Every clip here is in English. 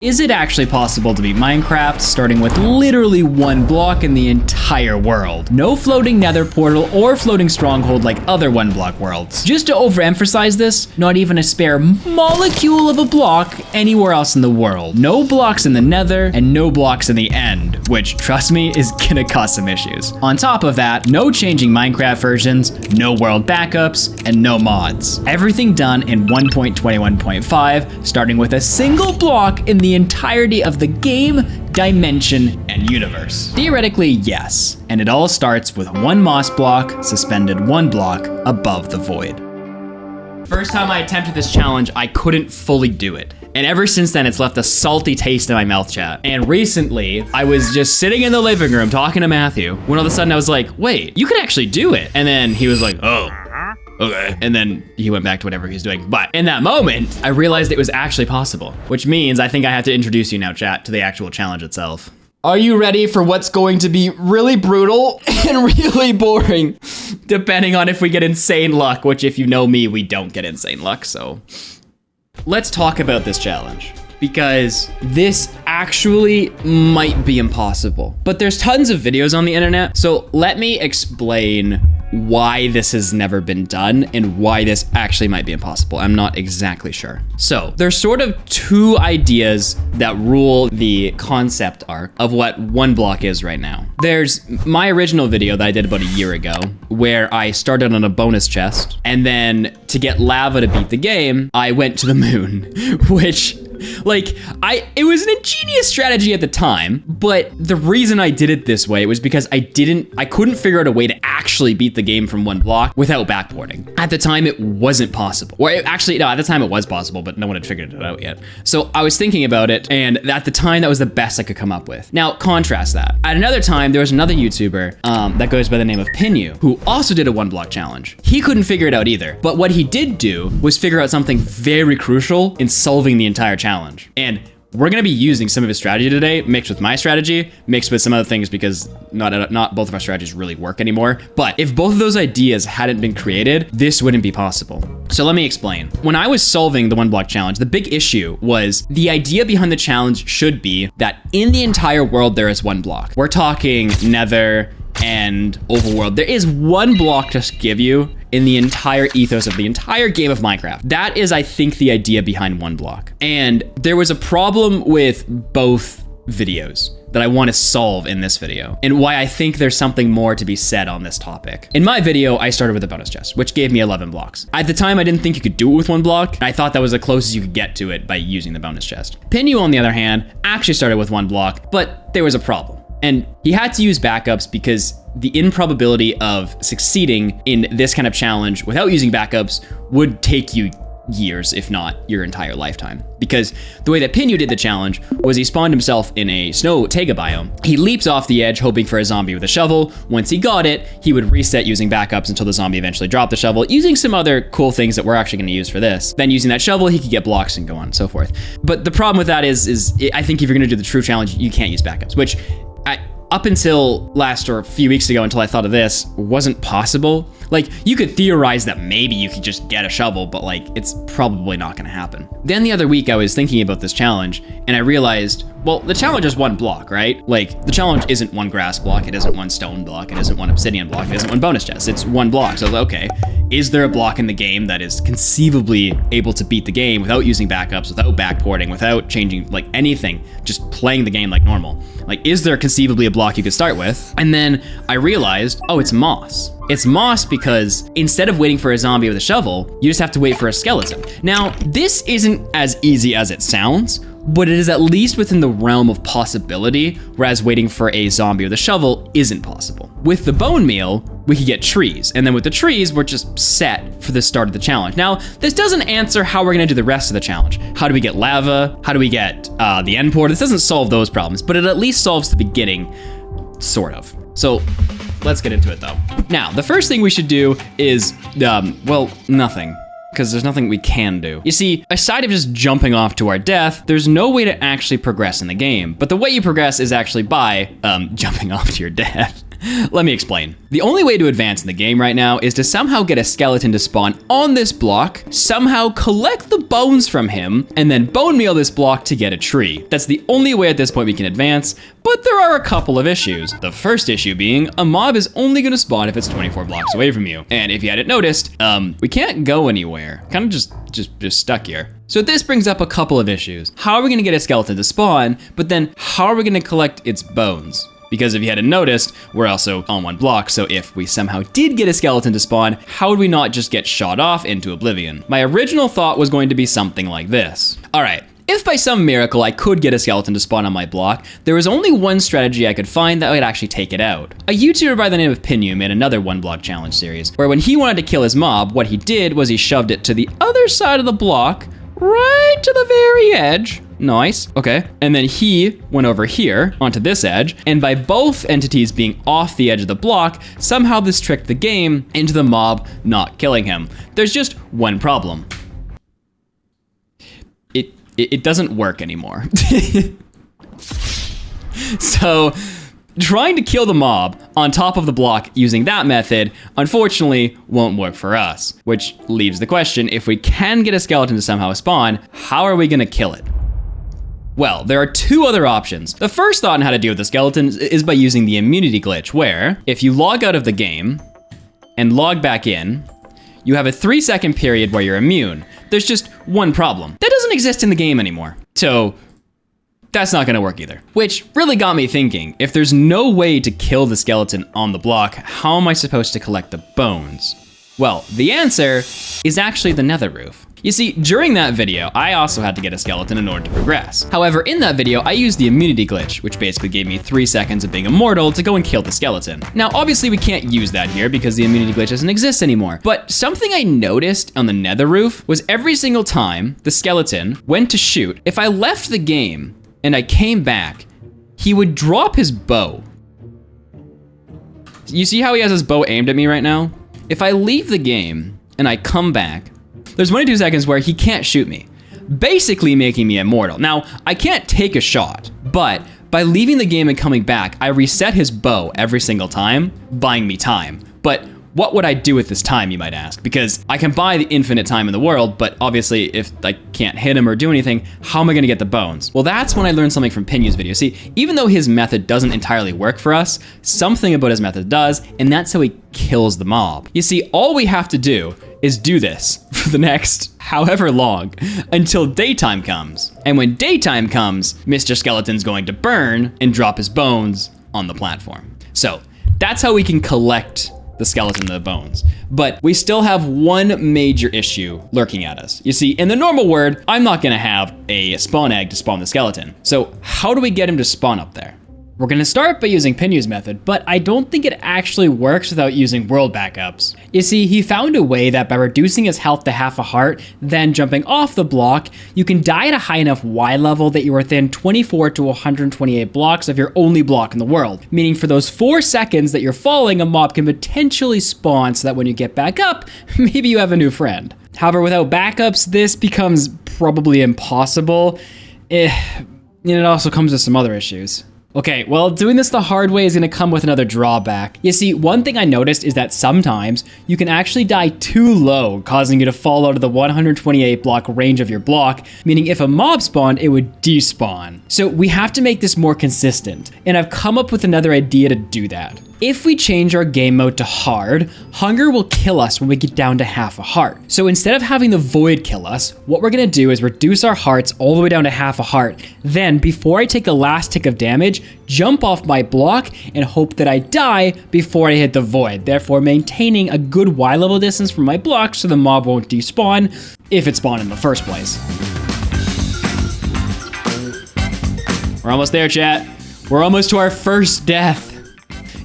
Is it actually possible to beat Minecraft starting with literally one block in the entire world? No floating nether portal or floating stronghold like other one block worlds. Just to overemphasize this, not even a spare molecule of a block anywhere else in the world. No blocks in the nether and no blocks in the end, which trust me is gonna cause some issues. On top of that, no changing Minecraft versions, no world backups, and no mods. Everything done in 1.21.5, starting with a single block in the entirety of the game, dimension, and universe. Theoretically, yes, and it all starts with one moss block suspended one block above the void. First time I attempted this challenge, I couldn't fully do it. And ever since then, it's left a salty taste in my mouth, chat. And recently, I was just sitting in the living room talking to Matthew, when all of a sudden I was like, wait, you could actually do it. And then he was like, oh, okay. And then he went back to whatever he was doing. But in that moment, I realized it was actually possible, which means I think I have to introduce you now, chat, to the actual challenge itself. Are you ready for what's going to be really brutal and really boring, depending on if we get insane luck, which if you know me, we don't get insane luck, so. Let's talk about this challenge, because this actually might be impossible. But there's tons of videos on the internet, so let me explain why this has never been done and why this actually might be impossible. I'm not exactly sure. So there's sort of two ideas that rule the concept arc of what one block is right now. There's my original video that I did about a year ago, where I started on a bonus chest, and then to get lava to beat the game, I went to the moon, which, like, it was an ingenious strategy at the time, but the reason I did it this way was because I couldn't figure out a way to actually beat the game from one block without backporting. At the time, it wasn't possible. Or actually, no, at the time it was possible, but no one had figured it out yet. So I was thinking about it, and at the time, that was the best I could come up with. Now, contrast that. At another time, there was another YouTuber that goes by the name of Pinu, who also did a one block challenge. He couldn't figure it out either, but what he did do was figure out something very crucial in solving the entire challenge. And we're gonna be using some of his strategy today, mixed with my strategy, mixed with some other things, because not both of our strategies really work anymore. But if both of those ideas hadn't been created, this wouldn't be possible. So let me explain. When I was solving the one block challenge, the big issue was the idea behind the challenge should be that in the entire world, there is one block. We're talking nether and overworld. There is one block to give you in the entire ethos of the entire game of Minecraft. That is, I think, the idea behind one block. And there was a problem with both videos that I want to solve in this video, and why I think there's something more to be said on this topic. In my video, I started with a bonus chest, which gave me 11 blocks. At the time, I didn't think you could do it with one block. I thought that was the closest you could get to it by using the bonus chest. Pinu, on the other hand, actually started with one block, but there was a problem. And he had to use backups because the improbability of succeeding in this kind of challenge without using backups would take you years, if not your entire lifetime. Because the way that Pinu did the challenge was he spawned himself in a snow taiga biome. He leaps off the edge hoping for a zombie with a shovel. Once he got it, he would reset using backups until the zombie eventually dropped the shovel, using some other cool things that we're actually going to use for this. Then using that shovel, he could get blocks and go on and so forth. But the problem with that is I think if you're going to do the true challenge, you can't use backups, which up until a few weeks ago, until I thought of this, wasn't possible. Like, you could theorize that maybe you could just get a shovel, but like, it's probably not gonna happen. Then the other week I was thinking about this challenge, and I realized, well, the challenge is one block, right? Like, the challenge isn't one grass block, it isn't one stone block, it isn't one obsidian block, it isn't one bonus chest, it's one block. So okay, is there a block in the game that is conceivably able to beat the game without using backups, without backporting, without changing like anything, just playing the game like normal? Like, is there conceivably a block you could start with? And then I realized, oh, it's moss. It's moss because instead of waiting for a zombie with a shovel, you just have to wait for a skeleton. Now, this isn't as easy as it sounds, but it is at least within the realm of possibility, whereas waiting for a zombie with a shovel isn't possible. With the bone meal, we could get trees, and then with the trees, we're just set for the start of the challenge. Now, this doesn't answer how we're gonna do the rest of the challenge. How do we get lava? How do we get the end port? This doesn't solve those problems, but it at least solves the beginning, sort of. So let's get into it though. Now, the first thing we should do is, well, nothing. Because there's nothing we can do. You see, aside of just jumping off to our death, there's no way to actually progress in the game. But the way you progress is actually by jumping off to your death. Let me explain. The only way to advance in the game right now is to somehow get a skeleton to spawn on this block, somehow collect the bones from him, and then bone meal this block to get a tree. That's the only way at this point we can advance, but there are a couple of issues. The first issue being, a mob is only gonna spawn if it's 24 blocks away from you. And if you hadn't noticed, we can't go anywhere. Kind of just stuck here. So this brings up a couple of issues. How are we gonna get a skeleton to spawn, but then how are we gonna collect its bones? Because if you hadn't noticed, we're also on one block, so if we somehow did get a skeleton to spawn, how would we not just get shot off into oblivion? My original thought was going to be something like this. All right, if by some miracle I could get a skeleton to spawn on my block, there was only one strategy I could find that would actually take it out. A YouTuber by the name of Pinu made another one block challenge series, where when he wanted to kill his mob, what he did was he shoved it to the other side of the block, right to the very edge. Nice, okay. And then he went over here onto this edge, and by both entities being off the edge of the block, somehow this tricked the game into the mob not killing him. There's just one problem. It doesn't work anymore. So, trying to kill the mob on top of the block using that method, unfortunately, won't work for us. Which leaves the question, if we can get a skeleton to somehow spawn, how are we gonna kill it? Well, there are two other options. The first thought on how to deal with the skeletons is by using the immunity glitch, where if you log out of the game and log back in, you have a 3-second period where you're immune. There's just one problem. That doesn't exist in the game anymore. So that's not gonna work either. Which really got me thinking, if there's no way to kill the skeleton on the block, how am I supposed to collect the bones? Well, the answer is actually the nether roof. You see, during that video, I also had to get a skeleton in order to progress. However, in that video, I used the immunity glitch, which basically gave me 3 seconds of being immortal to go and kill the skeleton. Now, obviously we can't use that here because the immunity glitch doesn't exist anymore. But something I noticed on the nether roof was every single time the skeleton went to shoot, if I left the game and I came back, he would drop his bow. You see how he has his bow aimed at me right now? If I leave the game and I come back, there's 1 to 2 seconds where he can't shoot me, basically making me immortal. Now, I can't take a shot, but by leaving the game and coming back, I reset his bow every single time, buying me time. But what would I do with this time, you might ask? Because I can buy the infinite time in the world, but obviously if I can't hit him or do anything, how am I gonna get the bones? Well, that's when I learned something from Pinu's video. See, even though his method doesn't entirely work for us, something about his method does, and that's how he kills the mob. You see, all we have to do is do this for the next however long until daytime comes. And when daytime comes, Mr. Skeleton's going to burn and drop his bones on the platform. So that's how we can collect the skeleton and the bones. But we still have one major issue lurking at us. You see, in the normal world, I'm not gonna have a spawn egg to spawn the skeleton. So how do we get him to spawn up there? We're gonna start by using Pinu's method, but I don't think it actually works without using world backups. You see, he found a way that by reducing his health to half a heart, then jumping off the block, you can die at a high enough Y level that you're within 24 to 128 blocks of your only block in the world. Meaning for those 4 seconds that you're falling, a mob can potentially spawn so that when you get back up, maybe you have a new friend. However, without backups, this becomes probably impossible. And it also comes with some other issues. Okay, well, doing this the hard way is gonna come with another drawback. You see, one thing I noticed is that sometimes you can actually die too low, causing you to fall out of the 128 block range of your block, meaning if a mob spawned, it would despawn. So we have to make this more consistent, and I've come up with another idea to do that. If we change our game mode to hard, hunger will kill us when we get down to half a heart. So instead of having the void kill us, what we're gonna do is reduce our hearts all the way down to half a heart. Then, before I take the last tick of damage, jump off my block and hope that I die before I hit the void, therefore maintaining a good Y level distance from my block so the mob won't despawn if it spawned in the first place. We're almost there, chat. We're almost to our first death.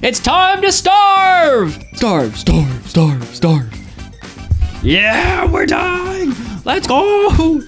It's time to starve! Starve, starve, starve, starve. Yeah, we're dying! Let's go!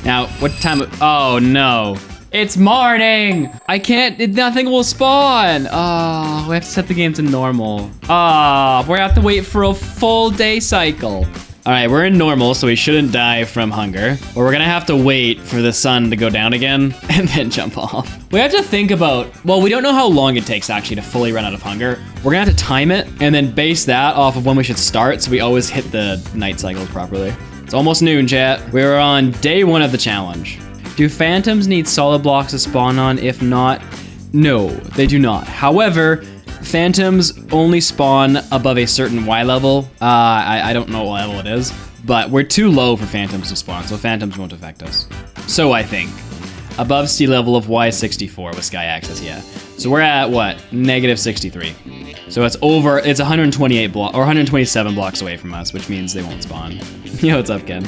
Now, what time? Oh no. It's morning! I can't, nothing will spawn! Oh, we have to set the game to normal. Oh, we have to wait for a full day cycle. All right, we're in normal, so we shouldn't die from hunger. But we're gonna have to wait for the sun to go down again and then jump off. We have to think about, well, we don't know how long it takes actually to fully run out of hunger. We're gonna have to time it and then base that off of when we should start so we always hit the night cycles properly. It's almost noon, chat. We're on day 1 of the challenge. Do phantoms need solid blocks to spawn on? If not, no, they do not. However, phantoms only spawn above a certain Y level. I don't know what level it is, but we're too low for phantoms to spawn, so phantoms won't affect us. So I think. Above sea level of Y64 with sky access, yeah. So we're at what? -63. So it's 128 blocks, or 127 blocks away from us, which means they won't spawn. Yo, what's up, Ken?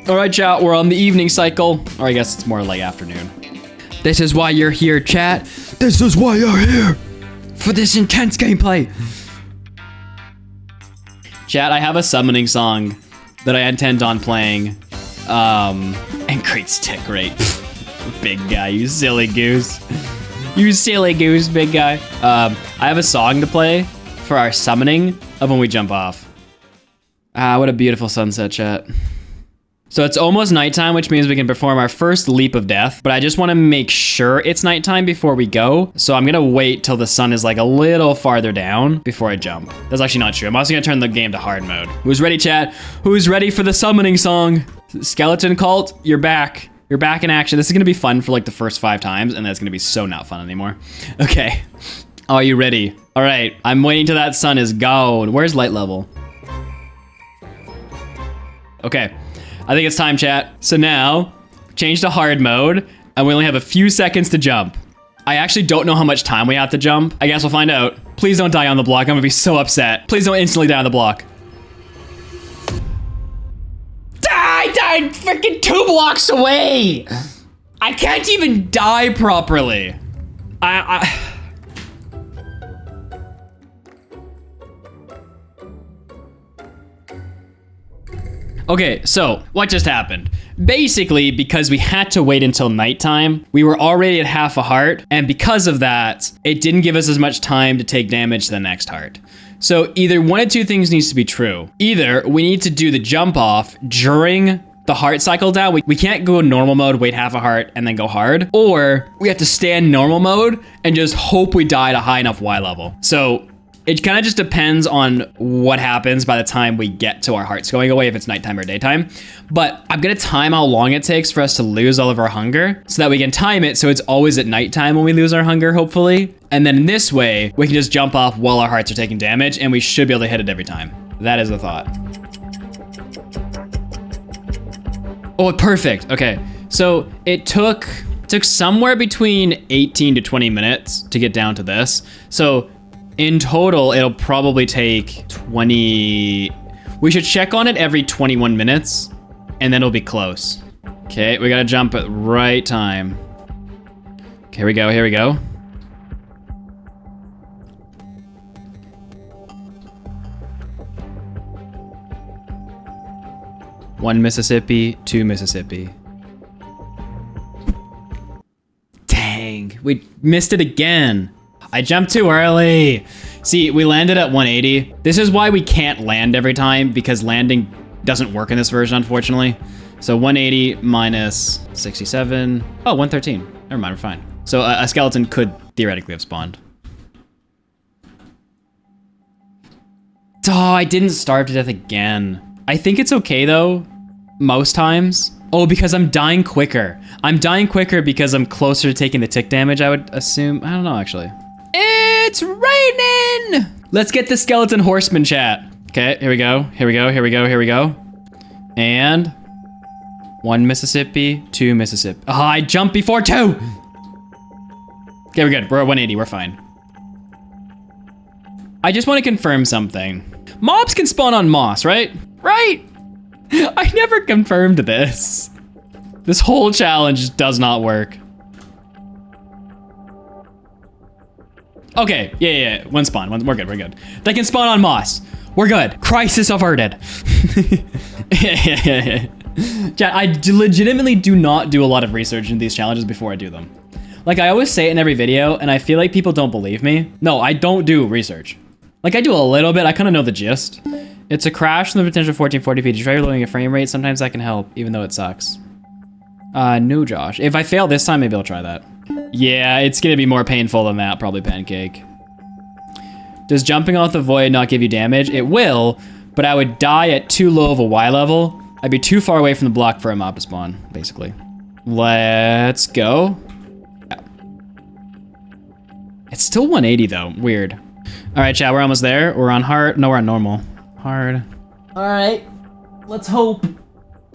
All right, chat, we're on the evening cycle, or I guess it's more like afternoon. This is why you're here, chat. This is why you're here. For this intense gameplay. Chat, I have a summoning song that I intend on playing. Increase tick rate. Big guy, you silly goose. You silly goose, big guy. I have a song to play for our summoning of when we jump off. What a beautiful sunset, chat. So it's almost nighttime, which means we can perform our first leap of death, but I just want to make sure it's nighttime before we go. So I'm going to wait till the sun is like a little farther down before I jump. That's actually not true. I'm also going to turn the game to hard mode. Who's ready, chat? Who's ready for the summoning song? Skeleton cult, you're back. You're back in action. This is going to be fun for like the first 5 times, and then it's going to be so not fun anymore. Okay. Are you ready? All right. I'm waiting till that sun is gone. Where's light level? Okay. I think it's time, chat. So now, change to hard mode, and we only have a few seconds to jump. I actually don't know how much time we have to jump. I guess we'll find out. Please don't die on the block. I'm gonna be so upset. Please don't instantly die on the block. I died freaking 2 blocks away. I can't even die properly. Okay, so what just happened? Basically, because we had to wait until nighttime, we were already at half a heart, and because of that, it didn't give us as much time to take damage to the next heart. So either one of 2 things needs to be true. Either we need to do the jump off during the heart cycle down. We can't go in normal mode, wait half a heart, and then go hard. Or we have to stay in normal mode and just hope we die at a high enough Y level. So it kind of just depends on what happens by the time we get to our hearts going away, if it's nighttime or daytime. But I'm gonna time how long it takes for us to lose all of our hunger so that we can time it so it's always at nighttime when we lose our hunger, hopefully. And then in this way, we can just jump off while our hearts are taking damage, and we should be able to hit it every time. That is the thought. Oh, perfect. Okay, so it took somewhere between 18 to 20 minutes to get down to this. So in total, it'll probably take 20... We should check on it every 21 minutes, and then it'll be close. Okay, we gotta jump at right time. Okay, here we go, here we go. One Mississippi, 2 Mississippi. Dang, we missed it again. I jumped too early. See, we landed at 180. This is why we can't land every time, because landing doesn't work in this version, unfortunately. So 180 minus 67. Oh, 113. Never mind, we're fine. So a skeleton could theoretically have spawned. Oh, I didn't starve to death again. I think it's okay though, most times. Oh, because I'm dying quicker. I'm dying quicker because I'm closer to taking the tick damage, I would assume. I don't know, actually. It's raining! Let's get the skeleton horseman, chat. Okay, here we go, here we go, here we go, here we go. And 1 Mississippi, 2 Mississippi. Oh, I jumped before 2! Okay, we're good, we're at 180, we're fine. I just want to confirm something. Mobs can spawn on moss, right? Right! I never confirmed this. This whole challenge does not work. Okay, yeah, one spawn, we're good, we're good. They can spawn on moss. We're good. Crisis averted. Yeah. Chat, I legitimately do not do a lot of research into these challenges before I do them. Like, I always say it in every video, and I feel like people don't believe me. No, I don't do research. Like, I do a little bit, I kind of know the gist. It's a crash in the potential 1440p. Did you try reloading a frame rate? Sometimes that can help, even though it sucks. No, Josh. If I fail this time, maybe I'll try that. Yeah, it's gonna be more painful than that, probably, Pancake. Does jumping off the void not give you damage? It will, but I would die at too low of a Y level. I'd be too far away from the block for a mob to spawn, basically. Let's go. It's still 180 though, weird. All right, chat, we're almost there. We're on hard, no, we're on normal. Hard. All right, let's hope.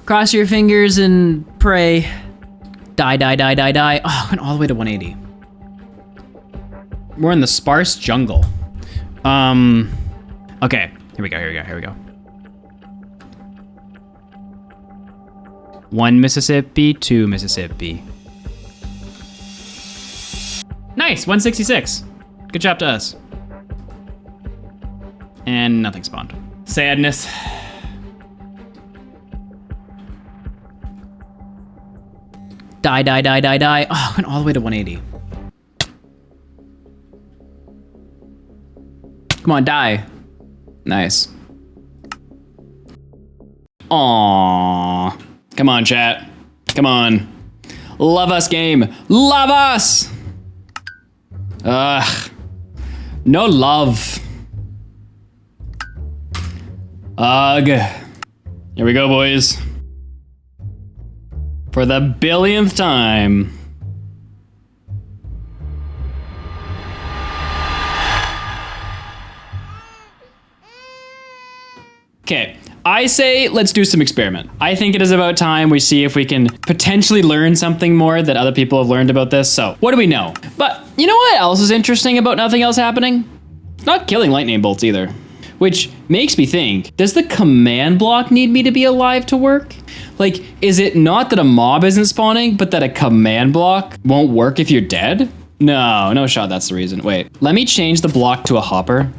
Cross your fingers and pray. Die, die, die, die, die. Oh, went all the way to 180. We're in the sparse jungle. Okay, here we go, here we go, here we go. 1 Mississippi, 2 Mississippi. Nice, 166. Good job to us. And nothing spawned. Sadness. Die, die, die, die, die. Oh, went all the way to 180. Come on, die. Nice. Aww. Come on, chat. Come on. Love us, game. Love us! Ugh. No love. Ugh. Here we go, boys. For the billionth time. Okay, I say let's do some experiment. I think it is about time we see if we can potentially learn something more that other people have learned about this. So, what do we know? But you know what else is interesting about nothing else happening? It's not killing lightning bolts either. Which makes me think, does the command block need me to be alive to work? Like, is it not that a mob isn't spawning, but that a command block won't work if you're dead? No, no shot that's the reason. Wait, let me change the block to a hopper.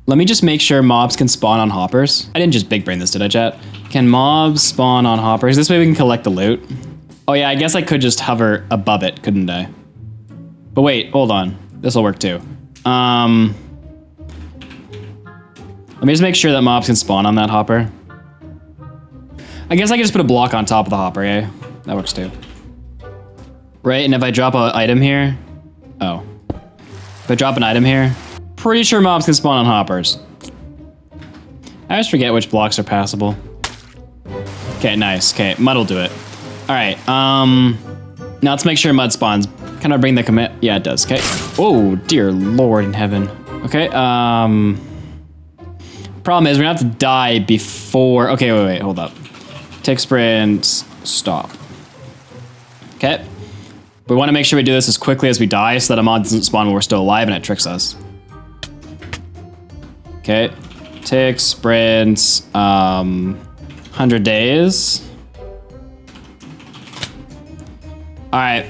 Let me just make sure mobs can spawn on hoppers. I didn't just big brain this, did I, chat? Can mobs spawn on hoppers? This way we can collect the loot. Oh yeah, I guess I could just hover above it, couldn't I? But wait, hold on. This'll work too. Let me just make sure that mobs can spawn on that hopper. I guess I can just put a block on top of the hopper, eh? That works too. Right, and if I drop an item here, oh. If I drop an item here, pretty sure mobs can spawn on hoppers. I always forget which blocks are passable. Okay, nice. Okay, mud will do it. All right, now let's make sure mud spawns. Can I bring the commit? Yeah, it does, okay. Oh, dear Lord in heaven. Okay, problem is we're gonna have to die before, okay, wait, hold up. Tick sprint, stop. Okay, we wanna make sure we do this as quickly as we die so that a mod doesn't spawn when we're still alive and it tricks us. Okay, tick sprint, 100 days. All right,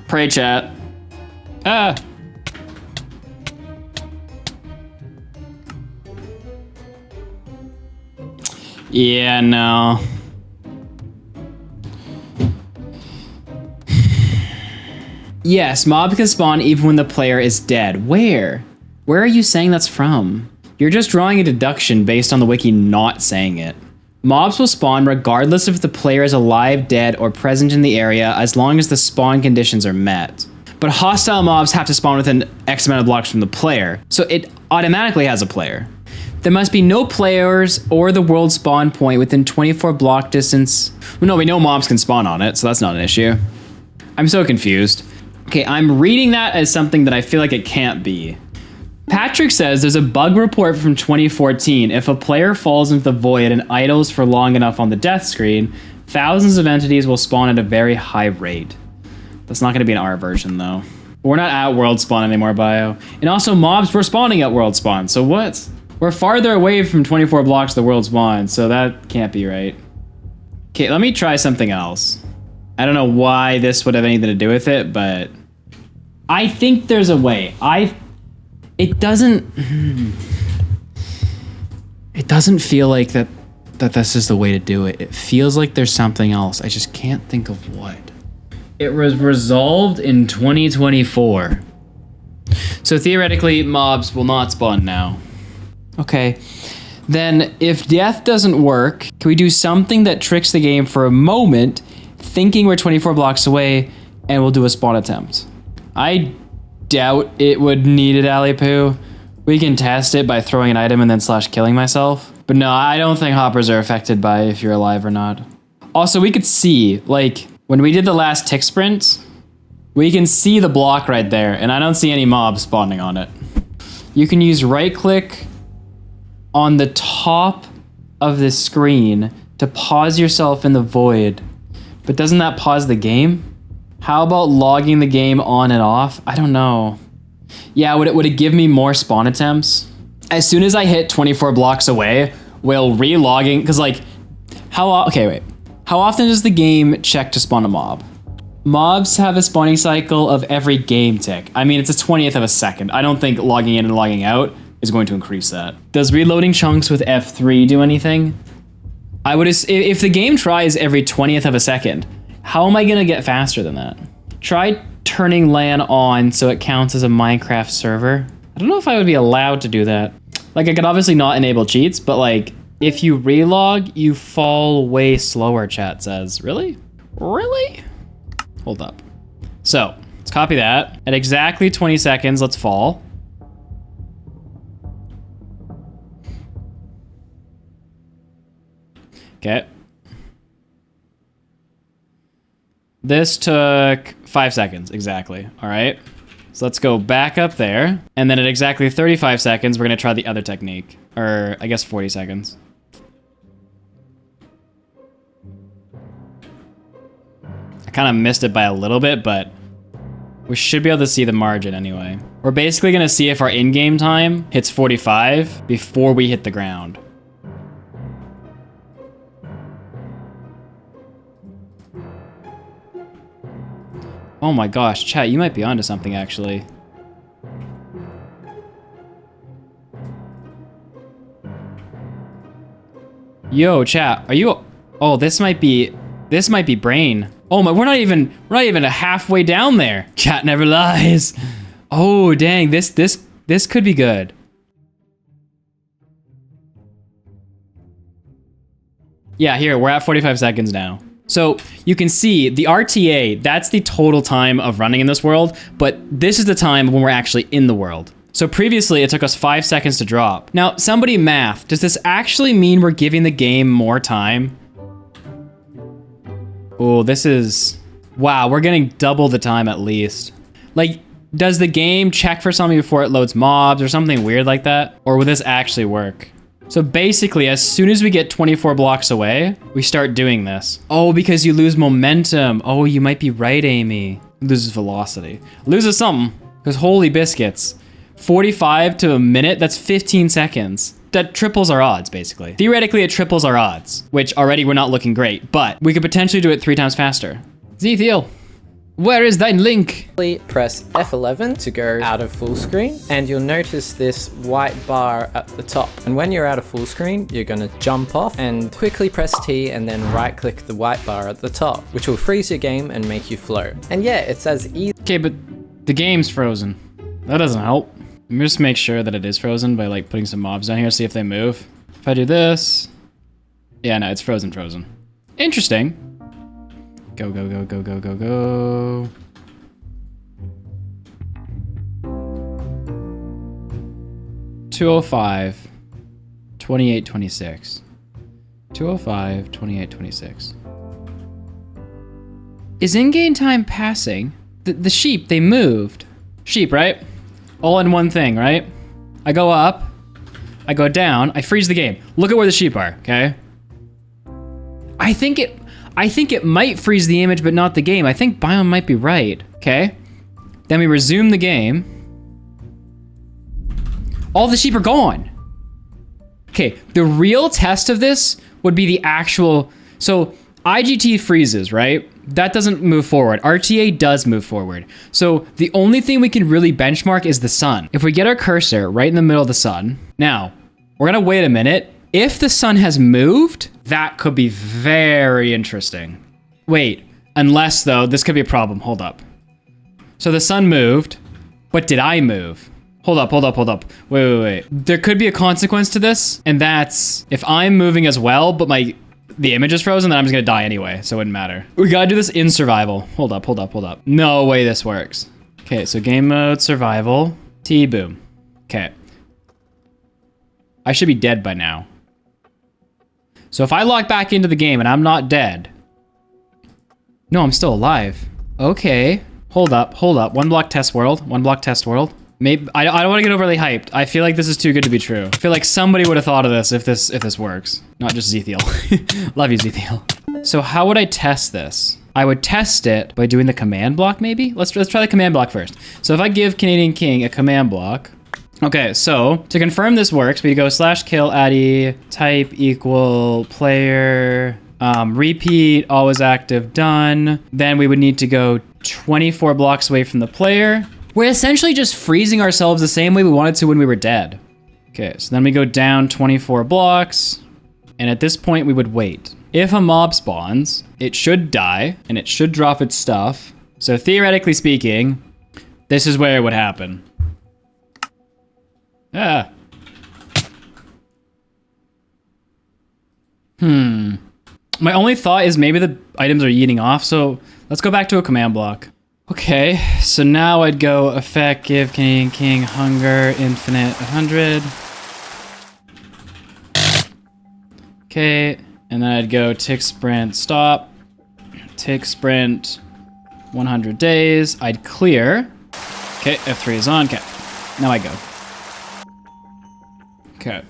pray chat. Ah. Yeah, no. Yes, mob can spawn even when the player is dead. Where? Where are you saying that's from? You're just drawing a deduction based on the wiki not saying it. Mobs will spawn regardless if the player is alive, dead, or present in the area as long as the spawn conditions are met. But hostile mobs have to spawn within X amount of blocks from the player, so it automatically has a player. There must be no players or the world spawn point within 24 block distance. Well, no, we know mobs can spawn on it, so that's not an issue. I'm so confused. Okay, I'm reading that as something that I feel like it can't be. Patrick says there's a bug report from 2014. If a player falls into the void and idles for long enough on the death screen, thousands of entities will spawn at a very high rate. That's not going to be an R version, though. We're not at world spawn anymore, bio. And also, mobs were spawning at world spawn, so what? We're farther away from 24 blocks of the world spawn, so that can't be right. Okay, let me try something else. I don't know why this would have anything to do with it, but I think there's a way. It doesn't feel like that this is the way to do it. It feels like there's something else. I just can't think of what. It was resolved in 2024. So theoretically, mobs will not spawn now. Okay. Then if death doesn't work, can we do something that tricks the game for a moment, thinking we're 24 blocks away, and we'll do a spawn attempt? I doubt it would need it, Alley-Poo. We can test it by throwing an item and then / killing myself. But no, I don't think hoppers are affected by if you're alive or not. Also, we could see, like, when we did the last tick sprint, we can see the block right there, and I don't see any mobs spawning on it. You can use right-click on the top of the screen to pause yourself in the void. But doesn't that pause the game? How about logging the game on and off? I don't know. Yeah, would it give me more spawn attempts? As soon as I hit 24 blocks away, will re-logging, because like, how often does the game check to spawn a mob? Mobs have a spawning cycle of every game tick. I mean, it's a 20th of a second. I don't think logging in and logging out is going to increase that. Does reloading chunks with F3 do anything? I would, if the game tries every 20th of a second, how am I gonna get faster than that? Try turning LAN on so it counts as a Minecraft server. I don't know if I would be allowed to do that. Like, I could obviously not enable cheats, but like, if you relog, you fall way slower, chat says. Really? Really? Hold up. So, let's copy that. At exactly 20 seconds, let's fall. Okay. This took 5 seconds, exactly. All right. So let's go back up there. And then at exactly 35 seconds, we're gonna try the other technique. Or I guess 40 seconds. I kind of missed it by a little bit, but we should be able to see the margin anyway. We're basically gonna see if our in-game time hits 45 before we hit the ground. Oh my gosh, chat, you might be onto something actually. Yo, chat, are you? Oh, this might be brain. Oh my, we're not even halfway down there. Chat never lies. Oh dang, this could be good. Yeah, here we're at 45 seconds now. So you can see the RTA, that's the total time of running in this world, but this is the time when we're actually in the world. So previously it took us 5 seconds to drop. Now, somebody math, does this actually mean we're giving the game more time? Oh, this is, wow, we're getting double the time at least. Like, does the game check for something before it loads mobs or something weird like that? Or will this actually work? So basically, as soon as we get 24 blocks away, we start doing this. Oh, because you lose momentum. Oh, you might be right, Amy. Loses velocity. Loses something, because holy biscuits. 45 to a minute, that's 15 seconds. That triples our odds, basically. Theoretically, it triples our odds, which already we're not looking great, but we could potentially do it 3 times faster. Zethiel, where is thine link? Press F11 to go out of full screen, and you'll notice this white bar at the top. And when you're out of full screen, you're gonna jump off and quickly press T and then right click the white bar at the top, which will freeze your game and make you float. And yeah, it's as easy. Okay, but the game's frozen. That doesn't help. Let me just make sure that it is frozen by like putting some mobs down here, see if they move. If I do this, yeah, no, it's frozen. Interesting. Go, go, go, go, go, go, go. $205, 28.26. 205, 28.26. Is in-game time passing? The sheep, they moved. Sheep, right? All in one thing, right? I go up, I go down, I freeze the game. Look at where the sheep are, okay? I think it might freeze the image, but not the game. I think Biome might be right, okay? Then we resume the game. All the sheep are gone. Okay, the real test of this would be the actual, so IGT freezes, right? That doesn't move forward. RTA does move forward. So the only thing we can really benchmark is the sun. If we get our cursor right in the middle of the sun, now we're gonna wait a minute. If the sun has moved, that could be very interesting. Wait, unless though, this could be a problem, hold up. So the sun moved, but did I move? Hold up. Wait. There could be a consequence to this, and that's if I'm moving as well, but the image is frozen, then I'm just gonna die anyway, so it wouldn't matter. We gotta do this in survival. Hold up. No way this works. Okay, so game mode, survival, boom. Okay. I should be dead by now. So if I log back into the game and I'm not dead. No, I'm still alive. Okay. Hold up. 1 block test world. Maybe I don't want to get overly hyped. I feel like this is too good to be true. I feel like somebody would have thought of this if this works. Not just Zethiel. Love you, Zethiel. So how would I test this? I would test it by doing the command block, maybe? Let's try the command block first. So if I give Canadian King a command block. Okay, so to confirm this works, we go /kill addy type equal player repeat always active done. Then we would need to go 24 blocks away from the player. We're essentially just freezing ourselves the same way we wanted to when we were dead. Okay, so then we go down 24 blocks, and at this point we would wait. If a mob spawns, it should die, and it should drop its stuff. So theoretically speaking, this is where it would happen. Ah. My only thought is maybe the items are eating off, so let's go back to a command block. Okay, so now I'd go effect, give Canadian King hunger, infinite 100. Okay, and then I'd go tick sprint stop, tick sprint 100 days. I'd clear. Okay, F3 is on. Okay, now I go. Okay,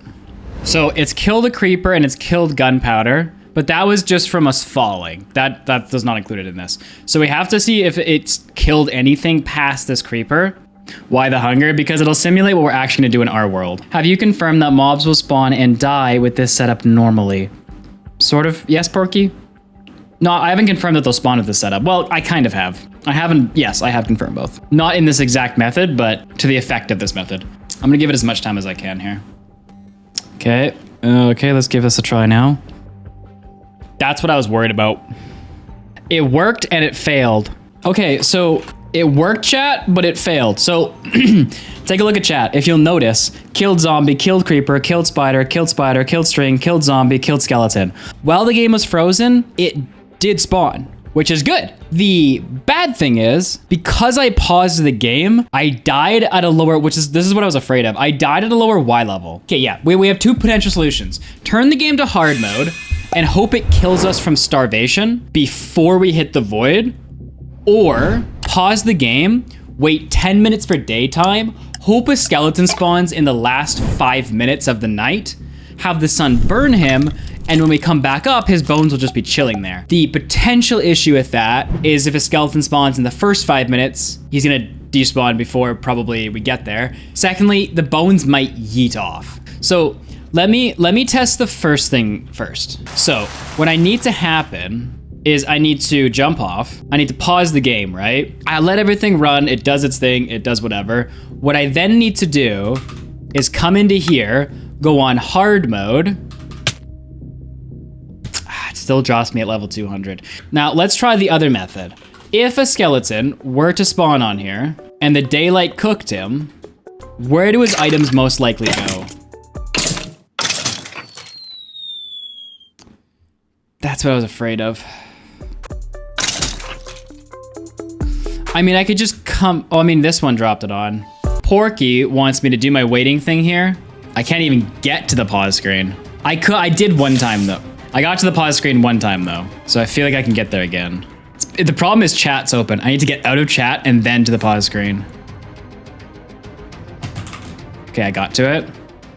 so it's killed a creeper and it's killed gunpowder. But that was just from us falling. That does not include it in this. So we have to see if it's killed anything past this creeper. Why the hunger? Because it'll simulate what we're actually gonna do in our world. Have you confirmed that mobs will spawn and die with this setup normally? Sort of, yes, Porky? No, I haven't confirmed that they'll spawn with this setup. Well, I kind of have. Yes, I have confirmed both. Not in this exact method, but to the effect of this method. I'm gonna give it as much time as I can here. Okay, let's give this a try now. That's what I was worried about. It worked and it failed. Okay, so it worked, chat, but it failed. So take a look at chat. If you'll notice, killed zombie, killed creeper, killed spider, killed string, killed zombie, killed skeleton. While the game was frozen, it did spawn, which is good. The bad thing is, because I paused the game, I died at a lower, this is what I was afraid of. I died at a lower Y level. Okay, yeah, we have two potential solutions. Turn the game to hard mode, and hope it kills us from starvation before we hit the void, or pause the game, wait 10 minutes for daytime, hope a skeleton spawns in the last 5 minutes of the night, have the sun burn him, and when we come back up, his bones will just be chilling there. The potential issue with that is if a skeleton spawns in the first 5 minutes, he's gonna despawn before probably we get there. Secondly, the bones might yeet off. So let me test the first thing first. So what I need to happen is I need to jump off. I need to pause the game, right? I let everything run. It does its thing. It does whatever. What I then need to do is come into here, go on hard mode. It still drops me at level 200. Now let's try the other method. If a skeleton were to spawn on here and the daylight cooked him, where do his items most likely go? That's what I was afraid of. I mean, I could just come, oh, I mean, this one dropped it on. Porky wants me to do my waiting thing here. I can't even get to the pause screen. I did one time though. I got to the pause screen one time though. So I feel like I can get there again. The problem is chat's open. I need to get out of chat and then to the pause screen. Okay, I got to it.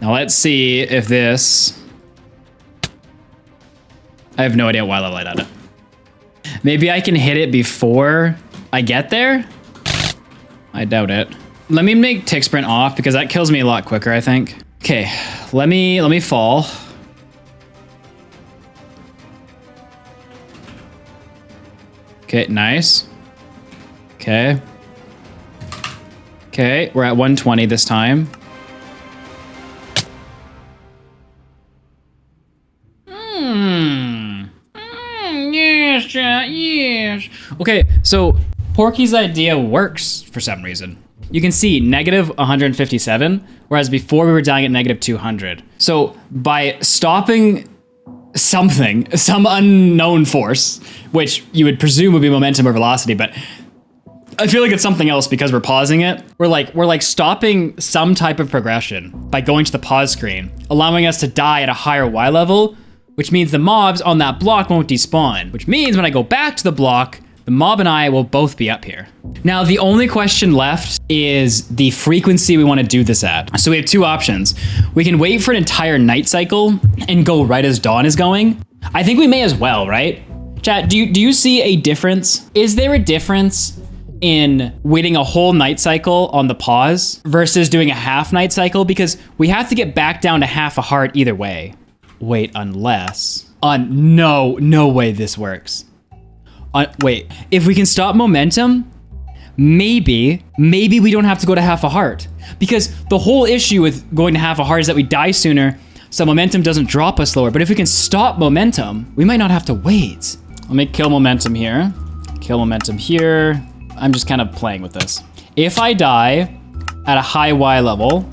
Now let's see if this, I have no idea why level I did it. Maybe I can hit it before I get there? I doubt it. Let me make tick sprint off because that kills me a lot quicker, I think. Okay, let me fall. Okay, nice. Okay. Okay, we're at 120 this time. Yes, chat, yes. Okay, so Porky's idea works for some reason. you can see negative 157, whereas before we were dying at negative 200. So by stopping something, some unknown force, which you would presume would be momentum or velocity, but I feel like it's something else because we're pausing it. We're like stopping some type of progression by going to the pause screen, allowing us to die at a higher Y level, which means the mobs on that block won't despawn, which means when I go back to the block, the mob and I will both be up here. Now, the only question left is the frequency we want to do this at. So we have two options. We can wait for an entire night cycle and go right as dawn is going. I think we may as well, right? Chat, do you see a difference? Is there a difference in waiting a whole night cycle on the pause versus doing a half night cycle? Because we have to get back down to half a heart either way. Wait, unless... no way this works. Wait, if we can stop momentum, maybe we don't have to go to half a heart. Because the whole issue with going to half a heart is that we die sooner, so momentum doesn't drop us slower. But if we can stop momentum, we might not have to wait. Let me kill momentum here. Kill momentum here. I'm just kind of playing with this. If I die at a high Y level,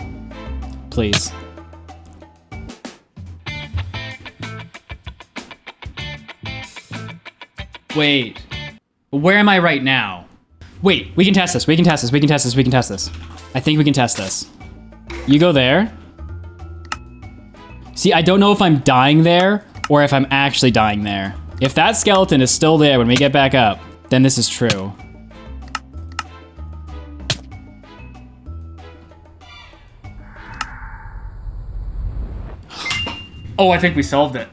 please. Wait, where am I right now? Wait, we can test this, we can test this, we can test this, we can test this. I think we can test this. You go there. See, I don't know if I'm dying there or if I'm actually dying there. If that skeleton is still there when we get back up, then this is true. Oh, I think we solved it.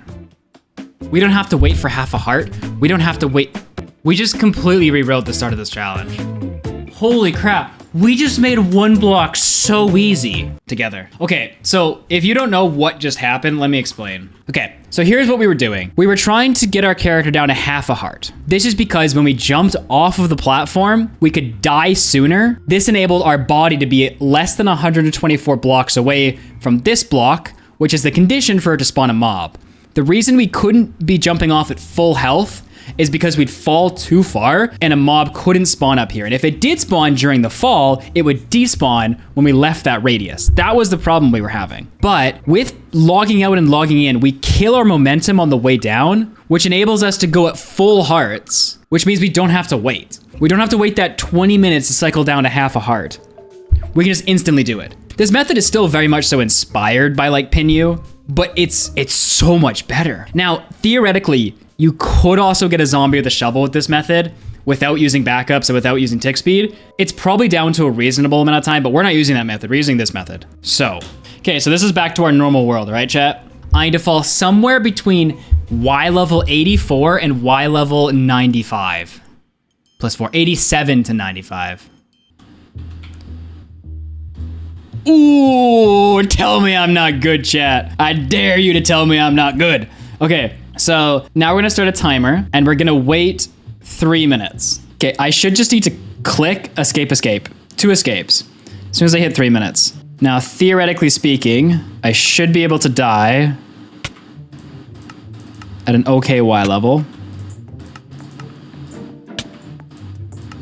We don't have to wait for half a heart. We don't have to wait. We just completely rewrote the start of this challenge. Holy crap. We just made one block so easy together. Okay, so if you don't know what just happened, let me explain. Okay, so here's what we were doing. We were trying to get our character down to half a heart. This is because when we jumped off of the platform, we could die sooner. This enabled our body to be less than 124 blocks away from this block, which is the condition for it to spawn a mob. The reason we couldn't be jumping off at full health is because we'd fall too far and a mob couldn't spawn up here. And if it did spawn during the fall, it would despawn when we left that radius. That was the problem we were having. But with logging out and logging in, we kill our momentum on the way down, which enables us to go at full hearts, which means we don't have to wait. We don't have to wait that 20 minutes to cycle down to half a heart. We can just instantly do it. This method is still very much so inspired by like Pinyu, but it's so much better. Now, theoretically, you could also get a zombie with a shovel with this method without using backups and without using tick speed. It's probably down to a reasonable amount of time, but we're not using that method. We're using this method. So, okay, so this is back to our normal world, right, chat? I need to fall somewhere between Y level 84 and Y level 95. Plus 4, 87 to 95. Ooh, tell me I'm not good, chat. I dare you to tell me I'm not good. Okay, so now we're gonna start a timer and we're gonna wait 3 minutes. Okay, I should just need to click escape. 2 escapes. As soon as I hit 3 minutes. Now, theoretically speaking, I should be able to die at an okay Y level.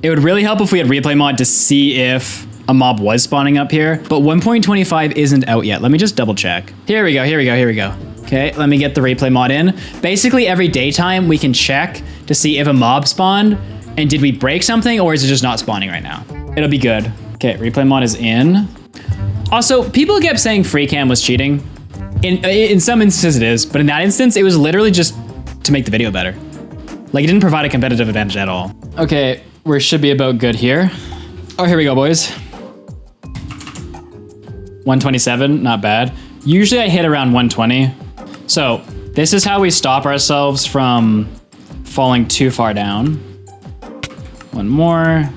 It would really help if we had replay mod to see if a mob was spawning up here, but 1.25 isn't out yet. Let me just double check. Here we go. Okay, let me get the replay mod in. Basically, every daytime we can check to see if a mob spawned and did we break something or is it just not spawning right now? It'll be good. Okay, replay mod is in. Also, people kept saying free cam was cheating. In some instances it is, but in that instance, it was literally just to make the video better. Like, it didn't provide a competitive advantage at all. Okay, we should be about good here. Oh, here we go, boys. 127, not bad. Usually I hit around 120. So this is how we stop ourselves from falling too far down. One more.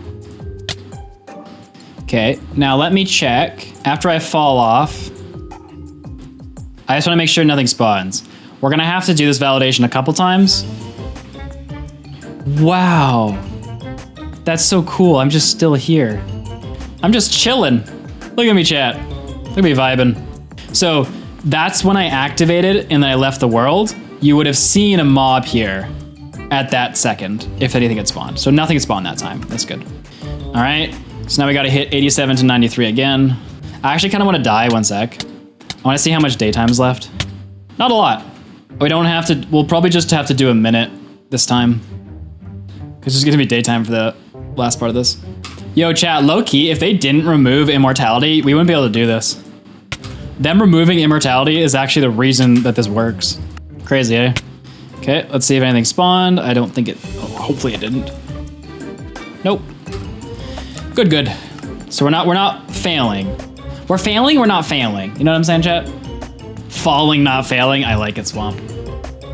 Okay, now let me check. After I fall off, I just wanna make sure nothing spawns. We're gonna have to do this validation a couple times. Wow. That's so cool, I'm just still here. I'm just chilling. Look at me, chat. Look at me vibing. So that's when I activated and then I left the world. You would have seen a mob here at that second, if anything had spawned. So nothing had spawned that time, that's good. All right, So now we gotta hit 87 to 93 again. I actually kind of want to die. 1 sec. I want to see how much daytime's left. Not a lot. We don't have to, we'll probably just have to do a minute this time. Because it's gonna be daytime for the last part of this. Yo, chat, low key, if they didn't remove immortality, we wouldn't be able to do this. Them removing immortality is actually the reason that this works. Crazy, eh? Okay, let's see if anything spawned. I don't think it, oh, hopefully it didn't. Nope. Good, good. So we're not failing. We're failing, we're not failing. You know what I'm saying, chat? Falling, not failing. I like it, Swamp.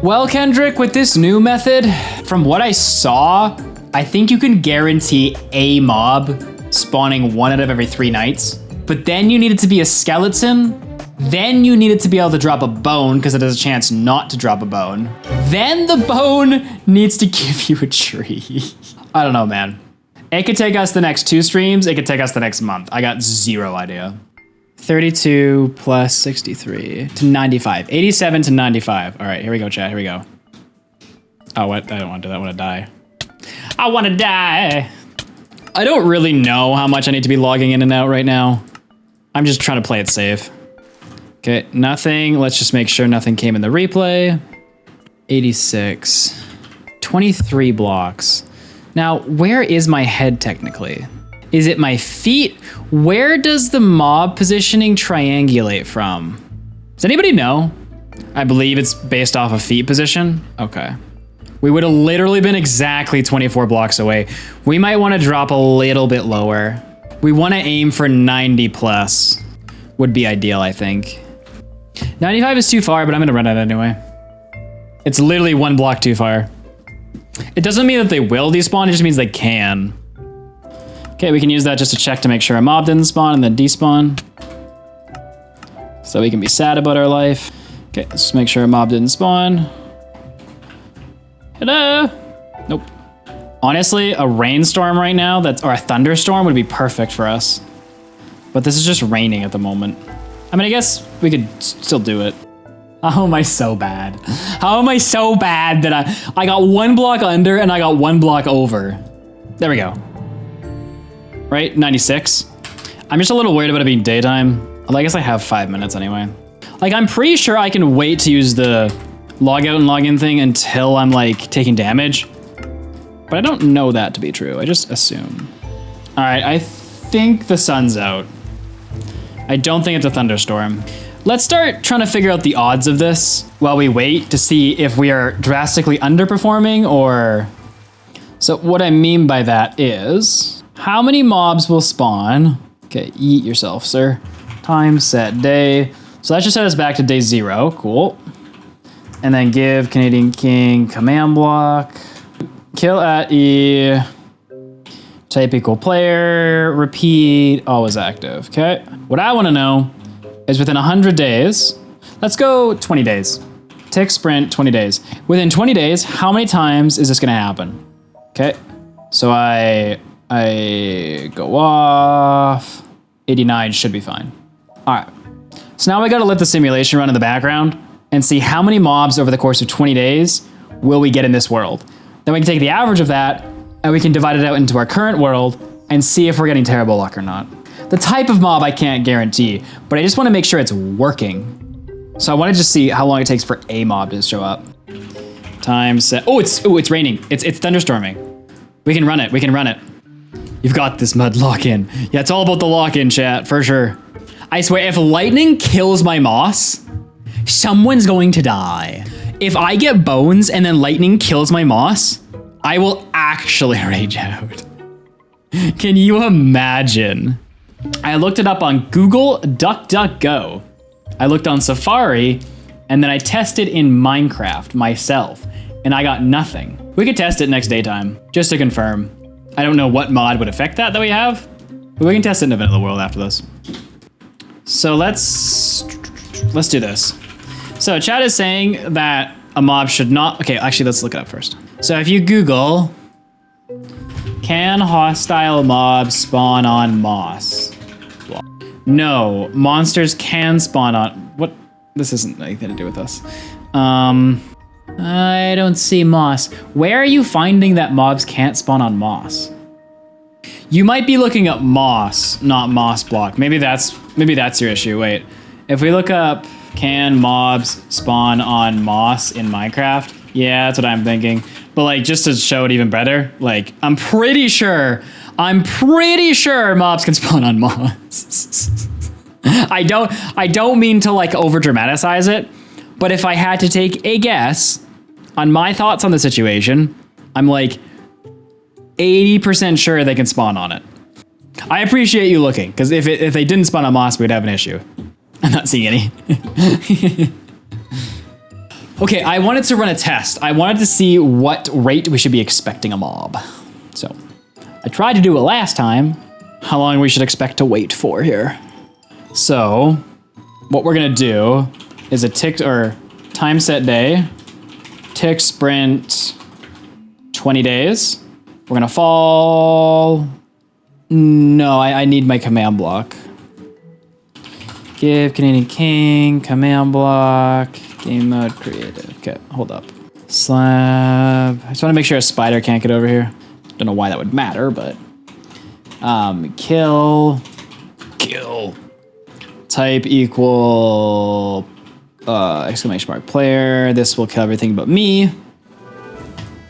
Well, Kendrick, with this new method, from what I saw, I think you can guarantee a mob spawning 1 out of every 3 nights. But then you need it to be a skeleton. Then you need it to be able to drop a bone because it has a chance not to drop a bone. Then the bone needs to give you a tree. I don't know, man. It could take us the next 2 streams. It could take us the next month. I got 0 idea. 32 plus 63 to 95. 87 to 95. All right, here we go, chat. Here we go. Oh, what? I don't want to do that. I want to die. I want to die. I don't really know how much I need to be logging in and out right now. I'm just trying to play it safe. Okay, nothing. Let's just make sure nothing came in the replay. 86. 23 blocks. Now, where is my head technically? Is it my feet? Where does the mob positioning triangulate from? Does anybody know? I believe it's based off of feet position. Okay. We would have literally been exactly 24 blocks away. We might want to drop a little bit lower. We want to aim for 90 plus would be ideal, I think. 95 is too far, but I'm going to run it anyway. It's literally 1 block too far. It doesn't mean that they will despawn, it just means they can. Okay, we can use that just to check to make sure a mob didn't spawn and then despawn. So we can be sad about our life. Okay, let's just make sure a mob didn't spawn. Hello? Nope. Honestly, a rainstorm right now, or a thunderstorm would be perfect for us. But this is just raining at the moment. I mean, I guess we could still do it. How am I so bad? How am I so bad that I got 1 block under and I got 1 block over? There we go. Right, 96. I'm just a little worried about it being daytime. Well, I guess I have 5 minutes anyway. Like, I'm pretty sure I can wait to use the log out and log in thing until I'm like taking damage. But I don't know that to be true. I just assume. All right, I think the sun's out. I don't think it's a thunderstorm. Let's start trying to figure out the odds of this while we wait to see if we are drastically underperforming or... So what I mean by that is, how many mobs will spawn? Okay, eat yourself, sir. Time, set, day. So that should set us back to day 0, cool. And then give Canadian King command block. Kill at E. Type equal player, repeat, always active, okay? What I wanna know is within 100 days, let's go 20 days. Tick sprint, 20 days. Within 20 days, how many times is this gonna happen? Okay, so I go off, 89 should be fine. All right, so now we gotta let the simulation run in the background and see how many mobs over the course of 20 days will we get in this world. Then we can take the average of that and we can divide it out into our current world and see if we're getting terrible luck or not. The type of mob I can't guarantee, but I just want to make sure it's working. So I want to just see how long it takes for a mob to show up. Time set. Oh, it's raining. It's thunderstorming. We can run it. We can run it. You've got this, Mud. Lock in. Yeah, it's all about the lock in, chat, for sure. I swear, if lightning kills my moss, someone's going to die. If I get bones and then lightning kills my moss, I will actually rage out. Can you imagine? I looked it up on Google DuckDuckGo. I looked on Safari, and then I tested in Minecraft myself, and I got nothing. We could test it next daytime, just to confirm. I don't know what mod would affect that we have, but we can test it in Event of the World after this. So let's do this. So chat is saying that a mob should not, okay, actually let's look it up first. So if you Google, can hostile mobs spawn on moss? No, monsters can spawn on, what? This isn't anything to do with us. I don't see moss. Where are you finding that mobs can't spawn on moss? You might be looking up moss, not moss block. Maybe that's your issue. Wait, if we look up, can mobs spawn on moss in Minecraft? Yeah, that's what I'm thinking. But like, just to show it even better, like, I'm pretty sure mobs can spawn on moss. I don't mean to like over dramatize it, but if I had to take a guess on my thoughts on the situation, I'm like 80% sure they can spawn on it. I appreciate you looking, because if they didn't spawn on moss, we'd have an issue. I'm not seeing any. Okay, I wanted to run a test. I wanted to see what rate we should be expecting a mob. So I tried to do it last time. How long we should expect to wait for here. So what we're gonna do is a tick or time set day, tick sprint 20 days. We're gonna fall. No, I need my command block. Give Canadian King, command block, game mode, creative. Okay, hold up. Slab. I just want to make sure a spider can't get over here. Don't know why that would matter, but kill. Type equal exclamation mark player. This will kill everything but me.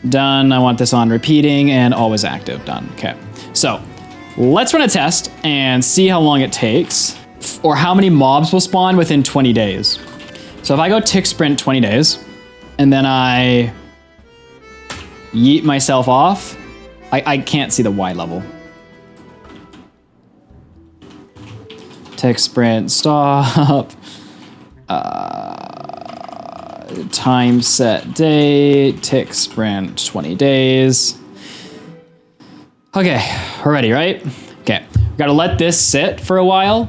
Done. I want this on repeating and always active. Done. Okay. So let's run a test and see how long it takes, or how many mobs will spawn within 20 days. So if I go tick sprint 20 days, and then I yeet myself off, I can't see the Y level. Tick sprint stop. Time set day, tick sprint 20 days. Okay, we're ready, right? Okay, we gotta let this sit for a while,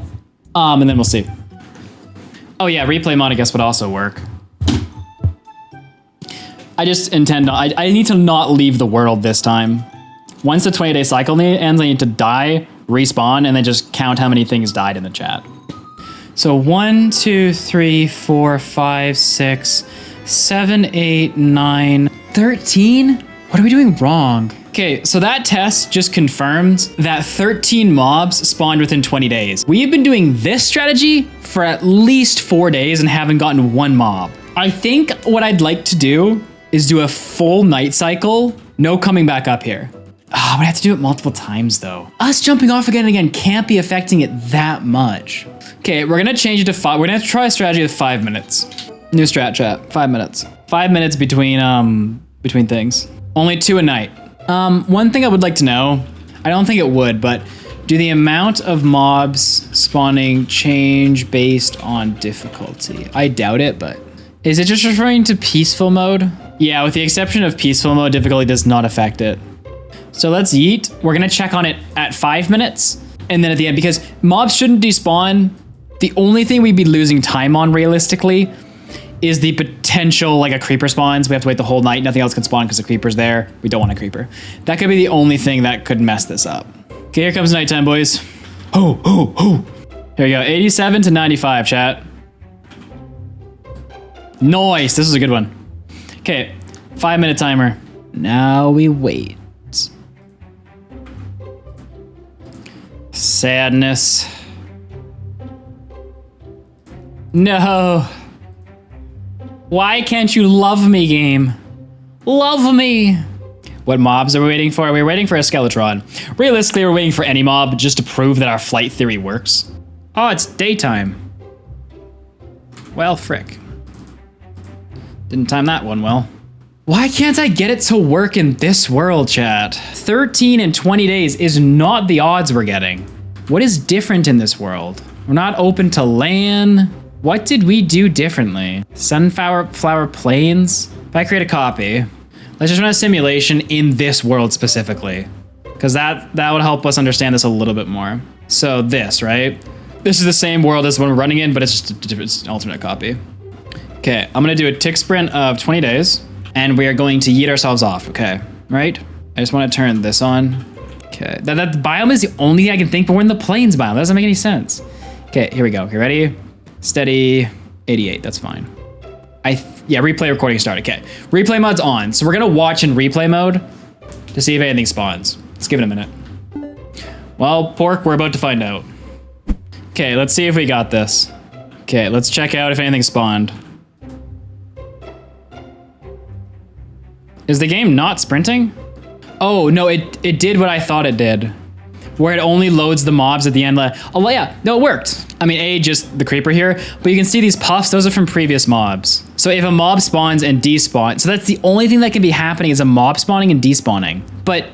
and then we'll see. Oh yeah, replay mod I guess would also work. I just intend on, I need to not leave the world this time. Once the 20-day cycle ends, I need to die, respawn, and then just count how many things died in the chat. So 1, 2, 3, 4, 5, 6, 7, 8, 9, 13? What are we doing wrong? Okay, so that test just confirmed that 13 mobs spawned within 20 days. We've been doing this strategy for at least 4 days and haven't gotten one mob. I think what I'd like to do is do a full night cycle, no coming back up here. Oh, we have to do it multiple times though. Us jumping off again and again can't be affecting it that much. Okay, we're gonna change it to 5. We're gonna try a strategy with 5 minutes. New strat chat, 5 minutes. 5 minutes between things. Only 2 a night. One thing I would like to know, I don't think it would, but do the amount of mobs spawning change based on difficulty? I doubt it, but is it just referring to peaceful mode? Yeah, with the exception of peaceful mode, difficulty does not affect it. So let's yeet. We're gonna check on it at 5 minutes, and then at the end, because mobs shouldn't despawn. The only thing we'd be losing time on realistically is the potential, like a creeper spawns. We have to wait the whole night. Nothing else can spawn because the creeper's there. We don't want a creeper. That could be the only thing that could mess this up. Okay, here comes nighttime, boys. Ho, ho, ho. Here we go, 87 to 95, chat. Nice, this is a good one. Okay, 5 minute timer. Now we wait. Sadness. No. Why can't you love me, game? Love me. What mobs are we waiting for? We're waiting for a Skeletron. Realistically, we're waiting for any mob just to prove that our flight theory works. Oh, it's daytime. Well, frick. Didn't time that one well. Why can't I get it to work in this world, chat? 13 and 20 days is not the odds we're getting. What is different in this world? We're not open to LAN. What did we do differently? Sunflower Plains? If I create a copy, let's just run a simulation in this world specifically, because that would help us understand this a little bit more. So this, right? This is the same world as the one we're running in, but it's just it's an alternate copy. Okay, I'm gonna do a tick sprint of 20 days, and we are going to yeet ourselves off, okay? Right? I just wanna turn this on. Okay, that biome is the only thing I can think, but we're in the plains biome. That doesn't make any sense. Okay, here we go. Okay, ready? Steady, 88, that's fine. Yeah, replay recording start, okay. Replay mode's on, so we're gonna watch in replay mode to see if anything spawns. Let's give it a minute. Well, pork, we're about to find out. Okay, let's see if we got this. Okay, let's check out if anything spawned. Is the game not sprinting? Oh, no, it did what I thought it did. Where it only loads the mobs at the end. Oh, yeah, no, it worked. I mean, just the creeper here, but you can see these puffs, those are from previous mobs. So if a mob spawns and despawns, so that's the only thing that can be happening is a mob spawning and despawning. But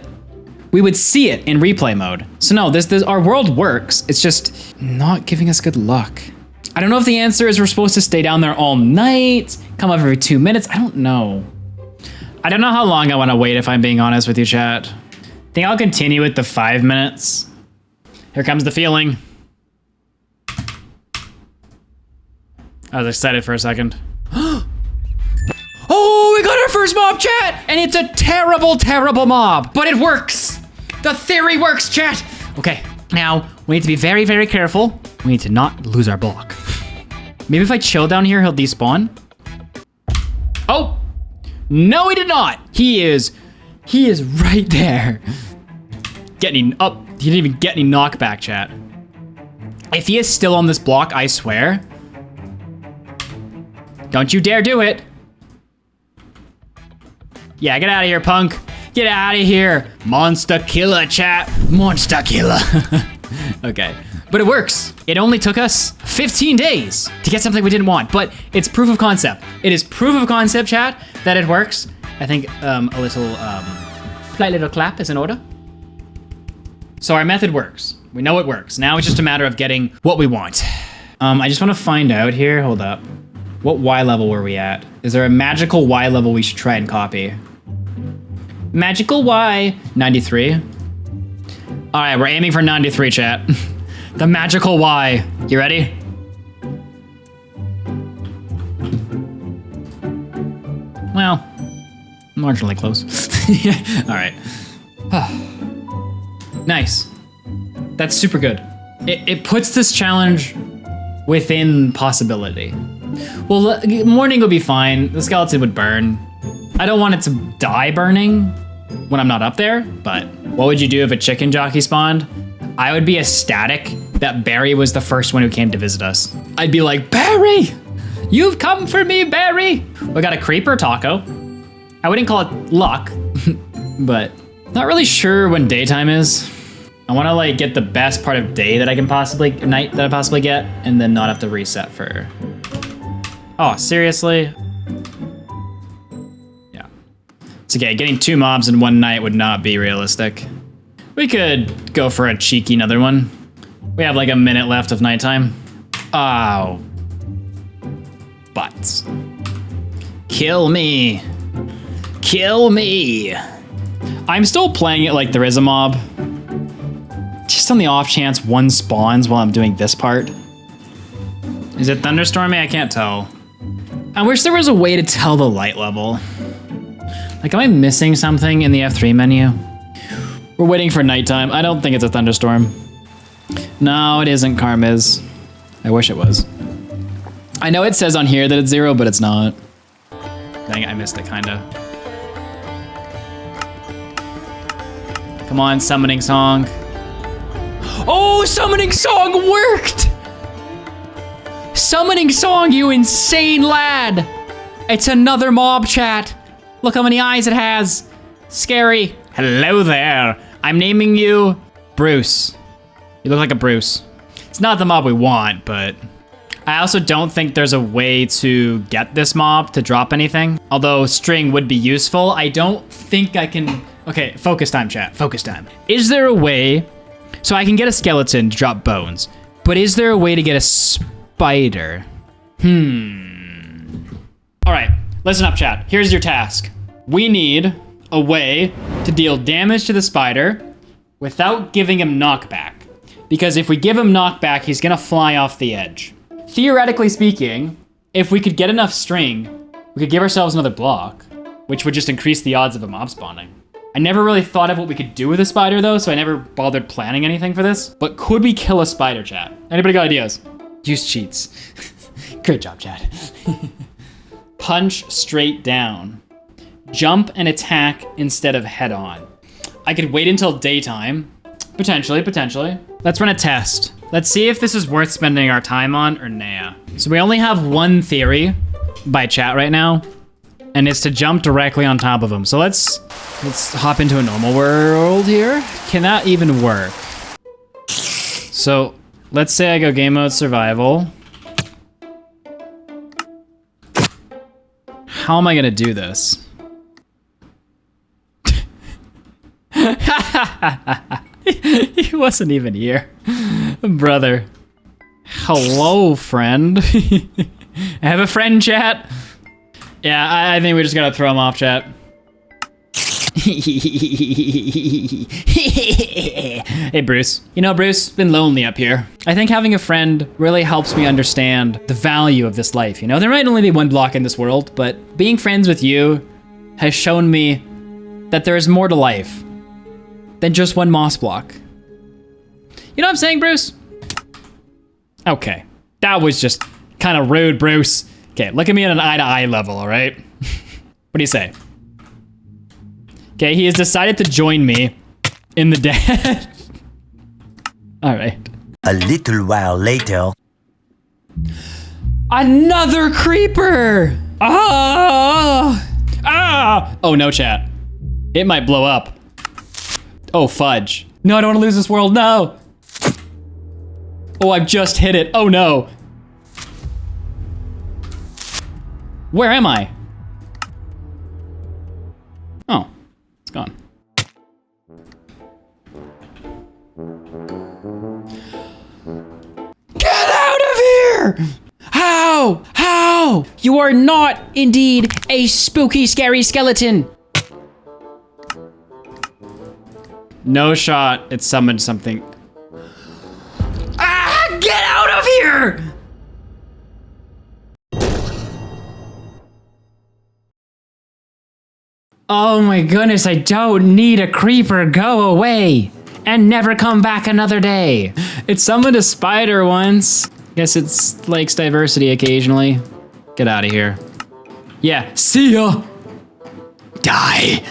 we would see it in replay mode. So no, our world works. It's just not giving us good luck. I don't know if the answer is we're supposed to stay down there all night, come up every 2 minutes. I don't know. I don't know how long I want to wait, if I'm being honest with you, chat. I think I'll continue with the 5 minutes. Here comes the feeling. I was excited for a second. Oh, we got our first mob, chat! And it's a terrible, terrible mob, but it works. The theory works, chat. Okay, now we need to be very, very careful. We need to not lose our block. Maybe if I chill down here, he'll despawn. Oh, no, he did not. He is right there. Getting up. He didn't even get any knockback, chat. If he is still on this block, I swear. Don't you dare do it. Yeah, get out of here, punk. Get out of here. Monster killer, chat. Monster killer. Okay, but it works. It only took us 15 days to get something we didn't want, but it's proof of concept. It is proof of concept, chat, that it works. I think a little, polite little clap is in order. So our method works. We know it works. Now it's just a matter of getting what we want. I just want to find out here. Hold up. What Y level were we at? Is there a magical Y level we should try and copy? Magical Y, 93. All right, we're aiming for 93, chat. The magical Y. You ready? Well, marginally close. All right. Nice. That's super good. It puts this challenge within possibility. Well, morning would be fine. The skeleton would burn. I don't want it to die burning when I'm not up there, but what would you do if a chicken jockey spawned? I would be ecstatic that Barry was the first one who came to visit us. I'd be like, Barry, you've come for me, Barry. We got a creeper taco. I wouldn't call it luck, but not really sure when daytime is. I want to like get the best part of day that I can night that I possibly get, and then not have to reset for. Oh, seriously? Yeah. It's okay, getting 2 mobs in one night would not be realistic. We could go for a cheeky another one. We have like a minute left of nighttime. Oh. Butts. Kill me. Kill me. I'm still playing it like there is a mob. Just on the off chance one spawns while I'm doing this part. Is it thunderstorming? I can't tell. I wish there was a way to tell the light level. Like, am I missing something in the F3 menu? We're waiting for nighttime. I don't think it's a thunderstorm. No, it isn't, Carmiz. I wish it was. I know it says on here that it's 0, but it's not. Dang it, I missed it, kinda. Come on, summoning song. Oh, summoning song worked! Summoning song, you insane lad! It's another mob, chat. Look how many eyes it has. Scary. Hello there. I'm naming you Bruce. You look like a Bruce. It's not the mob we want, but I also don't think there's a way to get this mob to drop anything. Although string would be useful, I don't think I can. Okay, focus time, chat. Focus time. Is there a way so I can get a skeleton to drop bones, but is there a way to get a spider? All right, listen up, chat. Here's your task. We need a way to deal damage to the spider without giving him knockback. Because if we give him knockback, he's gonna fly off the edge. Theoretically speaking, if we could get enough string, we could give ourselves another block, which would just increase the odds of a mob spawning. I never really thought of what we could do with a spider though, so I never bothered planning anything for this. But could we kill a spider, chat? Anybody got ideas? Use cheats. Great job, chat. Punch straight down. Jump and attack instead of head on. I could wait until daytime, Potentially, potentially. Let's run a test. Let's see if this is worth spending our time on or nah. So we only have one theory by chat right now, and it's to jump directly on top of them. So let's hop into a normal world here. Can that even work? So let's say I go game mode survival. How am I gonna do this? He wasn't even here. Brother. Hello, friend. I have a friend, chat. Yeah, I think we just gotta throw him off, chat. Hey, Bruce. You know, Bruce, been lonely up here. I think having a friend really helps me understand the value of this life, you know? There might only be one block in this world, but being friends with you has shown me that there is more to life than just one moss block. You know what I'm saying, Bruce? Okay, that was just kind of rude, Bruce. Okay, look at me at an eye-to-eye level, all right? What do you say? Okay, he has decided to join me in the dead. All right. A little while later. Another creeper! Ah! Ah! Oh no, chat. It might blow up. Oh, fudge. No, I don't want to lose this world, no! Oh, I've just hit it. Oh no. Where am I? Oh, it's gone. Get out of here! How? How? You are not indeed a spooky, scary skeleton. No shot. It summoned something. Ah! Get out of here! Oh my goodness, I don't need a creeper. Go away and never come back another day. It summoned a spider once. Guess it likes diversity occasionally. Get out of here. Yeah, see ya. Die.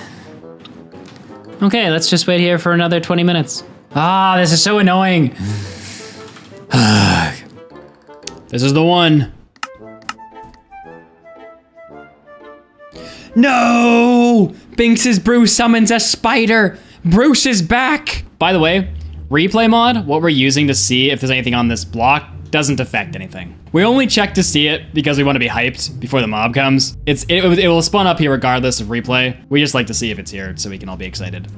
Okay, let's just wait here for another 20 minutes. Ah, this is so annoying. This is the one. No! Binks's Bruce summons a spider. Bruce is back. By the way, replay mod, what we're using to see if there's anything on this block, doesn't affect anything. We only check to see it because we want to be hyped before the mob comes. It will spawn up here regardless of replay. We just like to see if it's here so we can all be excited.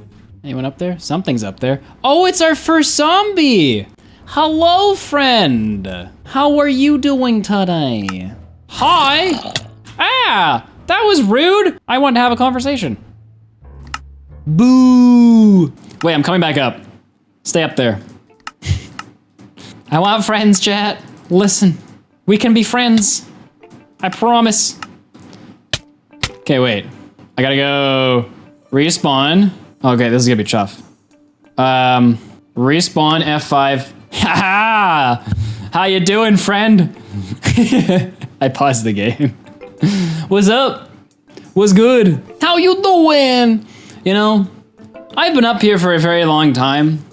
Anyone up there? Something's up there. Oh, it's our first zombie. Hello, friend. How are you doing today? Hi. Ah, that was rude. I want to have a conversation. Boo. Wait, I'm coming back up. Stay up there. I want friends, chat. Listen, we can be friends. I promise. Okay, wait. I gotta go respawn. Okay, this is gonna be tough. Respawn F5. Haha! How you doing, friend? I paused the game. What's up? What's good? How you doing? You know, I've been up here for a very long time,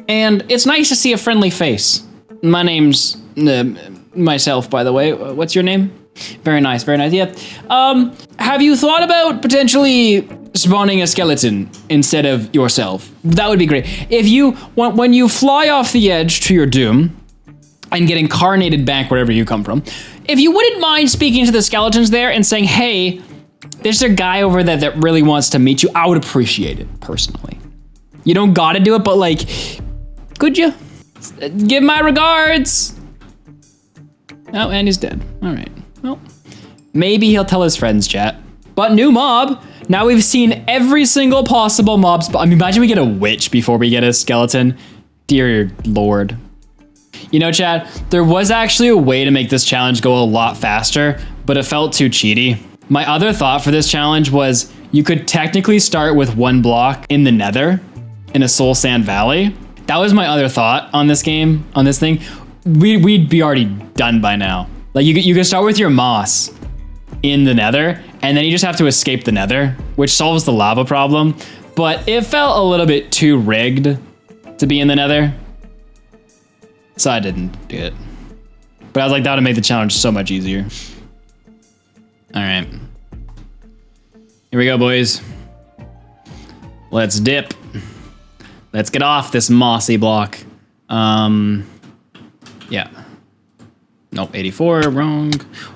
and it's nice to see a friendly face. My name's myself, by the way. What's your name? Very nice, very nice. Yeah. Have you thought about potentially spawning a skeleton instead of yourself? That would be great. If you, when you fly off the edge to your doom and get incarnated back wherever you come from, if you wouldn't mind speaking to the skeletons there and saying, hey, there's a guy over there that really wants to meet you, I would appreciate it, personally. You don't gotta do it, but like, could you? Give my regards. Oh, and he's dead. All right. Well, maybe he'll tell his friends, chat. But new mob. Now we've seen every single possible mob spot. I mean, imagine we get a witch before we get a skeleton. Dear Lord. You know, chat, there was actually a way to make this challenge go a lot faster, but it felt too cheaty. My other thought for this challenge was you could technically start with one block in the nether in a soul sand valley. That was my other thought on this game, on this thing. We'd be already done by now. Like you could start with your moss in the nether, and then you just have to escape the nether, which solves the lava problem. But it felt a little bit too rigged to be in the nether. So I didn't do it. But I was like, that would make the challenge so much easier. All right. Here we go, boys. Let's dip. Let's get off this mossy block. Yeah. Nope, 84, wrong.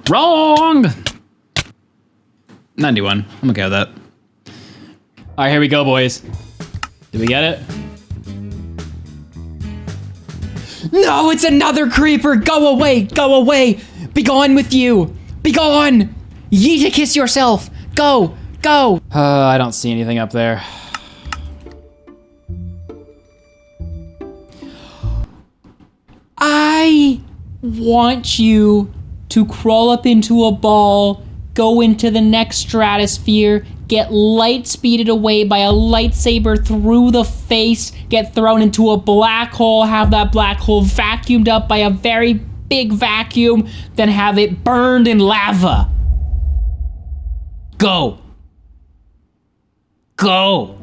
Wrong! 91, I'm okay with that. All right, here we go, boys. Did we get it? No, it's another creeper! Go away, go away! Be gone with you! Be gone! Yeet to kiss yourself! Go, go! I don't see anything up there. I want you to crawl up into a ball, go into the next stratosphere, get light speeded away by a lightsaber through the face, get thrown into a black hole, have that black hole vacuumed up by a very big vacuum, then have it burned in lava. Go. Go.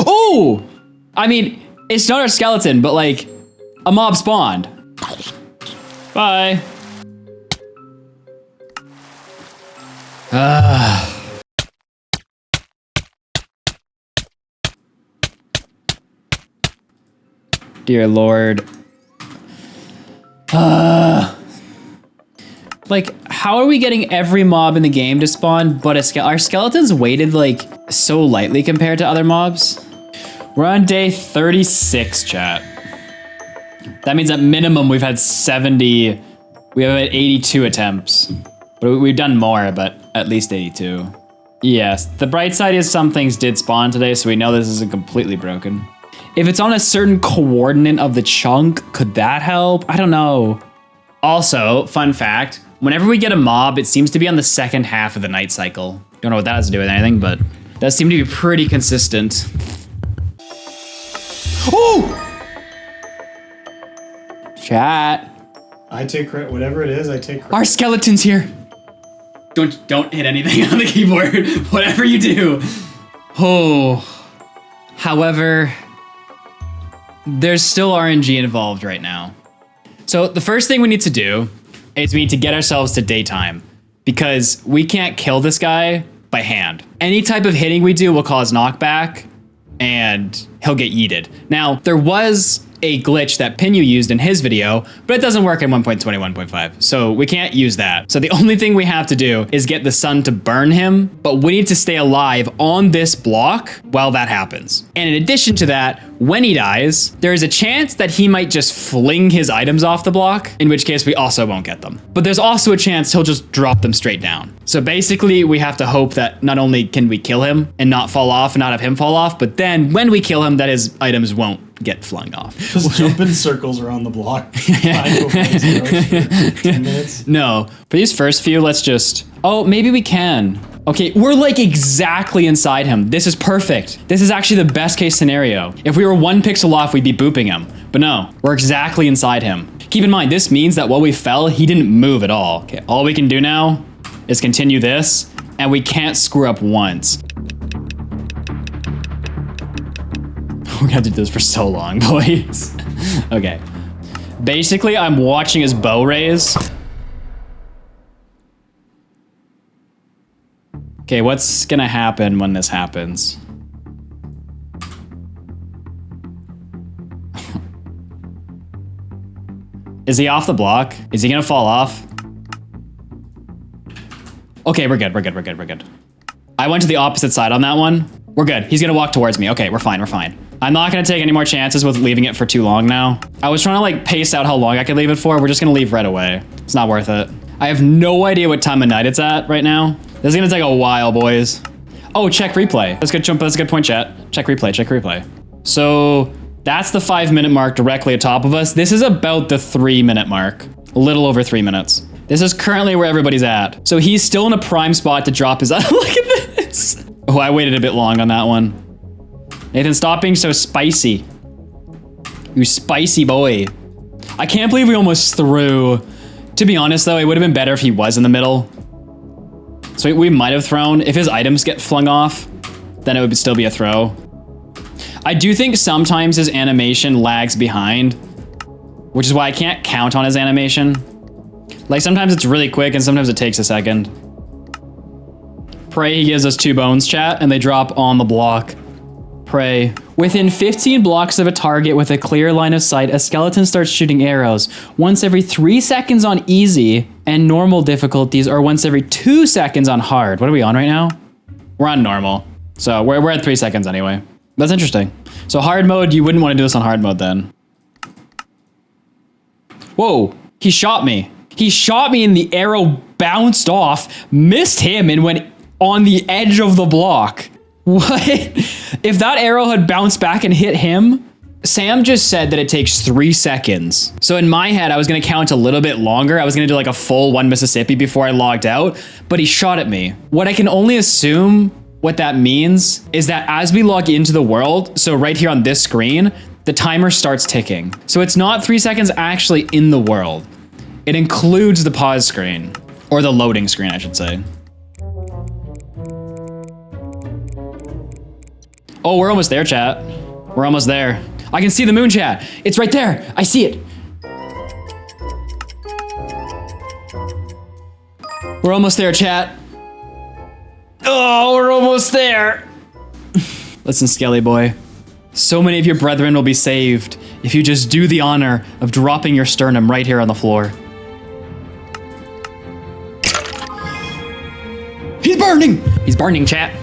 Oh! I mean, it's not a skeleton, but like, a mob spawned. Bye. Dear Lord. Like, how are we getting every mob in the game to spawn, but our skeletons weighted like so lightly compared to other mobs? We're on day 36, chat. That means at minimum we've had 70, we have had 82 attempts. But we've done more, but at least 82. Yes, the bright side is some things did spawn today, so we know this isn't completely broken. If it's on a certain coordinate of the chunk, could that help? I don't know. Also, fun fact, whenever we get a mob, it seems to be on the second half of the night cycle. Don't know what that has to do with anything, but it does seem to be pretty consistent. Oh! Chat. I take credit, whatever it is, I take credit. Our skeleton's here. Don't hit anything on the keyboard, whatever you do. Oh. However, there's still RNG involved right now. So the first thing we need to do is we need to get ourselves to daytime because we can't kill this guy by hand. Any type of hitting we do will cause knockback and he'll get yeeted. Now, there was a glitch that Pinu used in his video, but it doesn't work in 1.21.5, so we can't use that. So the only thing we have to do is get the sun to burn him, but we need to stay alive on this block while that happens. And in addition to that, when he dies, there is a chance that he might just fling his items off the block, in which case we also won't get them. But there's also a chance he'll just drop them straight down. So basically we have to hope that not only can we kill him and not fall off and not have him fall off, but then when we kill him, that his items won't get flung off. Just jump in circles around the block. 10 minutes. No, for these first few, let's just, oh, maybe we can. Okay, we're like exactly inside him. This is perfect. This is actually the best case scenario. If we were 1 pixel off, we'd be booping him. But no, we're exactly inside him. Keep in mind, this means that while we fell, he didn't move at all. Okay, all we can do now is continue this, and we can't screw up once. We're gonna have to do this for so long, boys. Okay. Basically, I'm watching his bow raise. Okay, what's gonna happen when this happens? Is he off the block? Is he gonna fall off? Okay, we're good, we're good, we're good, we're good. I went to the opposite side on that one. We're good. He's gonna walk towards me. Okay, we're fine, we're fine. I'm not gonna take any more chances with leaving it for too long now. I was trying to like pace out how long I could leave it for. We're just gonna leave right away. It's not worth it. I have no idea what time of night it's at right now. This is gonna take a while, boys. Oh, check replay. That's a good point, chat. Check replay, check replay. So that's the 5-minute mark directly atop of us. This is about the 3-minute mark. A little over 3 minutes. This is currently where everybody's at. So he's still in a prime spot to drop his, look at this. Oh, I waited a bit long on that one. Nathan, stop being so spicy. You spicy boy. I can't believe we almost threw. To be honest though, it would have been better if he was in the middle. So we might have thrown. If his items get flung off, then it would still be a throw. I do think sometimes his animation lags behind, which is why I can't count on his animation. Like sometimes it's really quick and sometimes it takes a second. Pray he gives us 2 bones, chat, and they drop on the block. Pray. Within 15 blocks of a target with a clear line of sight, a skeleton starts shooting arrows once every 3 seconds on easy and normal difficulties, or once every 2 seconds on hard. What are we on right now? We're on normal. So we're at 3 seconds anyway. That's interesting. So hard mode, you wouldn't want to do this on hard mode then. Whoa, he shot me. He shot me and the arrow bounced off, missed him and went on the edge of the block. What? If that arrow had bounced back and hit him, Sam just said that it takes 3 seconds. So in my head, I was gonna count a little bit longer. I was gonna do like a full 1 Mississippi before I logged out, but he shot at me. What I can only assume what that means is that as we log into the world, so right here on this screen, the timer starts ticking. So it's not 3 seconds actually in the world. It includes the pause screen, or the loading screen, I should say. Oh, we're almost there, chat. We're almost there. I can see the moon, chat. It's right there. I see it. We're almost there, chat. Oh, we're almost there. Listen, Skelly boy. So many of your brethren will be saved if you just do the honor of dropping your sternum right here on the floor. He's burning! He's burning, chat.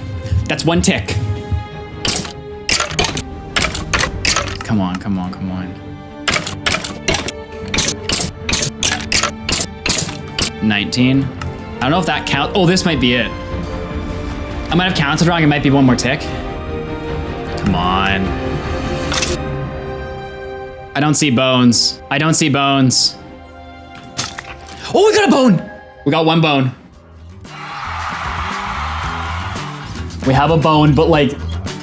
That's 1 tick. Come on, come on, come on. 19. I don't know if that counts. Oh, this might be it. I might have counted wrong. It might be 1 more tick. Come on. I don't see bones. I don't see bones. Oh, we got a bone. We got 1 bone. We have a bone, but like,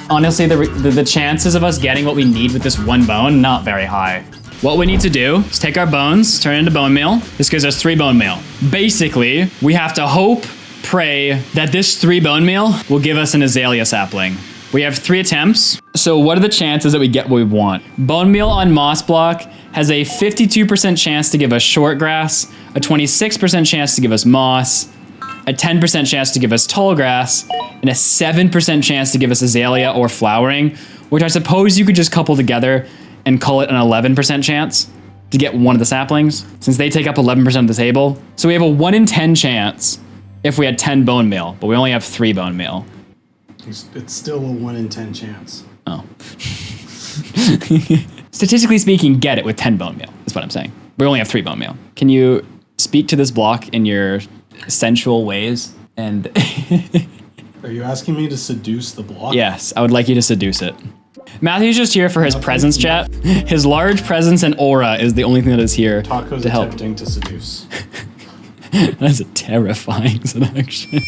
honestly, the chances of us getting what we need with this 1 bone, not very high. What we need to do is take our bones, turn it into bone meal. This gives us 3 bone meal. Basically, we have to hope, pray that this 3 bone meal will give us an azalea sapling. We have 3 attempts. So what are the chances that we get what we want? Bone meal on moss block has a 52% chance to give us short grass, a 26% chance to give us moss, a 10% chance to give us tall grass, and a 7% chance to give us azalea or flowering, which I suppose you could just couple together and call it an 11% chance to get one of the saplings, since they take up 11% of the table. So we have a 1 in 10 chance if we had 10 bone meal, but we only have 3 bone meal. It's still a 1 in 10 chance. Oh. Statistically speaking, get it with 10 bone meal, is what I'm saying. We only have 3 bone meal. Can you speak to this block in your sensual ways? And Are you asking me to seduce the block? yes, I would like you to seduce it. Matthew's just here for his presence, chat. His large presence and aura is the only thing that is here Taco's to help. attempting to seduce. That's a terrifying seduction.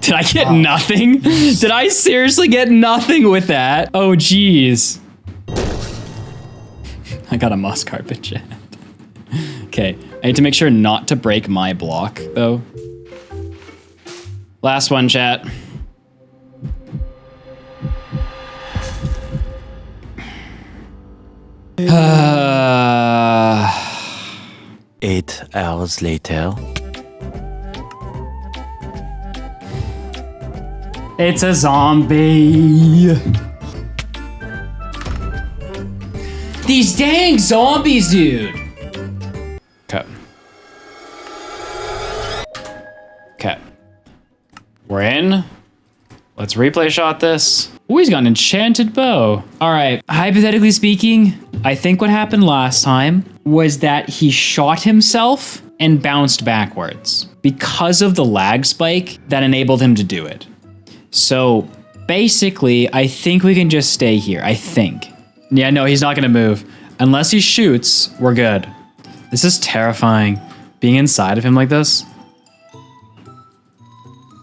Did I get nothing? Did I seriously get nothing with that? Oh, geez. I got a moss carpet, chat. Okay, I need to make sure not to break my block, though. Last one, chat. Uh, 8 hours later. It's a zombie. These dang zombies, dude. Okay. Okay. We're in. Let's replay shot this. Ooh, he's got an enchanted bow. All right, hypothetically speaking, I think what happened last time was that he shot himself and bounced backwards because of the lag spike that enabled him to do it. So basically, I think we can just stay here, I think. Yeah, no, he's not gonna move. Unless he shoots, we're good. This is terrifying, being inside of him like this.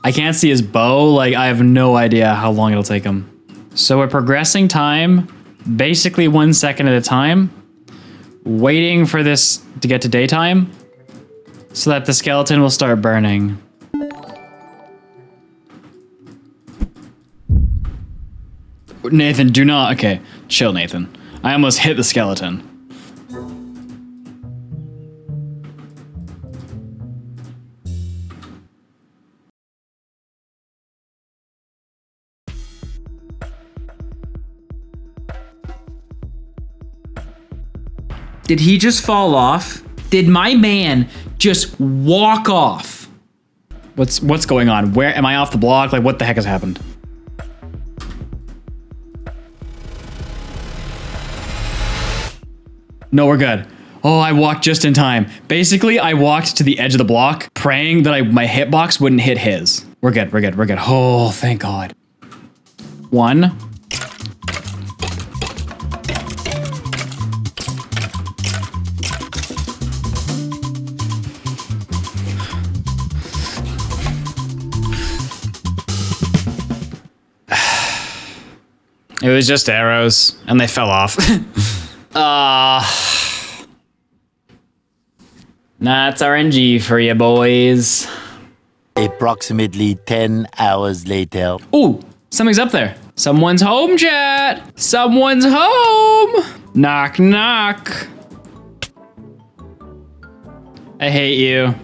I can't see his bow, like I have no idea how long it'll take him. So we're progressing time, basically 1 second at a time, waiting for this to get to daytime so that the skeleton will start burning. Nathan, do not, okay, chill Nathan. I almost hit the skeleton. Did he just fall off? Did my man just walk off? What's going on? Where am I off the block? Like what the heck has happened? No, we're good. Oh, I walked just in time. Basically, I walked to the edge of the block, praying that my hitbox wouldn't hit his. We're good, we're good, we're good. Oh, thank God. 1. It was just arrows, and they fell off. That's RNG for you, boys. Approximately 10 hours later. Ooh, something's up there. Someone's home, chat. Someone's home. Knock, knock. I hate you.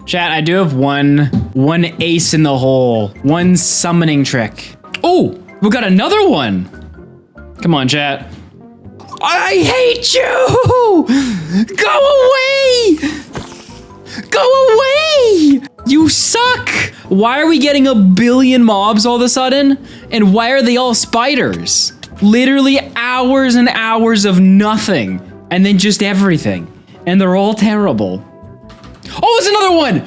Chat, I do have one ace in the hole. One summoning trick. Ooh, we got another one. Come on, chat. I hate you! Go away! Go away! You suck! Why are we getting a billion mobs all of a sudden? And why are they all spiders? Literally hours and hours of nothing. And then just everything. And they're all terrible. Oh, it's another one!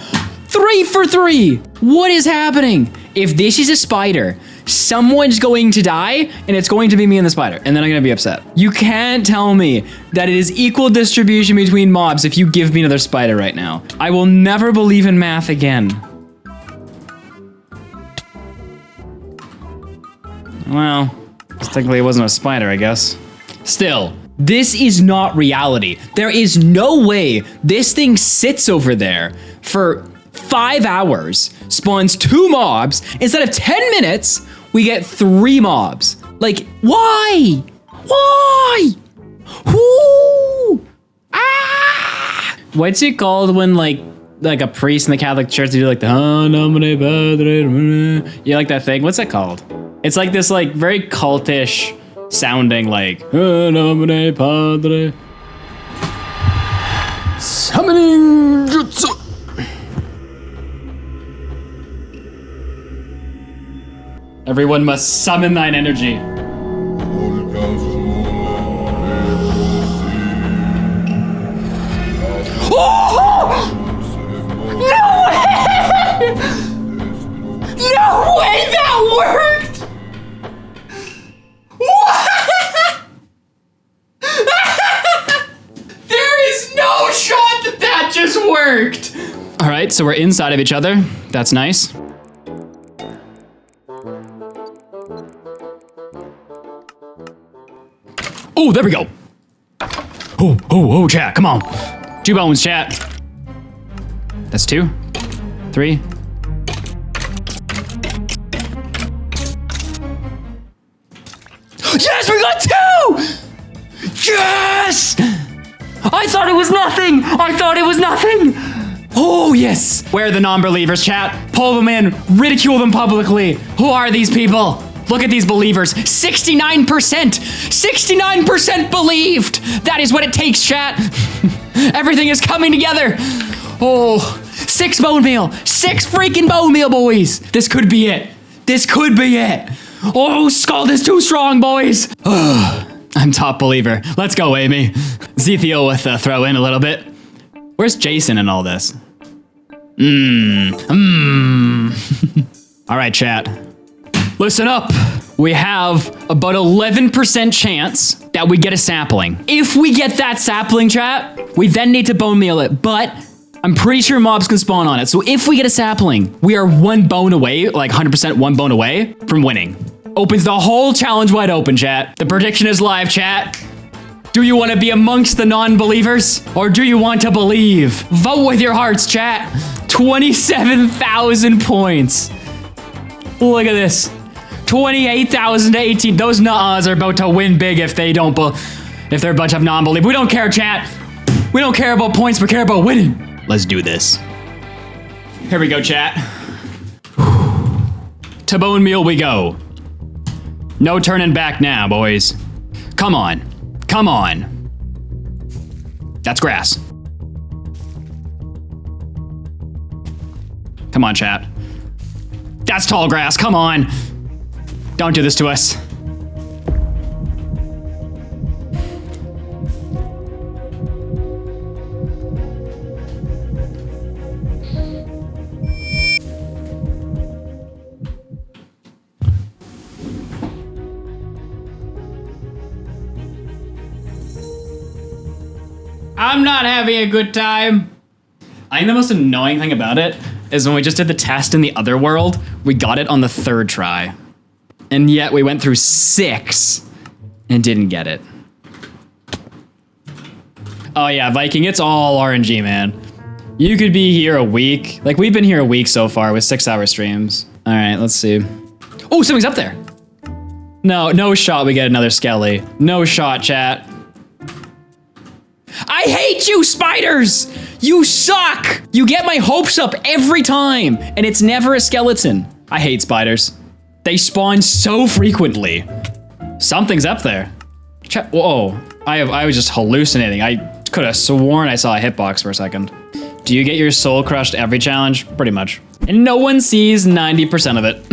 3 for 3! What is happening? If this is a spider, someone's going to die, and it's going to be me and the spider, and then I'm gonna be upset. You can't tell me that it is equal distribution between mobs if you give me another spider right now. I will never believe in math again. Well, technically it wasn't a spider, I guess. Still, this is not reality. There is no way this thing sits over there for 5 hours, spawns 2 mobs, instead of 10 minutes, we get 3 mobs. Like, why? Why? Who? Ah! What's it called when like a priest in the Catholic Church, they do like the you like that thing? What's that called? It's like this like very cultish sounding like summoning jutsu. Everyone must summon thine energy. Oh! No way! No way that worked! What? There is no shot that that just worked! All right, so we're inside of each other. That's nice. Oh, there we go. Oh, chat, come on. 2 bones, chat. That's 2, 3. Yes, we got 2! Yes! I thought it was nothing. I thought it was nothing. Oh, yes. Where are the non-believers, chat? Pull them in, ridicule them publicly. Who are these people? Look at these believers. 69%! 69% believed! That is what it takes, chat. Everything is coming together. Oh, 6 bone meal. 6 freaking bone meal, boys. This could be it. This could be it. Oh, Scald is too strong, boys. I'm top believer. Let's go, Amy. Zethio with a throw in a little bit. Where's Jason in all this? All right, chat. Listen up. We have about 11% chance that we get a sapling. If we get that sapling, chat, we then need to bone meal it, but I'm pretty sure mobs can spawn on it. So if we get a sapling, we are one bone away, like 100% one bone away from winning. Opens the whole challenge wide open, chat. The prediction is live, chat. Do you want to be amongst the non-believers, or do you want to believe? Vote with your hearts, chat. 27,000 points. Look at this. 28,000 to 18. Those nuh-uhs are about to win big if they don't, if they're a bunch of non-believers. We don't care, chat. We don't care about points, we care about winning. Let's do this. Here we go, chat. To bone meal we go. No turning back now, boys. Come on. Come on. That's grass. Come on, chat. That's tall grass. Come on. Don't do this to us. I'm not having a good time. I think the most annoying thing about it is when we just did the test in the other world, we got it on the 3rd try. And yet we went through 6 and didn't get it. Oh yeah, Viking, it's all RNG, man. You could be here a week. Like, we've been here a week so far with 6-hour streams. All right, let's see. Oh, something's up there. No shot we get another skelly. No shot, chat. I hate you, spiders! You suck! You get my hopes up every time, and it's never a skeleton. I hate spiders. They spawn so frequently. Something's up there. Whoa, I was just hallucinating. I could have sworn I saw a hitbox for a second. Do you get your soul crushed every challenge? Pretty much. And no one sees 90% of it.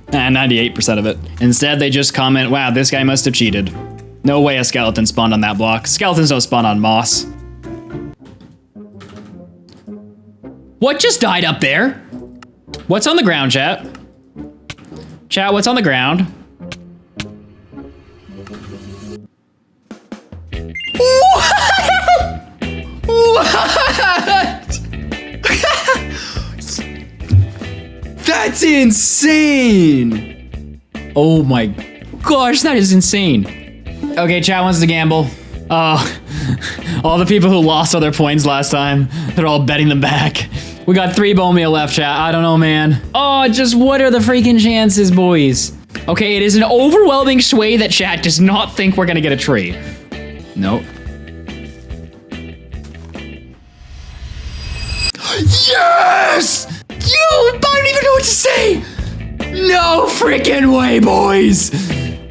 98% of it. Instead, they just comment, wow, this guy must have cheated. No way a skeleton spawned on that block. Skeletons don't spawn on moss. What just died up there? What's on the ground, chat? Chat, what's on the ground? What? That's insane! Oh my gosh, that is insane. Okay, chat wants to gamble. Oh, all the people who lost all their points last time, they're all betting them back. We got 3 bone meal left, chat. I don't know, man. Oh, just what are the freaking chances, boys? Okay, it is an overwhelming sway that chat does not think we're gonna get a tree. Nope. Yes! I don't even know what to say! No freaking way, boys!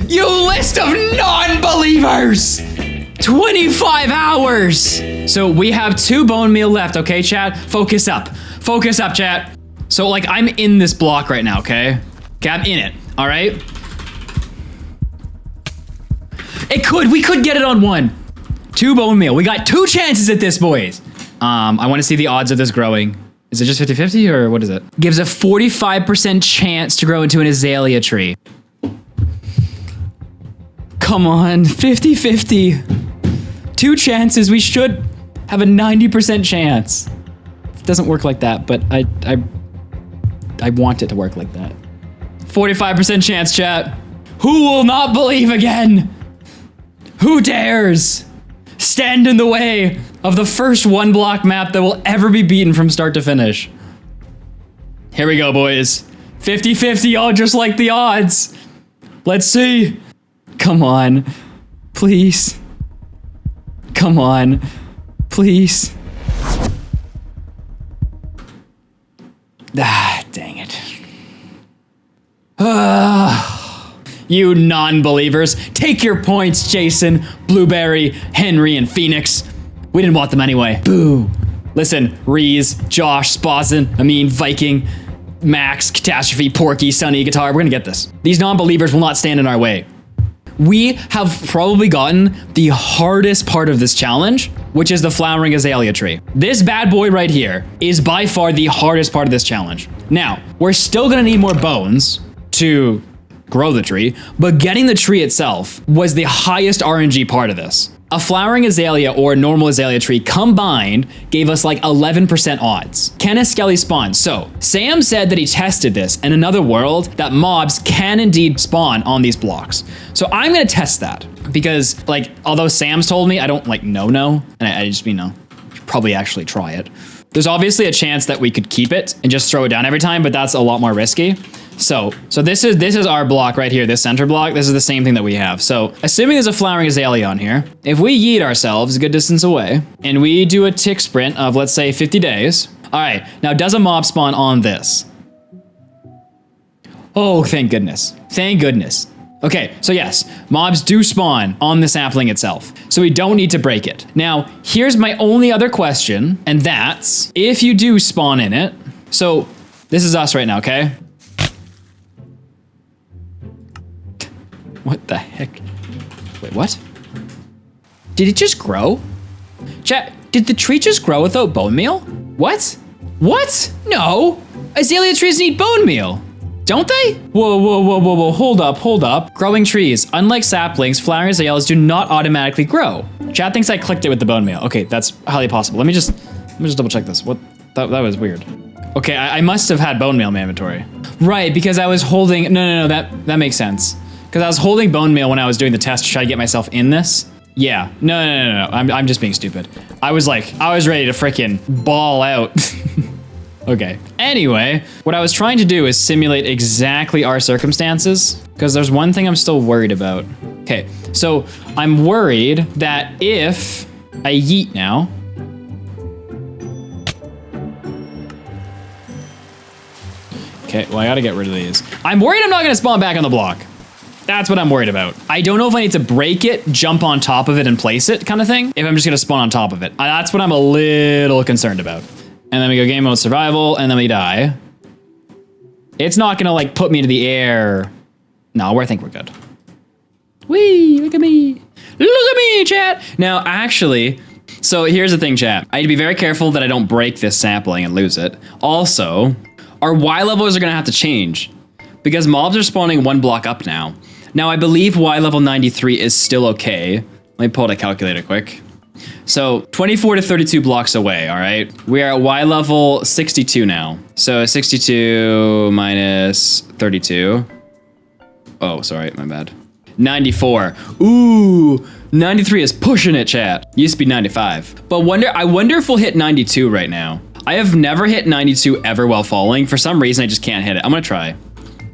You list of non-believers! 25 hours! So we have 2 bone meal left, okay, chat? Focus up. Focus up, chat. So, like, I'm in this block right now, okay? Okay, I'm in it, all right? We could get it on 1. 2 bone meal. We got 2 chances at this, boys. I want to see the odds of this growing. Is it just 50-50 or what is it? Gives a 45% chance to grow into an azalea tree. Come on, 50-50. 2 chances, we should have a 90% chance. It doesn't work like that, but I want it to work like that. 45% chance, chat. Who will not believe again? Who dares stand in the way of the first 1-block map that will ever be beaten from start to finish? Here we go, boys. 50-50, all just like the odds. Let's see. Come on, please. Come on, please. Ah, dang it. You non-believers, take your points, Jason, Blueberry, Henry, and Phoenix. We didn't want them anyway. Boo. Listen, Reese, Josh, Sposin, Viking. Max, Catastrophe, Porky, Sunny, Guitar. We're gonna get this. These non-believers will not stand in our way. We have probably gotten the hardest part of this challenge, which is the flowering azalea tree. This bad boy right here is by far the hardest part of this challenge. Now, we're still gonna need more bones to grow the tree, but getting the tree itself was the highest RNG part of this. A flowering azalea or normal azalea tree combined gave us like 11% odds. Can Skelly spawn? So Sam said that he tested this in another world that mobs can indeed spawn on these blocks. So I'm gonna test that because like, although Sam's told me, I don't like no, and I just mean no, probably actually try it. There's obviously a chance that we could keep it and just throw it down every time, but that's a lot more risky. So this is our block right here, this center block. This is the same thing that we have. So assuming there's a flowering azalea on here, if we yeet ourselves a good distance away and we do a tick sprint of, let's say, 50 days. All right, now does a mob spawn on this? Oh, thank goodness. Thank goodness. Okay, so yes, mobs do spawn on the sapling itself, so we don't need to break it. Now, here's my only other question, and that's if you do spawn in it. So this is us right now, okay? What the heck? Wait, what? Did it just grow? Chat, did the tree just grow without bone meal? What? What? No. Azalea trees need bone meal. Don't they? Whoa, hold up. Growing trees, unlike saplings, flowering azaleas do not automatically grow. Chat thinks I clicked it with the bone meal. Okay, that's highly possible. Let me just double check this. What? That was weird. Okay, I must have had bone meal in my inventory. Right, because I was holding, no, that makes sense. Because I was holding bone meal when I was doing the test to try to get myself in this. Yeah, no, I'm just being stupid. I was ready to freaking ball out. Okay, anyway, what I was trying to do is simulate exactly our circumstances, because there's one thing I'm still worried about. Okay, so I'm worried that if I yeet now, okay, well, I gotta get rid of these. I'm worried I'm not gonna spawn back on the block. That's what I'm worried about. I don't know if I need to break it, jump on top of it, and place it kind of thing, if I'm just gonna spawn on top of it. That's what I'm a little concerned about. And then we go game mode survival, and then we die. It's not gonna like put me into the air. No, I think we're good. Whee, look at me. Look at me, chat. Now, actually, so here's the thing, chat. I need to be very careful that I don't break this sapling and lose it. Also, our Y levels are gonna have to change because mobs are spawning one block up now. Now, I believe Y level 93 is still okay. Let me pull out a calculator quick. So 24 to 32 blocks away, all right? We are at Y level 62 now. So 62 minus 32. Oh, sorry, my bad. 94. Ooh, 93 is pushing it, chat. Used to be 95. But I wonder if we'll hit 92 right now. I have never hit 92 ever while falling. For some reason, I just can't hit it. I'm gonna try.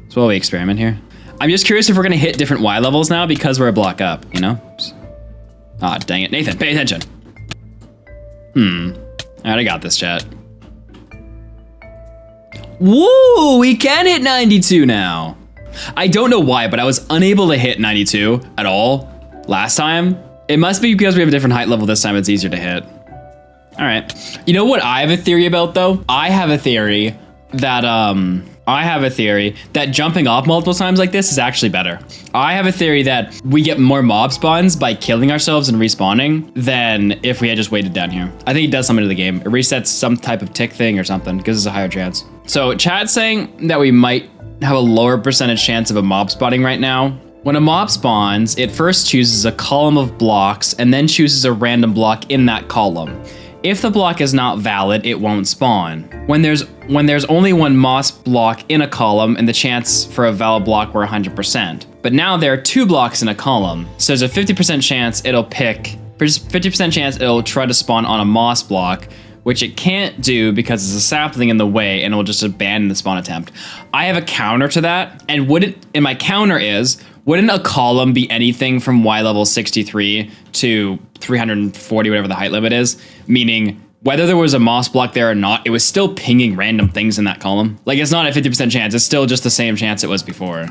So while we experiment here. I'm just curious if we're gonna hit different Y levels now because we're a block up, you know? Ah, dang it. Nathan, pay attention. All right, I got this, chat. Woo, we can hit 92 now. I don't know why, but I was unable to hit 92 at all last time. It must be because we have a different height level this time. It's easier to hit. All right. You know what I have a theory about, though? I have a theory that jumping off multiple times like this is actually better. I have a theory that we get more mob spawns by killing ourselves and respawning than if we had just waited down here. I think it does something to the game. It resets some type of tick thing or something, gives us a higher chance. So chat's saying that we might have a lower percentage chance of a mob spawning right now. When a mob spawns, it first chooses a column of blocks and then chooses a random block in that column. If the block is not valid, it won't spawn. When there's only one moss block in a column and the chance for a valid block were 100%. But now there are two blocks in a column, so there's a 50% chance it'll try to spawn on a moss block, which it can't do because there's a sapling in the way and it'll just abandon the spawn attempt. I have a counter to that, and my counter is, wouldn't a column be anything from Y level 63 to 340, whatever the height limit is? Meaning, whether there was a moss block there or not, it was still pinging random things in that column. Like, it's not a 50% chance, it's still just the same chance it was before.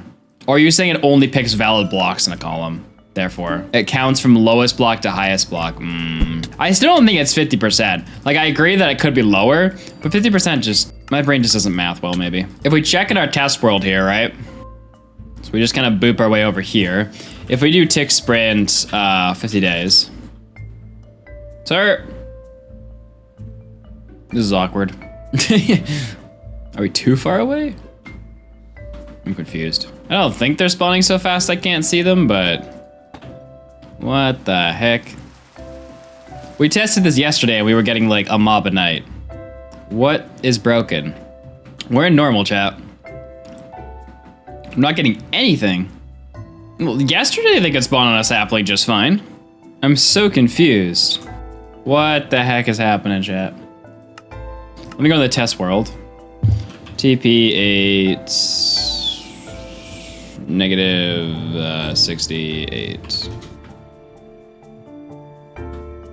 Or are you saying it only picks valid blocks in a column? Therefore, it counts from lowest block to highest block. I still don't think it's 50%. Like, I agree that it could be lower, but 50% just My brain just doesn't math well, maybe. If we check in our test world here, right? So we just kind of boop our way over here. If we do tick sprint 50 days. Sir. This is awkward. Are we too far away? I'm confused. I don't think they're spawning so fast I can't see them, but what the heck? We tested this yesterday and we were getting like a mob a night. What is broken? We're in normal, chat. I'm not getting anything. Well, yesterday they could spawn on a sapling just fine. I'm so confused. What the heck is happening, chat? Let me go to the test world. TP8 negative 68.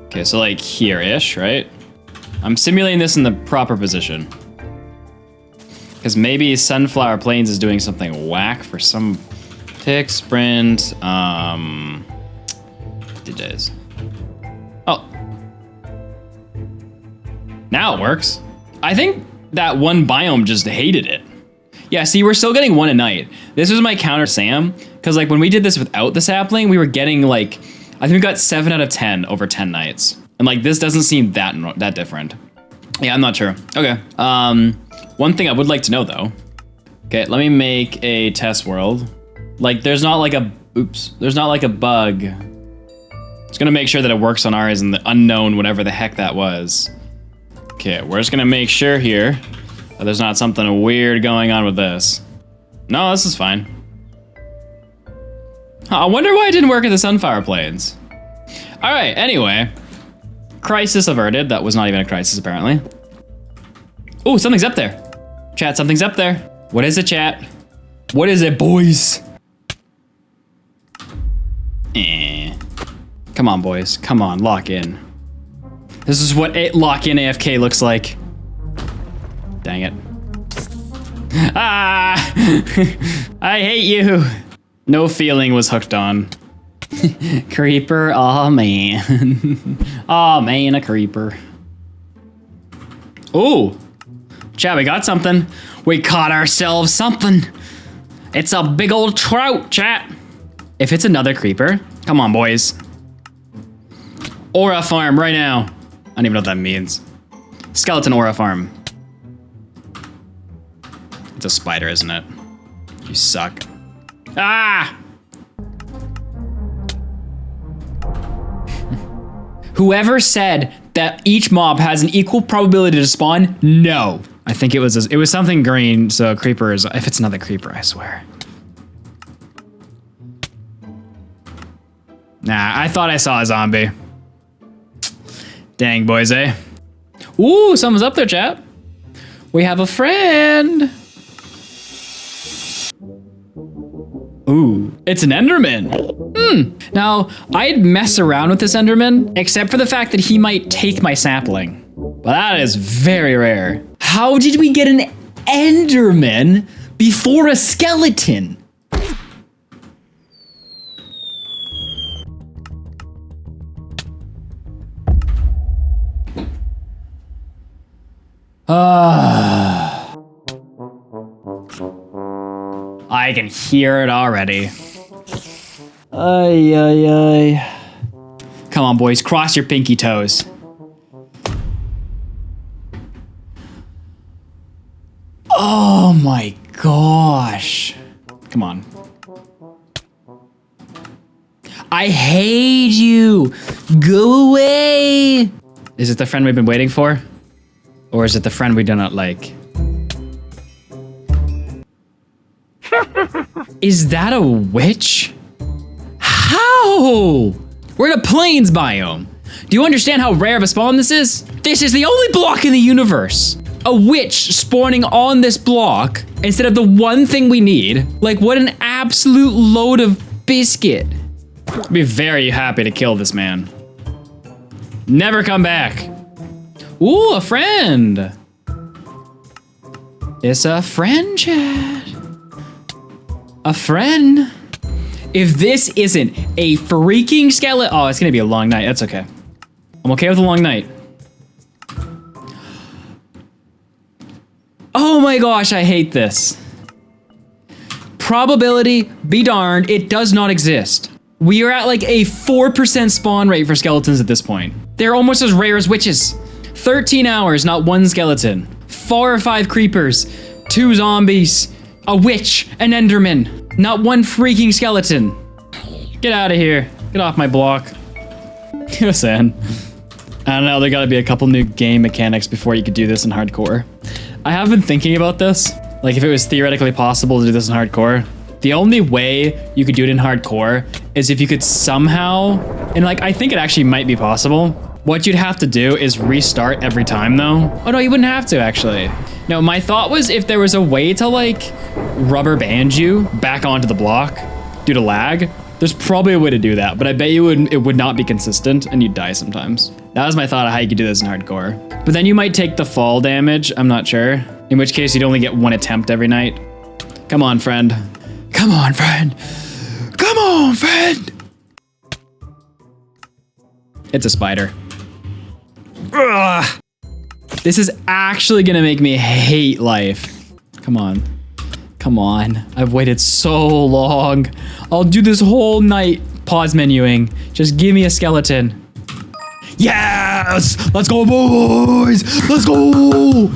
Okay, so like here-ish, right? I'm simulating this in the proper position. Because maybe Sunflower Plains is doing something whack for some tick sprint. 50 days. Oh. Now it works. I think that one biome just hated it. Yeah, see, we're still getting one a night. This was my counter Sam, because like when we did this without the sapling, we were getting like, I think we got 7 out of 10 over 10 nights. And like this doesn't seem that different. Yeah, I'm not sure. Okay. One thing I would like to know though. Okay, let me make a test world. Like there's not like a, there's not like a bug. It's gonna make sure that it works on ours and the unknown, whatever the heck that was. Okay, we're just gonna make sure here that there's not something weird going on with this. No, this is fine. Huh, I wonder why it didn't work at the Sunflower Plains. All right, anyway. Crisis averted. That was not even a crisis, apparently. Oh, something's up there. Chat, something's up there. What is it, chat? What is it, boys? Come on, boys. Come on, lock in. This is what lock in AFK looks like. Dang it. Ah! I hate you. No feeling was hooked on. Creeper, oh man. Oh man, a creeper. Oh, chat, we got something. We caught ourselves something. It's a big old trout, chat. If it's another creeper, come on, boys. Aura farm right now. I don't even know what that means. Skeleton aura farm. It's a spider, isn't it? You suck. Ah! Whoever said that each mob has an equal probability to spawn, no. I think it was something green, so creeper is, if it's another creeper, I swear. Nah, I thought I saw a zombie. Dang, boys, eh? Ooh, someone's up there, chat. We have a friend. Ooh, it's an Enderman. Now, I'd mess around with this Enderman, except for the fact that he might take my sapling. But that is very rare. How did we get an Enderman before a skeleton? I can hear it already. Ay, ay, ay. Come on, boys, cross your pinky toes. Oh my gosh. Come on. I hate you. Go away. Is it the friend we've been waiting for? Or is it the friend we do not like? Is that a witch? How? We're in a plains biome. Do you understand how rare of a spawn this is? This is the only block in the universe. A witch spawning on this block instead of the one thing we need. Like, what an absolute load of biscuit. I'd be very happy to kill this man. Never come back. Ooh, a friend. It's a friend, chat. A friend. If this isn't a freaking skeleton, oh, it's gonna be a long night. That's okay. I'm okay with a long night. Oh my gosh, I hate this. Probability, be darned, it does not exist. We are at like a 4% spawn rate for skeletons at this point. They're almost as rare as witches. 13 hours, not one skeleton. 4 or 5 creepers, 2 zombies, a witch, an enderman. Not one freaking skeleton. Get out of here. Get off my block. Listen, I don't know, there gotta be a couple new game mechanics before you could do this in hardcore. I have been thinking about this, like if it was theoretically possible to do this in hardcore. The only way you could do it in hardcore is if you could somehow, and like I think it actually might be possible. What you'd have to do is restart every time though. Oh no, you wouldn't have to actually. No, my thought was if there was a way to like rubber band you back onto the block due to lag, there's probably a way to do that, but I bet you it would not be consistent and you'd die sometimes. That was my thought of how you could do this in hardcore. But then you might take the fall damage, I'm not sure. In which case you'd only get 1 attempt every night. Come on, friend. Come on, friend. Come on, friend. It's a spider. Ugh. This is actually gonna make me hate life. Come on. Come on. I've waited so long. I'll do this whole night pause menuing. Just give me a skeleton. Yes! Let's go, boys! Let's go!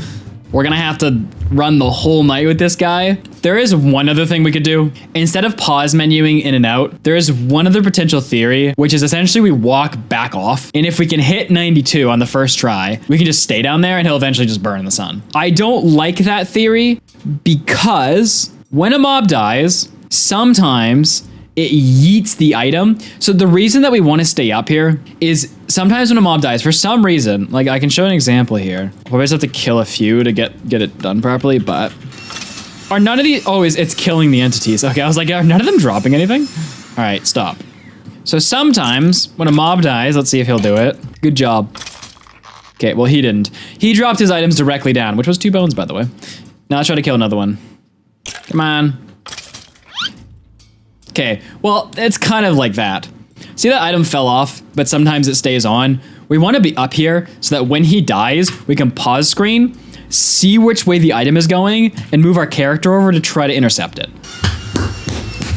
We're gonna have to run the whole night with this guy. There is one other thing we could do. Instead of pause menuing in and out, there is one other potential theory, which is essentially we walk back off. And if we can hit 92 on the first try, we can just stay down there and he'll eventually just burn in the sun. I don't like that theory because when a mob dies, sometimes it yeets the item. So the reason that we want to stay up here is sometimes when a mob dies, for some reason, like I can show an example here. We always have to kill a few to get it done properly, but are none of these, oh, it's killing the entities. Okay, I was like, are none of them dropping anything? All right, stop. So sometimes when a mob dies, let's see if he'll do it. Good job. Okay, well he didn't. He dropped his items directly down, which was 2 bones, by the way. Now let's try to kill another one. Come on. Okay, well, it's kind of like that. See that item fell off, but sometimes it stays on? We want to be up here so that when he dies, we can pause screen, see which way the item is going, and move our character over to try to intercept it.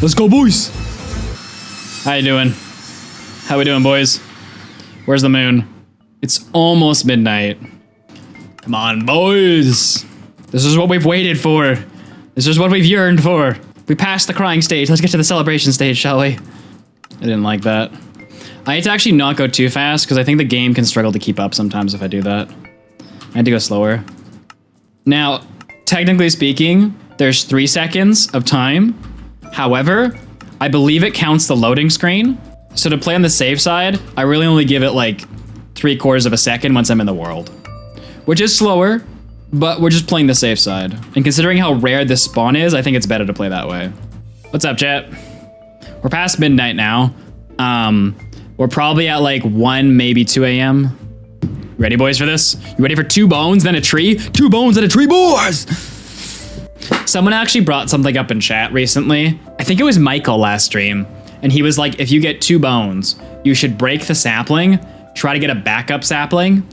Let's go, boys! How you doing? How we doing, boys? Where's the moon? It's almost midnight. Come on, boys! This is what we've waited for. This is what we've yearned for. We passed the crying stage. Let's get to the celebration stage, shall we? I didn't like that. I had to actually not go too fast because I think the game can struggle to keep up sometimes if I do that. I had to go slower. Now, technically speaking, there's 3 seconds of time. However, I believe it counts the loading screen. So to play on the safe side, I really only give it like 3/4 of a second once I'm in the world, which is slower. But we're just playing the safe side. And considering how rare this spawn is, I think it's better to play that way. What's up, chat? We're past midnight now. We're probably at like 1, maybe 2 a.m. Ready, boys, for this? You ready for 2 bones, then a tree? 2 bones, then a tree, boys! Someone actually brought something up in chat recently. I think it was Michael last stream. And he was like, if you get 2 bones, you should break the sapling, try to get a backup sapling,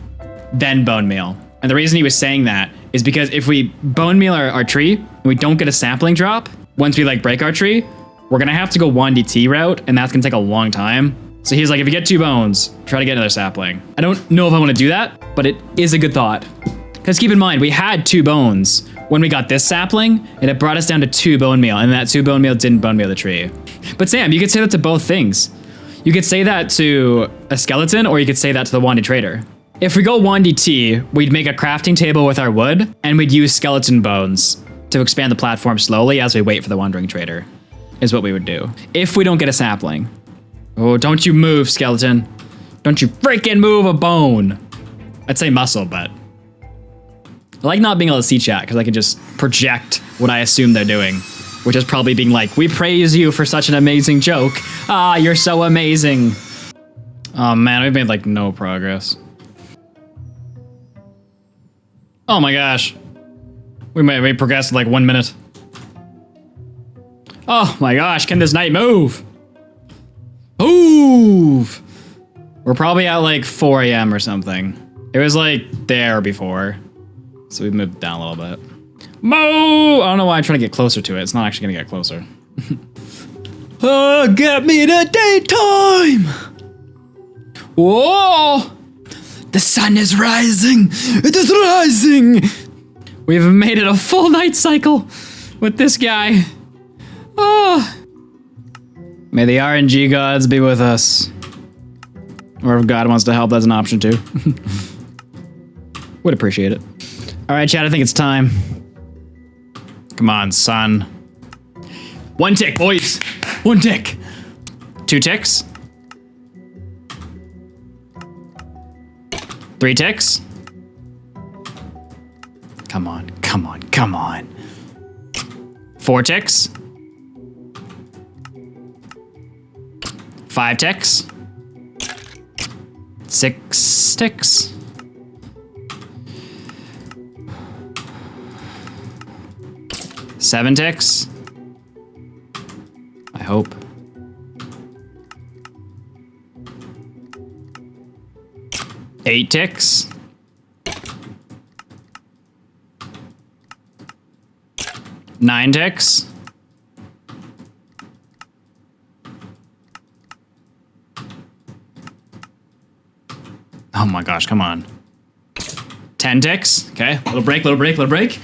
then bone meal. And the reason he was saying that is because if we bone meal our tree and we don't get a sapling drop, once we like break our tree, we're gonna have to go 1DT route and that's gonna take a long time. So he's like, if you get 2 bones, try to get another sapling. I don't know if I wanna do that, but it is a good thought. Because keep in mind, we had 2 bones when we got this sapling and it brought us down to 2 bone meal and that 2 bone meal didn't bone meal the tree. But Sam, you could say that to both things. You could say that to a skeleton or you could say that to the Wandy Trader. If we go 1DT, we'd make a crafting table with our wood, and we'd use skeleton bones to expand the platform slowly as we wait for the Wandering Trader, is what we would do. If we don't get a sapling. Oh, don't you move, skeleton. Don't you freaking move a bone. I'd say muscle, but I like not being able to see chat, because I can just project what I assume they're doing, which is probably being like, we praise you for such an amazing joke. Ah, you're so amazing. Oh man, we've made like no progress. Oh my gosh. We progressed like 1 minute. Oh my gosh, can this knight move? Move! We're probably at like 4 a.m. or something. It was like there before. So we've moved down a little bit. Moo! I don't know why I'm trying to get closer to it. It's not actually gonna get closer. Oh, get me to daytime! Whoa! The sun is rising! It is rising! We've made it a full night cycle with this guy. Oh. May the RNG gods be with us. Or if God wants to help, that's an option too. Would appreciate it. All right, chat, I think it's time. Come on, son. 1 tick, boys. 1 tick. 2 ticks. 3 ticks. Come on, come on, come on. 4 ticks. 5 ticks. 6 ticks. 7 ticks. I hope. 8 ticks. 9 ticks. 'Oh my gosh, come on. 10 ticks. Okay, little break, little break, little break.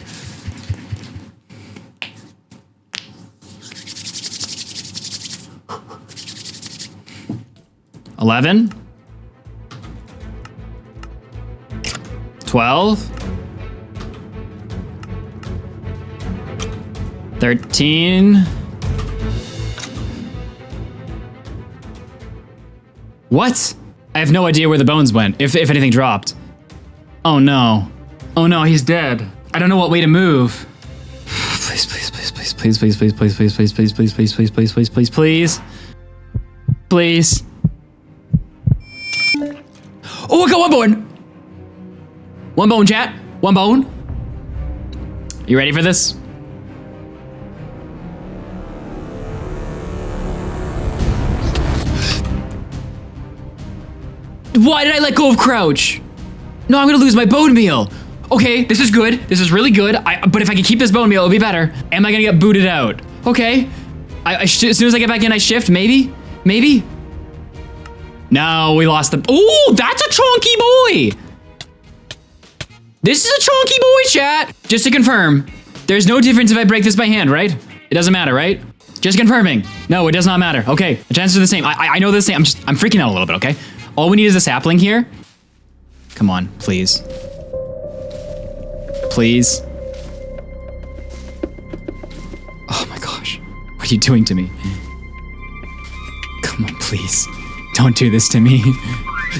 11. 12. 13. What? I have no idea where the bones went, if anything dropped. Oh no. Oh no, he's dead. I don't know what way to move. Please, please, please, please, please, please, please, please, please, please, please, please, please, please, please, please, please, please. Please. Oh, I got 1 bone. 1 bone, chat. 1 bone. You ready for this? Why did I let go of crouch? No, I'm gonna lose my bone meal. Okay, this is good. This is really good. But if I can keep this bone meal, it'll be better. Am I gonna get booted out? Okay. As soon as I get back in, I shift. Maybe. Maybe. No, we lost the... Ooh, that's a chonky boy. This is a chonky boy, chat. Just to confirm, there's no difference if I break this by hand, right? It doesn't matter, right? Just confirming. No, it does not matter. Okay, the chances are the same. I know the same. I'm freaking out a little bit, okay? All we need is a sapling here. Come on, please. Please. Oh my gosh. What are you doing to me? Come on, please. Don't do this to me.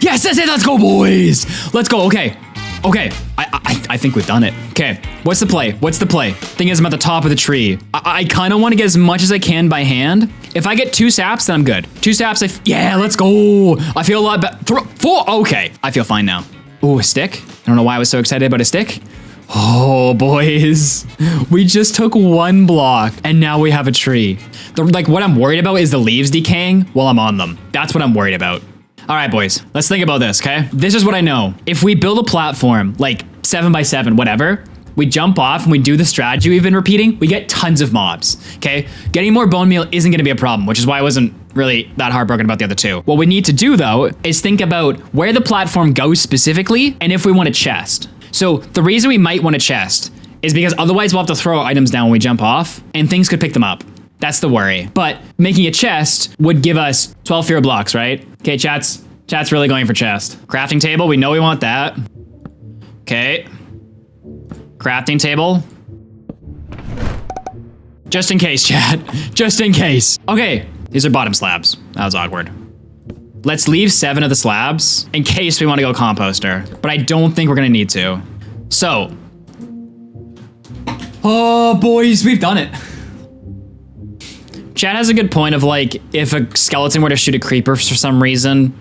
Yes, yes, yes, let's go, boys. Let's go, okay. Okay, I think we've done it. Okay, what's the play? What's the play? Thing is, I'm at the top of the tree. I kind of want to get as much as I can by hand. If I get 2 saps, then I'm good. 2 saps, yeah, let's go. I feel a lot better. 4, okay. I feel fine now. Ooh, a stick. I don't know why I was so excited about a stick. Oh, boys. We just took 1 block and now we have a tree. Like, what I'm worried about is the leaves decaying while I'm on them. That's what I'm worried about. All right, boys, let's think about this, okay? This is what I know. If we build a platform, like 7 by 7, whatever, we jump off and we do the strategy we've been repeating, we get tons of mobs, okay? Getting more bone meal isn't gonna be a problem, which is why I wasn't really that heartbroken about the other 2. What we need to do, though, is think about where the platform goes specifically and if we want a chest. So the reason we might want a chest is because otherwise we'll have to throw items down when we jump off and things could pick them up. That's the worry. But making a chest would give us 12 fewer blocks, right? Okay, chat's really going for chest. Crafting table, we know we want that. Okay. Crafting table. Just in case, chat. Just in case. Okay, these are bottom slabs. That was awkward. Let's leave 7 of the slabs in case we want to go composter, but I don't think we're gonna need to. So. Oh, boys, we've done it. Chat has a good point of like, if a skeleton were to shoot a creeper for some reason,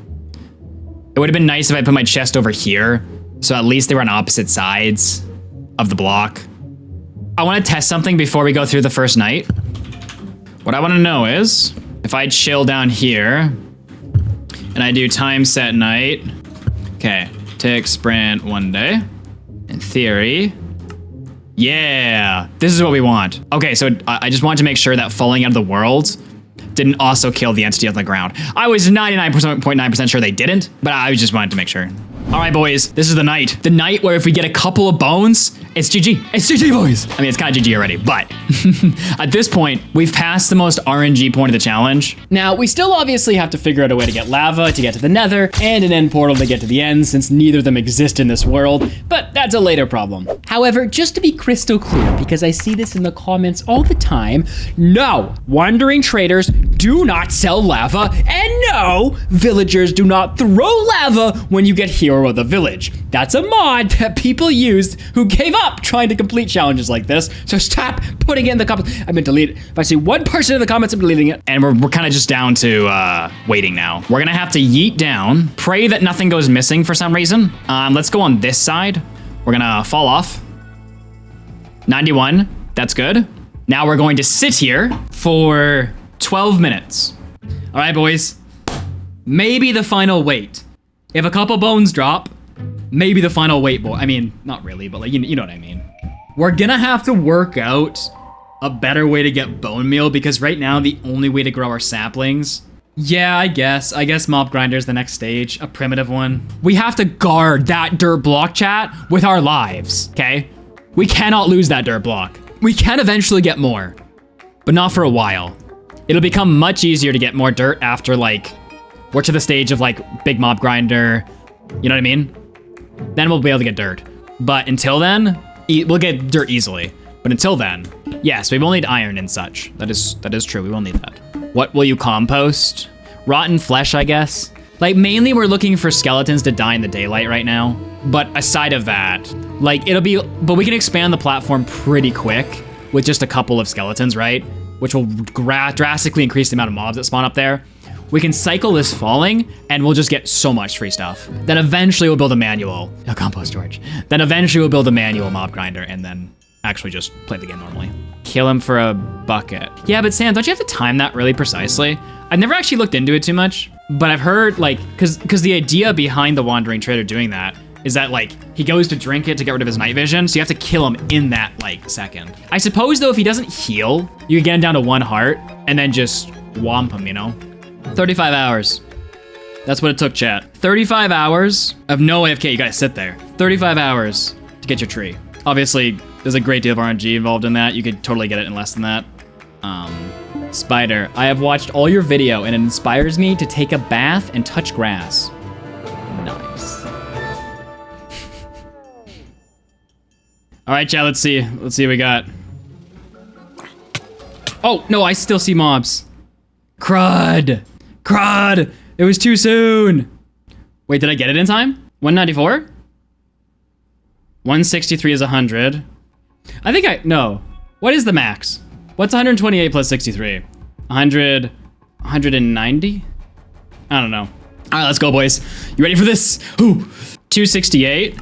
it would have been nice if I put my chest over here, so at least they were on opposite sides of the block. I want to test something before we go through the first night. What I want to know is, if I chill down here, and I do time set night, okay, tick sprint 1 day. In theory, Yeah, this is what we want. Okay, so I just wanted to make sure that falling out of the world didn't also kill the entity on the ground. I was 99.9% sure they didn't, but I just wanted to make sure. All right, boys, this is the night. The night where if we get a couple of bones, it's GG. It's GG, boys. I mean, it's kind of GG already, but at this point, we've passed the most RNG point of the challenge. Now, we still obviously have to figure out a way to get lava to get to the nether and an end portal to get to the end, since neither of them exist in this world, but that's a later problem. However, just to be crystal clear, because I see this in the comments all the time, no, wandering traders do not sell lava, and no, villagers do not throw lava when you get hero of the village. That's a mod that people used who gave up trying to complete challenges like this, so stop putting it in the comments. I'm gonna delete it. If I see one person in the comments, I'm deleting it. And we're kind of just down to waiting now. We're gonna have to yeet down, pray that nothing goes missing for some reason. Let's go on this side. We're gonna fall off. 91, that's good. Now we're going to sit here for 12 minutes. All right, boys, maybe the final wait. If a couple bones drop, maybe the final wait, boy. I mean, not really, but like, you know what I mean. We're gonna have to work out a better way to get bone meal, because right now the only way to grow our saplings, yeah, I guess mob grinder is the next stage, a primitive one. We have to guard that dirt block, chat, with our lives, okay? We cannot lose that dirt block. We can eventually get more, but not for a while. It'll become much easier to get more dirt after, like, we're to the stage of, like, big mob grinder, you know what I mean? Then we'll be able to get dirt. But until then, we'll get dirt easily. But until then, yes, we will need iron and such. That is true, we will need that. What will you compost? Rotten flesh, I guess. Like, mainly we're looking for skeletons to die in the daylight right now. But aside of that, like, but we can expand the platform pretty quick with just a couple of skeletons, right? Which will drastically increase the amount of mobs that spawn up there. We can cycle this falling, and we'll just get so much free stuff. Then eventually we'll build a manual, a compost storage. Then eventually we'll build a manual mob grinder, and then actually just play the game normally. Kill him for a bucket. Yeah, but Sam, don't you have to time that really precisely? I've never actually looked into it too much, but I've heard, like, cause the idea behind the wandering trader doing that is that, like, he goes to drink it to get rid of his night vision, so you have to kill him in that, like, second. I suppose, though, if he doesn't heal, you can get him down to 1 heart, and then just womp him, you know? 35 hours. That's what it took, chat. 35 hours of no AFK, you gotta sit there. 35 hours to get your tree. Obviously, there's a great deal of RNG involved in that. You could totally get it in less than that. Spider, I have watched all your video and it inspires me to take a bath and touch grass. Nice. All right, chat, let's see. Let's see what we got. Oh, no, I still see mobs. Crud. Crud. It was too soon. Wait, did I get it in time? 194? 163 is 100. I think no. What is the max? What's 128 plus 63? 100, 190? I don't know. All right, let's go, boys. You ready for this? Ooh, 268.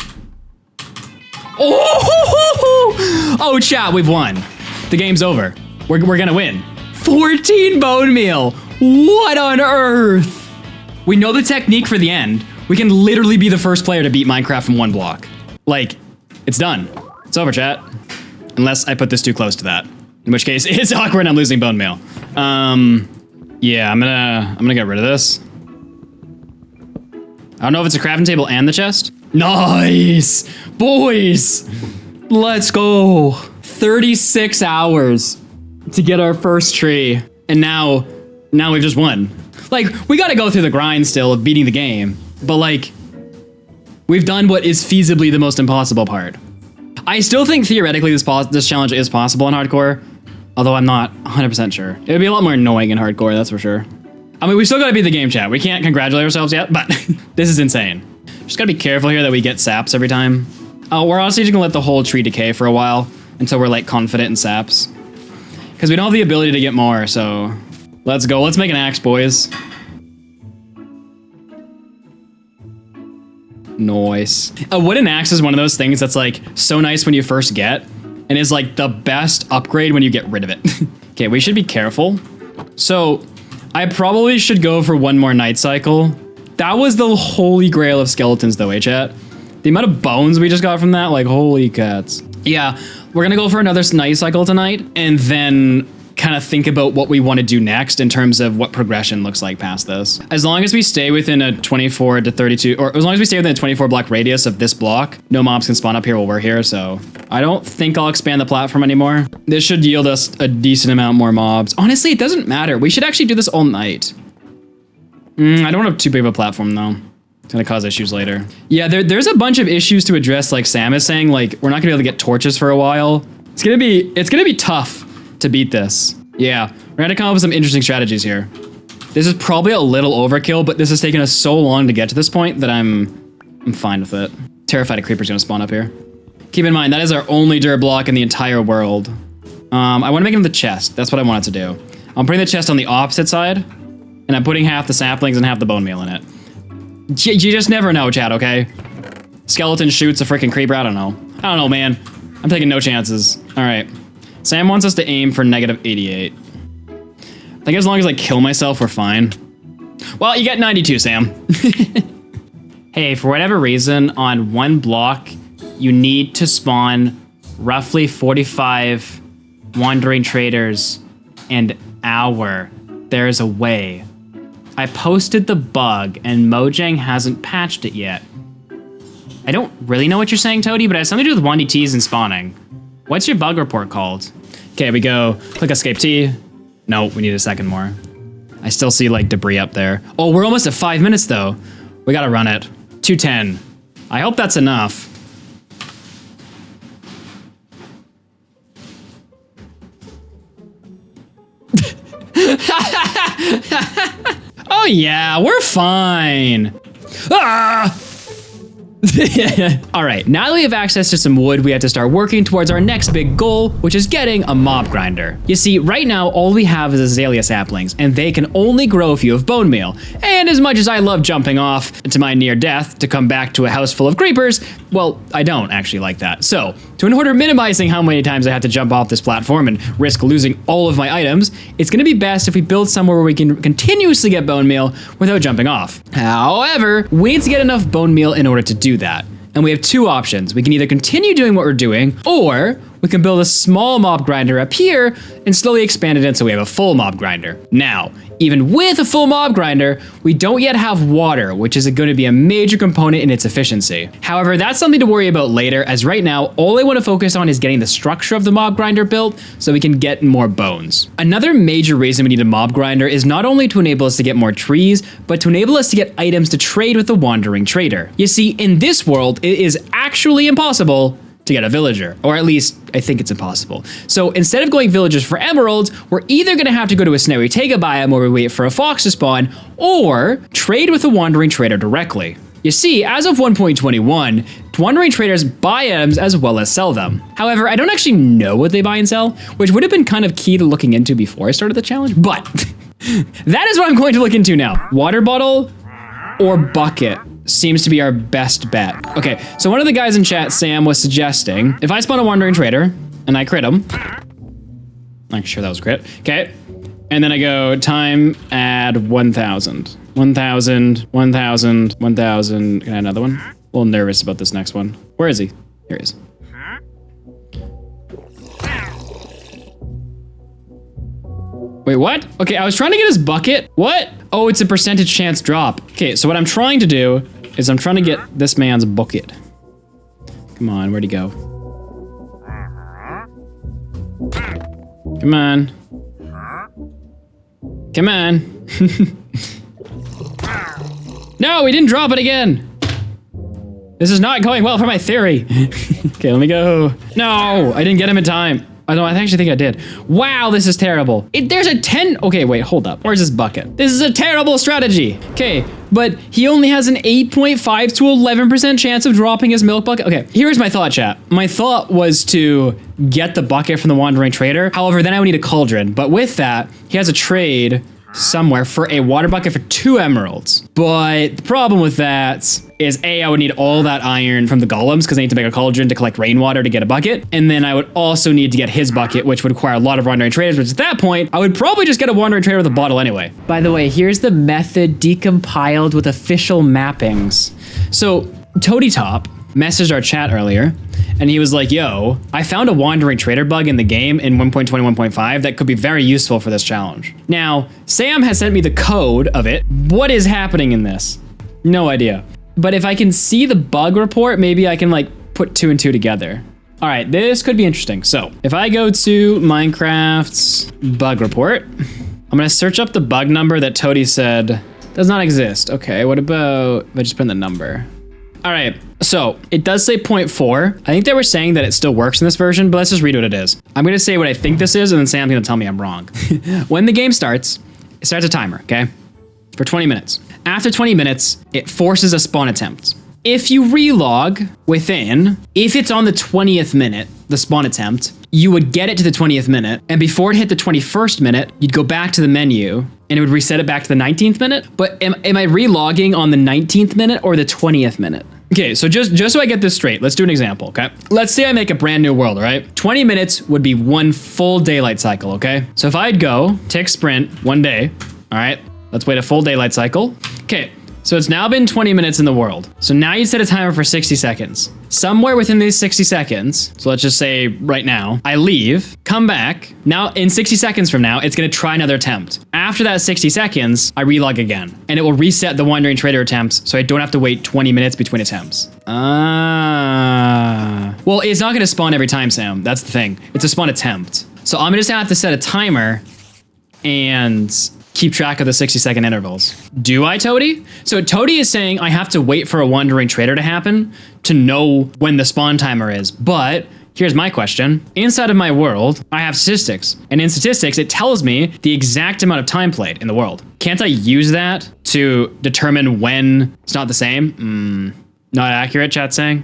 Oh, chat, we've won. The game's over. We're gonna win. 14 bone meal. What on earth? We know the technique for the end. We can literally be the first player to beat Minecraft from 1 block. Like, it's done. It's over, chat. Unless I put this too close to that. In which case, it's awkward and I'm losing bone meal. Yeah, I'm gonna get rid of this. I don't know if it's a crafting table and the chest. Nice! Boys! Let's go. 36 hours to get our first tree. And now we've just won. Like, we gotta go through the grind still of beating the game. But like, we've done what is feasibly the most impossible part. I still think theoretically this challenge is possible in hardcore, although I'm not 100% sure. It would be a lot more annoying in hardcore, that's for sure. I mean, we still gotta beat the game, chat. We can't congratulate ourselves yet, but this is insane. Just gotta be careful here that we get saps every time. Oh, we're honestly just gonna let the whole tree decay for a while until we're like confident in saps. Because we don't have the ability to get more, so let's go. Let's make an axe, boys. Nice. A wooden axe is one of those things that's like so nice when you first get and is like the best upgrade when you get rid of it. Okay, we should be careful. So I probably should go for 1 more night cycle. That was the holy grail of skeletons though, chat? The amount of bones we just got from that, like holy cats. Yeah, we're gonna go for another night cycle tonight, and then kind of think about what we want to do next in terms of what progression looks like past this. As long as we stay within a 24 to 32, or as long as we stay within a 24 block radius of this block, no mobs can spawn up here while we're here, so I don't think I'll expand the platform anymore. This should yield us a decent amount more mobs. Honestly, it doesn't matter. We should actually do this all night. I don't have too big of a platform though. It's gonna cause issues later. Yeah, there's a bunch of issues to address, like Sam is saying, like we're not gonna be able to get torches for a while. It's gonna be tough to beat this. Yeah, we're gonna come up with some interesting strategies here. This is probably a little overkill, but this has taken us so long to get to this point that I'm fine with it. Terrified a creeper's gonna spawn up here. Keep in mind, that is our only dirt block in the entire world. I wanna make him the chest. That's what I wanted to do. I'm putting the chest on the opposite side, and I'm putting half the saplings and half the bone meal in it. You just never know, Chad, okay? Skeleton shoots a freaking creeper, I don't know, man. I'm taking no chances. All right. Sam wants us to aim for -88. I think as long as I kill myself, we're fine. Well, you get 92, Sam. Hey, for whatever reason, on one block, you need to spawn roughly 45 wandering traders an hour. There's a way. I posted the bug, and Mojang hasn't patched it yet. I don't really know what you're saying, Toady, but it has something to do with 1DTs and spawning. What's your bug report called? Okay, we go click escape T. No, we need a second more. I still see like debris up there. Oh, we're almost at 5 minutes though. We gotta run it. 210. I hope that's enough. Oh yeah, we're fine. Ah! All right, now that we have access to some wood, we have to start working towards our next big goal, which is getting a mob grinder. You see, right now, all we have is azalea saplings, and they can only grow if you have bone meal. And as much as I love jumping off to my near death to come back to a house full of creepers, well, I don't actually like that. So, in order minimizing how many times I have to jump off this platform and risk losing all of my items, it's gonna be best if we build somewhere where we can continuously get bone meal without jumping off. However, we need to get enough bone meal in order to do that. And we have two options. We can either continue doing what we're doing, or we can build a small mob grinder up here and slowly expand it until we have a full mob grinder. Now, even with a full mob grinder, we don't yet have water, which is going to be a major component in its efficiency. However, that's something to worry about later, as right now, all I want to focus on is getting the structure of the mob grinder built so we can get more bones. Another major reason we need a mob grinder is not only to enable us to get more trees, but to enable us to get items to trade with the wandering trader. You see, in this world, it is actually impossible to get a villager, or at least I think it's impossible. So instead of going villagers for emeralds, we're either gonna have to go to a snowy taiga biome where we wait for a fox to spawn, or trade with a wandering trader directly. You see, as of 1.21, wandering traders buy items as well as sell them. However, I don't actually know what they buy and sell, which would have been kind of key to looking into before I started the challenge, but that is what I'm going to look into now. Water bottle or bucket seems to be our best bet. Okay, so one of the guys in chat, Sam, was suggesting if I spawn a wandering trader and I crit him, I'm sure that was crit. Okay, and then I go time add 1,000. 1,000, 1,000, 1,000. Can I add another one? A little nervous about this next one. Where is he? Here he is. Wait, what? Okay, I was trying to get his bucket. What? Oh, it's a percentage chance drop. Okay, so what I'm trying to do is I'm trying to get this man's bucket. Come on, where'd he go? Come on. Come on. No, he didn't drop it again. This is not going well for my theory. Okay, let me go. No, I didn't get him in time. Oh, no, I actually think I did. Wow, this is terrible. There's a 10. Okay, wait, hold up. Where's this bucket? This is a terrible strategy. Okay, but he only has an 8.5 to 11% chance of dropping his milk bucket. Okay, here's my thought, chat. My thought was to get the bucket from the wandering trader. However, then I would need a cauldron. But with that, he has a trade somewhere for a water bucket for 2 emeralds. But the problem with that is A, I would need all that iron from the golems because I need to make a cauldron to collect rainwater to get a bucket. And then I would also need to get his bucket, which would require a lot of wandering traders, which at that point, I would probably just get a wandering trader with a bottle anyway. By the way, here's the method decompiled with official mappings. So Toady Top messaged our chat earlier, and he was like, yo, I found a wandering trader bug in the game in 1.21.5 that could be very useful for this challenge. Now, Sam has sent me the code of it. What is happening in this? No idea. But if I can see the bug report, maybe I can like put 2 and 2 together. All right, this could be interesting. So if I go to Minecraft's bug report, I'm gonna search up the bug number that Toady said does not exist. Okay, what about if I just put in the number? All right, so it does say 0.4. I think they were saying that it still works in this version, but let's just read what it is. I'm gonna say what I think this is, and then Sam's gonna tell me I'm wrong. When the game starts, it starts a timer, okay? For 20 minutes. After 20 minutes, it forces a spawn attempt. If you relog within, if it's on the 20th minute, the spawn attempt, you would get it to the 20th minute, and before it hit the 21st minute, you'd go back to the menu, and it would reset it back to the 19th minute. But am I relogging on the 19th minute or the 20th minute? Okay, so just so I get this straight, let's do an example, okay? Let's say I make a brand new world, all right? 20 minutes would be 1 full daylight cycle, okay? So if I'd go, tick sprint, 1 day, all right? Let's wait a full daylight cycle. Okay, so it's now been 20 minutes in the world. So now you set a timer for 60 seconds. Somewhere within these 60 seconds, so let's just say right now, I leave, come back. Now in 60 seconds from now, it's gonna try another attempt. After that 60 seconds, I relog again, and it will reset the Wandering Trader attempts, so I don't have to wait 20 minutes between attempts. Well, it's not gonna spawn every time, Sam. That's the thing. It's a spawn attempt. So I'm just gonna have to set a timer and keep track of the 60-second intervals. Do I, Toady? So Toady is saying I have to wait for a Wandering Trader to happen to know when the spawn timer is. But here's my question. Inside of my world, I have statistics. And in statistics, it tells me the exact amount of time played in the world. Can't I use that to determine when it's not the same? Not accurate, chat's saying.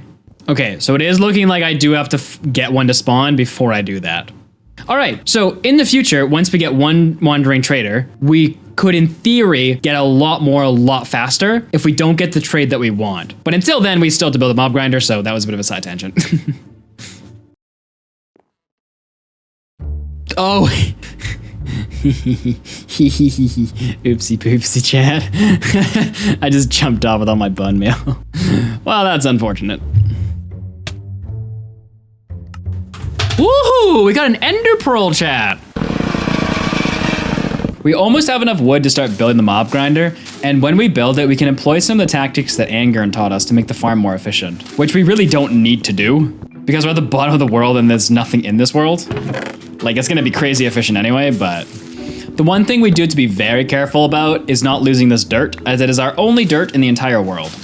Okay, so it is looking like I do have to get one to spawn before I do that. All right, so in the future, once we get one Wandering Trader, we could, in theory, get a lot faster if we don't get the trade that we want. But until then, we still have to build a mob grinder, so that was a bit of a side tangent. Oh. Oopsie poopsie, chat. I just jumped off with all my bun meal. Well, that's unfortunate. Woohoo! We got an ender pearl, chat. We almost have enough wood to start building the mob grinder, and when we build it, we can employ some of the tactics that Angern taught us to make the farm more efficient, which we really don't need to do, because we're at the bottom of the world and there's nothing in this world. Like, it's gonna be crazy efficient anyway, but the one thing we do to be very careful about is not losing this dirt, as it is our only dirt in the entire world.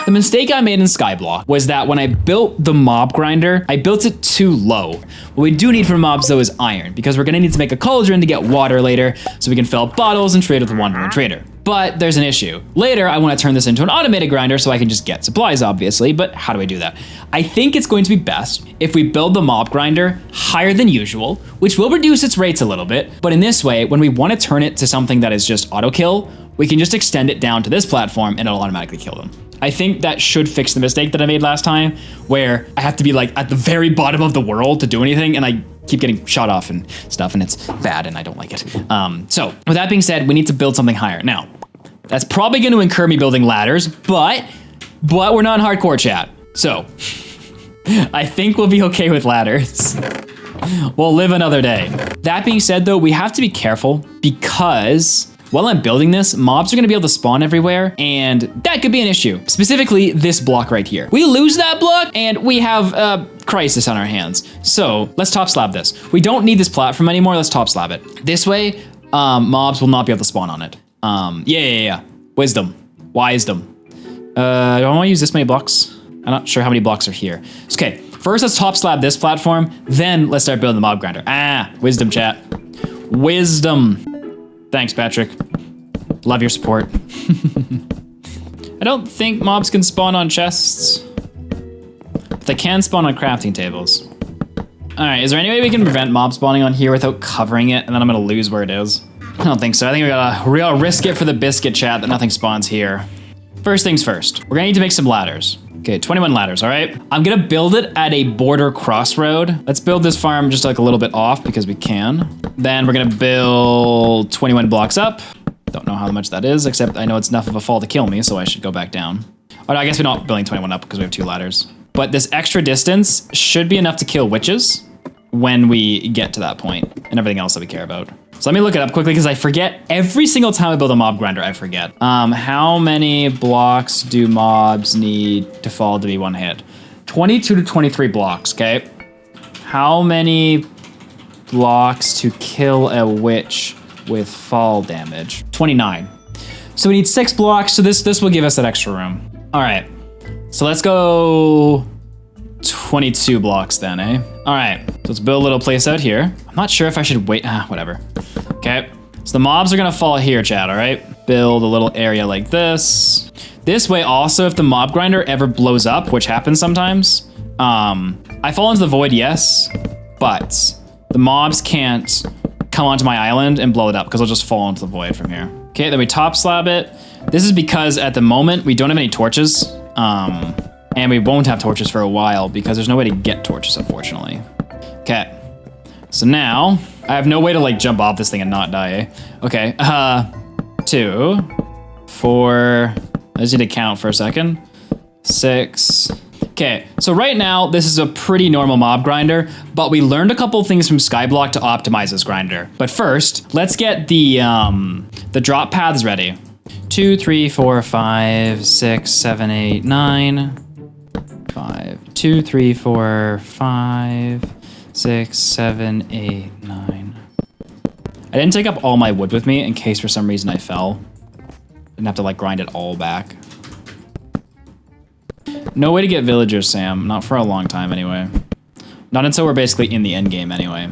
The mistake I made in Skyblock was that when I built the mob grinder, I built it too low. What we do need for mobs though is iron, because we're gonna need to make a cauldron to get water later, so we can fill up bottles and trade with the Wandering Trader. But there's an issue. Later, I wanna turn this into an automated grinder so I can just get supplies, obviously, but how do I do that? I think it's going to be best if we build the mob grinder higher than usual, which will reduce its rates a little bit, but in this way, when we wanna turn it to something that is just auto kill, we can just extend it down to this platform and it'll automatically kill them. I think that should fix the mistake that I made last time, where I have to be like at the very bottom of the world to do anything, and I keep getting shot off and stuff, and it's bad, and I don't like it. So with that being said, we need to build something higher. Now, that's probably going to incur me building ladders, but we're not in hardcore, chat. So I think we'll be okay with ladders. We'll live another day. That being said, though, we have to be careful because while I'm building this, mobs are gonna be able to spawn everywhere, and that could be an issue. Specifically, this block right here. We lose that block, and we have a crisis on our hands. So let's top slab this. We don't need this platform anymore, let's top slab it. This way, mobs will not be able to spawn on it. Yeah. Wisdom. Wisdom. Do I wanna use this many blocks? I'm not sure how many blocks are here. Okay, first let's top slab this platform, then let's start building the mob grinder. Wisdom, chat. Wisdom. Thanks, Patrick. Love your support. I don't think mobs can spawn on chests, but they can spawn on crafting tables. All right, is there any way we can prevent mob spawning on here without covering it, and then I'm gonna lose where it is? I don't think so. I think we gotta risk it for the biscuit, chat, that nothing spawns here. First things first, we're gonna need to make some ladders. Okay, 21 ladders, all right? I'm gonna build it at a border crossroad. Let's build this farm just like a little bit off because we can. Then we're gonna build 21 blocks up. Don't know how much that is, except I know it's enough of a fall to kill me, so I should go back down. Oh, no, I guess we're not building 21 up because we have 2 ladders. but this extra distance should be enough to kill witches when we get to that point and everything else that we care about. So let me look it up quickly because I forget every single time I build a mob grinder, I forget. How many blocks do mobs need to fall to be one hit? 22 to 23 blocks, okay? How many blocks to kill a witch with fall damage? 29. So we need 6 blocks, so this will give us that extra room. All right, so let's go 22 blocks then, eh? All right, so let's build a little place out here. I'm not sure if I should wait, whatever. Okay, so the mobs are gonna fall here, chat, all right? Build a little area like this. This way also, if the mob grinder ever blows up, which happens sometimes, I fall into the void, yes, but the mobs can't come onto my island and blow it up because I'll just fall into the void from here. Okay, then we top slab it. This is because at the moment we don't have any torches, and we won't have torches for a while because there's no way to get torches, unfortunately. Okay, so now I have no way to like jump off this thing and not die, eh? Okay, 2, 4, I just need to count for a second. 6. Okay, so right now this is a pretty normal mob grinder, but we learned a couple things from Skyblock to optimize this grinder. But first, let's get the drop paths ready. 2, 3, 4, 5, 6, 7, 8, 9. 5, 2, 3, 4, 5, 6, 7, 8, 9. I didn't take up all my wood with me in case for some reason I fell. Didn't have to like grind it all back. No way to get villagers, Sam. Not for a long time anyway. Not until we're basically in the end game anyway.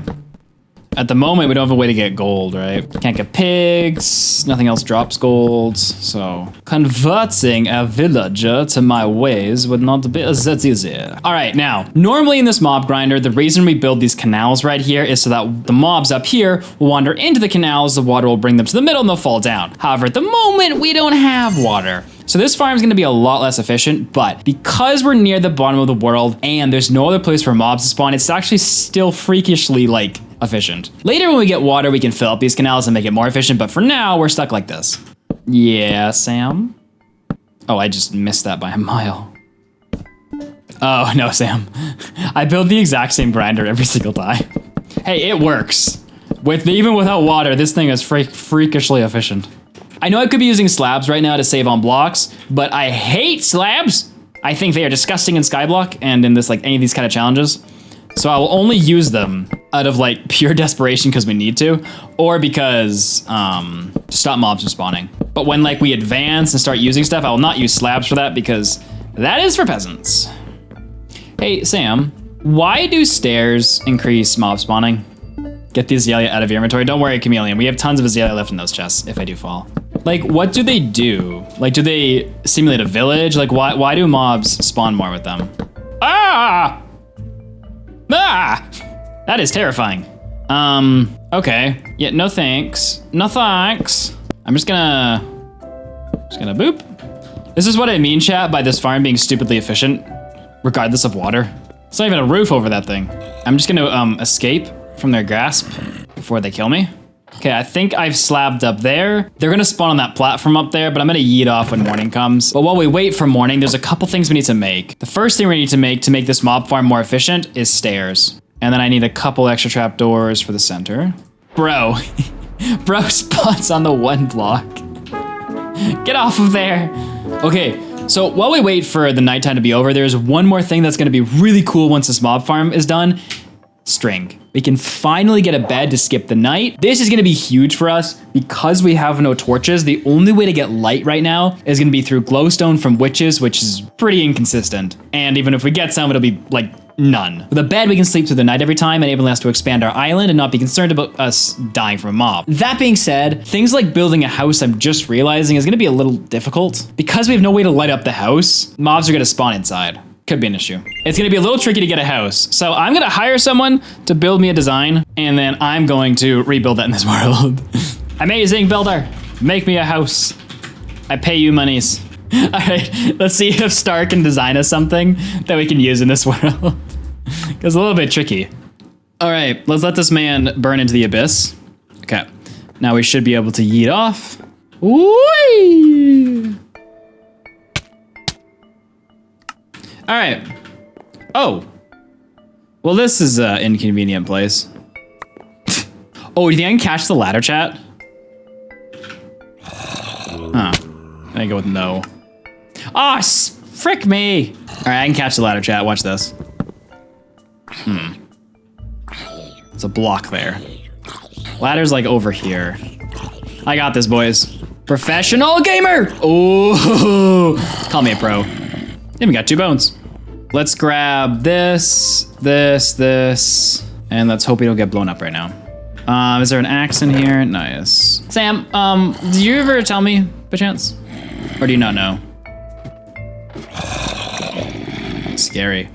At the moment, we don't have a way to get gold, right? Can't get pigs, nothing else drops gold, so converting a villager to my ways would not be that easy. All right, now, normally in this mob grinder, the reason we build these canals right here is so that the mobs up here will wander into the canals, the water will bring them to the middle and they'll fall down. However, at the moment, we don't have water. So this farm is going to be a lot less efficient, but because we're near the bottom of the world and there's no other place for mobs to spawn, it's actually still freakishly like efficient. Later when we get water, we can fill up these canals and make it more efficient, but for now, we're stuck like this. Yeah, Sam? Oh, I just missed that by a mile. Oh, no, Sam. I build the exact same grinder every single time. Hey, it works. Even without water, this thing is freakishly efficient. I know I could be using slabs right now to save on blocks, but I hate slabs. I think they are disgusting in Skyblock and in this like any of these kind of challenges. So I will only use them out of like pure desperation because we need to, or because to stop mobs from spawning. But when like we advance and start using stuff, I will not use slabs for that because that is for peasants. Hey, Sam, why do stairs increase mob spawning? Get the azalea out of your inventory. Don't worry, Chameleon. We have tons of azalea left in those chests if I do fall. Like, what do they do? Like, do they simulate a village? Like, why do mobs spawn more with them? Ah! Ah! That is terrifying. Okay. Yeah, no thanks. No thanks. I'm just gonna boop. This is what I mean, chat, by this farm being stupidly efficient, regardless of water. It's not even a roof over that thing. I'm just gonna escape from their grasp before they kill me. Okay, I think I've slabbed up there. They're gonna spawn on that platform up there, but I'm gonna yeet off when morning comes. But while we wait for morning, there's a couple things we need to make. The first thing we need to make this mob farm more efficient is stairs. And then I need a couple extra trapdoors for the center. Bro, bro spawns on the 1 block. Get off of there. Okay, so while we wait for the nighttime to be over, there's one more thing that's gonna be really cool once this mob farm is done. String. We can finally get a bed to skip the night. This is gonna be huge for us because we have no torches. The only way to get light right now is gonna be through glowstone from witches, which is pretty inconsistent. And even if we get some, it'll be like none. With a bed, we can sleep through the night every time, enabling us to expand our island and not be concerned about us dying from a mob. That being said, things like building a house, I'm just realizing, is gonna be a little difficult. Because we have no way to light up the house, mobs are gonna spawn inside. Could be an issue. It's gonna be a little tricky to get a house. So I'm gonna hire someone to build me a design, and then I'm going to rebuild that in this world. Amazing builder, make me a house. I pay you monies. All right, let's see if Star can design us something that we can use in this world. It's a little bit tricky. All right, let's let this man burn into the abyss. Okay, now we should be able to yeet off. Whee! All right, Oh. Well, this is an inconvenient place. Oh, do you think I can catch the ladder, chat? Huh. I go with no. Ah, frick me. All right, I can catch the ladder, chat. Watch this. It's a block there. Ladder's like over here. I got this, boys. Professional gamer. Oh, call me a pro. And we got 2 bones. Let's grab this, and let's hope we don't get blown up right now. Is there an axe in here? Nice. Sam, did you ever tell me, by chance? Or do you not know? Scary.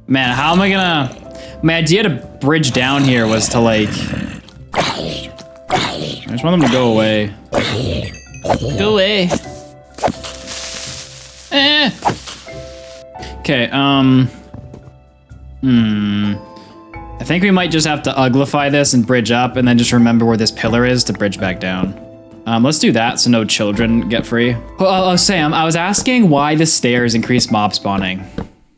Man, how am I gonna... My idea to bridge down here was to like... I just want them to go away. Go away. Eh. Okay, I think we might just have to uglify this and bridge up and then just remember where this pillar is to bridge back down. Let's do that so no children get free. Oh, Sam, I was asking why the stairs increase mob spawning.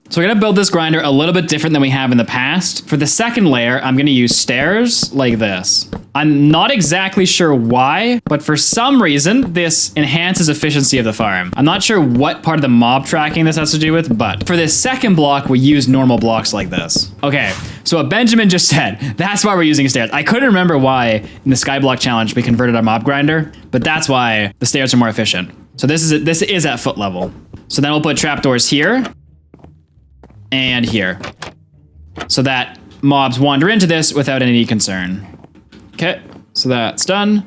So we're gonna build this grinder a little bit different than we have in the past. For the second layer, I'm gonna use stairs like this. I'm not exactly sure why, but for some reason, this enhances efficiency of the farm. I'm not sure what part of the mob tracking this has to do with, but for this second block, we use normal blocks like this. Okay, so what Benjamin just said, that's why we're using stairs. I couldn't remember why in the Skyblock challenge we converted our mob grinder, but that's why the stairs are more efficient. So this is at foot level. So then we'll put trapdoors here and here, so that mobs wander into this without any concern. Okay, so that's done.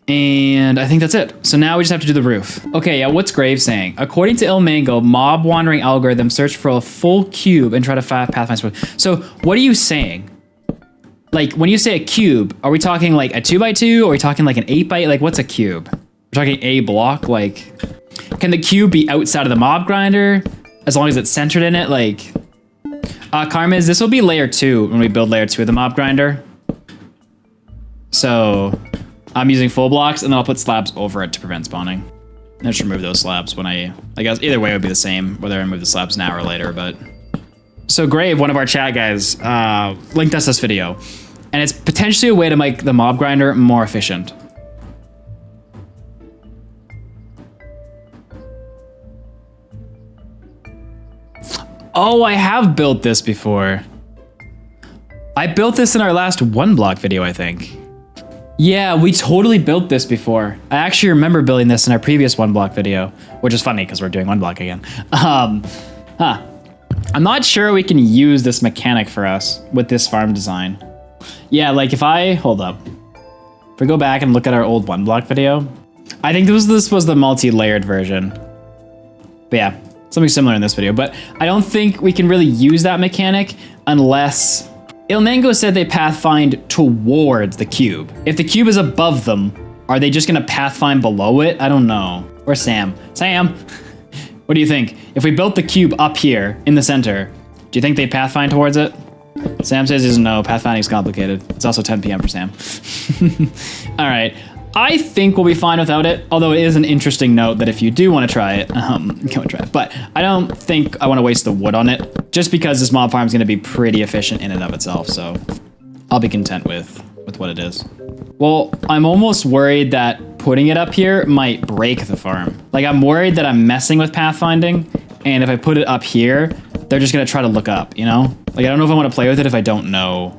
And I think that's it. So now we just have to do the roof. Okay, yeah, what's Grave saying? According to Ilmango, mob wandering algorithm search for a full cube and try to pathfind. So what are you saying? Like, when you say a cube, are we talking like a 2x2? Or are we talking like an 8x8? Like, what's a cube? We're talking a block? Like, can the cube be outside of the mob grinder? As long as it's centered in it? Like, Karmiz, this will be layer 2 when we build layer 2 of the mob grinder. So I'm using full blocks and then I'll put slabs over it to prevent spawning. I just remove those slabs when I guess either way it would be the same, whether I remove the slabs now or later, but. So Grave, one of our chat guys, linked us this video, and it's potentially a way to make the mob grinder more efficient. Oh, I have built this before. I built this in our last 1 block video, I think. Yeah, we totally built this before. I actually remember building this in our previous 1 block video, which is funny because we're doing 1 block again. I'm not sure we can use this mechanic for us with this farm design. Yeah, like if we go back and look at our old 1 block video, I think this was the multi-layered version. But yeah, something similar in this video, but I don't think we can really use that mechanic unless Ilmango said they pathfind towards the cube. If the cube is above them, are they just gonna pathfind below it? I don't know. Where's Sam? Sam, what do you think? If we built the cube up here in the center, do you think they'd pathfind towards it? Sam says no, pathfinding's complicated. It's also 10 p.m. for Sam. All right. I think we'll be fine without it, although it is an interesting note that if you do want to try it, go and try it. But I don't think I want to waste the wood on it, just because this mob farm is going to be pretty efficient in and of itself, so I'll be content with what it is. Well, I'm almost worried that putting it up here might break the farm. Like, I'm worried that I'm messing with pathfinding, and if I put it up here, they're just going to try to look up, you know? Like, I don't know if I want to play with it if I don't know.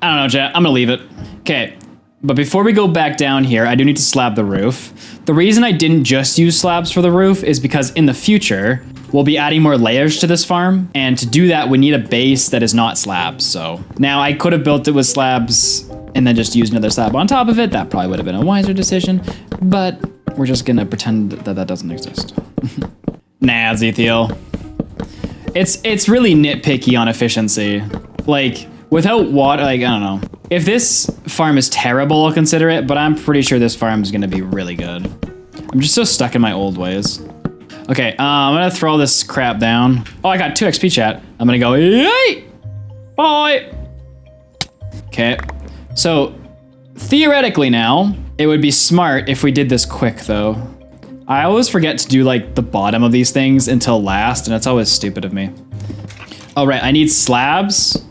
I don't know, chat. I'm going to leave it. Okay. But before we go back down here, I do need to slab the roof. The reason I didn't just use slabs for the roof is because in the future, we'll be adding more layers to this farm. And to do that, we need a base that is not slabs. So now I could have built it with slabs and then just used another slab on top of it. That probably would have been a wiser decision, but we're just gonna pretend that doesn't exist. Nah, Zethiel. It's really nitpicky on efficiency. Like, without water, like, I don't know. If this farm is terrible, I'll consider it, but I'm pretty sure this farm is gonna be really good. I'm just so stuck in my old ways. Okay, I'm gonna throw this crap down. Oh, I got 2 XP, chat. I'm gonna go, yay! Bye! Okay, so theoretically now, it would be smart if we did this quick though. I always forget to do like the bottom of these things until last, and it's always stupid of me. Oh, right, I need slabs.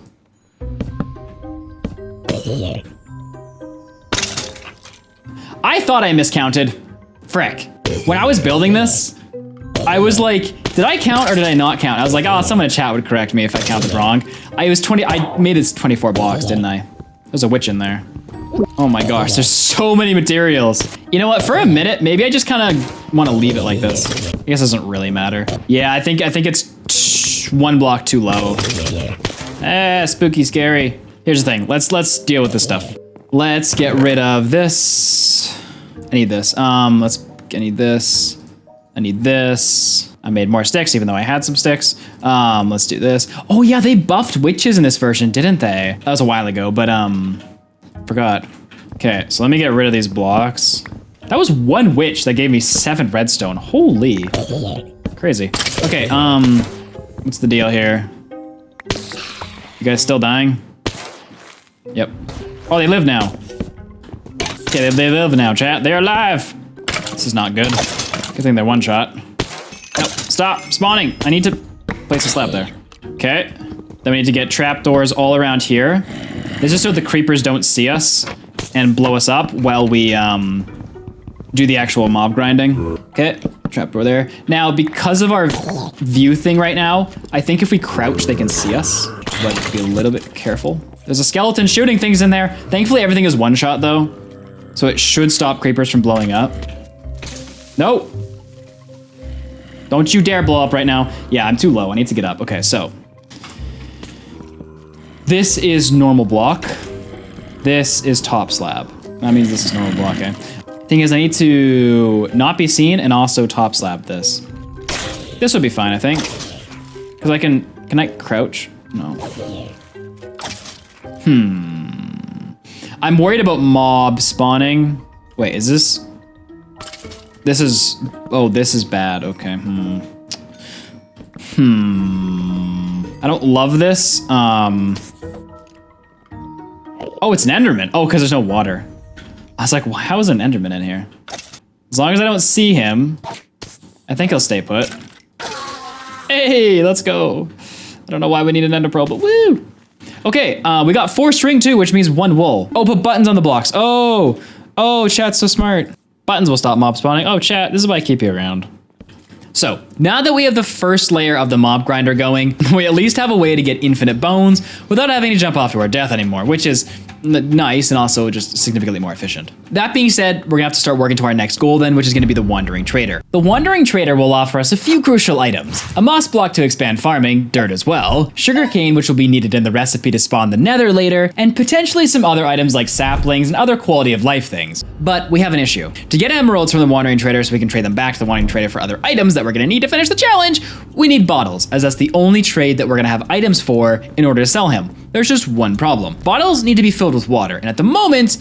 I thought I miscounted. Frick. When I was building this, I was like, did I count or did I not count? I was like, oh, someone in chat would correct me if I counted wrong. I made it 24 blocks, didn't I? There's a witch in there. Oh my gosh, there's so many materials. You know what, for a minute, maybe I just kind of want to leave it like this. I guess it doesn't really matter. Yeah, I think it's 1 block too low. Spooky, scary. Here's the thing, let's deal with this stuff. Let's get rid of this. I need this. I need this. I need this. I made more sticks, even though I had some sticks. Let's do this. Oh yeah, they buffed witches in this version, didn't they? That was a while ago, but forgot. Okay, so let me get rid of these blocks. That was 1 witch that gave me 7 redstone. Holy. Crazy. Okay, what's the deal here? You guys still dying? Yep. Oh, they live now. Okay, they live now, chat. They're alive. This is not good. Good thing they're one shot. Nope, stop spawning. I need to place a slab there. Okay. Then we need to get trapdoors all around here. This is so the creepers don't see us and blow us up while we do the actual mob grinding. Okay, trapdoor there. Now, because of our view thing right now, I think if we crouch, they can see us. But be a little bit careful. There's a skeleton shooting things in there. Thankfully, everything is one shot though. So it should stop creepers from blowing up. No. Don't you dare blow up right now. Yeah, I'm too low. I need to get up. Okay, so. This is normal block. This is top slab. That means this is normal block, okay? Thing is, I need to not be seen and also top slab this. This would be fine, I think. Because I can I crouch? No. I'm worried about mob spawning. Wait, is this? This is, oh, this is bad, okay. I don't love this. Oh, it's an Enderman. Oh, because there's no water. I was like, well, how is an Enderman in here? As long as I don't see him, I think he'll stay put. Hey, let's go. I don't know why we need an Ender Pearl, but woo. Okay, we got 4 string too, which means 1 wool. Oh, put buttons on the blocks. Oh, chat's so smart. Buttons will stop mob spawning. Oh, chat, this is why I keep you around. So, now that we have the first layer of the mob grinder going, we at least have a way to get infinite bones without having to jump off to our death anymore, which is nice and also just significantly more efficient. That being said, we're gonna have to start working to our next goal then, which is gonna be the Wandering Trader. The Wandering Trader will offer us a few crucial items. A moss block to expand farming, dirt as well, sugarcane which will be needed in the recipe to spawn the nether later, and potentially some other items like saplings and other quality of life things. But we have an issue. To get emeralds from the Wandering Trader so we can trade them back to the Wandering Trader for other items that we're gonna need to finish the challenge, we need bottles, as that's the only trade that we're gonna have items for in order to sell him. There's just one problem. Bottles need to be filled with water, and at the moment,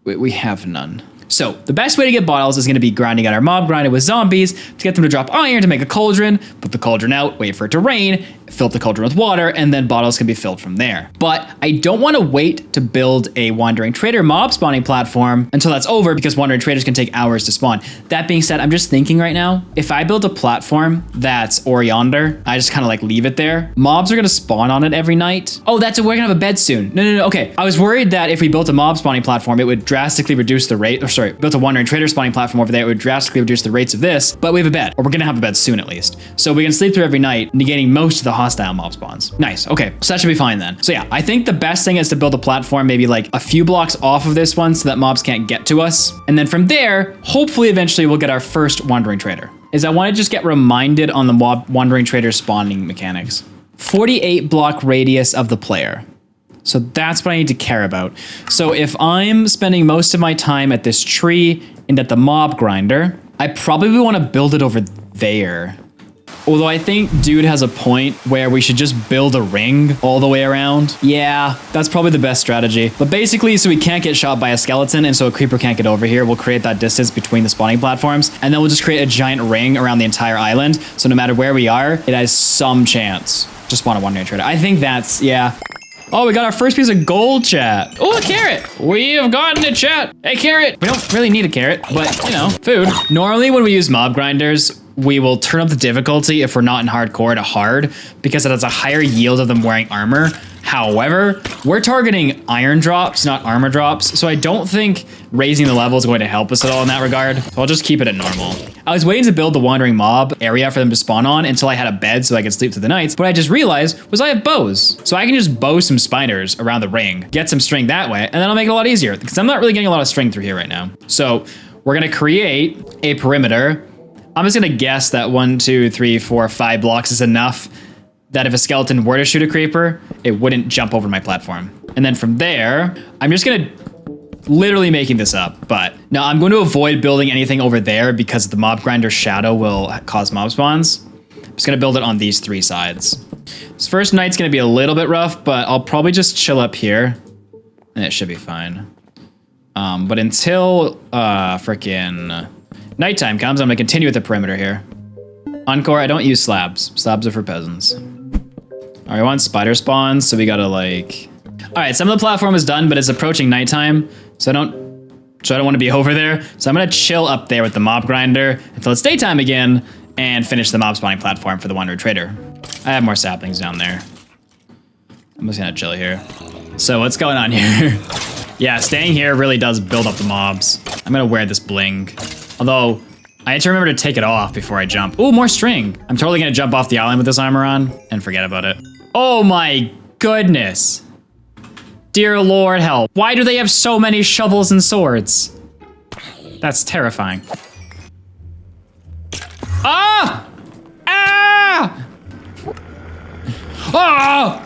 we have none. So the best way to get bottles is going to be grinding out our mob grinder with zombies to get them to drop iron to make a cauldron, put the cauldron out, wait for it to rain, fill the cauldron with water, and then bottles can be filled from there. But I don't want to wait to build a Wandering Trader mob spawning platform until that's over because Wandering Traders can take hours to spawn. That being said, I'm just thinking right now, if I build a platform that's or yonder, I just kind of like leave it there, mobs are going to spawn on it every night. Oh, we're going to have a bed soon. No, okay. I was worried that if we built a mob spawning platform, it would drastically reduce the rate, built a Wandering Trader spawning platform over there, it would drastically reduce the rates of this, but we have a bed, or we're gonna have a bed soon at least. So we can sleep through every night, negating most of the hostile mob spawns. Nice, okay, so that should be fine then. So yeah, I think the best thing is to build a platform maybe like a few blocks off of this one so that mobs can't get to us. And then from there, hopefully eventually we'll get our first Wandering Trader. I want to just get reminded on the Wandering Trader spawning mechanics. 48 block radius of the player. So that's what I need to care about. So if I'm spending most of my time at this tree and at the mob grinder, I probably want to build it over there. Although I think dude has a point where we should just build a ring all the way around. Yeah, that's probably the best strategy. But basically, so we can't get shot by a skeleton and so a creeper can't get over here, we'll create that distance between the spawning platforms. And then we'll just create a giant ring around the entire island. So no matter where we are, it has some chance to spawn a Wandering Trader. I think that's, yeah. Oh, we got our first piece of gold, chat. Oh, a carrot. We have gotten a chat. A carrot. We don't really need a carrot, but you know, food. Normally when we use mob grinders, we will turn up the difficulty if we're not in hardcore to hard because it has a higher yield of them wearing armor. However, we're targeting iron drops, not armor drops, so I don't think raising the level is going to help us at all in that regard. So I'll just keep it at normal. I was waiting to build the wandering mob area for them to spawn on until I had a bed so I could sleep through the nights. What I just realized was I have bows. So I can just bow some spiders around the ring, get some string that way, and then I'll make it a lot easier because I'm not really getting a lot of string through here right now. So we're gonna create a perimeter. I'm just gonna guess that 1, 2, 3, 4, 5 blocks is enough that if a skeleton were to shoot a creeper, it wouldn't jump over my platform. And then from there, I'm just gonna literally making this up, but no, I'm going to avoid building anything over there because the mob grinder shadow will cause mob spawns. I'm just gonna build it on these 3 sides. This first night's gonna be a little bit rough, but I'll probably just chill up here and it should be fine. But until frickin' nighttime comes, I'm gonna continue with the perimeter here. Encore, I don't use slabs. Slabs are for peasants. All right, I want spider spawns, so we gotta like... All right, some of the platform is done, but it's approaching nighttime, so I don't want to be over there. So I'm gonna chill up there with the mob grinder until it's daytime again and finish the mob spawning platform for the Wanderer Trader. I have more saplings down there. I'm just gonna chill here. So what's going on here? Yeah, staying here really does build up the mobs. I'm gonna wear this bling. Although, I need to remember to take it off before I jump. Ooh, more string. I'm totally gonna jump off the island with this armor on and forget about it. Oh my goodness. Dear Lord, help. Why do they have so many shovels and swords? That's terrifying. Ah! Ah! Ah!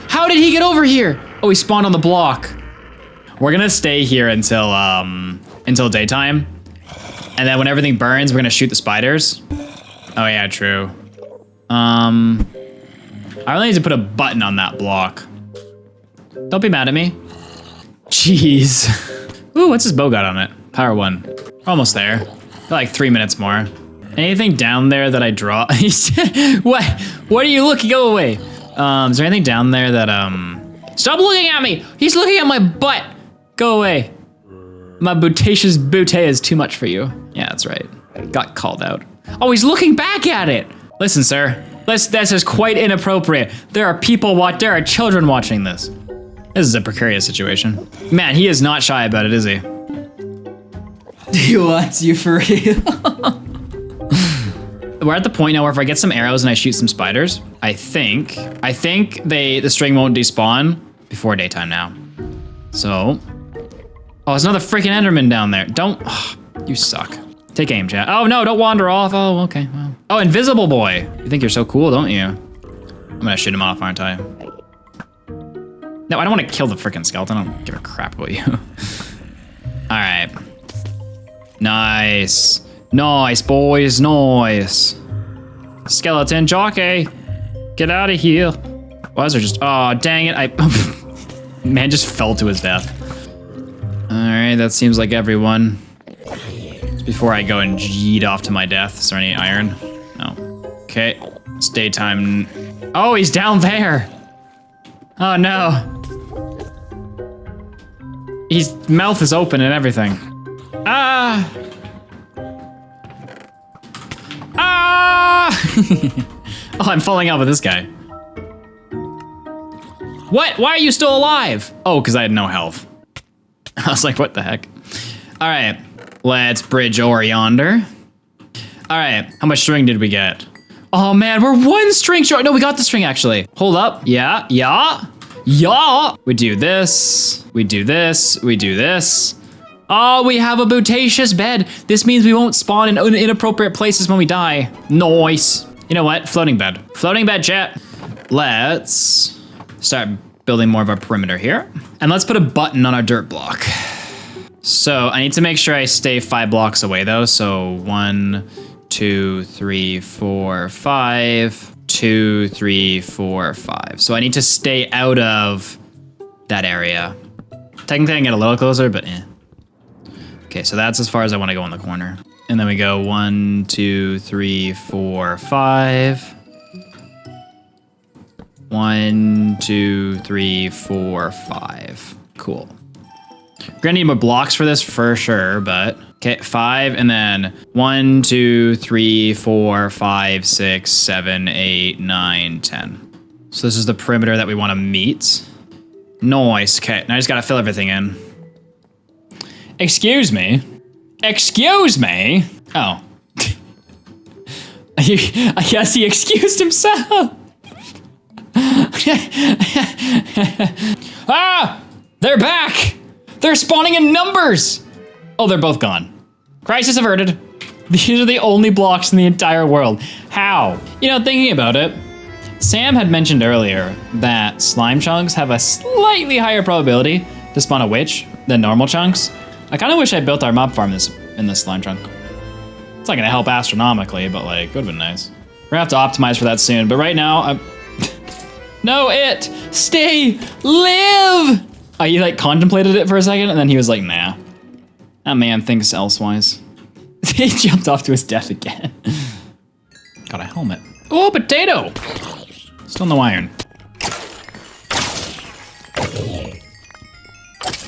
How did he get over here? Oh, he spawned on the block. We're gonna stay here until daytime. And then when everything burns, we're gonna shoot the spiders. Oh yeah, true. I really need to put a button on that block. Don't be mad at me. Jeez. Ooh, what's this bow got on it? Power 1. We're almost there. Got like 3 minutes more. Anything down there that I draw? What? What are you looking? Go away. Is there anything down there that, Stop looking at me! He's looking at my butt! Go away. My boutacious bootay is too much for you. Yeah, that's right. Got called out. Oh, he's looking back at it! Listen, sir. This is quite inappropriate. There are there are children watching this. This is a precarious situation. Man, he is not shy about it, is he? He wants you for real. We're at the point now where if I get some arrows and I shoot some spiders, I think the string won't despawn before daytime now. So, oh, there's another freaking Enderman down there. Don't, you suck. Take aim, chat. Oh no, don't wander off. Oh, okay, well. Oh, invisible boy. You think you're so cool, don't you? I'm gonna shoot him off, aren't I? No, I don't want to kill the freaking skeleton. I don't give a crap about you. All right. Nice. Nice, boys, nice. Skeleton jockey, get out of here. Why is there just, oh, dang it. Man just fell to his death. All right, that seems like everyone. Just before I go and yeet off to my death. Is there any iron? No. Okay, it's daytime. Oh, he's down there. Oh no. His mouth is open and everything. Ah! Ah! Oh, I'm falling out with this guy. What? Why are you still alive? Oh, because I had no health. I was like, what the heck? All right, let's bridge over yonder. All right, how much string did we get? Oh man, we're 1 string short. No, we got the string actually. Hold up. Yeah. We do this. We do this. We do this. Oh, we have a boutacious bed. This means we won't spawn in inappropriate places when we die. Nice. You know what? Floating bed. Floating bed, chat. Let's start building more of our perimeter here. And let's put a button on our dirt block. So I need to make sure I stay 5 blocks away though. So 1, 2, 3, 4, 5. 2, 3, 4, 5. So I need to stay out of that area. Technically I can get a little closer, but eh. Okay, so that's as far as I want to go in the corner. And then we go 1, 2, 3, 4, 5. 1, 2, 3, 4, 5. Cool. We're gonna need more blocks for this for sure, but okay, 5, and then 1, 2, 3, 4, 5, 6, 7, 8, 9, 10. So this is the perimeter that we want to meet. Nice. Okay, now I just gotta fill everything in. Excuse me. Excuse me. Oh. I guess he excused himself. Ah! They're back! They're spawning in numbers! Oh, they're both gone. Crisis averted. These are the only blocks in the entire world. How? You know, thinking about it, Sam had mentioned earlier that slime chunks have a slightly higher probability to spawn a witch than normal chunks. I kind of wish I built our mob farm in this slime chunk. It's not gonna help astronomically, but like, it would've been nice. We're gonna have to optimize for that soon, but right now, I'm... No, it! Stay! Live! He like contemplated it for a second, and then he was like, nah. That man thinks elsewise. He jumped off to his death again. Got a helmet. Oh, potato! Still no iron.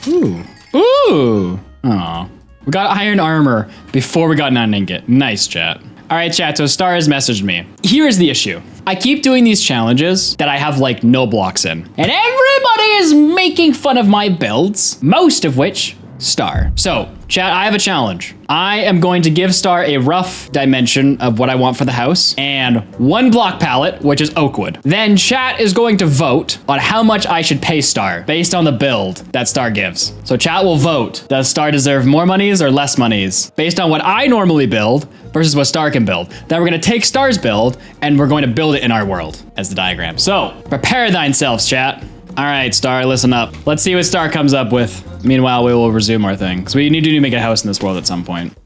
Ooh. Ooh! Aw. We got iron armor before we got an iron ingot. Nice, chat. All right, chat, so Star has messaged me. Here's the issue. I keep doing these challenges that I have like no blocks in. And everybody is making fun of my builds, most of which Star. So, chat, I have a challenge. I am going to give Star a rough dimension of what I want for the house and 1 block palette, which is oak wood. Then chat is going to vote on how much I should pay Star based on the build that Star gives. So chat will vote. Does Star deserve more monies or less monies? Based on what I normally build versus what Star can build. Then we're gonna take Star's build and we're going to build it in our world as the diagram. So prepare thyself, chat. All right, Star, listen up. Let's see what Star comes up with. Meanwhile, we will resume our thing. Because we need to make a house in this world at some point.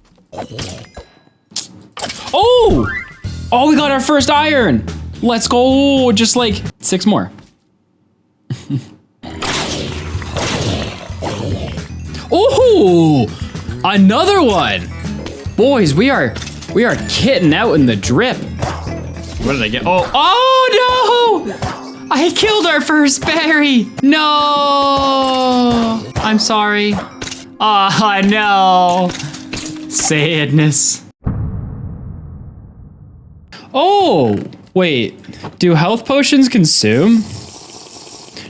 Oh! Oh, we got our first iron! Let's go, just like 6 more. Oh! Another one! Boys, we are kitting out in the drip. What did I get? Oh no! I killed our first berry! No! I'm sorry. Ah, no. Sadness. Oh, wait. Do health potions consume?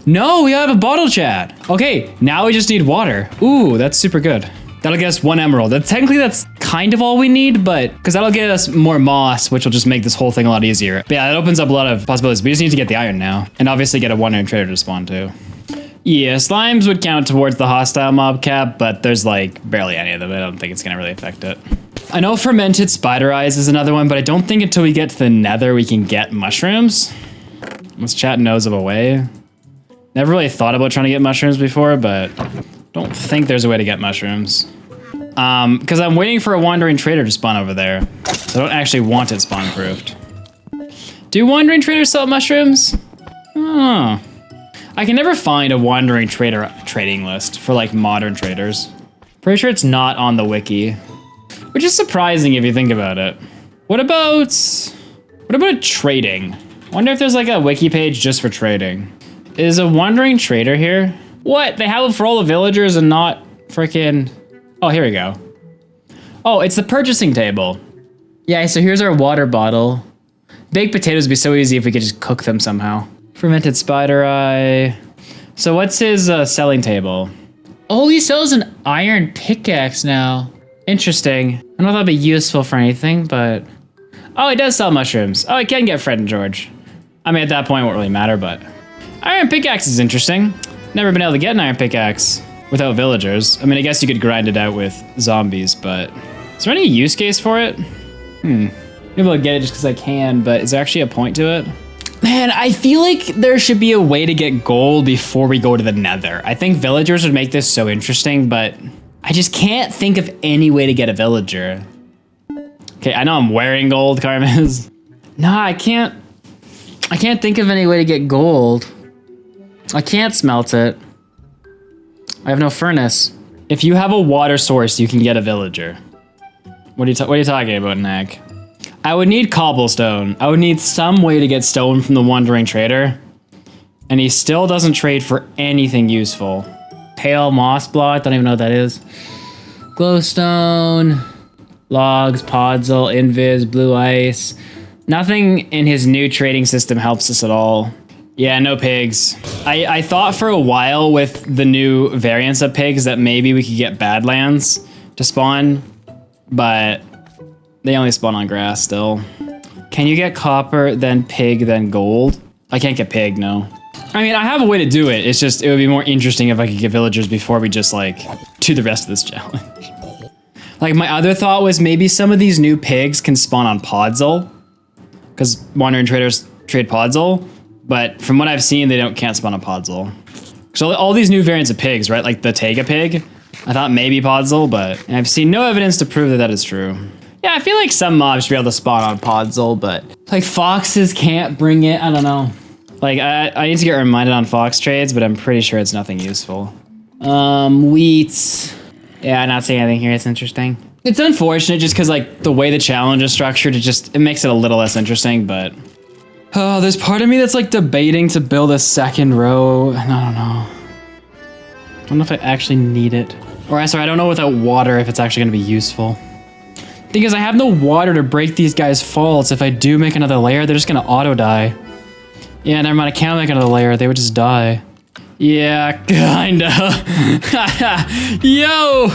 No, we have a bottle, chat. Okay, now we just need water. Ooh, that's super good. That'll get us 1 emerald. Technically, that's kind of all we need, but because that'll get us more moss, which will just make this whole thing a lot easier. But yeah, it opens up a lot of possibilities. We just need to get the iron now, and obviously get a 1 iron trader to spawn too. Yeah, slimes would count towards the hostile mob cap, but there's like barely any of them. I don't think it's gonna really affect it. I know fermented spider eyes is another one, but I don't think until we get to the nether we can get mushrooms. Unless chat knows of a way. Never really thought about trying to get mushrooms before, but don't think there's a way to get mushrooms. Because I'm waiting for a wandering trader to spawn over there. So I don't actually want it spawn proofed. Do wandering traders sell mushrooms? Oh. I can never find a wandering trader trading list for like modern traders. Pretty sure it's not on the wiki. Which is surprising if you think about it. What about trading? Wonder if there's like a wiki page just for trading. Is a wandering trader here? What? They have it for all the villagers and not freaking... Oh, here we go. Oh, it's the purchasing table. Yeah, so here's our water bottle. Baked potatoes would be so easy if we could just cook them somehow. Fermented spider eye. So what's his selling table? Oh, he sells an iron pickaxe now. Interesting. I don't know if that'd be useful for anything, but... Oh, he does sell mushrooms. Oh, he can get Fred and George. I mean, at that point, it won't really matter, but... Iron pickaxe is interesting. Never been able to get an iron pickaxe without villagers. I mean, I guess you could grind it out with zombies, but... Is there any use case for it? Maybe I'll get it just because I can, but is there actually a point to it? Man, I feel like there should be a way to get gold before we go to the nether. I think villagers would make this so interesting, but I just can't think of any way to get a villager. Okay, I know I'm wearing gold, Carmen. No, I can't think of any way to get gold. I can't smelt it. I have no furnace. If you have a water source, you can get a villager. What are you talking about, Nag? I would need cobblestone. I would need some way to get stone from the wandering trader. And he still doesn't trade for anything useful. Pale moss block, don't even know what that is. Glowstone, logs, podzol, invis, blue ice. Nothing in his new trading system helps us at all. Yeah, no pigs. I thought for a while with the new variants of pigs that maybe we could get badlands to spawn, but they only spawn on grass still. Can you get copper, then pig, then gold? I can't get pig, no. I mean, I have a way to do it. It's just, it would be more interesting if I could get villagers before we just like do the rest of this challenge. Like my other thought was maybe some of these new pigs can spawn on podzol, because wandering traders trade podzol. But from what I've seen, they can't spawn on podzol. So all these new variants of pigs, right? Like the Tega pig, I thought maybe podzol, but I've seen no evidence to prove that that is true. Yeah, I feel like some mobs should be able to spawn on podzol, but like foxes can't bring it. I don't know. Like I need to get reminded on fox trades, but I'm pretty sure it's nothing useful. Wheats. Yeah, I'm not saying anything here. It's interesting. It's unfortunate just because like the way the challenge is structured, it makes it a little less interesting, but. Oh, there's part of me that's like debating to build a second row, and I don't know. I don't know if I actually need it. Or sorry, I don't know without water if it's actually gonna be useful. Because I have no water to break these guys' faults. If I do make another layer, they're just gonna auto die. Yeah, never mind, I can't make another layer, they would just die. Yeah, kinda. Yo!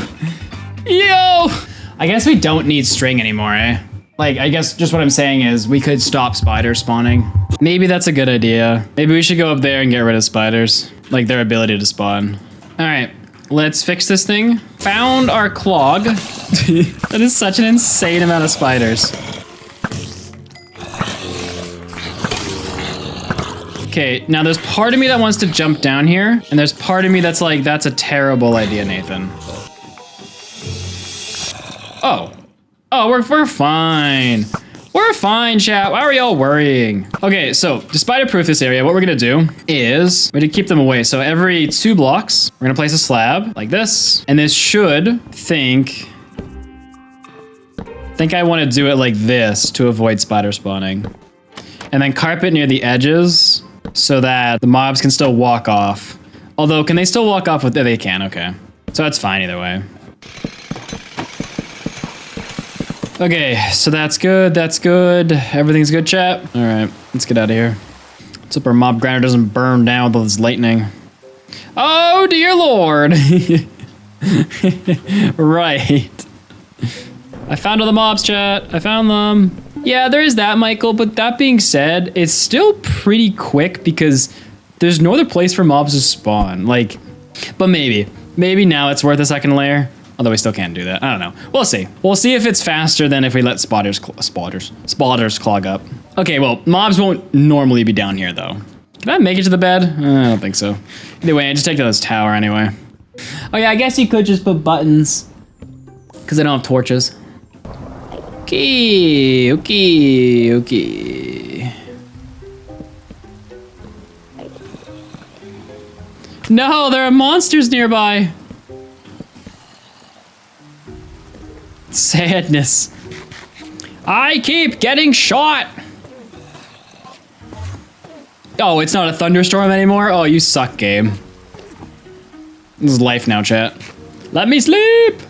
I guess we don't need string anymore, eh? Like, I guess just what I'm saying is we could stop spiders spawning. Maybe that's a good idea. Maybe we should go up there and get rid of spiders. Like their ability to spawn. All right, let's fix this thing. Found our clog. That is such an insane amount of spiders. Okay, now there's part of me that wants to jump down here, and there's part of me that's like, that's a terrible idea, Nathan. Oh, we're fine. We're fine, chat. Why are y'all worrying? Okay, so to spider-proof this area, what we're gonna do is we're gonna keep them away. So every 2 blocks, we're gonna place a slab like this, and this should think I want to do it like this to avoid spider spawning, and then carpet near the edges so that the mobs can still walk off. Although, can they still walk off with? They can. Okay, so that's fine either way. Okay, so that's good, that's good. Everything's good, chat? All right, let's get out of here. Let's hope our mob grinder doesn't burn down with all this lightning. Oh, dear Lord. Right. I found all the mobs, chat. I found them. Yeah, there is that, Michael, but that being said, it's still pretty quick because there's no other place for mobs to spawn. Like, but maybe now it's worth a second layer. Although we still can't do that. I don't know. We'll see. We'll see if it's faster than if we let spotters clog up. Okay, well, mobs won't normally be down here, though. Can I make it to the bed? I don't think so. Either way, I just take down this tower anyway. Oh yeah, I guess you could just put buttons. Because I don't have torches. Okay. No, there are monsters nearby. Sadness. I keep getting shot. Oh, it's not a thunderstorm anymore? Oh, you suck, game. This is life now, chat. Let me sleep.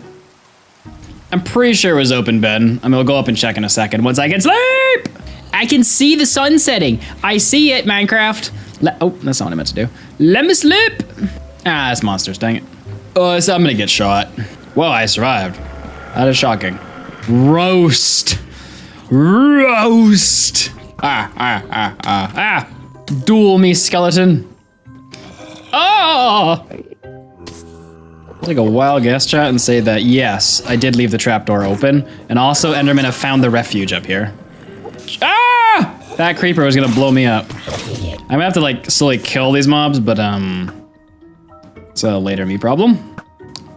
I'm pretty sure it was open bed. I mean, we'll go up and check in a second once I can sleep. I can see the sun setting. I see it, Minecraft. Oh, that's not what I meant to do. Let me sleep. Ah, it's monsters, dang it. Oh, so I'm gonna get shot. Whoa, I survived. That is shocking. Roast. Roast. Ah. Duel me, skeleton. Oh! I'll take a wild guess, chat, and say that yes, I did leave the trapdoor open. And also, Endermen have found the refuge up here. Ah! That creeper was gonna blow me up. I'm gonna have to like slowly kill these mobs, but it's a later me problem.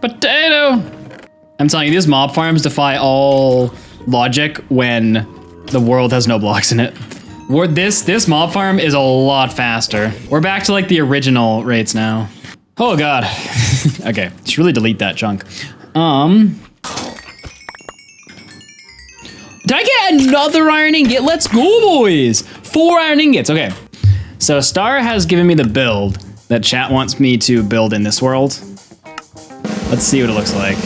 Potato! I'm telling you, these mob farms defy all logic when the world has no blocks in it. This mob farm is a lot faster. We're back to like the original rates now. Oh god. Okay, just really delete that chunk. Did I get another iron ingot? Let's go, boys. 4 iron ingots, okay. So Star has given me the build that chat wants me to build in this world. Let's see what it looks like.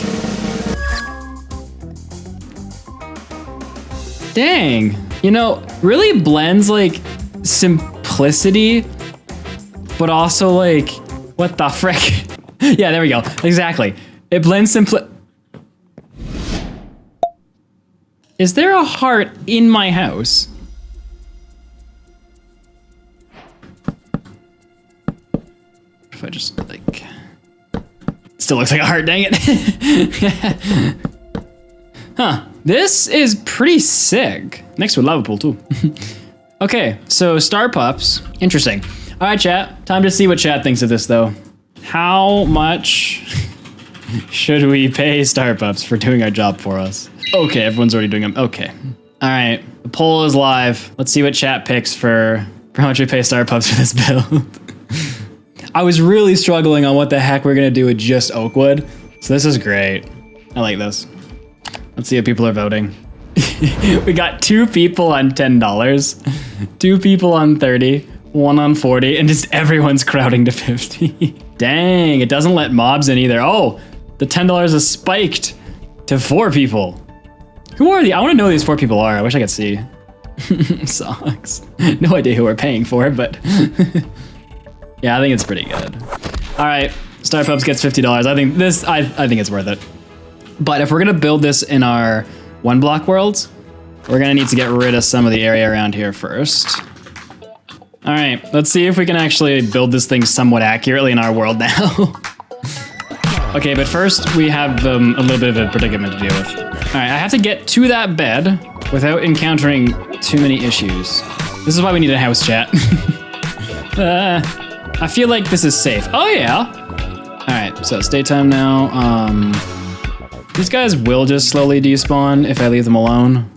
Dang, you know, really blends like simplicity, but also like, what the frick? Yeah, there we go, exactly. It blends Is there a heart in my house? If I just like, still looks like a heart, dang it. Huh, this is pretty sick. Next to a lava pool too. Okay, so Star Pups, interesting. All right, chat, time to see what chat thinks of this though. How much should we pay Star Pups for doing our job for us? Okay, everyone's already doing them, okay. All right, the poll is live. Let's see what chat picks for how much we pay Star Pups for this build. I was really struggling on what the heck we're gonna do with just Oakwood. So this is great. I like this. Let's see if people are voting. We got 2 people on $10, 2 people on 30, 1 on 40, and just everyone's crowding to 50. Dang, it doesn't let mobs in either. Oh, the $10 is spiked to 4 people. Who are the? I want to know who these 4 people are. I wish I could see. Sucks. No idea who we're paying for, but yeah, I think it's pretty good. All right, Star Pups gets $50. I think this. I think it's worth it. But if we're gonna build this in our 1 block worlds, we're gonna need to get rid of some of the area around here first. All right, let's see if we can actually build this thing somewhat accurately in our world now. Okay, but first we have a little bit of a predicament to deal with. All right, I have to get to that bed without encountering too many issues. This is why we need a house chat. I feel like this is safe. Oh yeah. All right, so it's daytime now. These guys will just slowly despawn if I leave them alone.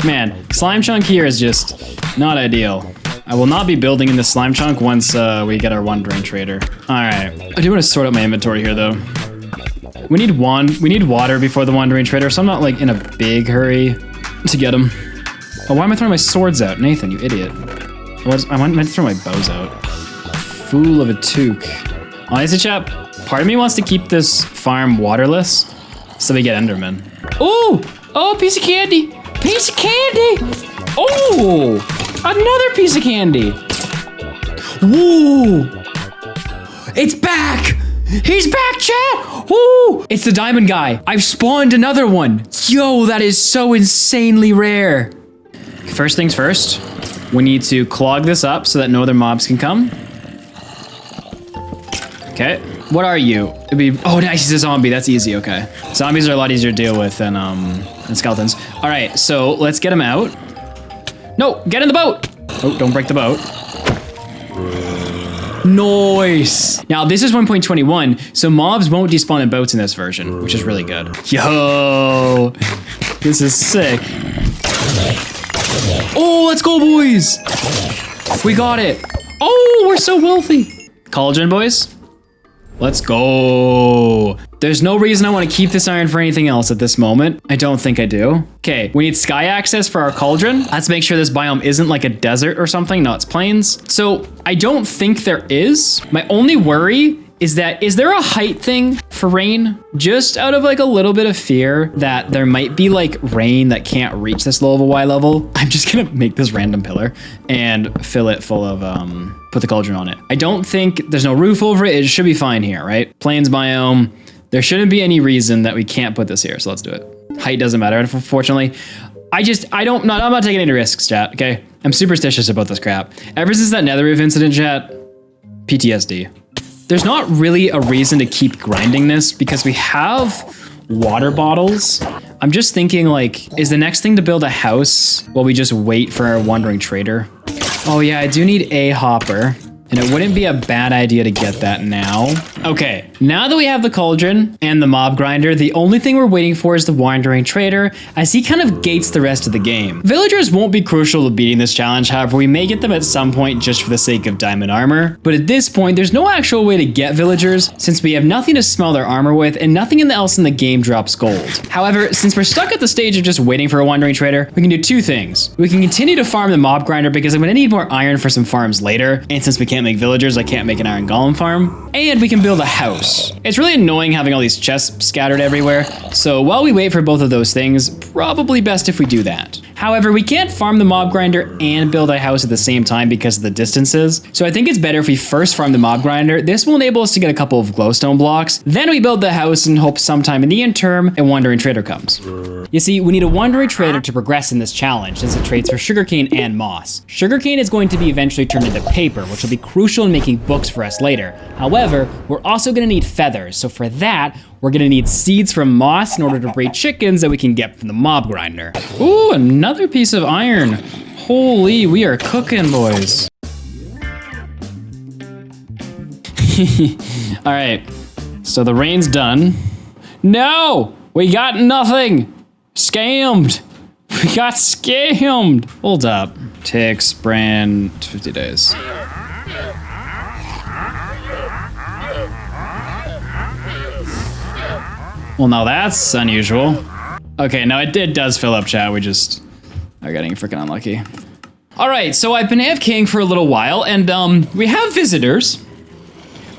Man, slime chunk here is just not ideal. I will not be building in the slime chunk once we get our wandering trader. All right, I do want to sort out my inventory here though. We need water before the wandering trader, so I'm not like in a big hurry to get him. Oh, why am I throwing my swords out? Nathan, you idiot. I meant to throw my bows out. Fool of a toque. Honestly, chap, part of me wants to keep this farm waterless so we get Enderman. Oh, oh, piece of candy. Piece of candy. Oh, another piece of candy. Whoa. It's back. He's back, chat. Woo. It's the diamond guy. I've spawned another one. Yo, that is so insanely rare. First things first, we need to clog this up so that no other mobs can come. Okay, what are you? It'd be, oh nice, he's a zombie, that's easy, okay. Zombies are a lot easier to deal with than skeletons. All right, so let's get him out. No, get in the boat. Oh, don't break the boat. Nice. Now this is 1.21, so mobs won't despawn in boats in this version, which is really good. Yo, this is sick. Oh, let's go, boys. We got it. Oh, we're so wealthy. Cauldron, boys. Let's go. There's no reason I want to keep this iron for anything else at this moment. I don't think I do. Okay, we need sky access for our cauldron. Let's make sure this biome isn't like a desert or something. No, it's plains. So I don't think there is. My only worry is that, is there a height thing for rain? Just out of like a little bit of fear that there might be like rain that can't reach this low of a Y level. I'm just gonna make this random pillar and fill it full of, put the cauldron on it. I don't think there's no roof over it. It should be fine here, right? Plains biome. There shouldn't be any reason that we can't put this here. So let's do it. Height doesn't matter, unfortunately. I'm not taking any risks, chat, okay? I'm superstitious about this crap. Ever since that nether roof incident, chat, PTSD. There's not really a reason to keep grinding this because we have water bottles. I'm just thinking like, is the next thing to build a house while we just wait for our wandering trader? Oh yeah, I do need a hopper and it wouldn't be a bad idea to get that now. Okay, now that we have the cauldron and the mob grinder, the only thing we're waiting for is the wandering trader, as he kind of gates the rest of the game. Villagers won't be crucial to beating this challenge, however, we may get them at some point just for the sake of diamond armor. But at this point, there's no actual way to get villagers, since we have nothing to smell their armor with, and nothing else in the game drops gold. However, since we're stuck at the stage of just waiting for a wandering trader, we can do two things. We can continue to farm the mob grinder because I'm gonna need more iron for some farms later, and since we can't make villagers, I can't make an iron golem farm. And we can build a house. It's really annoying having all these chests scattered everywhere, so while we wait for both of those things, probably best if we do that. However, we can't farm the mob grinder and build a house at the same time because of the distances, so I think it's better if we first farm the mob grinder. This will enable us to get a couple of glowstone blocks, then we build the house and hope sometime in the interim a wandering trader comes. You see, we need a wandering trader to progress in this challenge since it trades for sugarcane and moss. Sugarcane is going to be eventually turned into paper, which will be crucial in making books for us later. However, we're also going to need feathers, so for that, we're gonna need seeds from moss in order to breed chickens that we can get from the mob grinder. Ooh, another piece of iron. Holy, we are cooking, boys. All right, so the rain's done. No, we got nothing. Scammed. We got scammed. Hold up. Ticks, brand, 50 days. Well, now that's unusual. Okay, now it does fill up, chat. We just are getting freaking unlucky. All right, so I've been AFKing for a little while, and we have visitors.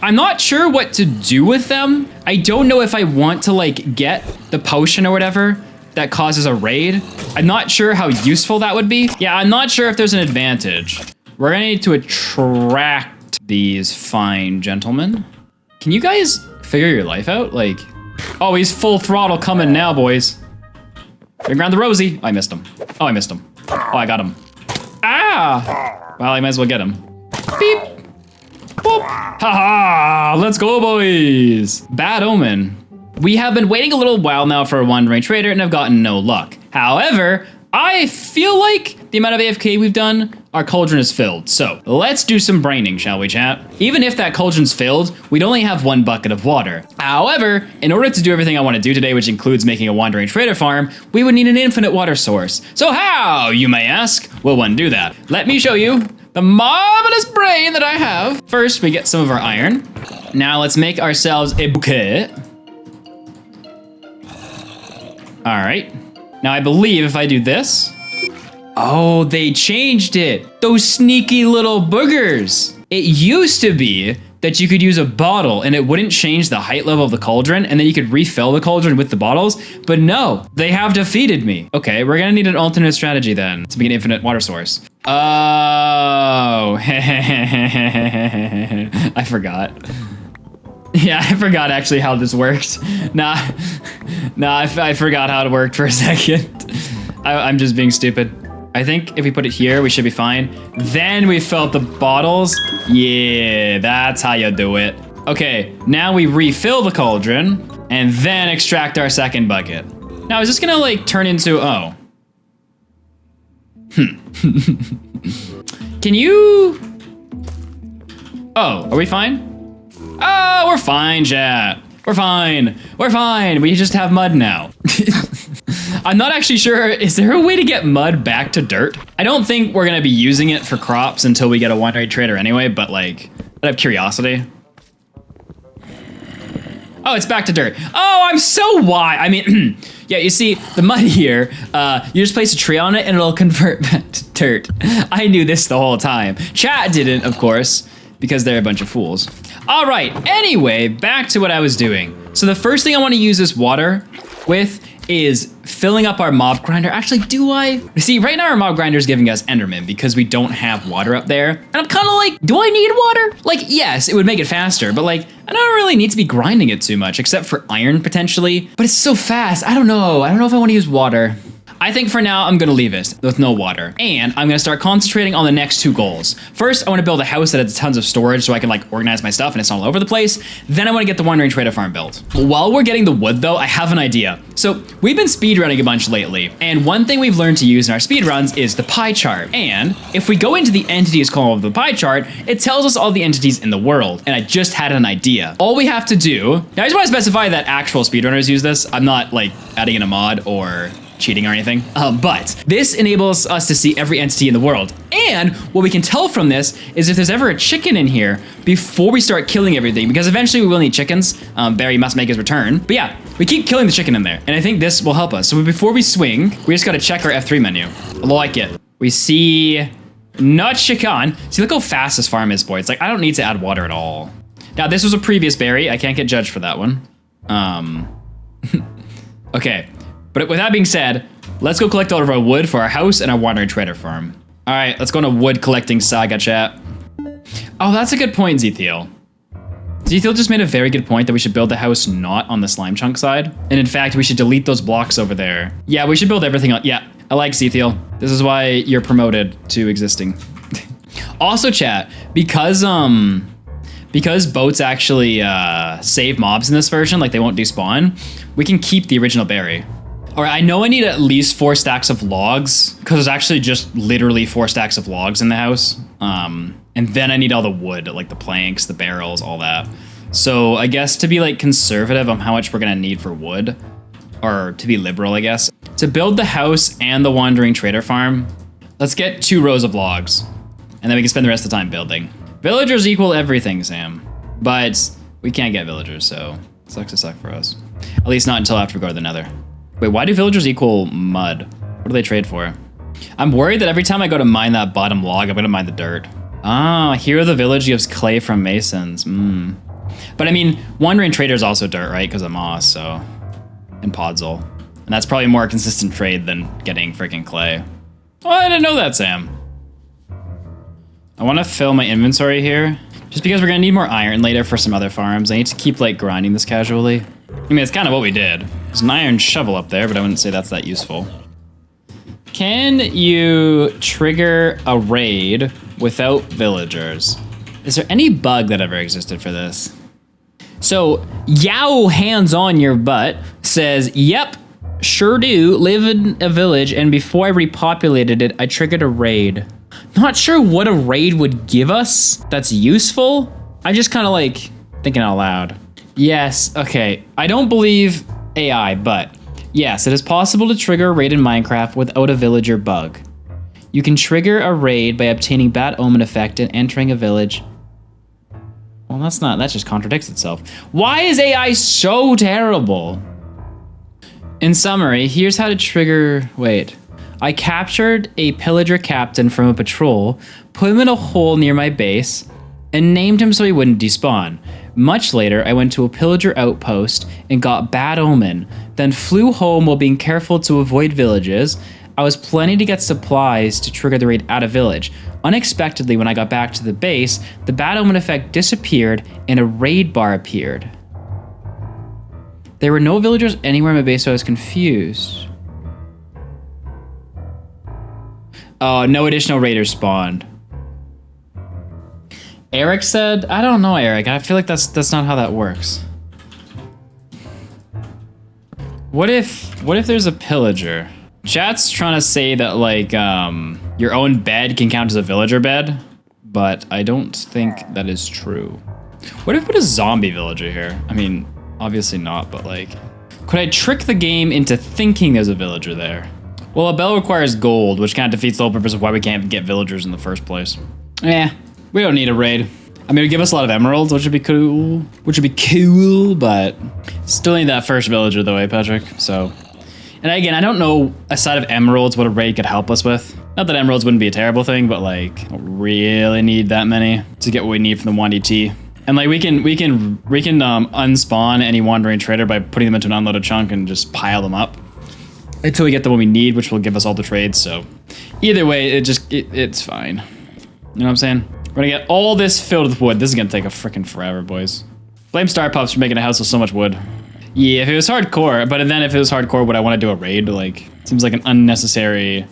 I'm not sure what to do with them. I don't know if I want to like get the potion or whatever that causes a raid. I'm not sure how useful that would be. Yeah, I'm not sure if there's an advantage. We're gonna need to attract these fine gentlemen. Can you guys figure your life out? Like, oh, he's full throttle coming now, boys. Bring around the Rosie. I missed him. Oh, I missed him. Oh, I got him. Ah! Well, I might as well get him. Beep. Boop. Haha! Let's go, boys. Bad omen. We have been waiting a little while now for a wandering trader and have gotten no luck. However, I feel like the amount of AFK we've done, our cauldron is filled. So let's do some braining, shall we, chat? Even if that cauldron's filled, we'd only have 1 bucket of water. However, in order to do everything I want to do today, which includes making a wandering trader farm, we would need an infinite water source. So how, you may ask, will one do that? Let me show you the marvelous brain that I have. First, we get some of our iron. Now let's make ourselves a bucket. All right. Now I believe if I do this, oh, they changed it. Those sneaky little boogers. It used to be that you could use a bottle and it wouldn't change the height level of the cauldron and then you could refill the cauldron with the bottles, but no, they have defeated me. Okay, we're gonna need an alternate strategy then to be an infinite water source. Oh, I forgot. Yeah, I forgot actually how this worked. Nah, I forgot how it worked for a second. I'm just being stupid. I think if we put it here, we should be fine. Then we fill up the bottles. Yeah, that's how you do it. Okay, now we refill the cauldron and then extract our second bucket. Now, is this gonna like turn into, oh. Can you? Oh, are we fine? Oh, we're fine, chat. We're fine. We're fine. We just have mud now. I'm not actually sure. Is there a way to get mud back to dirt? I don't think we're going to be using it for crops until we get a wandering trader anyway, but like, out of curiosity. Oh, it's back to dirt. Oh, I'm so why. I mean, yeah, you see, the mud here, you just place a tree on it and it'll convert back to dirt. I knew this the whole time. Chat didn't, of course, because they're a bunch of fools. All right, anyway, back to what I was doing. So the first thing I want to use this water with is filling up our mob grinder. Actually, do I? See, right now our mob grinder is giving us Enderman because we don't have water up there. And I'm kind of like, do I need water? Like, yes, it would make it faster, but like, I don't really need to be grinding it too much, except for iron potentially. But it's so fast. I don't know. I don't know if I want to use water. I think for now, I'm gonna leave it with no water. And I'm gonna start concentrating on the next 2 goals. First, I wanna build a house that has tons of storage so I can like organize my stuff and it's not all over the place. Then I wanna get the Wandering Trader farm built. While we're getting the wood though, I have an idea. So we've been speedrunning a bunch lately. And one thing we've learned to use in our speedruns is the pie chart. And if we go into the entities column of the pie chart, it tells us all the entities in the world. And I just had an idea. All we have to do, now I just wanna specify that actual speedrunners use this. I'm not like adding in a mod or cheating or anything. But this enables us to see every entity in the world. And what we can tell from this is if there's ever a chicken in here before we start killing everything, because eventually we will need chickens. Barry must make his return. But yeah, we keep killing the chicken in there. And I think this will help us. So before we swing, we just gotta check our F3 menu. I like it. We see not chicken. See, look how fast this farm is, boy. It's like, I don't need to add water at all. Now, this was a previous berry. I can't get judged for that one. Okay. But with that being said, let's go collect all of our wood for our house and our Wandering Trader farm. All right, let's go on a wood collecting saga, chat. Oh, that's a good point, Zethiel. Zethiel just made a very good point that we should build the house not on the slime chunk side. And in fact, we should delete those blocks over there. Yeah, we should build everything on, yeah, I like Zethiel. This is why you're promoted to existing. Also, chat, because boats actually save mobs in this version, like they won't despawn, we can keep the original berry. All right, I know I need at least 4 stacks of logs because there's actually just literally 4 stacks of logs in the house. And then I need all the wood, like the planks, the barrels, all that. So I guess to be like conservative on how much we're gonna need for wood, or to be liberal, I guess. To build the house and the Wandering Trader farm, let's get 2 rows of logs and then we can spend the rest of the time building. Villagers equal everything, Sam, but we can't get villagers, so sucks to suck for us. At least not until after we go to the Nether. Wait, why do villagers equal mud? What do they trade for? I'm worried that every time I go to mine that bottom log, I'm gonna mine the dirt. Ah, here the village gives clay from masons. But I mean, Wandering Trader is also dirt, right? Because of moss, so. And podzol. And that's probably a more consistent trade than getting freaking clay. Oh, I didn't know that, Sam. I wanna fill my inventory here. Just because we're gonna need more iron later for some other farms. I need to keep like grinding this casually. I mean, it's kind of what we did. There's an iron shovel up there, but I wouldn't say that's that useful. Can you trigger a raid without villagers? Is there any bug that ever existed for this? So, Yow Hands on Your Butt says, yep, sure do, live in a village, and before I repopulated it, I triggered a raid. Not sure what a raid would give us that's useful. I just kind of like thinking out loud. Yes, okay, I don't believe AI, but yes, it is possible to trigger a raid in Minecraft without a villager bug. You can trigger a raid by obtaining Bad Omen effect and entering a village. Well, that just contradicts itself. Why is AI so terrible? In summary, here's how to trigger, wait. I captured a pillager captain from a patrol, put him in a hole near my base, and named him so he wouldn't despawn. Much later, I went to a pillager outpost and got Bad Omen, then flew home while being careful to avoid villages. I was planning to get supplies to trigger the raid at a village. Unexpectedly, when I got back to the base, the Bad Omen effect disappeared and a raid bar appeared. There were no villagers anywhere in my base, so I was confused. Oh, no additional raiders spawned. Eric said, I don't know, Eric. I feel like that's not how that works. What if there's a pillager? Chat's trying to say that like your own bed can count as a villager bed, but I don't think that is true. What if we put a zombie villager here? I mean, obviously not, but like, could I trick the game into thinking there's a villager there? Well, a bell requires gold, which kind of defeats the whole purpose of why we can't get villagers in the first place. We don't need a raid. I mean, it would give us a lot of emeralds, which would be cool. But still need that first villager though, eh, Patrick? So, and again, I don't know, aside of emeralds, what a raid could help us with. Not that emeralds wouldn't be a terrible thing, but like, don't really need that many to get what we need from the 1DT. And like, we can unspawn any Wandering Trader by putting them into an unloaded chunk and just pile them up until we get the one we need, which will give us all the trades. So either way, it's fine. You know what I'm saying? We're gonna get all this filled with wood. This is gonna take a freaking forever, boys. Blame Star Pups for making a house with so much wood. Yeah, if it was hardcore, but then if it was hardcore, would I want to do a raid? Like, Seems like an unnecessary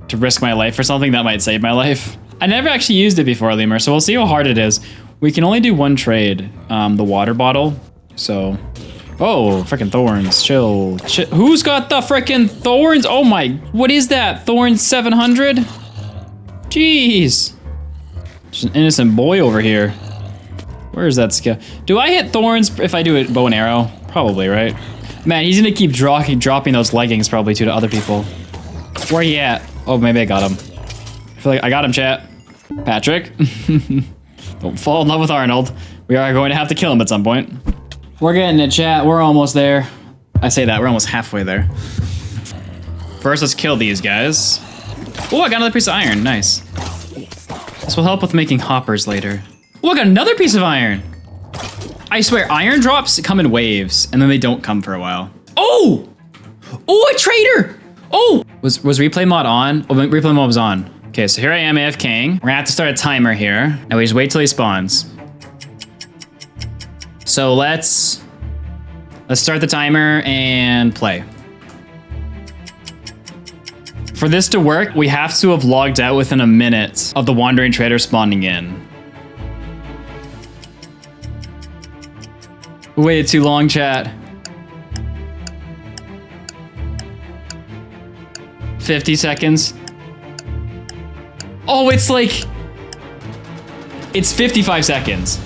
to risk my life for something that might save my life. I never actually used it before, Lemur, so we'll see how hard it is. We can only do one trade, the water bottle. So, oh, freaking thorns, chill. Who's got the freaking thorns? Oh my, what is that? Thorns 700? Jeez. Just an innocent boy over here. Where is that skill? Do I hit thorns if I do it bow and arrow? Probably, right? Man, he's gonna keep dropping those leggings probably too to other people. Where he at? Oh, maybe I got him. I feel like I got him, chat. Patrick. Don't fall in love with Arnold. We are going to have to kill him at some point. We're getting it, chat. We're almost there. I say that, we're almost halfway there. First, let's kill these guys. Oh, I got another piece of iron. Nice. This will help with making hoppers later. Oh, I got another piece of iron. I swear, iron drops come in waves, and then they don't come for a while. Oh! Oh, a trader! Oh! Was replay mod on? Oh, replay mod was on. Okay, so here I am AFKing. We're gonna have to start a timer here. Now we just wait till he spawns. So let's start the timer and play. For this to work, we have to have logged out within a minute of the wandering trader spawning in. We waited too long, chat. 50 seconds. Oh, it's 55 seconds.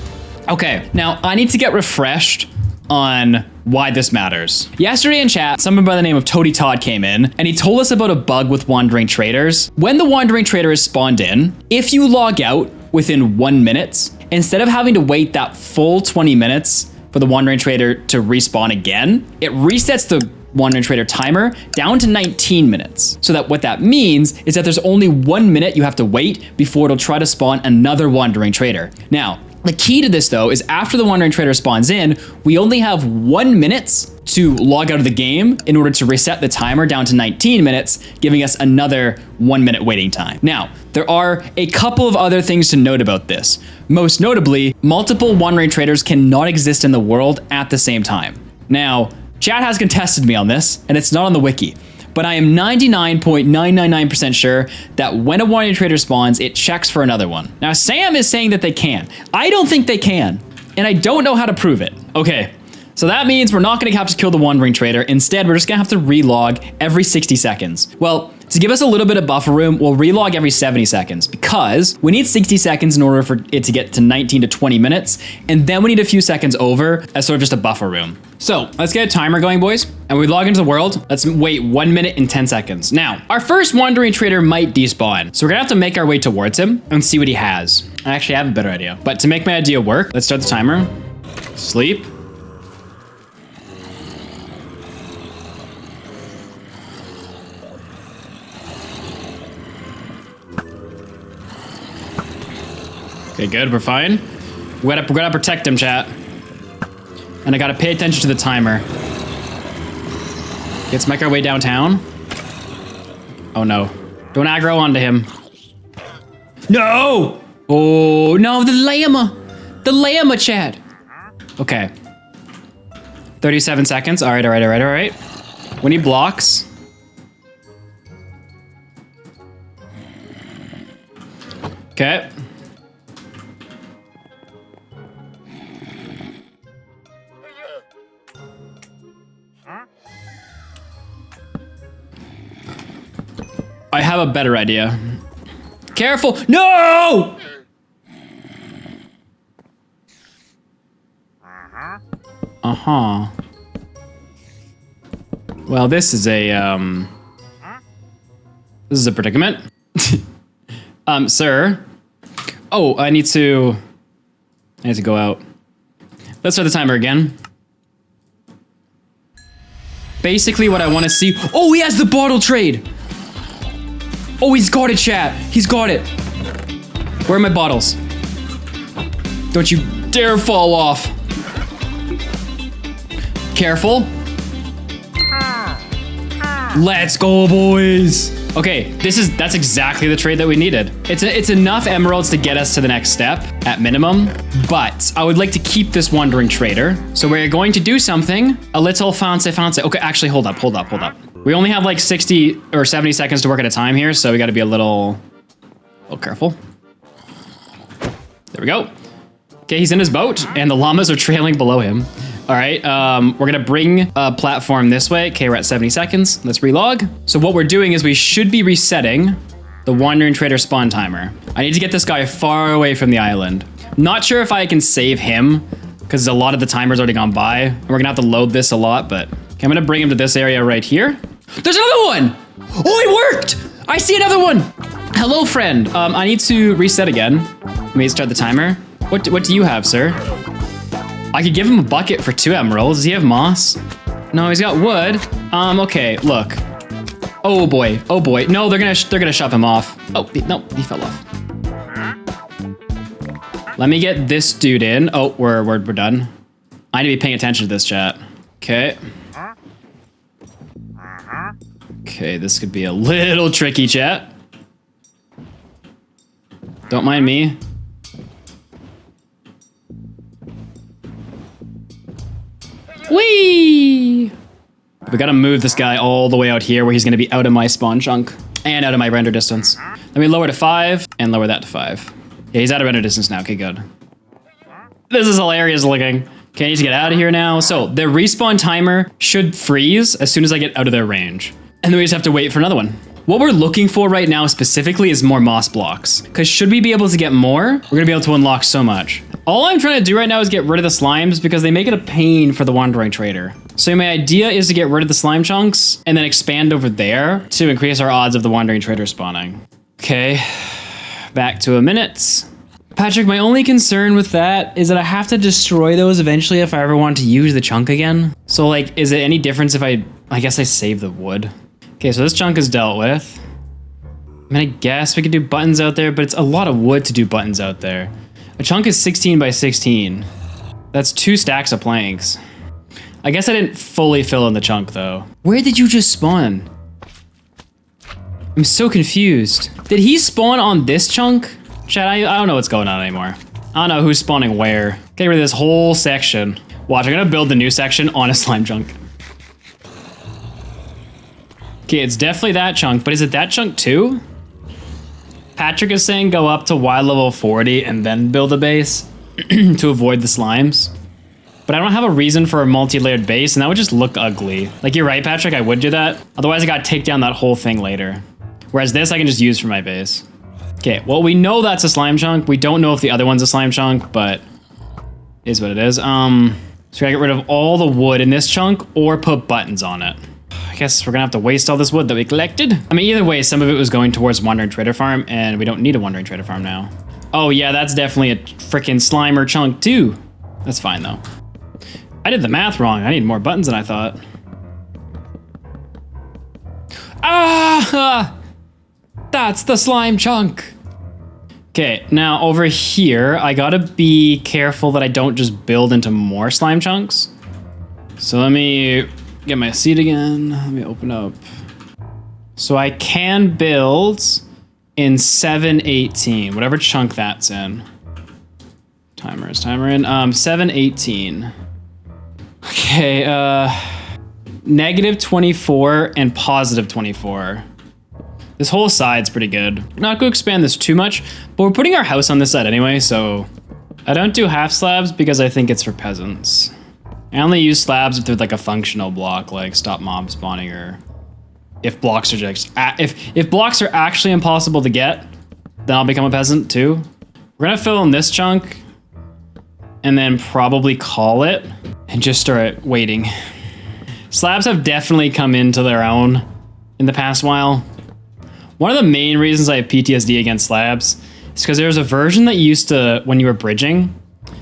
Okay, now I need to get refreshed on why this matters. Yesterday in chat, someone by the name of Toady Todd came in and he told us about a bug with wandering traders. When the wandering trader is spawned in, if you log out within 1 minute, instead of having to wait that full 20 minutes for the wandering trader to respawn again, it resets the wandering trader timer down to 19 minutes. So that what that means is that there's only 1 minute you have to wait before it'll try to spawn another wandering trader. Now, the key to this though is after the wandering trader spawns in, we only have 1 minute to log out of the game in order to reset the timer down to 19 minutes, giving us another 1 minute waiting time. Now, there are a couple of other things to note about this. Most notably, multiple wandering traders cannot exist in the world at the same time. Now, chat has contested me on this, and it's not on the wiki, but I am 99.999% sure that when a wandering trader spawns, it checks for another one. Now, Sam is saying that they can. I don't think they can, and I don't know how to prove it. Okay, so that means we're not gonna have to kill the wandering trader. Instead, we're just gonna have to relog every 60 seconds. Well, to give us a little bit of buffer room, we'll relog every 70 seconds because we need 60 seconds in order for it to get to 19 to 20 minutes. And then we need a few seconds over as sort of just a buffer room. So let's get a timer going, boys. And we log into the world. Let's wait 1 minute and 10 seconds. Now, our first wandering trader might despawn. So we're gonna have to make our way towards him and see what he has. I actually have a better idea. But to make my idea work, let's start the timer. Sleep. Okay, good, we're fine. We gotta protect him, chat. And I gotta pay attention to the timer. Let's make our way downtown. Oh no. Don't aggro onto him. No! Oh no, the llama! The llama, chat! Okay. 37 seconds, all right. We need blocks. Okay. I have a better idea. Careful! No! Uh-huh. Well, this is a predicament. Sir. Oh, I need to go out. Let's start the timer again. Basically what I want to see. Oh, he has the bottle trade. Oh, he's got it, chat. He's got it. Where are my bottles? Don't you dare fall off. Careful. Let's go, boys. Okay, that's exactly the trade that we needed. It's enough emeralds to get us to the next step at minimum, but I would like to keep this wandering trader. So we're going to do something a little fancy. Okay, actually, hold up. We only have like 60 or 70 seconds to work at a time here, so we got to be a little careful. There we go. Okay, he's in his boat, and the llamas are trailing below him. All right, we're gonna bring a platform this way. Okay, we're at 70 seconds. Let's relog. So what we're doing is we should be resetting the Wandering Trader spawn timer. I need to get this guy far away from the island. Not sure if I can save him, because a lot of the timer's already gone by. And we're gonna have to load this a lot, but okay, I'm gonna bring him to this area right here. There's another one! Oh, it worked! I see another one! Hello, friend. I need to reset again. Let me start the timer. What do you have, sir? I could give him a bucket for 2 emeralds. Does he have moss? No, he's got wood. Okay, look. Oh boy, oh boy. No, they're gonna shove him off. Oh, no, he fell off. Let me get this dude in. Oh, we're done. I need to be paying attention to this, chat. Okay. Okay, this could be a little tricky, chat. Don't mind me. Whee! We gotta move this guy all the way out here where he's gonna be out of my spawn chunk and out of my render distance. Let me lower to 5 and lower that to 5. Yeah, he's out of render distance now. Okay, good. This is hilarious looking. Okay, I need to get out of here now. So the respawn timer should freeze as soon as I get out of their range. And then we just have to wait for another one. What we're looking for right now specifically is more moss blocks. Because should we be able to get more, we're gonna be able to unlock so much. All I'm trying to do right now is get rid of the slimes because they make it a pain for the Wandering Trader. So my idea is to get rid of the slime chunks and then expand over there to increase our odds of the Wandering Trader spawning. Okay, back to a minute. Patrick, my only concern with that is that I have to destroy those eventually if I ever want to use the chunk again. So like, is it any difference if I guess I save the wood? Okay, so this chunk is dealt with. I mean, I guess we could do buttons out there, but it's a lot of wood to do buttons out there. A chunk is 16 by 16. That's 2 stacks of planks. I guess I didn't fully fill in the chunk though. Where did you just spawn? I'm so confused. Did he spawn on this chunk? Chat, I don't know what's going on anymore. I don't know who's spawning where. Get rid of this whole section. Watch, I'm gonna build the new section on a slime chunk. Okay, it's definitely that chunk, but is it that chunk too? Patrick is saying go up to Y level 40 and then build a base to avoid the slimes. But I don't have a reason for a multi-layered base, and that would just look ugly. Like, you're right, Patrick, I would do that. Otherwise, I gotta take down that whole thing later. Whereas this, I can just use for my base. Okay, well, we know that's a slime chunk. We don't know if the other one's a slime chunk, but it is what it is. So we gotta get rid of all the wood in this chunk or put buttons on it. I guess we're gonna have to waste all this wood that we collected. I mean, either way, some of it was going towards Wandering Trader Farm, and we don't need a Wandering Trader Farm now. Oh yeah, that's definitely a freaking slimer chunk too. That's fine though. I did the math wrong. I need more buttons than I thought. Ah! That's the slime chunk. Okay, now over here, I gotta be careful that I don't just build into more slime chunks. So let me get my seed again. Let me open up. So I can build in 718, whatever chunk that's in. Timer in, 718. Okay, negative 24 and positive 24. This whole side's pretty good. I'm not gonna expand this too much, but we're putting our house on this side anyway, so I don't do half slabs because I think it's for peasants. I only use slabs if they're like a functional block, like stop mob spawning, or if blocks are just, if blocks are actually impossible to get, then I'll become a peasant too. We're gonna fill in this chunk and then probably call it and just start waiting. Slabs have definitely come into their own in the past while. One of the main reasons I have PTSD against slabs is because there was a version that used to, when you were bridging,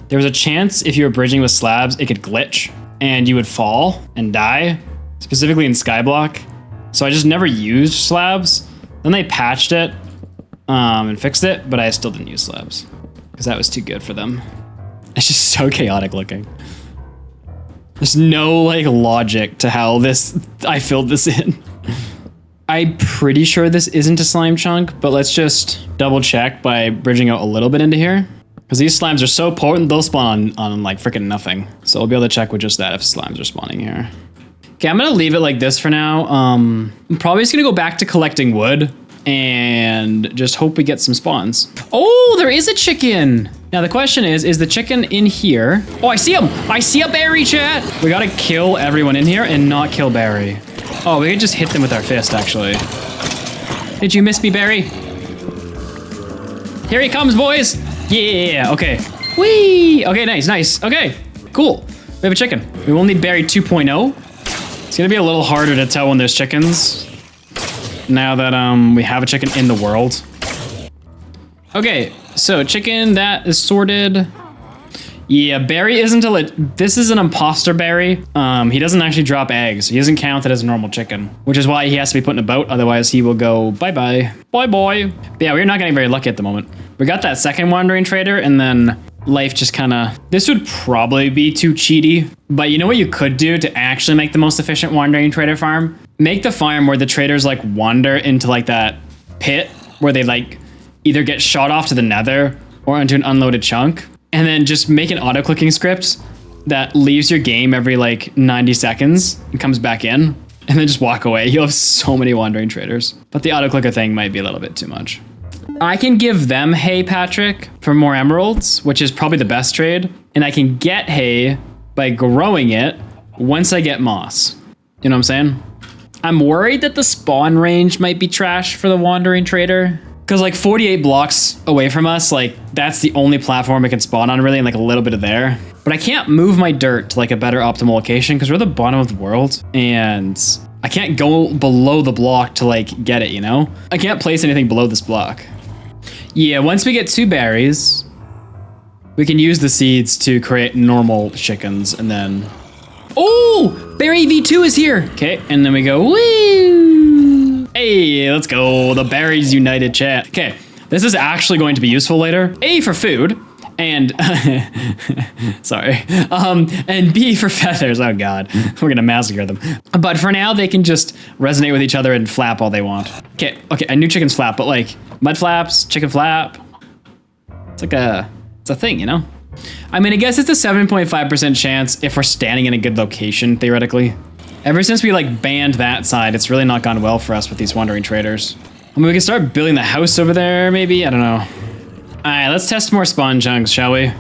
there was a chance if you were bridging with slabs, it could glitch and you would fall and die, specifically in Skyblock. So I just never used slabs. Then they patched it and fixed it, but I still didn't use slabs because that was too good for them. It's just so chaotic looking. There's no like logic to how I filled this in. I'm pretty sure this isn't a slime chunk, but let's just double check by bridging out a little bit into here. Because these slimes are so potent, they'll spawn on like freaking nothing. So we'll be able to check with just that if slimes are spawning here. Okay, I'm gonna leave it like this for now. I'm probably just gonna go back to collecting wood and just hope we get some spawns. Oh, there is a chicken. Now the question is the chicken in here? Oh, I see him. I see a berry, chat. We gotta kill everyone in here and not kill Barry. Oh, we could just hit them with our fist, actually. Did you miss me, Barry? Here he comes, boys. Yeah, okay. Whee! Okay, nice. Okay, cool. We have a chicken. We will need Barry 2.0. It's gonna be a little harder to tell when there's chickens now that we have a chicken in the world. Okay, so chicken that is sorted. Yeah, Barry isn't this is an imposter Barry. He doesn't actually drop eggs. He isn't counted as a normal chicken, which is why he has to be put in a boat. Otherwise he will go bye-bye. Bye-bye. Yeah, we're not getting very lucky at the moment. We got that second wandering trader and then life just kind of, this would probably be too cheaty, but you know what you could do to actually make the most efficient wandering trader farm? Make the farm where the traders like wander into like that pit where they like either get shot off to the nether or into an unloaded chunk, and then just make an auto-clicking script that leaves your game every like 90 seconds and comes back in, and then just walk away. You'll have so many wandering traders, but the auto-clicker thing might be a little bit too much. I can give them hay, Patrick, for more emeralds, which is probably the best trade. And I can get hay by growing it once I get moss. You know what I'm saying? I'm worried that the spawn range might be trash for the wandering trader. Because like 48 blocks away from us, like that's the only platform it can spawn on really, and like a little bit of there. But I can't move my dirt to like a better optimal location because we're the bottom of the world. And I can't go below the block to like get it, you know? I can't place anything below this block. Yeah, once we get 2 berries, we can use the seeds to create normal chickens and then... Oh! Berry V2 is here! Okay, and then we go, woo! Hey, let's go. The berries united, chat. Okay, this is actually going to be useful later. A, for food, and... sorry. And B, for feathers. Oh god, we're gonna massacre them. But for now, they can just resonate with each other and flap all they want. Okay, I knew chickens flap, but like... Mud flaps, chicken flap. It's a thing, you know? I mean, I guess it's a 7.5% chance if we're standing in a good location, theoretically. Ever since we like banned that side, it's really not gone well for us with these wandering traders. I mean, we can start building the house over there, maybe? I don't know. All right, let's test more spawn chunks, shall we?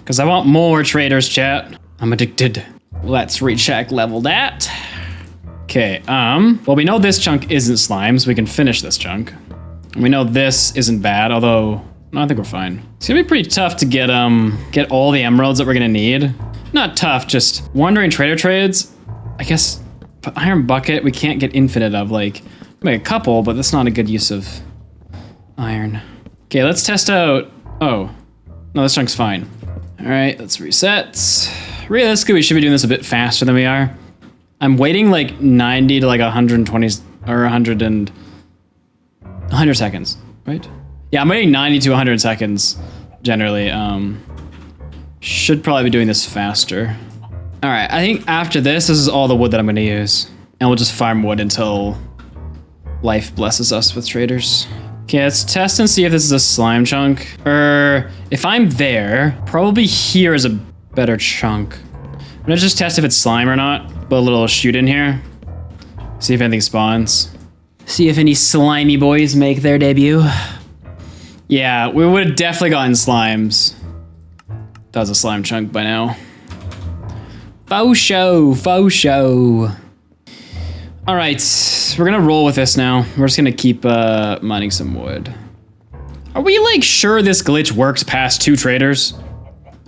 Because I want more traders, chat. I'm addicted. Let's recheck level that. Okay, well, we know this chunk isn't slime, so we can finish this chunk. We know this isn't bad, although no, I think we're fine. It's gonna be pretty tough to get all the emeralds that we're gonna need. Not tough, just wandering trader trades. I guess, but iron bucket we can't get infinite of. Like, make a couple, but that's not a good use of iron. Okay, let's test out. Oh, no, this chunk's fine. All right, let's reset. Realistically, we should be doing this a bit faster than we are. I'm waiting like 90 to like 120 or 100 seconds, right? Yeah, I'm waiting 90 to 100 seconds, generally. Should probably be doing this faster. All right, I think after this is all the wood that I'm gonna use. And we'll just farm wood until life blesses us with traders. Okay, let's test and see if this is a slime chunk. If I'm there, probably here is a better chunk. I'm gonna just test if it's slime or not. Put a little shoot in here. See if anything spawns. See if any slimy boys make their debut. Yeah, we would have definitely gotten slimes. That was a slime chunk by now. Faux show, faux show. All right, we're gonna roll with this now. We're just gonna keep mining some wood. Are we like sure this glitch works past 2 traders?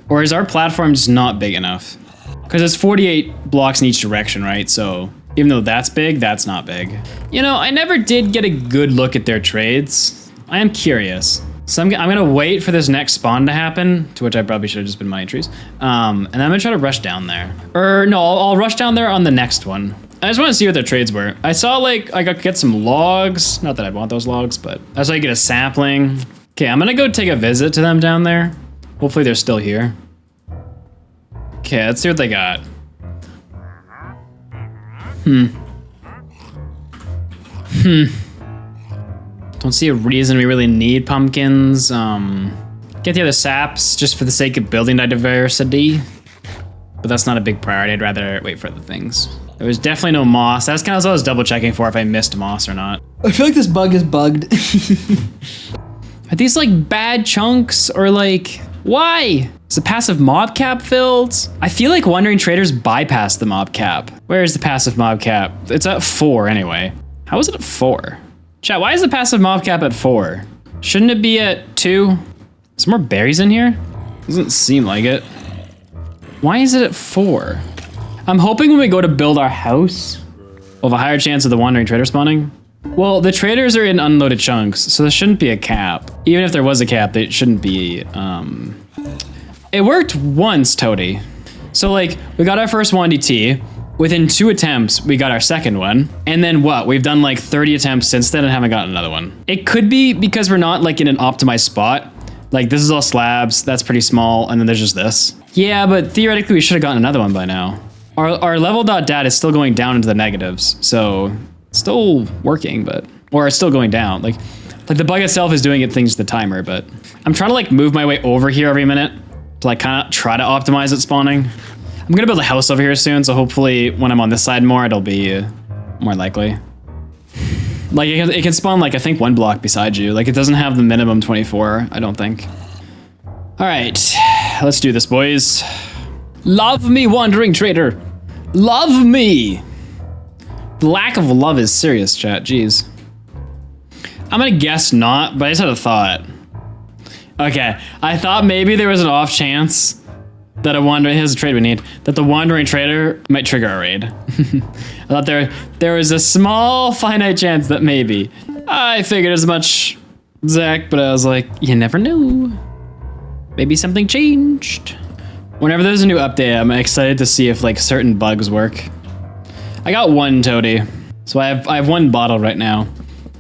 Or is our platform just not big enough? Because it's 48 blocks in each direction, right? So even though that's big, that's not big. You know, I never did get a good look at their trades. I am curious. So I'm gonna wait for this next spawn to happen, to which I probably should have just been mining trees. And then I'm gonna try to rush down there. Or no, I'll rush down there on the next one. I just want to see what their trades were. I saw like I could get some logs. Not that I'd want those logs, but I saw I get a sapling. Okay, I'm gonna go take a visit to them down there. Hopefully they're still here. Okay, let's see what they got. Don't see a reason we really need pumpkins. Get the other saps just for the sake of building diversity. but that's not a big priority. I'd rather wait for other things. There was definitely no moss. That's kind of what I was double checking for if I missed moss or not. I feel like this bug is bugged. Are these like bad chunks or like, why? Is the passive mob cap filled? I feel like Wandering Traders bypassed the mob cap. Where is the passive mob cap? It's at 4 anyway. How is it at 4? Chat, why is the passive mob cap at 4? Shouldn't it be at 2? Is there more berries in here? Doesn't seem like it. Why is it at 4? I'm hoping when we go to build our house, we'll have a higher chance of the Wandering Trader spawning. Well, the traders are in unloaded chunks, so there shouldn't be a cap. Even if there was a cap, it shouldn't be, It worked once, Toady. So like, we got our first 1DT. Within 2 attempts, we got our second one. And then what? We've done like 30 attempts since then and haven't gotten another one. It could be because we're not like in an optimized spot. Like this is all slabs, that's pretty small, and then there's just this. Yeah, but theoretically we should have gotten another one by now. Our level.dat is still going down into the negatives, so it's still working, but, or it's still going down. Like the bug itself is doing things to the timer, but I'm trying to like move my way over here every minute to like kind of try to optimize it spawning. I'm gonna build a house over here soon, so hopefully when I'm on this side more, it'll be more likely. Like it can spawn like I think 1 block beside you. Like it doesn't have the minimum 24, I don't think. All right, let's do this, boys. Love me, Wandering Trader. Love me. The lack of love is serious, chat, jeez. I'm gonna guess not, but I just had a thought. Okay, I thought maybe there was an off chance that here's a trade we need, that the Wandering Trader might trigger a raid. I thought there was a small finite chance that maybe. I figured as much, Zach, but I was like, you never know. Maybe something changed. Whenever there's a new update, I'm excited to see if like certain bugs work. I got 1 Toady, so I have 1 bottle right now.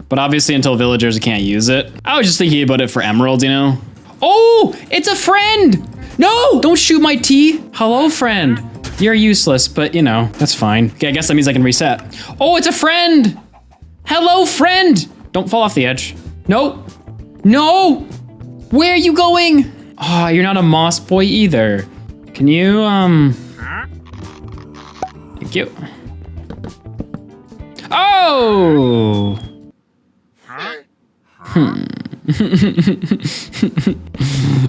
But obviously until villagers can't use it. I was just thinking about it for emeralds, you know? Oh, it's a friend! No, don't shoot my tea. Hello, friend. You're useless, but you know, that's fine. Okay, I guess that means I can reset. Oh, it's a friend. Hello, friend. Don't fall off the edge. No, no. Where are you going? Oh, you're not a moss boy either. Can you, thank you. Oh.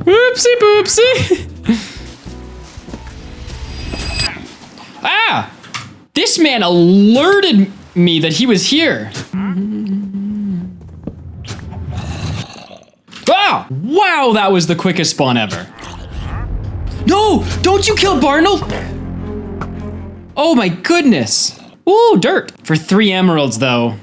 Oopsie boopsie. Ah! This man alerted me that he was here. Ah! Wow, that was the quickest spawn ever. No! Don't you kill Barnold! Oh my goodness. Ooh, dirt. For 3 emeralds though.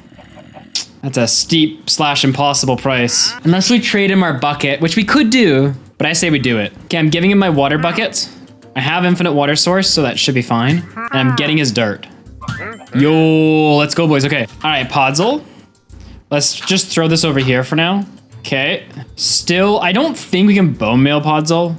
That's a steep / impossible price. Unless we trade him our bucket, which we could do, but I say we do it. Okay, I'm giving him my water bucket. I have infinite water source, so that should be fine. And I'm getting his dirt. Yo, let's go, boys. Okay, all right, Podzol. Let's just throw this over here for now. Okay, still, I don't think we can bone meal Podzol.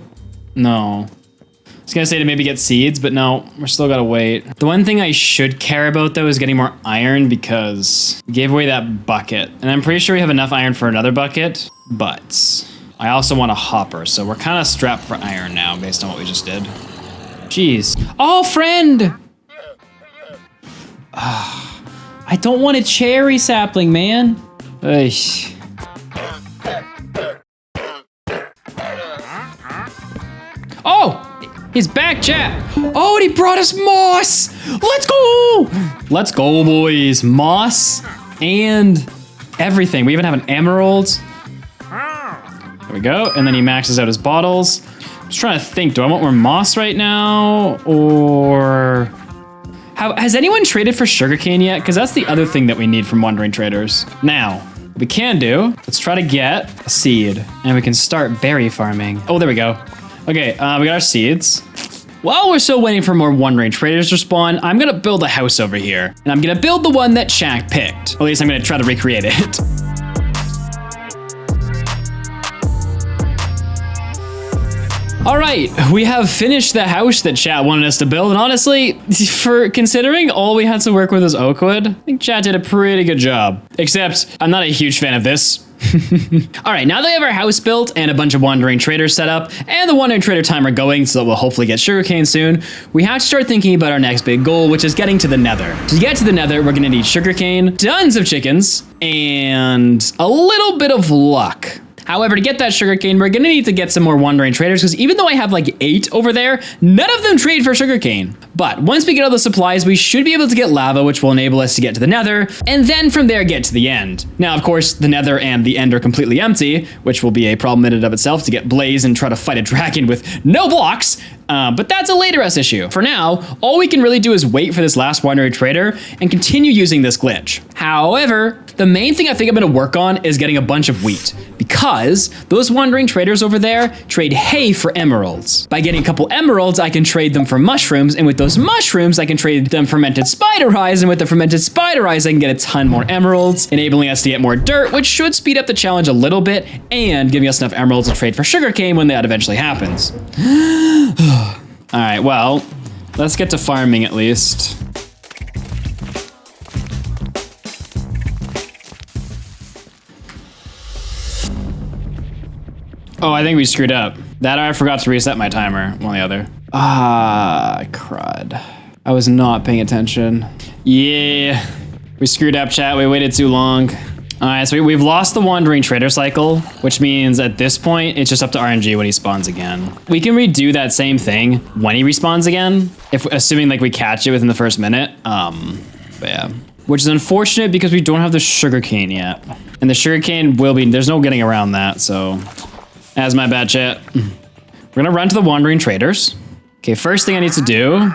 No. I was gonna say to maybe get seeds, but no, we're still gotta wait. The one thing I should care about though is getting more iron because we gave away that bucket. And I'm pretty sure we have enough iron for another bucket, but I also want a hopper. So we're kind of strapped for iron now based on what we just did. Jeez. Oh, friend! I don't want a cherry sapling, man. Eesh. Oh! He's back, chat. Oh, and he brought us moss. Let's go. Let's go, boys. Moss and everything. We even have an emerald. There we go. And then he maxes out his bottles. I'm just trying to think. Do I want more moss right now? Or has anyone traded for sugarcane yet? Because that's the other thing that we need from Wandering Traders. Now, what we can do, let's try to get a seed. And we can start berry farming. Oh, there we go. Okay, we got our seeds. While we're still waiting for more Wandering Traders to spawn, I'm gonna build a house over here. And I'm gonna build the one that Shaq picked. Or at least I'm gonna try to recreate it. All right, we have finished the house that chat wanted us to build. And honestly, for considering all we had to work with is oak wood, I think chat did a pretty good job. Except I'm not a huge fan of this. All right, now that we have our house built and a bunch of wandering traders set up and the wandering trader timer going so that we'll hopefully get sugarcane soon, we have to start thinking about our next big goal, which is getting to the nether. To get to the nether, we're gonna need sugarcane, tons of chickens, and a little bit of luck. However, to get that sugarcane, we're gonna need to get some more wandering traders because even though I have like 8 over there, none of them trade for sugarcane. But once we get all the supplies, we should be able to get lava, which will enable us to get to the nether, and then from there get to the end. Now, of course, the nether and the end are completely empty, which will be a problem in and of itself to get Blaze and try to fight a dragon with no blocks. But that's a later S issue. For now, all we can really do is wait for this last wandering trader and continue using this glitch. However, the main thing I think I'm gonna work on is getting a bunch of wheat because those wandering traders over there trade hay for emeralds. By getting a couple emeralds, I can trade them for mushrooms, and with those mushrooms, I can trade them fermented spider eyes, and with the fermented spider eyes, I can get a ton more emeralds, enabling us to get more dirt, which should speed up the challenge a little bit and giving us enough emeralds to trade for sugarcane when that eventually happens. All right, well, let's get to farming at least. Oh, I think we screwed up. That or I forgot to reset my timer, one or the other. Ah, crud. I was not paying attention. Yeah, we screwed up, chat. We waited too long. All right, so we've lost the wandering trader cycle, which means at this point, it's just up to RNG when he spawns again. We can redo that same thing when he respawns again, if assuming like we catch it within the first minute. But yeah, which is unfortunate because we don't have the sugarcane yet. And the sugarcane will be, there's no getting around that, so that's my bad, chat. We're gonna run to the wandering traders. Okay, first thing I need to do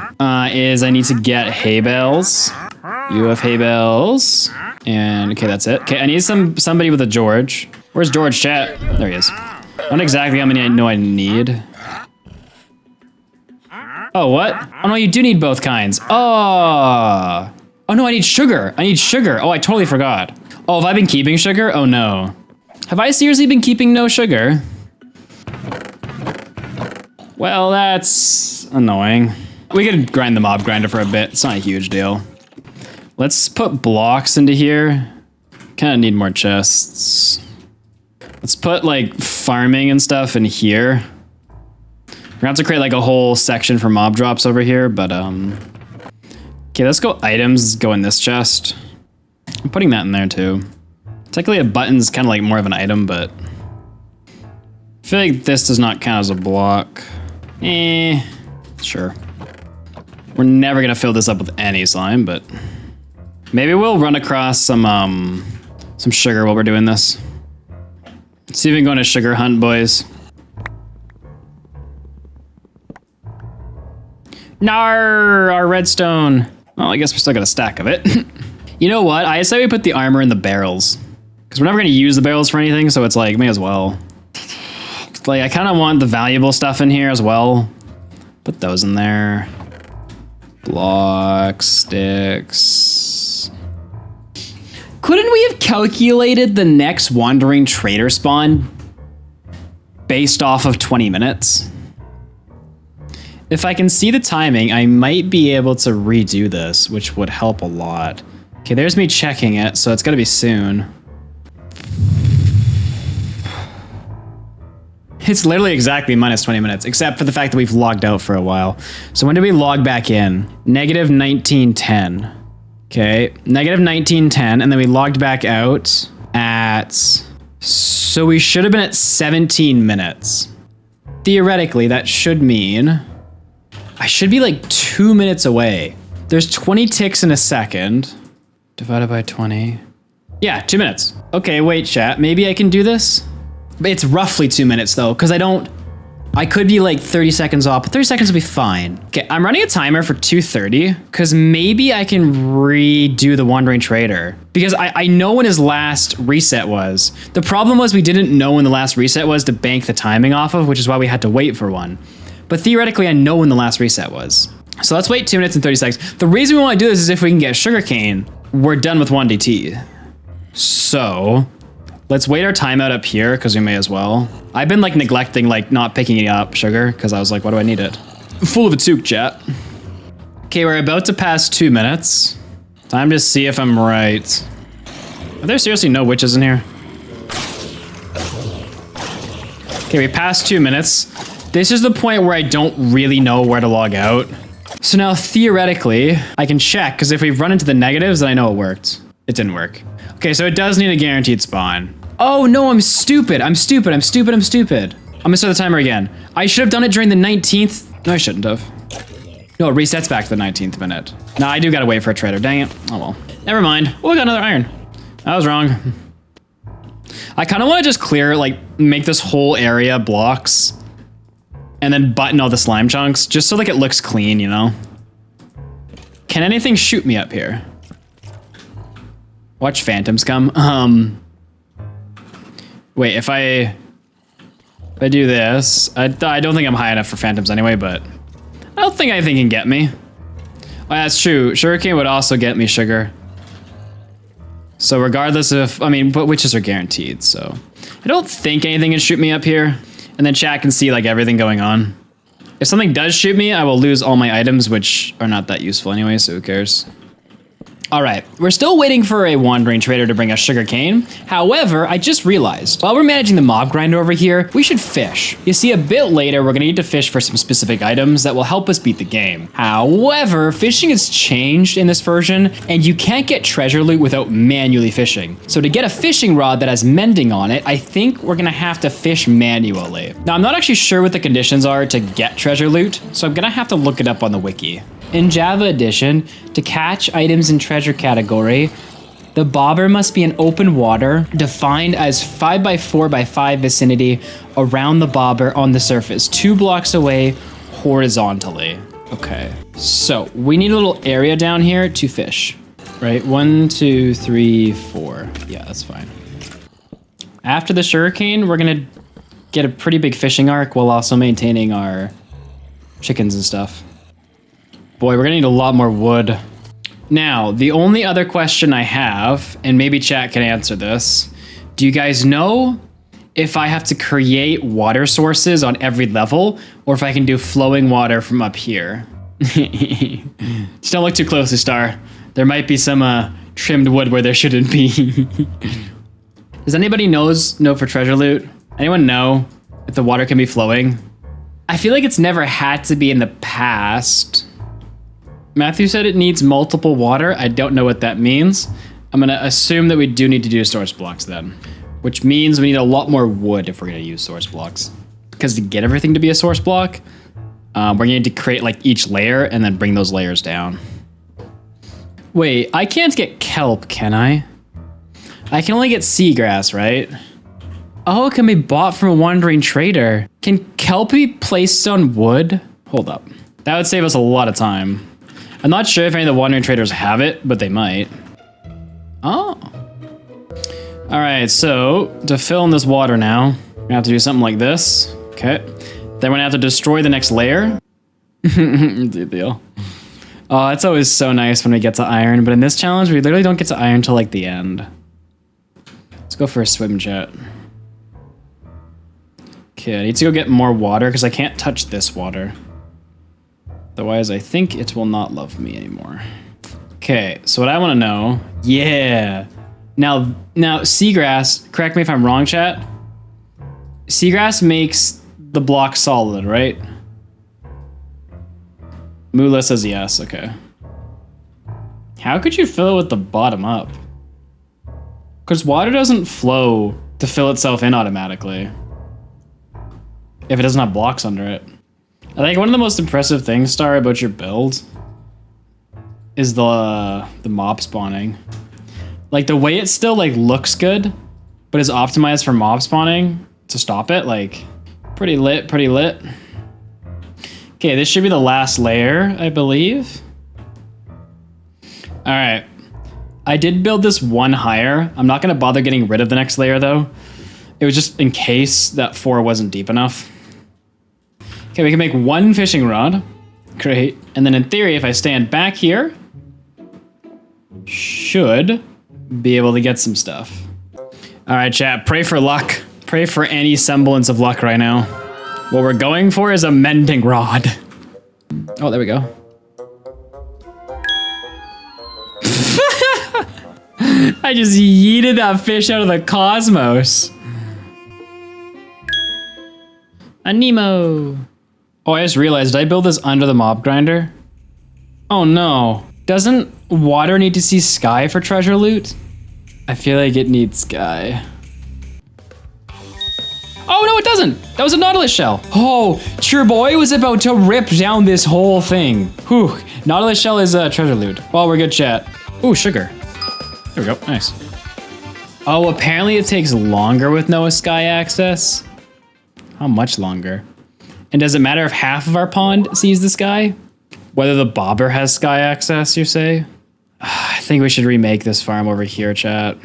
is I need to get hay bales. You have hay bales. And okay, that's it. Okay, I need somebody with a George. Where's George, chat? There he is. Not exactly how many I know I need. Oh, what? Oh no, you do need both kinds. Oh. Oh no, I need sugar. I need sugar. Oh, I totally forgot. Oh, have I been keeping sugar? Oh no. Have I seriously been keeping no sugar? Well, that's annoying. We could grind the mob grinder for a bit. It's not a huge deal. Let's put blocks into here. Kind of need more chests. Let's put like farming and stuff in here. We're gonna have to create like a whole section for mob drops over here, but okay, let's go items, go in this chest. I'm putting that in there too. Technically a button's kind of like more of an item, but I feel like this does not count as a block. Sure. We're never gonna fill this up with any slime, but maybe we'll run across some sugar while we're doing this. Let's see if we can go on a sugar hunt, boys. Nar, our redstone. Well, I guess we still got a stack of it. You know what? I say we put the armor in the barrels because we're never gonna use the barrels for anything, so it's like, may as well. Like, I kind of want the valuable stuff in here as well. Put those in there. Blocks, sticks. Couldn't we have calculated the next wandering trader spawn based off of 20 minutes? If I can see the timing, I might be able to redo this, which would help a lot. Okay, there's me checking it, so it's gotta be soon. It's literally exactly minus 20 minutes, except for the fact that we've logged out for a while. So when did we log back in? Negative 1910. Okay, negative 1910, and then we logged back out at... So we should have been at 17 minutes. Theoretically, that should mean I should be like 2 minutes away. There's 20 ticks in a second. Divided by 20. Yeah, 2 minutes. Okay, wait, chat. Maybe I can do this? It's roughly 2 minutes though, because I could be like 30 seconds off, but 30 seconds will be fine. Okay, I'm running a timer for 2:30 because maybe I can redo the Wandering Trader because I know when his last reset was. The problem was we didn't know when the last reset was to bank the timing off of, which is why we had to wait for one. But theoretically, I know when the last reset was. So let's wait 2 minutes and 30 seconds. The reason we want to do this is if we can get sugarcane, we're done with 1DT. So let's wait our timeout up here because we may as well. I've been like neglecting like not picking it up sugar because I was like, why do I need it? Full of a toque, chat. Okay, we're about to pass 2 minutes. Time to see if I'm right. Are there seriously no witches in here? Okay, we passed 2 minutes. This is the point where I don't really know where to log out. So now theoretically, I can check, because if we run into the negatives, then I know it worked. It didn't work. Okay, so it does need a guaranteed spawn. Oh no, I'm stupid. I'm stupid. I'm stupid. I'm stupid. I'm gonna start the timer again. I should have done it during the 19th. No, I shouldn't have. No, it resets back to the 19th minute. No, I do gotta wait for a trader. Dang it. Oh well. Never mind. Oh, I got another iron. I was wrong. I kind of want to just clear, like, make this whole area blocks and then button all the slime chunks just so like it looks clean, you know? Can anything shoot me up here? Watch phantoms come. Wait, if I do this, I don't think I'm high enough for phantoms anyway, but I don't think anything can get me. Oh, that's true. Sugarcane would also get me sugar. So regardless of, I mean, but witches are guaranteed, so. I don't think anything can shoot me up here. And then chat can see like everything going on. If something does shoot me, I will lose all my items, which are not that useful anyway, so who cares? All right, we're still waiting for a wandering trader to bring us sugar cane. However, I just realized, while we're managing the mob grinder over here, we should fish. You see, a bit later, we're gonna need to fish for some specific items that will help us beat the game. However, fishing has changed in this version, and you can't get treasure loot without manually fishing. So to get a fishing rod that has mending on it, I think we're gonna have to fish manually. Now, I'm not actually sure what the conditions are to get treasure loot, so I'm gonna have to look it up on the wiki. In Java Edition, to catch items in treasure category, the bobber must be in open water, defined as 5x4x5 vicinity around the bobber on the surface, 2 blocks away horizontally. Okay, so we need a little area down here to fish, right? 1, 2, 3, 4. Yeah, that's fine. After the sugarcane, we're gonna get a pretty big fishing arc while also maintaining our chickens and stuff. Boy, we're gonna need a lot more wood. Now, the only other question I have, and maybe chat can answer this, do you guys know if I have to create water sources on every level, or if I can do flowing water from up here? Just don't look too closely, Star. There might be some trimmed wood where there shouldn't be. Does anybody know for treasure loot? Anyone know if the water can be flowing? I feel like it's never had to be in the past. Matthew said it needs multiple water. I don't know what that means. I'm gonna assume that we do need to do source blocks then, which means we need a lot more wood if we're gonna use source blocks. Because to get everything to be a source block, we're gonna need to create like each layer and then bring those layers down. Wait, I can't get kelp, can I? I can only get seagrass, right? Oh, it can be bought from a wandering trader. Can kelp be placed on wood? Hold up. That would save us a lot of time. I'm not sure if any of the wandering traders have it, but they might. Oh. All right, so to fill in this water now, we're gonna have to do something like this. Okay. Then we're gonna have to destroy the next layer. Deal. Oh, it's always so nice when we get to iron, but in this challenge, we literally don't get to iron till like the end. Let's go for a swim, chat. Okay, I need to go get more water because I can't touch this water. Otherwise, I think it will not love me anymore. Okay, so what I want to know, yeah. Now, seagrass, correct me if I'm wrong, chat. Seagrass makes the block solid, right? Moolah says yes, okay. How could you fill it with the bottom up? Because water doesn't flow to fill itself in automatically if it doesn't have blocks under it. I think one of the most impressive things, Star, about your build is the mob spawning. Like the way it still like looks good, but is optimized for mob spawning to stop it. Like pretty lit, pretty lit. Okay, this should be the last layer, I believe. All right, I did build this one higher. I'm not gonna bother getting rid of the next layer though. It was just in case that 4 wasn't deep enough. Okay, we can make 1 fishing rod. Great. And then in theory, if I stand back here, should be able to get some stuff. All right, chat, pray for luck. Pray for any semblance of luck right now. What we're going for is a mending rod. Oh, there we go. I just yeeted that fish out of the cosmos. A Nemo. Oh, I just realized, did I build this under the mob grinder? Oh no. Doesn't water need to see sky for treasure loot? I feel like it needs sky. Oh no, it doesn't. That was a Nautilus shell. Oh, your boy was about to rip down this whole thing. Whew. Nautilus shell is treasure loot. Well, we're good, chat. Ooh, sugar. There we go, nice. Oh, apparently it takes longer with no sky access. How much longer? And does it matter if half of our pond sees the sky? Whether the bobber has sky access, you say? I think we should remake this farm over here, chat.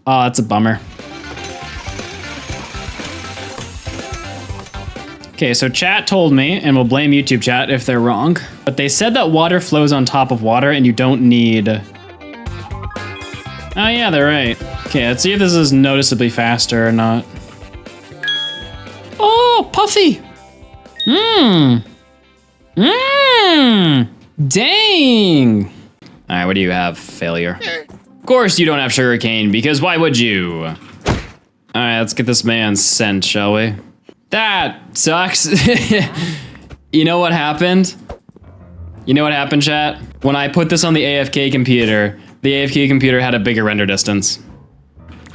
Oh, that's a bummer. Okay, so chat told me, and we'll blame YouTube chat if they're wrong, but they said that water flows on top of water and you don't need... Oh yeah, they're right. Okay, let's see if this is noticeably faster or not. Oh, Puffy! Mmm! Mmm! Dang! All right, what do you have, failure? Of course you don't have sugarcane, because why would you? All right, let's get this man sent, shall we? That sucks. You know what happened? You know what happened, chat? When I put this on the AFK computer, the AFK computer had a bigger render distance.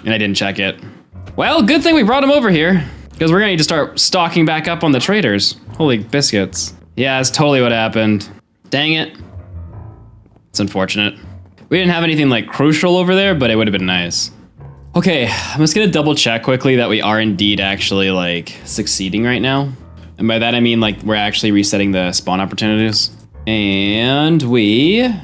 And I didn't check it. Well, good thing we brought him over here, because we're gonna need to start stocking back up on the traders. Holy biscuits. Yeah, that's totally what happened. Dang it. It's unfortunate. We didn't have anything like crucial over there, but it would have been nice. Okay, I'm just gonna double check quickly that we are indeed actually like succeeding right now. And by that I mean like we're actually resetting the spawn opportunities. And we have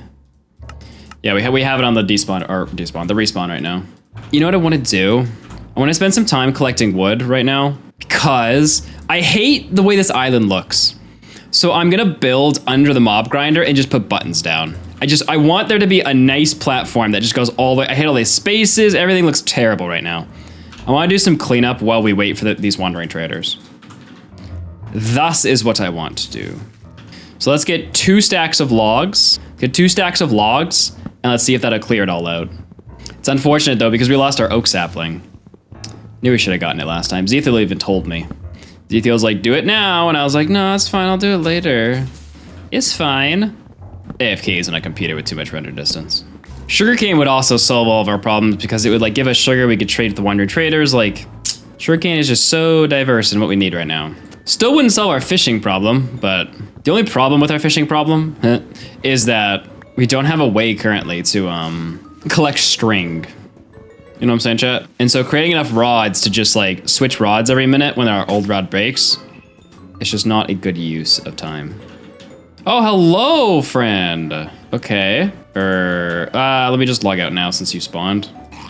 it on the the respawn right now. You know what I want to do? I want to spend some time collecting wood right now because I hate the way this island looks. So I'm gonna build under the mob grinder and just put buttons down. I want there to be a nice platform that just goes all the way. I hate all these spaces. Everything looks terrible right now. I want to do some cleanup while we wait for these wandering traders. Thus is what I want to do. So let's get 2 stacks of logs. Get 2 stacks of logs, and let's see if that'll clear it all out. It's unfortunate though because we lost our oak sapling. Knew we should have gotten it last time. Zethiel even told me. Zethiel's like, do it now, and I was like, no, it's fine. I'll do it later. It's fine. AFK isn't a computer with too much render distance. Sugarcane would also solve all of our problems because it would like give us sugar we could trade with the wandering traders. Like, sugarcane is just so diverse in what we need right now. Still wouldn't solve our fishing problem, but the only problem with our fishing problem is that we don't have a way currently to collect string. You know what I'm saying, chat? And so creating enough rods to just like switch rods every minute when our old rod breaks, it's just not a good use of time. Oh, hello, friend. Okay. Let me just log out now since you spawned.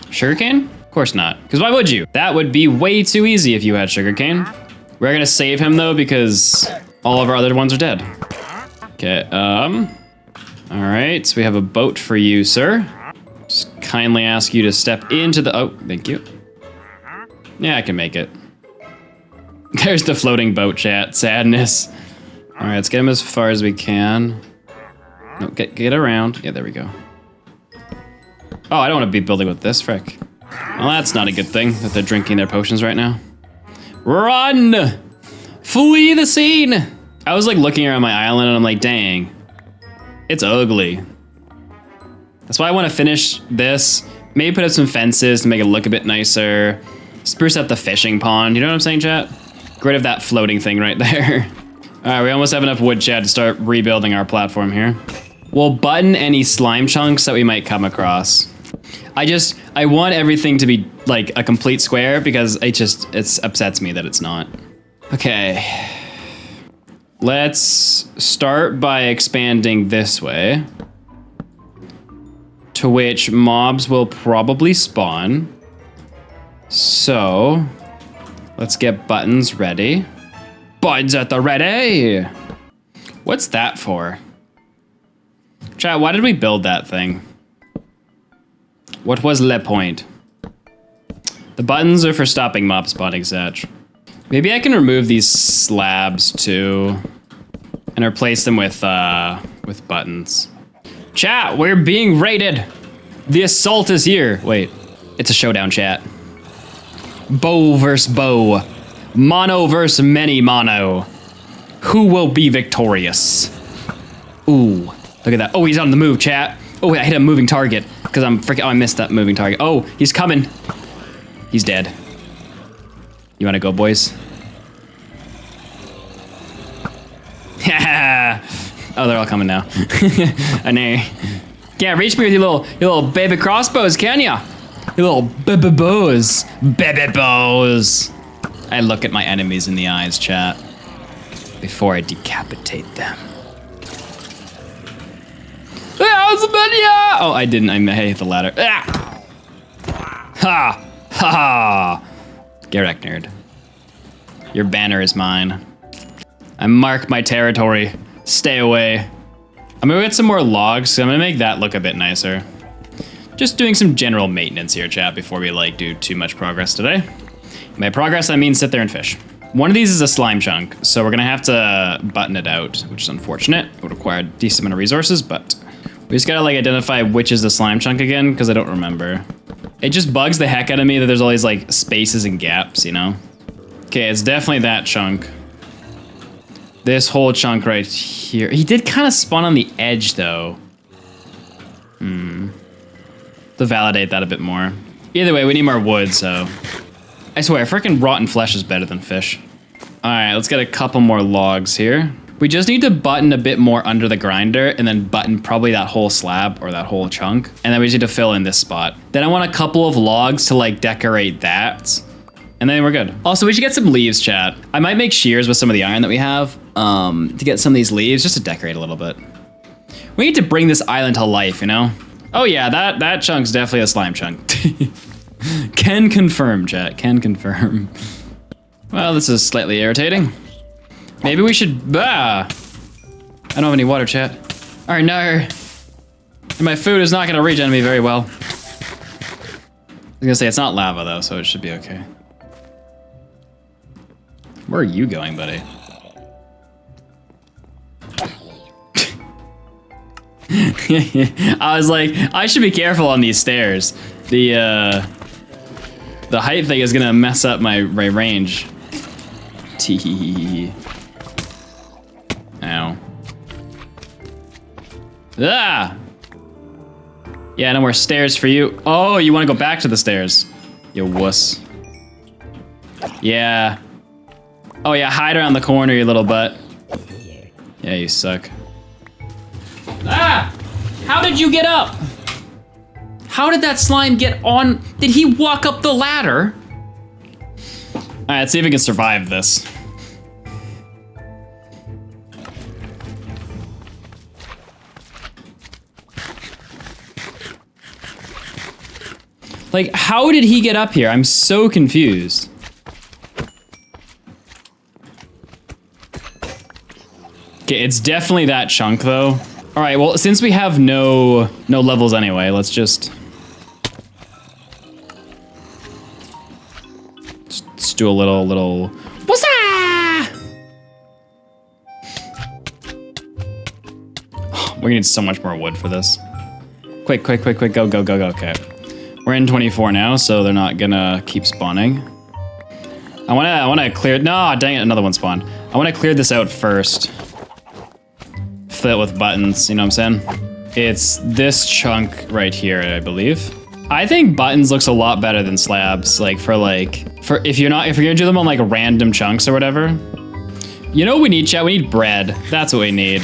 Sugarcane? Of course not. Because why would you? That would be way too easy if you had sugarcane. We're gonna save him though because all of our other ones are dead. Okay, all right, so we have a boat for you, sir. Just kindly ask you to step into the, oh, thank you. Yeah, I can make it. There's the floating boat, chat, sadness. All right, let's get him as far as we can. No, get around. Yeah, there we go. Oh, I don't want to be building with this, frick. Well, that's not a good thing that they're drinking their potions right now. Run! Flee the scene! I was like looking around my island and I'm like, dang, it's ugly. That's why I want to finish this. Maybe put up some fences to make it look a bit nicer. Spruce up the fishing pond. You know what I'm saying, chat? Get rid of that floating thing right there. All right, we almost have enough wood, chat, to start rebuilding our platform here. We'll button any slime chunks that we might come across. I want everything to be like a complete square because it upsets me that it's not. Okay. Let's start by expanding this way, to which mobs will probably spawn. So let's get buttons ready. Buttons at the ready. What's that for? Chat, why did we build that thing? What was le point? The buttons are for stopping mob spawning, Satch. Maybe I can remove these slabs too and replace them with buttons. Chat, we're being raided. The assault is here. Wait, it's a showdown, chat. Bow versus bow. Mono versus many mono. Who will be victorious? Ooh, look at that. Oh, he's on the move, chat. Oh, I hit a moving target because I'm freaking. Oh, I missed that moving target. Oh, he's coming. He's dead. You want to go, boys? Oh, they're all coming now. I know. Can't reach me with your little baby crossbows, can ya? Your little baby bows. Baby bows. I look at my enemies in the eyes, chat, before I decapitate them. Oh, I didn't. I hit the ladder. Ah! Ha! Ha ha! Get wrecked, nerd. Your banner is mine. I mark my territory. Stay away. I'm gonna get some more logs, so I'm gonna make that look a bit nicer. Just doing some general maintenance here, chat, before we like do too much progress today. By progress, I mean sit there and fish. One of these is a slime chunk, so we're gonna have to button it out, which is unfortunate. It would require a decent amount of resources, but we just gotta like identify which is the slime chunk again, because I don't remember. It just bugs the heck out of me that there's all these like spaces and gaps, you know? Okay, it's definitely that chunk. This whole chunk right here. He did kind of spawn on the edge though. To validate that a bit more. Either way, we need more wood, so. I swear, freaking rotten flesh is better than fish. All right, let's get a couple more logs here. We just need to button a bit more under the grinder and then button probably that whole slab or that whole chunk. And then we just need to fill in this spot. Then I want a couple of logs to like decorate that. And then we're good. Also, we should get some leaves, chat. I might make shears with some of the iron that we have to get some of these leaves just to decorate a little bit. We need to bring this island to life, you know? Oh yeah, that chunk's definitely a slime chunk. Can confirm, chat, can confirm. Well, this is slightly irritating. Maybe we should, I don't have any water, chat. All right, no. And my food is not gonna regen me very well. I was gonna say, it's not lava though, so it should be okay. Where are you going, buddy? I was like, I should be careful on these stairs. The height thing is gonna mess up my range. Tee. Ow. Ah! Yeah, no more stairs for you. Oh, you wanna go back to the stairs. You wuss. Yeah. Oh yeah, hide around the corner, you little butt. Yeah, you suck. Ah! How did you get up? How did that slime get on? Did he walk up the ladder? All right, let's see if we can survive this. Like, how did he get up here? I'm so confused. Okay, it's definitely that chunk though. All right, well, since we have no levels anyway, let's just do a little. What's that? We're gonna need so much more wood for this. Quick, go. Okay. We're in 24 now, so they're not gonna keep spawning. I wanna clear, no, dang it, another one spawned. I wanna clear this out first. Fill it with buttons, you know what I'm saying? It's this chunk right here, I believe. I think buttons looks a lot better than slabs, like if you're gonna do them on like random chunks or whatever. You know what we need, chat? We need bread. That's what we need.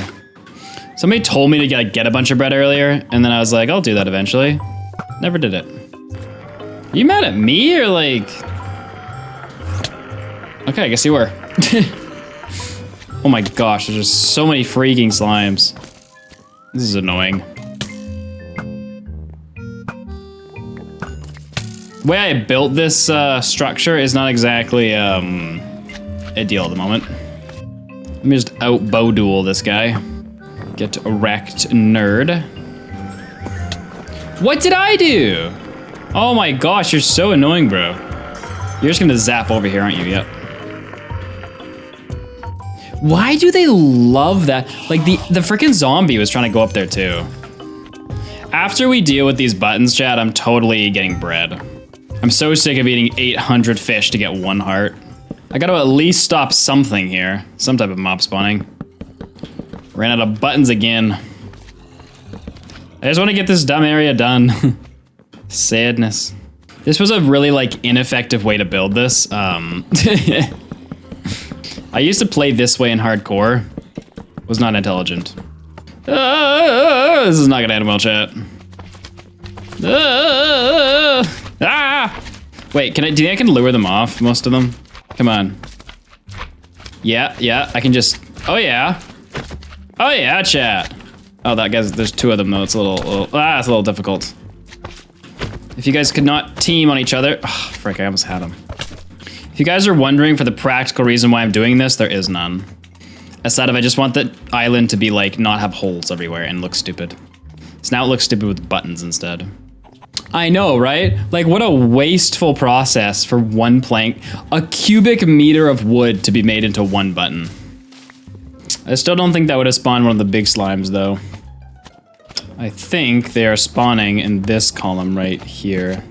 Somebody told me to get a bunch of bread earlier, and then I was like, I'll do that eventually. Never did it. Are you mad at me or like? Okay, I guess you were. Oh my gosh, there's just so many freaking slimes. This is annoying. The way I built this structure is not exactly ideal at the moment. Let me just out bow duel this guy. Get wrecked, nerd. What did I do? Oh my gosh, you're so annoying, bro. You're just gonna zap over here, aren't you? Yep. Why do they love that? Like the freaking zombie was trying to go up there too. After we deal with these buttons, chat, I'm totally getting bread. I'm so sick of eating 800 fish to get 1 heart. I gotta at least stop something here. Some type of mob spawning. Ran out of buttons again. I just want to get this dumb area done. Sadness. This was a really, like, ineffective way to build this. I used to play this way in hardcore. Was not intelligent. This is not gonna end well, chat. Wait, do you think I can lure them off, most of them? Come on. Yeah, I can just... Oh, yeah, chat. Oh, that guy's... There's two of them, though. It's a little it's a little difficult. If you guys could not team on each other... Oh, frick, I almost had him. If you guys are wondering for the practical reason why I'm doing this, there is none. Aside of I just want the island to be, like, not have holes everywhere and look stupid. So now it looks stupid with buttons instead. I know, right? Like, what a wasteful process for one plank. A cubic meter of wood to be made into one button. I still don't think that would have spawned one of the big slimes, though. I think they are spawning in this column right here.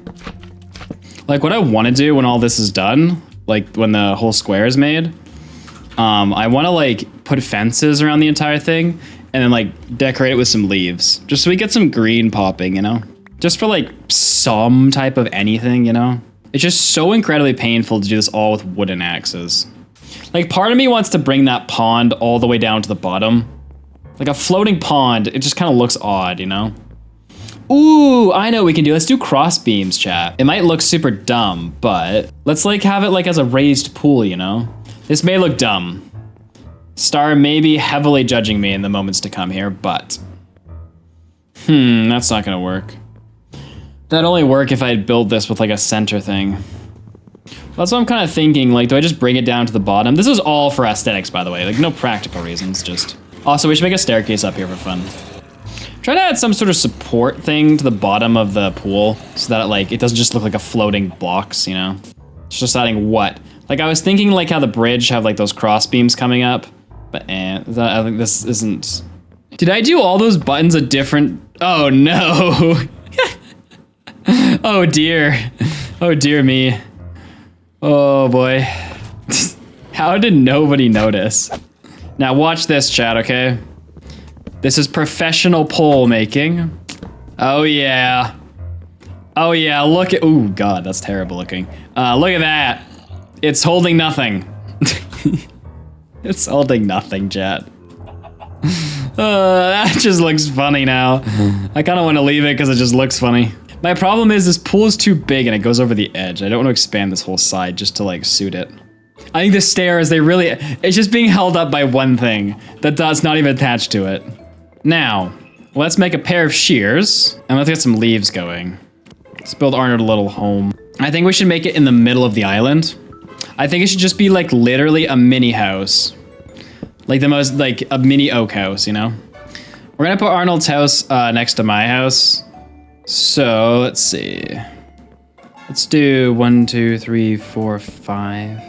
Like, what I want to do when all this is done, like, when the whole square is made, I want to, like, put fences around the entire thing and then, like, decorate it with some leaves. Just so we get some green popping, you know? Just for, like, some type of anything, you know? It's just so incredibly painful to do this all with wooden axes. Like, part of me wants to bring that pond all the way down to the bottom. Like, a floating pond, it just kind of looks odd, you know? Ooh, I know what we can do. Let's do cross beams, chat. It might look super dumb, but let's, like, have it, like, as a raised pool, you know? This may look dumb. Star may be heavily judging me in the moments to come here, but... that's not gonna work. That'd only work if I'd build this with, like, a center thing. That's what I'm kind of thinking, like, do I just bring it down to the bottom? This is all for aesthetics, by the way, like, no practical reasons, just... Also, we should make a staircase up here for fun. Try to add some sort of support thing to the bottom of the pool, so that, like, it doesn't just look like a floating blocks, you know? It's just adding what? Like, I was thinking, like, how the bridge have, like, those cross beams coming up, but, I think this isn't... Did I do all those buttons a different... Oh, no! Oh dear. Oh dear me. Oh boy. How did nobody notice? Now watch this, chat, okay? This is professional pole making. Oh yeah. Oh yeah, look at... Ooh, God, that's terrible looking. Look at that. It's holding nothing. It's holding nothing, chat. That just looks funny now. I kind of want to leave it because it just looks funny. My problem is this pool is too big and it goes over the edge. I don't want to expand this whole side just to, like, suit it. I think the stairs, it's just being held up by one thing that's not even attached to it. Now, let's make a pair of shears and let's get some leaves going. Let's build Arnold a little home. I think we should make it in the middle of the island. I think it should just be, like, literally a mini house. Like a mini oak house, you know? We're gonna put Arnold's house next to my house. So, let's see. Let's do 1, 2, 3, 4, 5.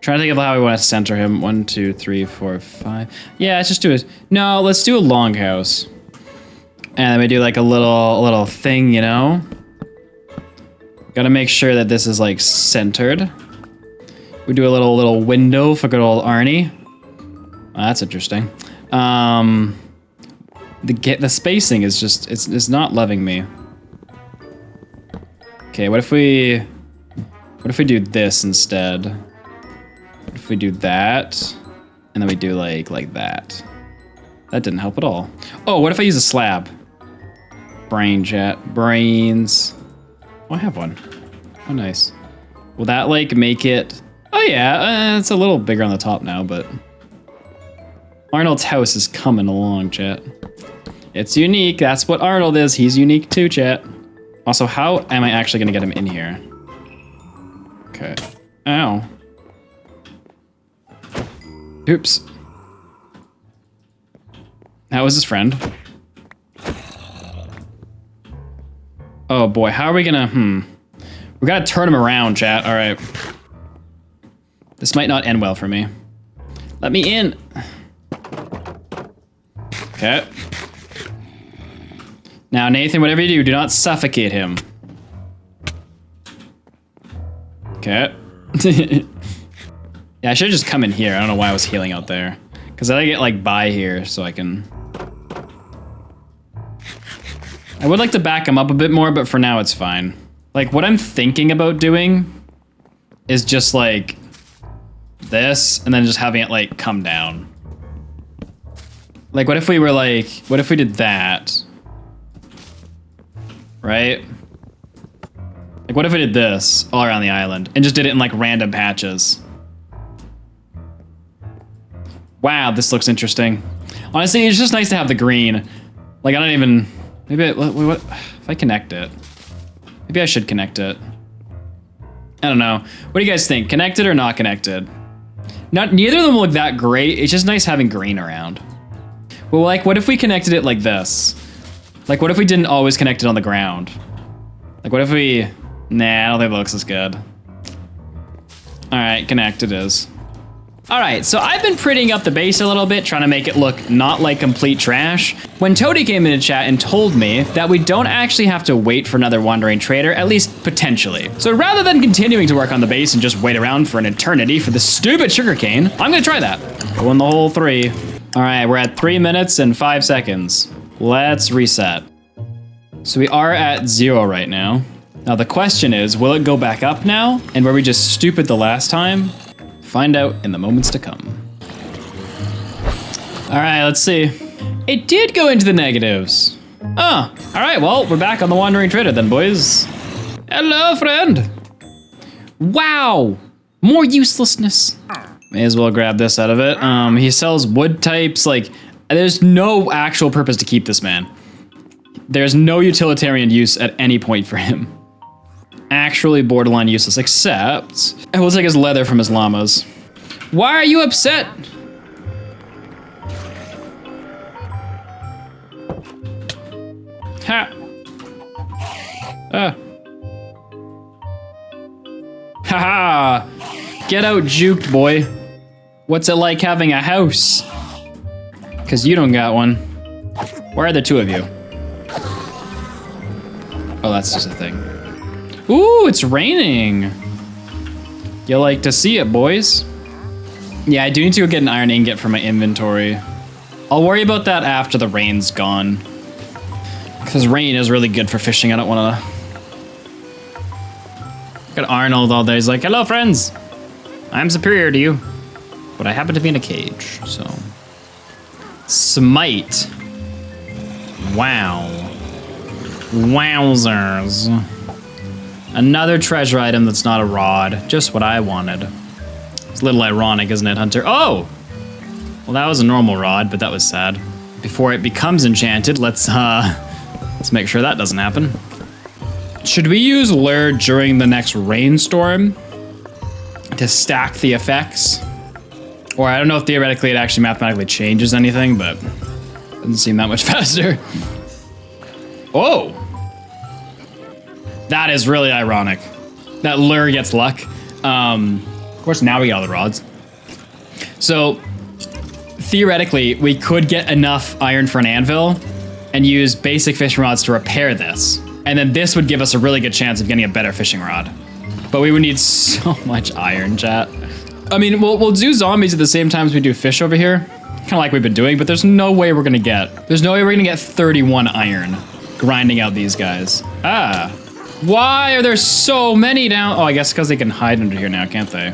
Trying to think of how we want to center him. 1, 2, 3, 4, 5. Yeah, let's just do it. No, let's do a long house. And then we do like a little thing, you know? Gotta make sure that this is like centered. We do a little window for good old Arnie. Oh, that's interesting. The spacing is just, it's not loving me. Okay, what if we do this instead? What if we do that, and then we do like that? That didn't help at all. Oh, what if I use a slab? Brain chat, brains. Oh, I have one. Oh, nice. Will that like make it? Oh yeah, it's a little bigger on the top now, but Arnold's house is coming along, chat. It's unique. That's what Arnold is. He's unique too, chat. Also, how am I actually gonna get him in here? Okay. Ow. Oops. How is his friend? Oh boy, how are we gonna, We gotta turn him around, chat. All right. This might not end well for me. Let me in. Okay. Now, Nathan, whatever you do not suffocate him. Okay. Yeah, I should just come in here. I don't know why I was healing out there. Because I get like by here so I can... I would like to back him up a bit more, but for now it's fine. Like what I'm thinking about doing is just like this and then just having it like come down. Like what if we were like, what if we did that? Right? Like what if I did this all around the island and just did it in like random patches? Wow, this looks interesting. Honestly, it's just nice to have the green. Like I don't even, maybe, what if I connect it? Maybe I should connect it. I don't know. What do you guys think? Connected or not connected? Neither of them look that great. It's just nice having green around. Well, like, what if we connected it like this? Like, what if we didn't always connect it on the ground? Like, what if we... Nah, I don't think it looks as good. All right, connect it is. All right, so I've been prettying up the base a little bit, trying to make it look not like complete trash. When Toady came into chat and told me that we don't actually have to wait for another wandering trader, at least potentially. So rather than continuing to work on the base and just wait around for an eternity for the stupid sugarcane, I'm gonna try that. Go in the whole 3. All right, we're at 3 minutes and 5 seconds. Let's reset. So we are at 0 right now. Now the question is, will it go back up now? And were we just stupid the last time? Find out in the moments to come. All right, let's see. It did go into the negatives. Oh, all right, well, we're back on the Wandering Trader then, boys. Hello, friend. Wow, more uselessness. May as well grab this out of it. He sells wood types, like, there's no actual purpose to keep this man. There's no utilitarian use at any point for him. Actually borderline useless, except we'll take his leather from his llamas. Why are you upset? Ha! Haha! Get out, juked, boy. What's it like having a house? Cause you don't got one. Where are the 2 of you? Oh, that's just a thing. Ooh, it's raining. You like to see it, boys. Yeah, I do need to go get an iron ingot for my inventory. I'll worry about that after the rain's gone. Because rain is really good for fishing. I don't want to... Got Arnold all day. He's like, hello, friends. I'm superior to you. But I happen to be in a cage, so... Smite. Wow. Wowzers. Another treasure item that's not a rod. Just what I wanted. It's a little ironic, isn't it, Hunter? Oh! Well, that was a normal rod, but that was sad. Before it becomes enchanted, let's make sure that doesn't happen. Should we use lure during the next rainstorm to stack the effects? Or I don't know if theoretically it actually mathematically changes anything, but doesn't seem that much faster. Oh! That is really ironic. That lure gets luck. Of course, now we got all the rods. So, theoretically, we could get enough iron for an anvil and use basic fishing rods to repair this. And then this would give us a really good chance of getting a better fishing rod. But we would need so much iron, chat. I mean, we'll do zombies at the same time as we do fish over here. Kind of like we've been doing, but there's no way we're gonna get 31 iron grinding out these guys. Ah. Why are there so many down? Oh, I guess because they can hide under here now, can't they?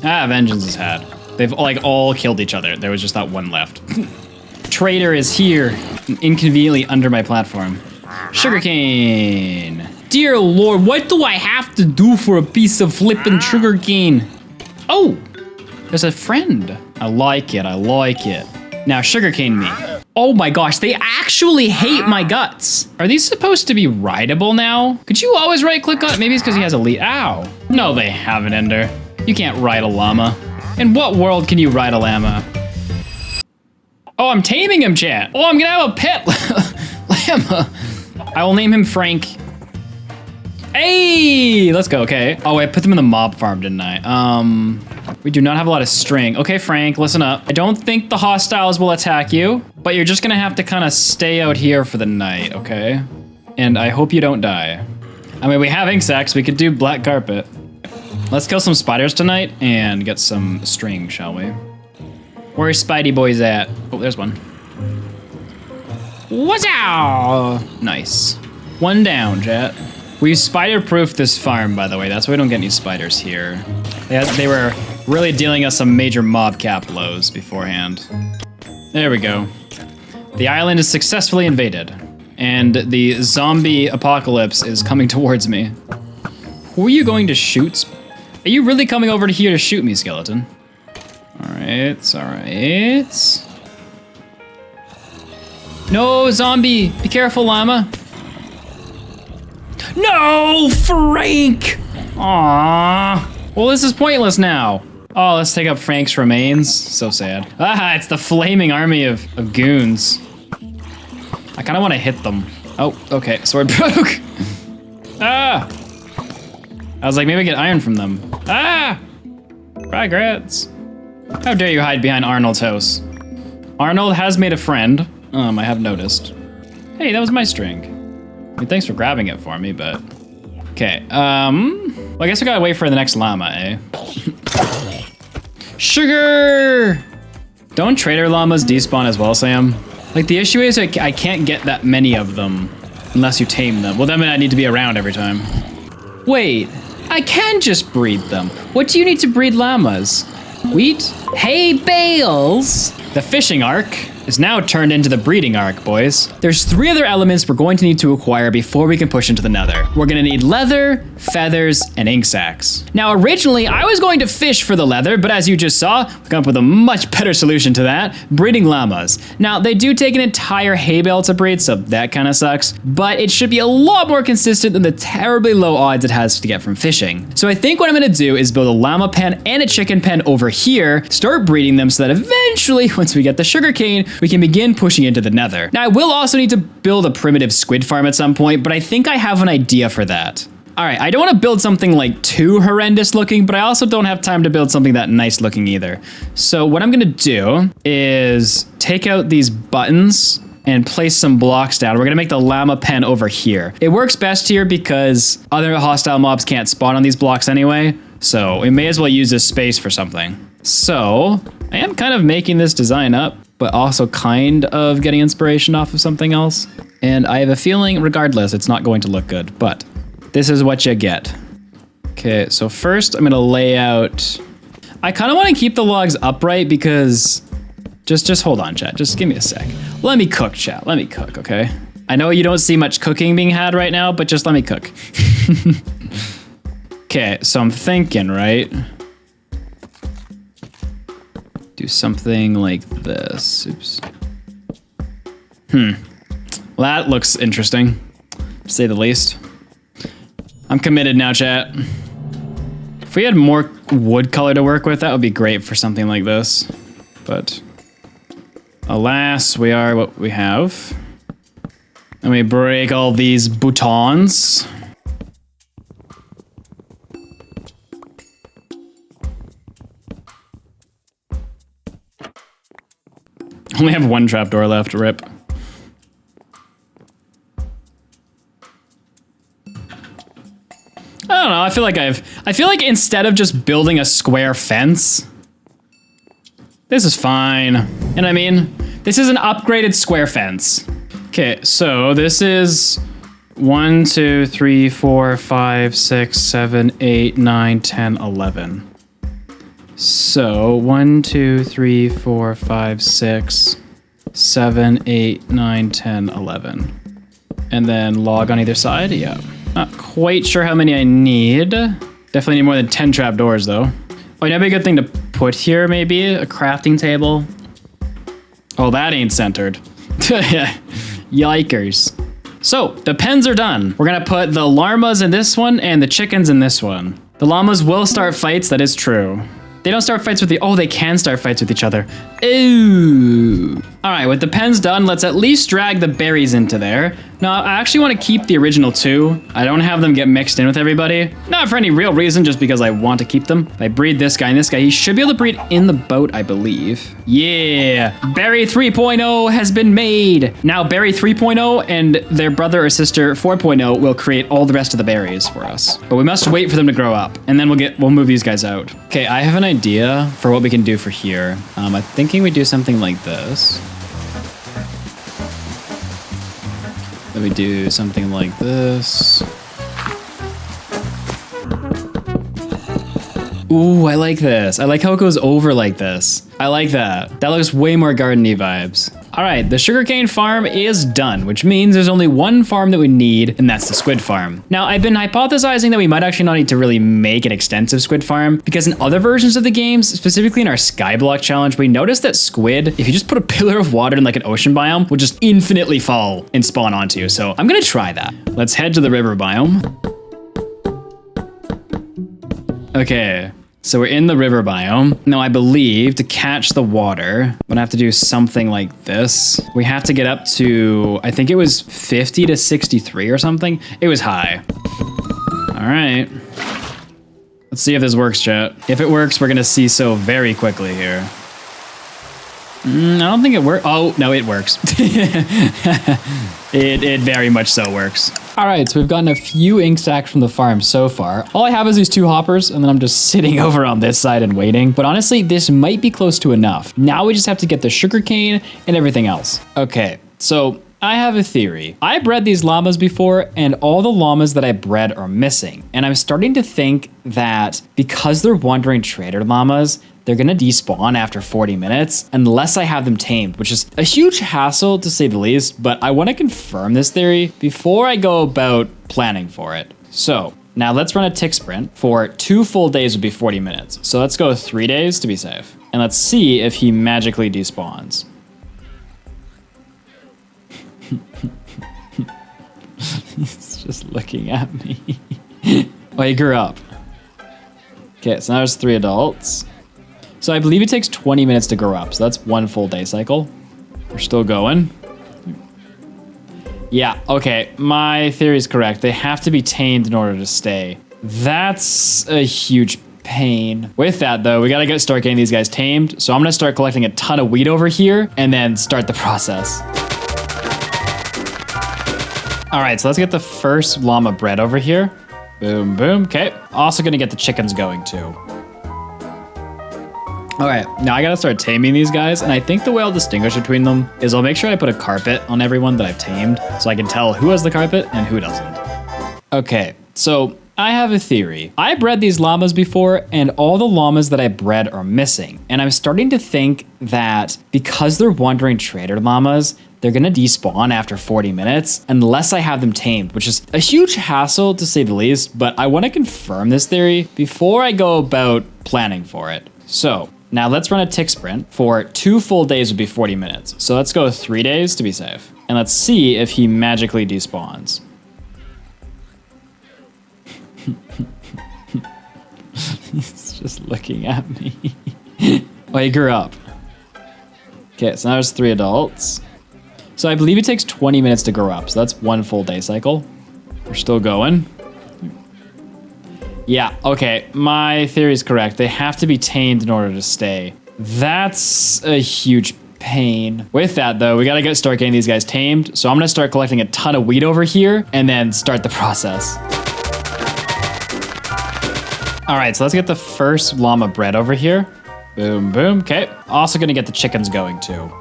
Ah, vengeance is had. They've like all killed each other. There was just that one left. Traitor is here, inconveniently under my platform. Sugarcane. Dear Lord, what do I have to do for a piece of flippin' sugarcane? Oh, there's a friend. I like it, I like it. Now sugarcane me. Oh my gosh, they actually hate my guts. Are these supposed to be rideable now? Could you always right click on it? Maybe it's because he has a lead. Ow. No, they haven't, Ender. You can't ride a llama. In what world can you ride a llama? Oh, I'm taming him, chat. Oh, I'm gonna have a pet llama. I will name him Frank. Hey, let's go, okay. Oh, I put them in the mob farm, didn't I? We do not have a lot of string. Okay, Frank, listen up. I don't think the hostiles will attack you, but you're just gonna have to kind of stay out here for the night, okay? And I hope you don't die. I mean, we have insects, we could do black carpet. Let's kill some spiders tonight and get some string, shall we? Where's Spidey boys at? Oh, there's one. What's out? Nice. One down, chat. We spider-proofed this farm, by the way. That's why we don't get any spiders here. They were really dealing us some major mob cap blows beforehand. There we go. The island is successfully invaded, and the zombie apocalypse is coming towards me. Who are you going to shoot? Are you really coming over to here to shoot me, skeleton? Alright, alright. No, zombie! Be careful, llama. No, Frank! Aww. Well, this is pointless now. Oh, let's take up Frank's remains. So sad. Ah, it's the flaming army of goons. I kind of want to hit them. Oh, okay, sword broke. Ah! I was like, maybe get iron from them. Ah! Regrets. How dare you hide behind Arnold's house? Arnold has made a friend. I have noticed. Hey, that was my string. I mean, thanks for grabbing it for me, but... Okay, well, I guess we gotta wait for the next llama, eh? Sugar! Don't trader llamas despawn as well, Sam? Like, the issue is I can't get that many of them unless you tame them. Well, that means I need to be around every time. Wait, I can just breed them. What do you need to breed llamas? Wheat? Hay bales! The fishing arc is now turned into the breeding arc, boys. There's 3 other elements we're going to need to acquire before we can push into the nether. We're gonna need leather, feathers, and ink sacs. Now, originally, I was going to fish for the leather, but as you just saw, we come up with a much better solution to that, breeding llamas. Now, they do take an entire hay bale to breed, so that kind of sucks, but it should be a lot more consistent than the terribly low odds it has to get from fishing. So I think what I'm gonna do is build a llama pen and a chicken pen over here, start breeding them so that eventually, once we get the sugarcane, we can begin pushing into the nether. Now, I will also need to build a primitive squid farm at some point, but I think I have an idea for that. All right, I don't want to build something like too horrendous looking, but I also don't have time to build something that nice looking either. So what I'm gonna do is take out these buttons and place some blocks down. We're gonna make the llama pen over here. It works best here because other hostile mobs can't spawn on these blocks anyway, so we may as well use this space for something. So I am kind of making this design up, but also kind of getting inspiration off of something else. And I have a feeling, regardless, it's not going to look good, but this is what you get. Okay, so first I'm gonna lay out... I kind of want to keep the logs upright because... Just hold on, chat. Just give me a sec. Let me cook, chat. Let me cook, okay? I know you don't see much cooking being had right now, but just let me cook. Okay, so I'm thinking, right? Do something like this. Oops. Well, that looks interesting, to say the least. I'm committed now, chat. If we had more wood color to work with, that would be great for something like this. But alas, we are what we have. And we break all these boutons. Only have 1 trapdoor left, rip. I don't know, I feel like instead of just building a square fence, this is fine. And I mean, this is an upgraded square fence. Okay, so this is 1, 2, 3, 4, 5, 6, 7, 8, 9, 10, 11. So 1, 2, 3, 4, 5, 6, 7, 8, 9, 10, 11. And then log on either side, yeah. Not quite sure how many I need. Definitely need more than 10 trapdoors though. Oh, that'd be a good thing to put here, maybe? A crafting table. Oh, that ain't centered. Yikers. So, the pens are done. We're gonna put the llamas in this one and the chickens in this one. The llamas will start fights, that is true. They don't start fights with the... Oh, they can start fights with each other. Ooh. All right, with the pens done, let's at least drag the berries into there. Now, I actually want to keep the original 2. I don't have them get mixed in with everybody. Not for any real reason, just because I want to keep them. If I breed this guy and this guy, he should be able to breed in the boat, I believe. Yeah, berry 3.0 has been made. Now, berry 3.0 and their brother or sister 4.0 will create all the rest of the berries for us. But we must wait for them to grow up, and then we'll move these guys out. Okay, I have an idea for what we can do for here. I'm thinking we do something like this. Then we do something like this. Ooh, I like this. I like how it goes over like this. I like that. That looks way more garden-y vibes. All right, the sugarcane farm is done, which means there's only one farm that we need, and that's the squid farm. Now, I've been hypothesizing that we might actually not need to really make an extensive squid farm, because in other versions of the games, specifically in our Skyblock challenge, we noticed that squid, if you just put a pillar of water in like an ocean biome, will just infinitely fall and spawn onto you. So I'm gonna try that. Let's head to the river biome. Okay. So we're in the river biome. Now I believe to catch the water, I'm gonna have to do something like this. We have to get up to, I think it was 50 to 63 or something. It was high. All right. Let's see if this works, chat. If it works, we're gonna see so very quickly here. I don't think it works. Oh, no, it works. It very much so works. All right, so we've gotten a few ink sacks from the farm so far. All I have is these 2 hoppers, and then I'm just sitting over on this side and waiting. But honestly, this might be close to enough. Now we just have to get the sugarcane and everything else. Okay, so I have a theory. I bred these llamas before, and all the llamas that I bred are missing. And I'm starting to think that because they're wandering trader llamas, they're gonna despawn after 40 minutes unless I have them tamed, which is a huge hassle to say the least, but I wanna confirm this theory before I go about planning for it. So now let's run a tick sprint for 2 full days would be 40 minutes. So let's go 3 days to be safe. And let's see if he magically despawns. He's just looking at me. Oh, he grew up. Okay, so now there's 3 adults. So I believe it takes 20 minutes to grow up. So that's 1 full day cycle. We're still going. Yeah, okay. My theory is correct. They have to be tamed in order to stay. That's a huge pain. With that though, we gotta start getting these guys tamed. So I'm gonna start collecting a ton of wheat over here and then start the process. All right, so let's get the first llama bred over here. Boom, boom, okay. Also gonna get the chickens going too. All right, now I gotta start taming these guys, and I think the way I'll distinguish between them is I'll make sure I put a carpet on everyone that I've tamed so I can tell who has the carpet and who doesn't. Okay, so I have a theory. I bred these llamas before, and all the llamas that I bred are missing. And I'm starting to think that because they're wandering trader llamas, they're gonna despawn after 40 minutes unless I have them tamed, which is a huge hassle to say the least, but I wanna confirm this theory before I go about planning for it. So now let's run a tick sprint for 2 full days would be 40 minutes. So let's go 3 days to be safe. And let's see if he magically despawns. He's just looking at me. Oh, he grew up. Okay, so now there's 3 adults. So I believe it takes 20 minutes to grow up. So that's 1 full day cycle. We're still going. Yeah, okay, my theory is correct. They have to be tamed in order to stay. That's a huge pain. With that though, we gotta start getting these guys tamed. So I'm gonna start collecting a ton of wheat over here and then start the process. All right, so let's get the first llama bred over here. Boom, boom, okay. Also gonna get the chickens going too.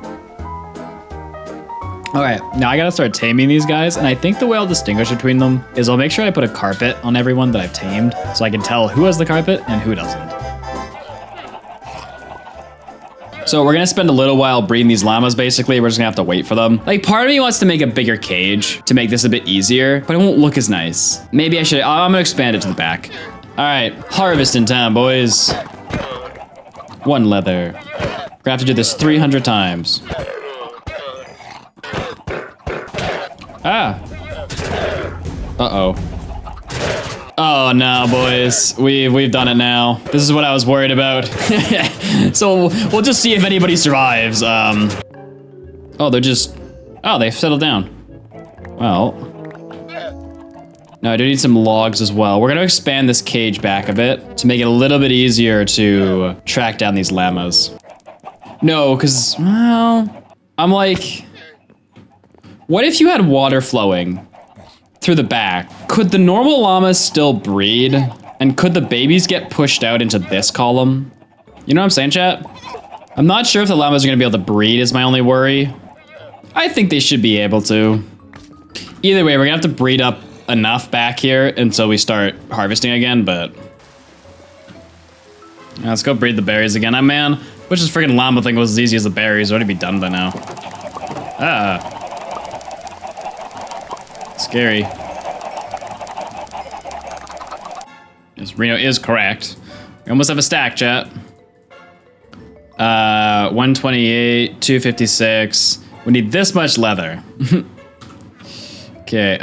All right, now I gotta start taming these guys, and I think the way I'll distinguish between them is I'll make sure I put a carpet on everyone that I've tamed so I can tell who has the carpet and who doesn't. So we're gonna spend a little while breeding these llamas, basically. We're just gonna have to wait for them. Like, part of me wants to make a bigger cage to make this a bit easier, but it won't look as nice. Maybe I should, I'm gonna expand it to the back. All right, harvesting time, boys. 1 leather. We're gonna have to do this 300 times. Ah. Uh-oh. Oh no, boys. We've done it now. This is what I was worried about. So we'll just see if anybody survives. Oh, they're just, oh, they've settled down. Well, no, I do need some logs as well. We're gonna expand this cage back a bit to make it a little bit easier to track down these llamas. No, because, well, I'm like, what if you had water flowing through the back? Could the normal llamas still breed? And could the babies get pushed out into this column? You know what I'm saying, chat? I'm not sure if the llamas are gonna be able to breed is my only worry. I think they should be able to. Either way, we're gonna have to breed up enough back here until we start harvesting again, but... Yeah, let's go breed the berries again. Man, which is freaking llama thing was as easy as the berries. Already be done by now. Ah. Scary. Yes, Reno is correct. We almost have a stack, chat. 128, 256. We need this much leather. Okay,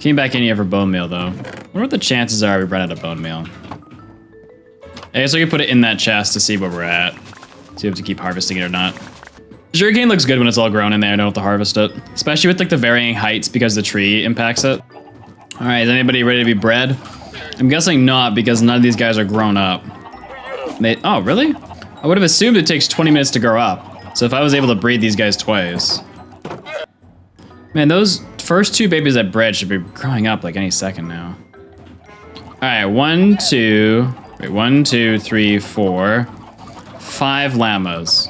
came back in here for bone meal, though. I wonder what the chances are we run out of bone meal. I guess I can put it in that chest to see where we're at. See if we have to keep harvesting it or not. Sugarcane looks good when it's all grown in there. I don't have to harvest it. Especially with like the varying heights because the tree impacts it. All right, is anybody ready to be bred? I'm guessing not because none of these guys are grown up. Oh, really? I would have assumed it takes 20 minutes to grow up. So if I was able to breed these guys twice. Man, those first two babies I bred should be growing up like any second now. All right, 1, 2, 3, 4, 5 llamas.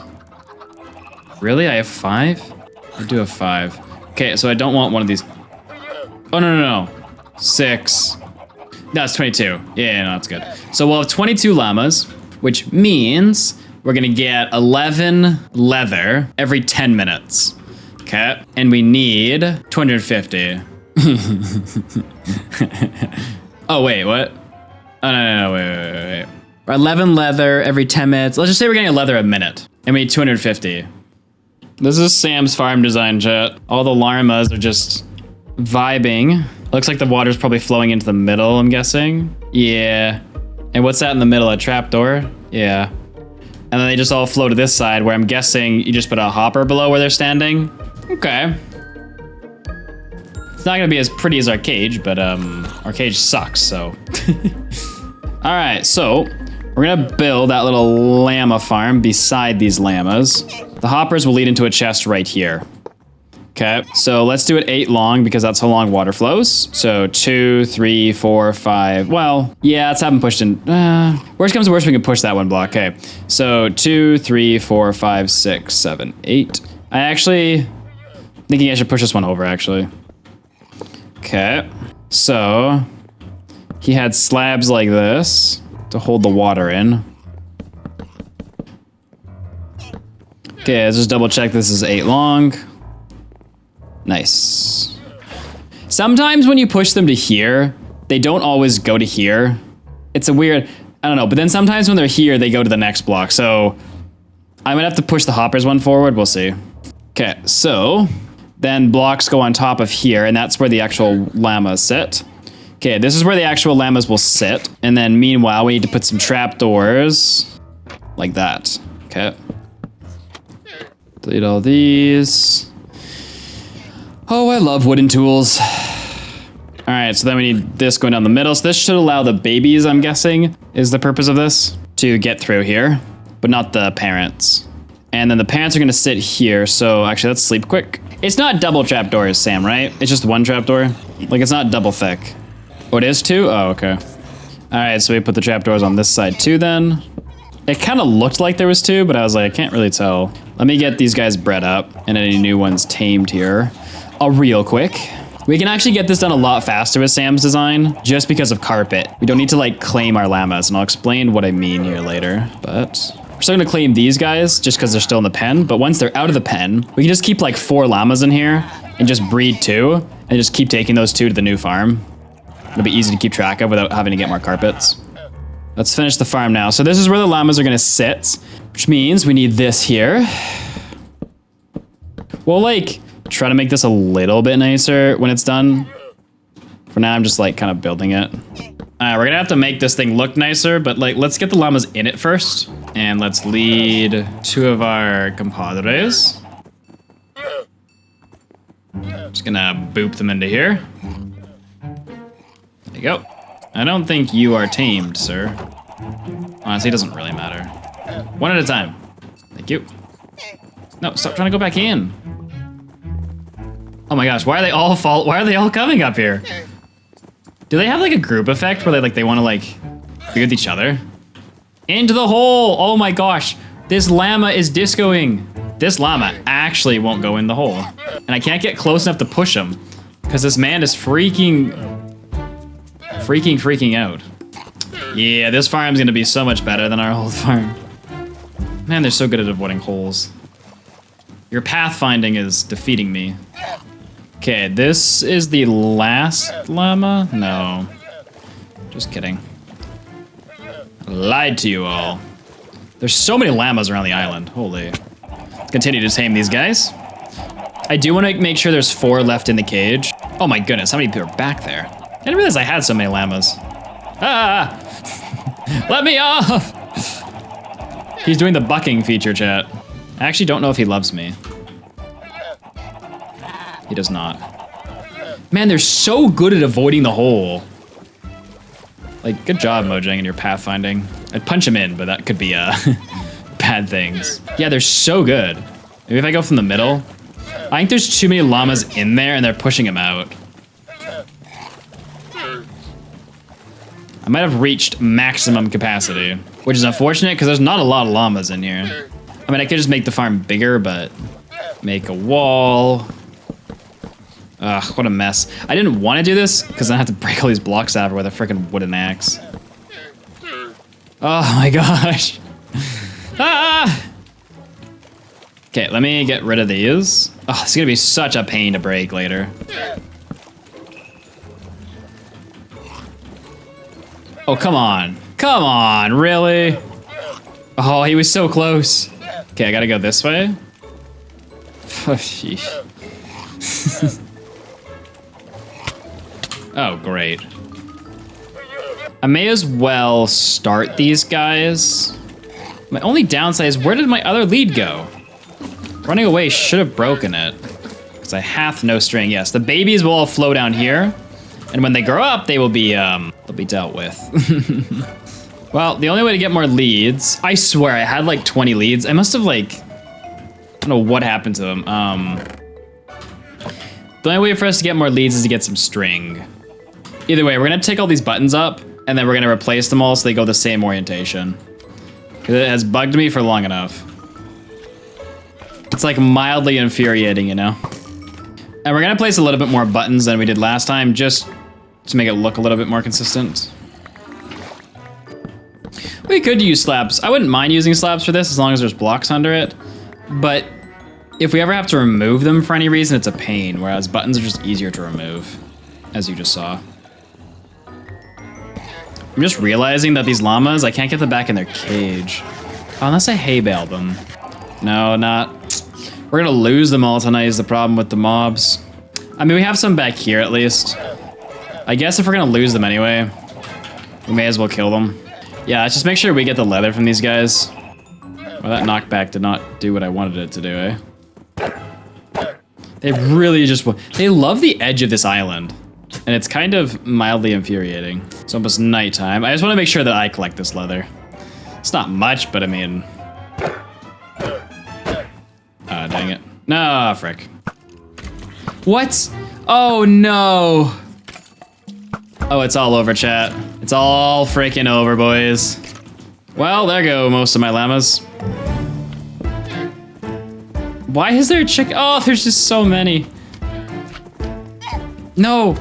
Really? I have 5? I do have 5. Okay, so I don't want one of these. Oh, no. 6. No, it's 22. Yeah, no, that's good. So we'll have 22 llamas, which means we're gonna get 11 leather every 10 minutes. Okay, and we need 250. Oh, wait, what? Oh, no, wait. 11 leather every 10 minutes. Let's just say we're getting a leather a minute, and we need 250. This is Sam's farm design, chat. All the llamas are just vibing. Looks like the water's probably flowing into the middle, I'm guessing. Yeah. And what's that in the middle? A trapdoor? Yeah. And then they just all flow to this side where I'm guessing you just put a hopper below where they're standing. Okay. It's not gonna be as pretty as our cage, but our cage sucks, so. All right, so we're gonna build that little llama farm beside these llamas. The hoppers will lead into a chest right here. Okay, so let's do it 8 long because that's how long water flows. So 2, 3, 4, 5. Well, yeah, let's have them pushed in. Worst comes to worst, we can push that one block. Okay, so 2, 3, 4, 5, 6, 7, 8. I actually thinking I should push this one over actually. Okay, so he had slabs like this to hold the water in. Okay, let's just double check this is 8 long. Nice. Sometimes when you push them to here, they don't always go to here. It's a weird, I don't know, but then sometimes when they're here, they go to the next block. So I'm gonna have to push the hoppers one forward, we'll see. Okay, so then blocks go on top of here, and that's where the actual llamas sit. Okay, this is where the actual llamas will sit. And then meanwhile, we need to put some trapdoors like that, okay. Delete all these. Oh, I love wooden tools. All right, so then we need this going down the middle. So this should allow the babies, I'm guessing, is the purpose of this, to get through here, but not the parents. And then the parents are gonna sit here. So actually, let's sleep quick. It's not double trapdoors, Sam, right? It's just one trapdoor? Like it's not double thick. Oh, it is 2? Oh, okay. All right, so we put the trapdoors on this side too then. It kind of looked like there was 2, but I was like, I can't really tell. Let me get these guys bred up and any new ones tamed here. Real quick. We can actually get this done a lot faster with Sam's design just because of carpet. We don't need to like claim our llamas, and I'll explain what I mean here later, but we're still gonna claim these guys just because they're still in the pen, but once they're out of the pen, we can just keep like 4 llamas in here and just breed 2 and just keep taking those 2 to the new farm. It'll be easy to keep track of without having to get more carpets. Let's finish the farm now. So this is where the llamas are gonna sit, which means we need this here. We'll like try to make this a little bit nicer when it's done. For now, I'm just like kind of building it. All right, we're gonna have to make this thing look nicer, but like, let's get the llamas in it first. And let's lead 2 of our compadres. Just gonna boop them into here. There you go. I don't think you are tamed, sir. Honestly, it doesn't really matter. One at a time. Thank you. No, stop trying to go back in. Oh my gosh, why are they all coming up here? Do they have like a group effect where they want to like be with each other? Into the hole! Oh my gosh, this llama is discoing. This llama actually won't go in the hole. And I can't get close enough to push him because this man is freaking out. Yeah, this farm's gonna be so much better than our old farm. Man, they're so good at avoiding holes. Your pathfinding is defeating me. Okay, this is the last llama? No. Just kidding. I lied to you all. There's so many llamas around the island. Holy. Let's continue to tame these guys. I do want to make sure there's 4 left in the cage. Oh my goodness, how many people are back there? I didn't realize I had so many llamas. Ah! Let me off! He's doing the bucking feature, chat. I actually don't know if he loves me. He does not. Man, they're so good at avoiding the hole. Like, good job, Mojang, and your pathfinding. I'd punch him in, but that could be, bad things. Yeah, they're so good. Maybe if I go from the middle. I think there's too many llamas in there, and they're pushing him out. I might have reached maximum capacity, which is unfortunate, because there's not a lot of llamas in here. I mean, I could just make the farm bigger, but make a wall. Ugh, what a mess. I didn't want to do this, because I have to break all these blocks out with a freaking wooden axe. Oh my gosh. Ah! Okay, let me get rid of these. Oh, it's gonna be such a pain to break later. Oh, come on. Come on, really? Oh, he was so close. Okay, I gotta go this way. Oh, sheesh. Oh, great. I may as well start these guys. My only downside is, where did my other lead go? Running away should have broken it. Because I have no string. Yes, the babies will all flow down here. And when they grow up, they will be, they'll be dealt with. Well, the only way to get more leads, I swear I had like 20 leads. I must have like, I don't know what happened to them. The only way for us to get more leads is to get some string. Either way, we're gonna take all these buttons up and then we're gonna replace them all so they go the same orientation. Because it has bugged me for long enough. It's like mildly infuriating, you know? And we're gonna place a little bit more buttons than we did last time, just to make it look a little bit more consistent. We could use slabs. I wouldn't mind using slabs for this as long as there's blocks under it. But if we ever have to remove them for any reason, it's a pain, whereas buttons are just easier to remove, as you just saw. I'm just realizing that these llamas, I can't get them back in their cage. Oh, unless I hay bale them. No, not. We're gonna lose them all tonight is the problem with the mobs. I mean, we have some back here at least. I guess if we're gonna lose them anyway, we may as well kill them. Yeah, let's just make sure we get the leather from these guys. Well, that knockback did not do what I wanted it to do, eh? They really just, they love the edge of this island. And it's kind of mildly infuriating. It's almost nighttime. I just want to make sure that I collect this leather. It's not much, but I mean... dang it. No, frick. What? Oh, no. Oh, it's all over, chat. It's all freaking over, boys. Well, there go most of my llamas. Why is there a chicken? Oh, there's just so many. No.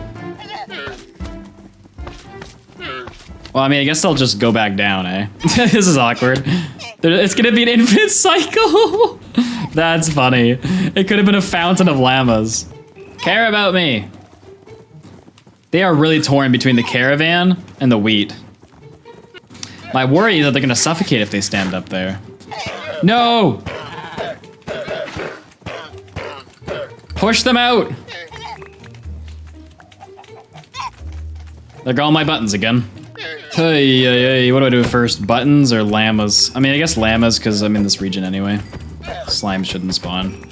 Well, I mean, I guess they'll just go back down, eh? This is awkward. It's gonna be an infinite cycle. That's funny. It could have been a fountain of llamas. Care about me. They are really torn between the caravan and the wheat. My worry is that they're gonna suffocate if they stand up there. No! Push them out! There go all my buttons again. Hey, what do I do first? Buttons or llamas? I mean, I guess llamas, because I'm in this region anyway. Slime shouldn't spawn.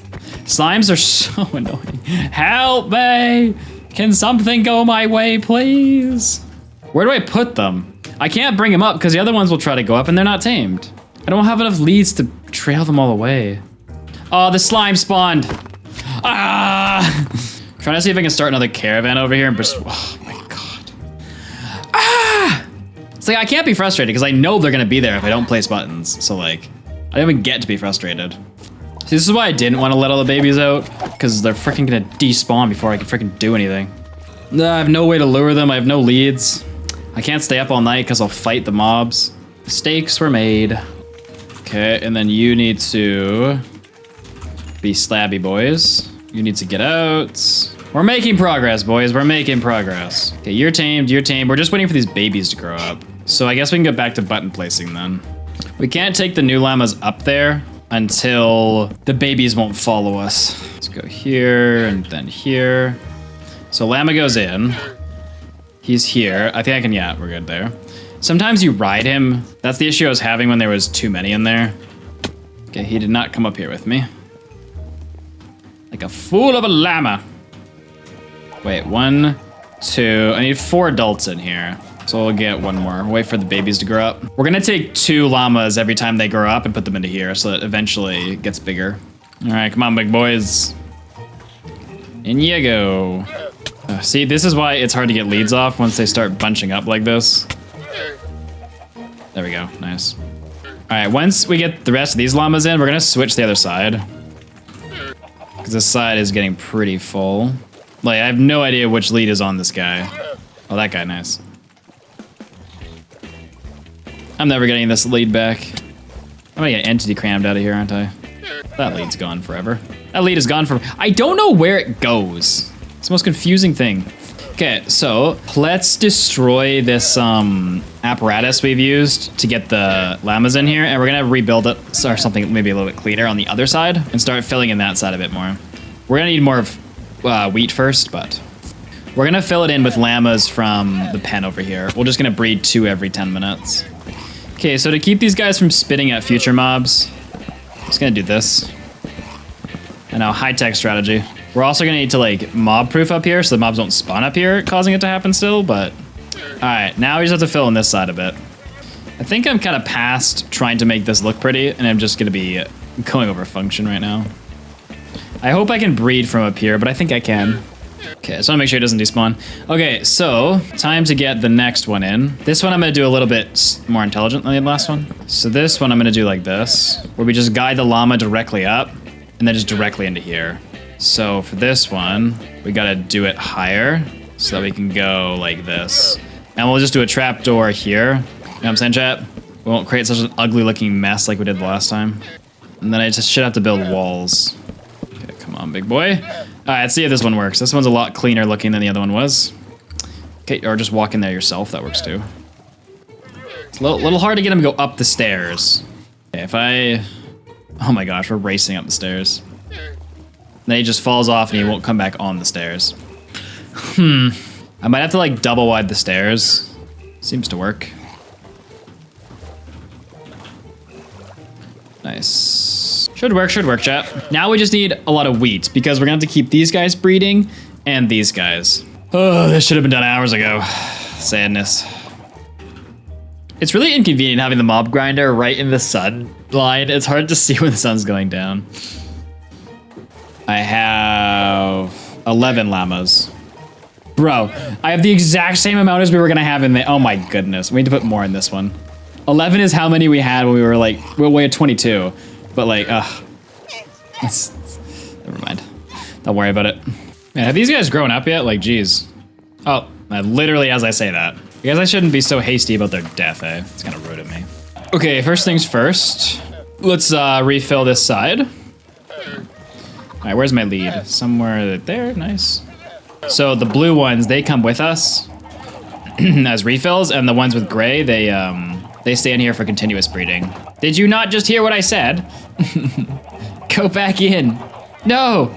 Slimes are so annoying. Help me! Can something go my way, please? Where do I put them? I can't bring them up because the other ones will try to go up and they're not tamed. I don't have enough leads to trail them all away. Oh, the slime spawned. Ah! Trying to see if I can start another caravan over here and oh my god. Ah! It's like I can't be frustrated because I know they're gonna be there if I don't place buttons. So like, I don't even get to be frustrated. See, this is why I didn't want to let all the babies out, because they're freaking gonna despawn before I can freaking do anything. I have no way to lure them, I have no leads. I can't stay up all night because I'll fight the mobs. Mistakes were made. Okay, and then you need to be slabby, boys. You need to get out. We're making progress, boys, we're making progress. Okay, you're tamed, you're tamed. We're just waiting for these babies to grow up. So I guess we can get back to button placing then. We can't take the new llamas up there until the babies won't follow us. Let's go here and then here. So llama goes in. He's here. I think I can, yeah, we're good there. Sometimes you ride him. That's the issue I was having when there was too many in there. Okay, he did not come up here with me. Like a fool of a llama. Wait, 1, 2, I need 4 adults in here. So we'll get 1 more. Wait for the babies to grow up. We're gonna take 2 llamas every time they grow up and put them into here so that eventually it gets bigger. All right, come on, big boys. In you go. See, this is why it's hard to get leads off once they start bunching up like this. There we go, nice. All right, once we get the rest of these llamas in, we're gonna switch to the other side. Because this side is getting pretty full. Like, I have no idea which lead is on this guy. Oh, that guy, nice. I'm never getting this lead back. I'm gonna get entity crammed out of here, aren't I? That lead's gone forever. That lead is gone forever. I don't know where it goes. It's the most confusing thing. Okay, so let's destroy this apparatus we've used to get the llamas in here, and we're gonna rebuild it or something maybe a little bit cleaner on the other side and start filling in that side a bit more. We're gonna need more of wheat first, but we're gonna fill it in with llamas from the pen over here. We're just gonna breed 2 every 10 minutes. Okay, so to keep these guys from spitting at future mobs, I'm just gonna do this. And now high-tech strategy. We're also gonna need to like mob-proof up here so the mobs don't spawn up here, causing it to happen still, but... Alright, now we just have to fill in this side a bit. I think I'm kind of past trying to make this look pretty, and I'm just gonna be going over function right now. I hope I can breed from up here, but I think I can. Okay, so I want to make sure it doesn't despawn. Okay, so time to get the next one in. This one I'm going to do a little bit more intelligent than the last one. So this one I'm going to do like this, where we just guide the llama directly up and then just directly into here. So for this one, we got to do it higher so that we can go like this. And we'll just do a trap door here. You know what I'm saying, chat? We won't create such an ugly looking mess like we did the last time. And then I just should have to build walls. Okay, come on, big boy. All right, let's see if this one works. This one's a lot cleaner looking than the other one was. Okay, or just walk in there yourself. That works too. It's a little hard to get him to go up the stairs. Okay, if I... Oh my gosh, we're racing up the stairs. Then he just falls off and he won't come back on the stairs. I might have to like double wide the stairs. Seems to work. Nice. Should work, chat. Now we just need a lot of wheat because we're gonna have to keep these guys breeding and these guys. Oh, this should have been done hours ago. Sadness. It's really inconvenient having the mob grinder right in the sun line. It's hard to see when the sun's going down. I have 11 llamas. Bro, I have the exact same amount as we were gonna have in the, oh my goodness. We need to put more in this one. 11 is how many we had when we were like, we had 22. But like, never mind. Don't worry about it. Man, have these guys grown up yet? Like, geez. Oh, literally as I say that. I guess I shouldn't be so hasty about their death, eh? It's kind of rude of me. Okay, first things first. Let's refill this side. All right, where's my lead? Somewhere there, nice. So the blue ones, they come with us as refills, and the ones with gray, they stay in here for continuous breeding. Did you not just hear what I said? Go back in. No.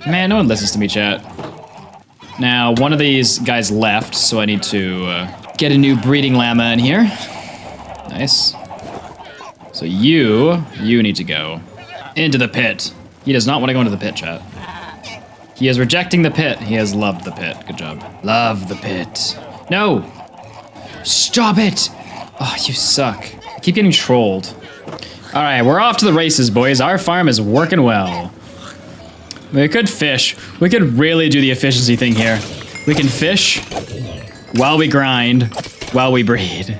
Man, no one listens to me, chat. Now, one of these guys left, so I need to get a new breeding llama in here. Nice. So you need to go. Into the pit. He does not want to go into the pit, chat. He is rejecting the pit. He has loved the pit. Good job. Love the pit. No! Stop it! Oh, you suck. I keep getting trolled. Alright, we're off to the races, boys. Our farm is working well. We could fish. We could really do the efficiency thing here. We can fish while we grind, while we breed.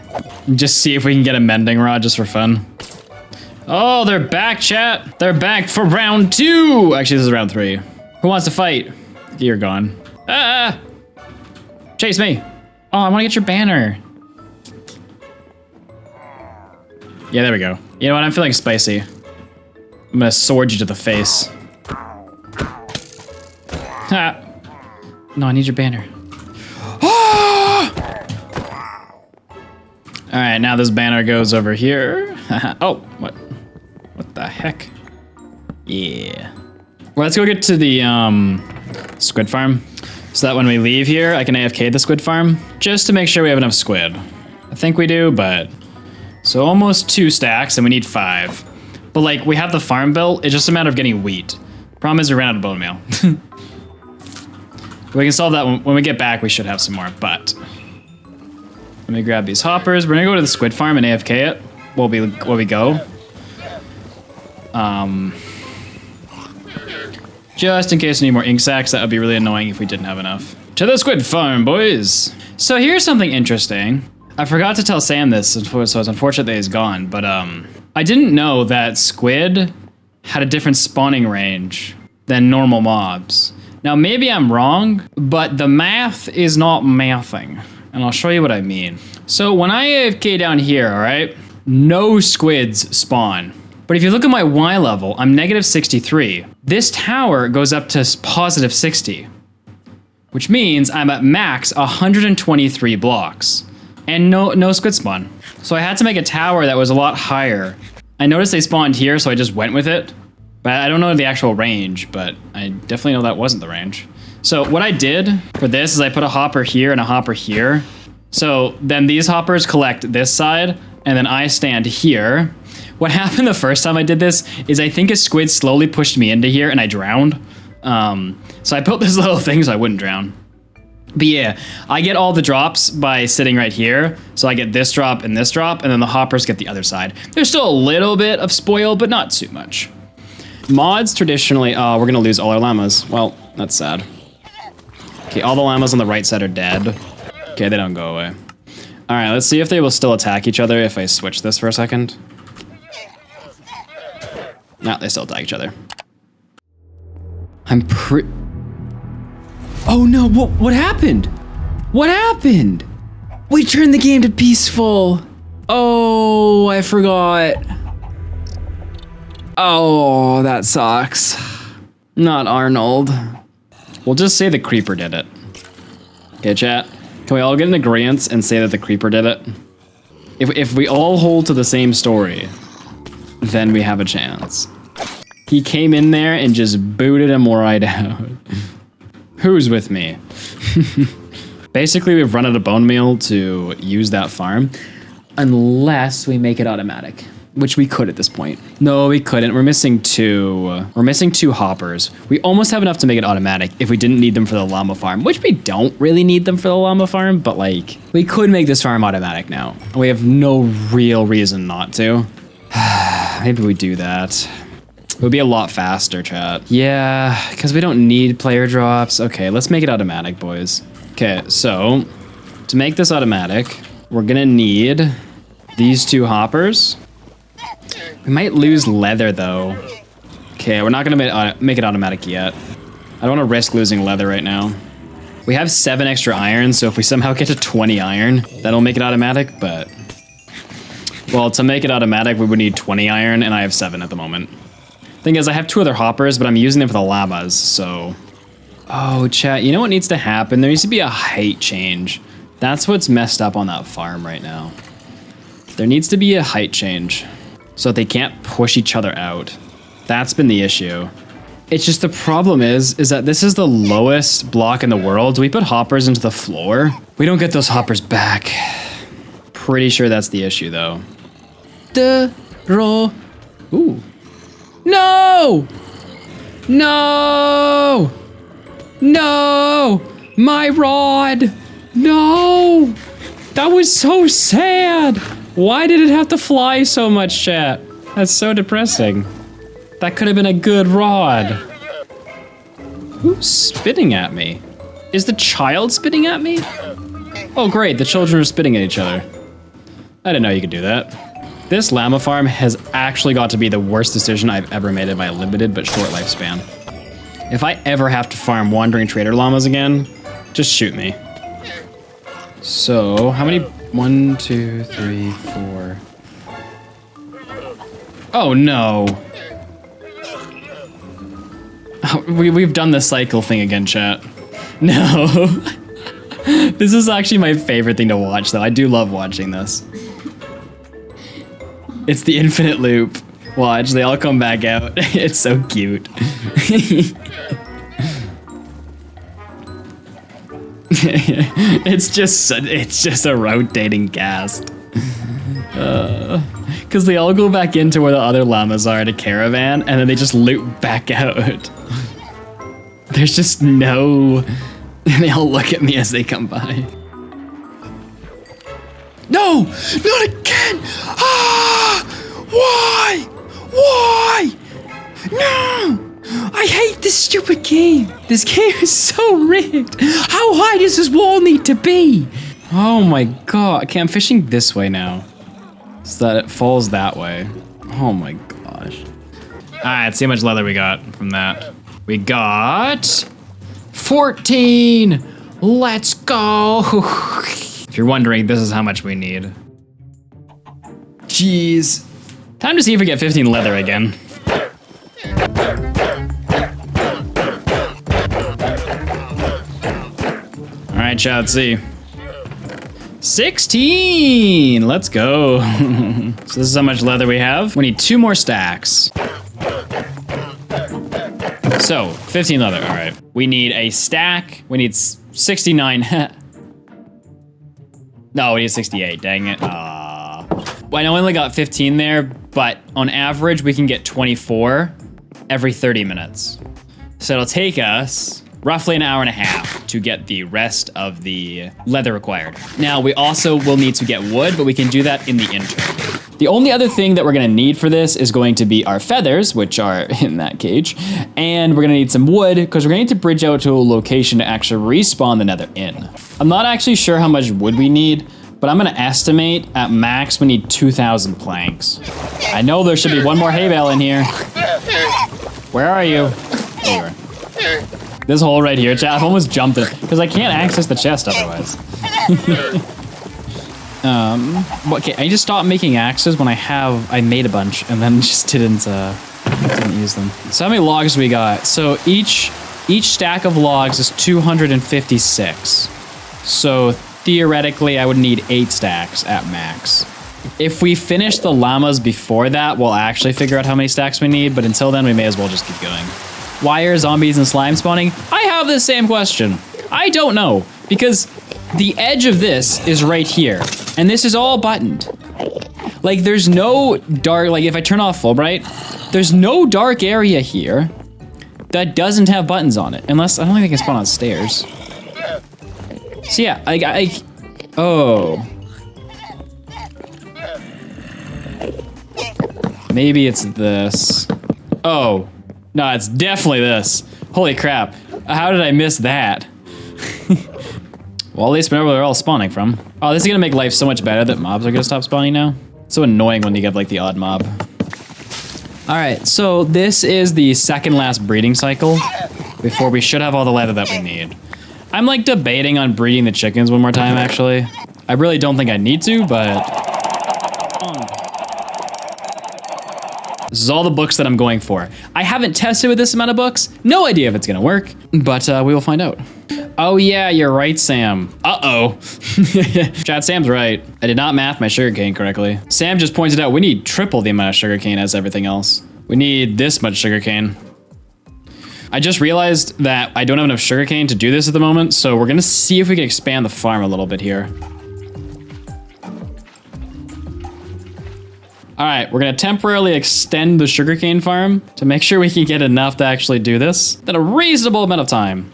Just see if we can get a mending rod just for fun. Oh, they're back, chat. They're back for round 2. Actually, this is round 3. Who wants to fight? You're gone. Ah! Chase me. Oh, I want to get your banner. Yeah, there we go. You know what? I'm feeling spicy. I'm gonna sword you to the face. Ha! No, I need your banner. All right, now this banner goes over here. Oh, what? What the heck? Yeah. Well, let's go get to the squid farm, so that when we leave here, I can AFK the squid farm, just to make sure we have enough squid. I think we do, but so almost 2 stacks, and we need 5. But like, we have the farm built. It's just a matter of getting wheat. Problem is, we ran out of bone meal. We can solve that when we get back. We should have some more, but let me grab these hoppers. We're gonna go to the squid farm and AFK it while we go. Just in case we need more ink sacs, that would be really annoying if we didn't have enough. To the squid farm, boys. So here's something interesting. I forgot to tell Sam this, so it's unfortunate that he's gone, but I didn't know that squid had a different spawning range than normal mobs. Now, maybe I'm wrong, but the math is not mathing, and I'll show you what I mean. So when I AFK down here, all right, no squids spawn. But if you look at my Y level, I'm -63. This tower goes up to +60, which means I'm at max 123 blocks, and no squid spawn. So I had to make a tower that was a lot higher. I noticed they spawned here, so I just went with it. But I don't know the actual range, but I definitely know that wasn't the range. So what I did for this is I put a hopper here and a hopper here. So then these hoppers collect this side, and then I stand here. What happened the first time I did this is I think a squid slowly pushed me into here and I drowned. So I built this little thing so I wouldn't drown. But yeah, I get all the drops by sitting right here. So I get this drop, and then the hoppers get the other side. There's still a little bit of spoil, but not too much. Mods traditionally, oh, we're gonna lose all our llamas. Well, that's sad. Okay, all the llamas on the right side are dead. Okay, they don't go away. All right, let's see if they will still attack each other if I switch this for a second. No, they still attack each other. Oh no, what happened? What happened? We turned the game to peaceful. Oh, I forgot. Oh, that sucks. Not Arnold. We'll just say the creeper did it. Okay, chat. Can we all get an agreement and say that the creeper did it? If we all hold to the same story, then we have a chance. He came in there and just booted him right out. Who's with me? Basically, we've run out of bone meal to use that farm, unless we make it automatic. Which we could at this point. No, we couldn't. We're missing 2. We're missing 2 hoppers. We almost have enough to make it automatic if we didn't need them for the llama farm, which we don't really need them for the llama farm, but like, we could make this farm automatic now. We have no real reason not to. Maybe we do that. It would be a lot faster, chat. Yeah, because we don't need player drops. Okay, let's make it automatic, boys. Okay, so to make this automatic, we're gonna need these 2 hoppers. We might lose leather though. Okay, we're not gonna make it automatic yet. I don't want to risk losing leather right now. We have 7 extra iron, so if we somehow get to 20 iron, that'll make it automatic, but... Well, to make it automatic, we would need 20 iron, and I have 7 at the moment. Thing is, I have 2 other hoppers, but I'm using them for the llamas, so... Oh, chat, you know what needs to happen? There needs to be a height change. That's what's messed up on that farm right now. There needs to be a height change, so they can't push each other out. That's been the issue. It's just the problem is that this is the lowest block in the world. We put hoppers into the floor. We don't get those hoppers back. Pretty sure that's the issue though. Ooh. No! No! No! My rod! No! That was so sad! Why did it have to fly so much, chat? That's so depressing. That could have been a good rod. Who's spitting at me? Is the child spitting at me? Oh great, the children are spitting at each other. I didn't know you could do that. This llama farm has actually got to be the worst decision I've ever made in my limited but short lifespan. If I ever have to farm wandering trader llamas again, just shoot me. So, how many? 1, 2, 3, 4. Oh no. We've done the cycle thing again, chat. No. This is actually my favorite thing to watch, though. I do love watching this. It's the infinite loop. Watch, they all come back out. It's so cute. It's just a rotating cast. Because they all go back into where the other llamas are at a caravan, and then they just loop back out. There's just no... And they all look at me as they come by. No! Not again! Ah! Why? Why? No! I hate this stupid game. This game is so rigged. How high does this wall need to be? Oh my god. Okay, I'm fishing this way now, so that it falls that way. Oh my gosh. Alright, let's see how much leather we got from that. We got 14. Let's go. If you're wondering, this is how much we need. Jeez. Time to see if we get 15 leather again. All right, chat, let's see. 16, let's go. So this is how much leather we have. We need 2 more stacks. So 15 leather, all right. We need a stack, we need 69. No, we need 68, dang it. Well, I know I only got 15 there, but on average, we can get 24 every 30 minutes. So it'll take us roughly an hour and a half to get the rest of the leather required. Now, we also will need to get wood, but we can do that in the interim. The only other thing that we're gonna need for this is going to be our feathers, which are in that cage, and we're gonna need some wood, because we're gonna need to bridge out to a location to actually respawn the nether in. I'm not actually sure how much wood we need, but I'm gonna estimate at max we need 2,000 planks. I know there should be one more hay bale in here. Where are you? There you are. This hole right here, chat, I've almost jumped it, because I can't access the chest otherwise. Okay, I just stopped making axes when I made a bunch, and then just didn't use them. So how many logs do we got? So each stack of logs is 256. So theoretically, I would need 8 stacks at max. If we finish the llamas before that, we'll actually figure out how many stacks we need, but until then, we may as well just keep going. Why are zombies and slime spawning? I have the same question. I don't know, because the edge of this is right here, and this is all buttoned. Like, there's no dark, like if I turn off Fulbright, there's no dark area here that doesn't have buttons on it, unless, I don't think I can spawn on stairs. So yeah, oh. Maybe it's this. Oh, no, it's definitely this. Holy crap, how did I miss that? Well, at least we know where they're all spawning from. Oh, this is gonna make life so much better that mobs are gonna stop spawning now. It's so annoying when you get like the odd mob. All right, so this is the second last breeding cycle before we should have all the leather that we need. I'm like debating on breeding the chickens one more time, actually. I really don't think I need to, but this is all the books that I'm going for. I haven't tested with this amount of books. No idea if it's gonna work, but we will find out. Oh yeah, you're right, Sam. Uh-oh. Chat, Sam's right. I did not math my sugarcane correctly. Sam just pointed out we need triple the amount of sugarcane as everything else. We need this much sugarcane. I just realized that I don't have enough sugarcane to do this at the moment, so we're gonna see if we can expand the farm a little bit here. All right, we're gonna temporarily extend the sugarcane farm to make sure we can get enough to actually do this in a reasonable amount of time.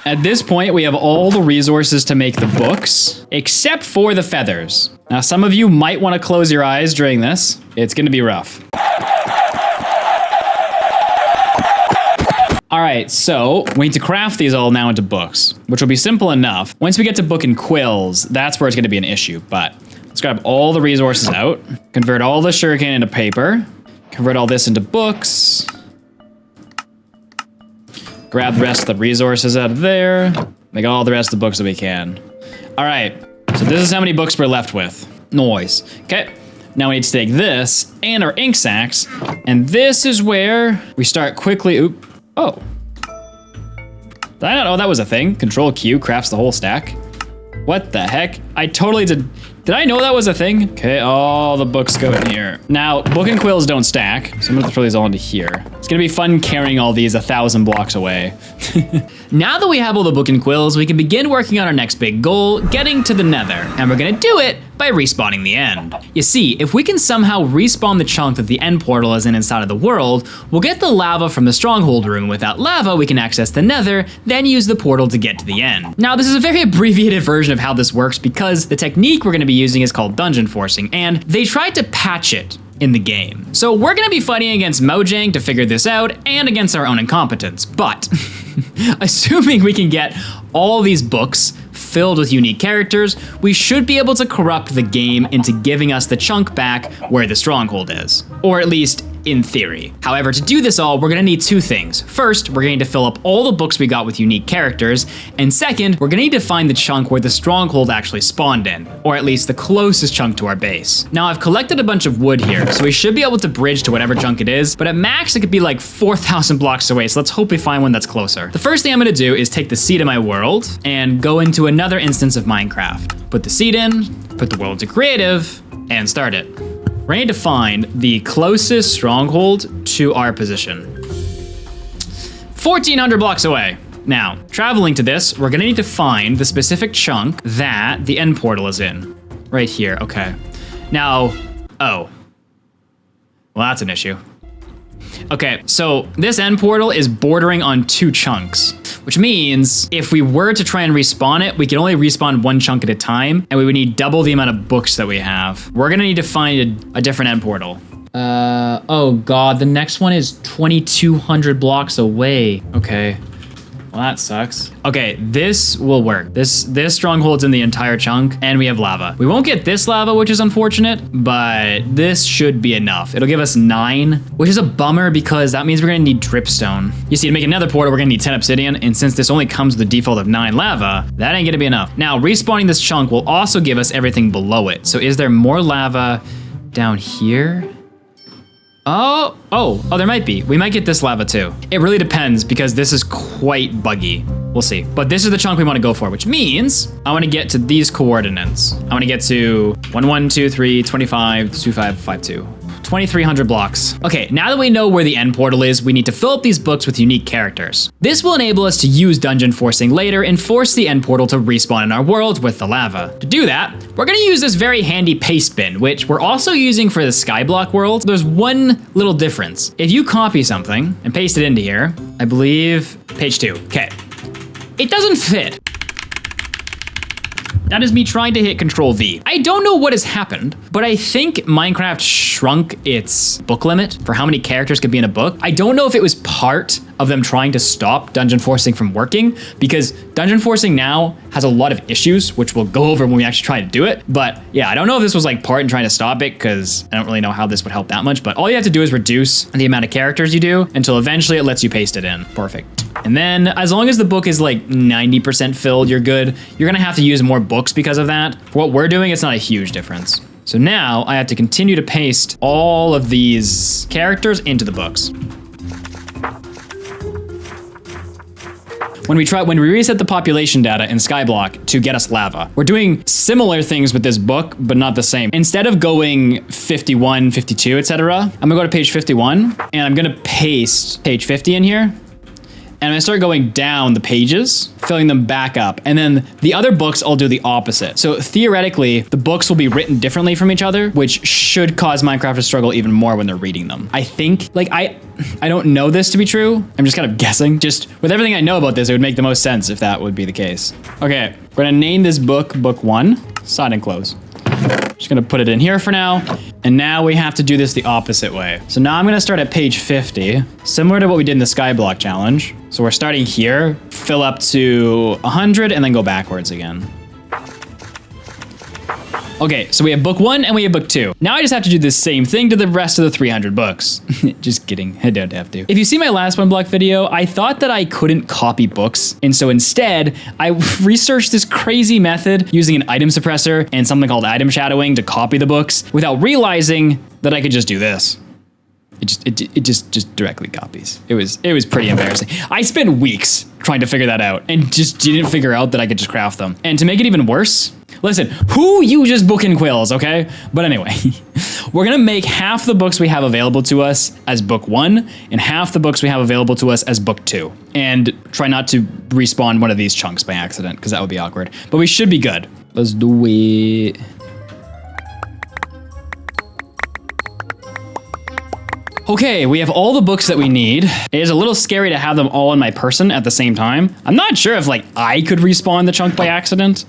At this point, we have all the resources to make the books, except for the feathers. Now, some of you might want to close your eyes during this. It's gonna be rough. All right, so we need to craft these all now into books, which will be simple enough. Once we get to book and quills, that's where it's gonna be an issue, but let's grab all the resources out, convert all the sugarcane into paper, convert all this into books, grab the rest of the resources out of there, make all the rest of the books that we can. All right, so this is how many books we're left with. Noise. Okay, now we need to take this and our ink sacks, and this is where we start quickly. Oop. Oh. Did I not know that was a thing? Control Q crafts the whole stack. What the heck? I totally did. Did I know that was a thing? Okay, all the books go in here. Now, book and quills don't stack, so I'm gonna throw these all into here. It's gonna be fun carrying all these 1,000 blocks away. Now that we have all the book and quills, we can begin working on our next big goal, getting to the Nether. And we're gonna do it by respawning the end. You see, if we can somehow respawn the chunk that the end portal is in inside of the world, we'll get the lava from the stronghold room. Without lava, we can access the Nether, then use the portal to get to the end. Now, this is a very abbreviated version of how this works because the technique we're gonna be using is called dungeon forcing, and they tried to patch it in the game. So we're gonna be fighting against Mojang to figure this out and against our own incompetence, but assuming we can get all these books filled with unique characters, we should be able to corrupt the game into giving us the chunk back where the stronghold is. Or at least in theory. However, to do this all, we're gonna need two things. First, we're going to fill up all the books we got with unique characters, and second, we're gonna need to find the chunk where the stronghold actually spawned in, or at least the closest chunk to our base. Now, I've collected a bunch of wood here, so we should be able to bridge to whatever chunk it is, but at max, it could be like 4,000 blocks away, so let's hope we find one that's closer. The first thing I'm gonna do is take the seed of my world and go into another instance of Minecraft. Put the seed in, put the world to creative, and start it. We need to find the closest stronghold to our position. 1,400 blocks away. Now, traveling to this, we're gonna need to find the specific chunk that the end portal is in. Right here, okay. Now, oh. Well, that's an issue. Okay, so this end portal is bordering on 2 chunks, which means if we were to try and respawn it, we can only respawn 1 chunk at a time, and we would need double the amount of books that we have. We're gonna need to find a different end portal. Oh god, the next one is 2,200 blocks away. Okay. Well, that sucks. Okay, this will work. This stronghold's in the entire chunk, and we have lava. We won't get this lava, which is unfortunate, but this should be enough. It'll give us 9, which is a bummer because that means we're gonna need dripstone. You see, to make another portal, we're gonna need 10 obsidian, and since this only comes with the default of 9 lava, that ain't gonna be enough. Now, respawning this chunk will also give us everything below it. So is there more lava down here? Oh, there might be. We might get this lava too. It really depends because this is quite buggy. We'll see. But this is the chunk we want to go for, which means I want to get to these coordinates. I want to get to 1, 1, 2, 3, 25, 25, 5, 2. 2,300 blocks. Okay, now that we know where the end portal is, we need to fill up these books with unique characters. This will enable us to use dungeon forcing later and force the end portal to respawn in our world with the lava. To do that, we're gonna use this very handy paste bin, which we're also using for the skyblock world. There's one little difference. If you copy something and paste it into here, I believe page 2, okay. It doesn't fit. That is me trying to hit Control V. I don't know what has happened, but I think Minecraft shrunk its book limit for how many characters could be in a book. I don't know if it was part of them trying to stop dungeon forcing from working, because dungeon forcing now has a lot of issues, which we'll go over when we actually try to do it. But yeah, I don't know if this was like part in trying to stop it, because I don't really know how this would help that much, but all you have to do is reduce the amount of characters you do until eventually it lets you paste it in. Perfect. And then as long as the book is like 90% filled, you're good. You're gonna have to use more books because of that. For what we're doing, it's not a huge difference. So now I have to continue to paste all of these characters into the books. When we reset the population data in Skyblock to get us lava, we're doing similar things with this book, but not the same. Instead of going 51, 52, etc., I'm gonna go to page 51, and I'm gonna paste page 50 in here. And I'm gonna start going down the pages, filling them back up. And then the other books, I'll do the opposite. So theoretically, the books will be written differently from each other, which should cause Minecraft to struggle even more when they're reading them. I think, like, I don't know this to be true. I'm just kind of guessing. Just with everything I know about this, it would make the most sense if that would be the case. Okay, we're gonna name this book Book 1, sign and close. Just gonna put it in here for now. And now we have to do this the opposite way. So now I'm gonna start at page 50, similar to what we did in the Skyblock challenge. So we're starting here, fill up to 100 and then go backwards again. Okay, so we have book 1 and we have book 2. Now I just have to do the same thing to the rest of the 300 books. Just kidding, I don't have to. If you see my last one block video, I thought that I couldn't copy books. And so instead, I researched this crazy method using an item suppressor and something called item shadowing to copy the books without realizing that I could just do this. It just directly copies. It was pretty embarrassing. I spent weeks trying to figure that out and just didn't figure out that I could just craft them. And to make it even worse, listen, who uses book and quills, okay? But anyway, we're gonna make half the books we have available to us as book 1 and half the books we have available to us as book 2. And try not to respawn one of these chunks by accident, because that would be awkward. But we should be good. Let's do it. Okay, we have all the books that we need. It is a little scary to have them all in my person at the same time. I'm not sure if like I could respawn the chunk by accident.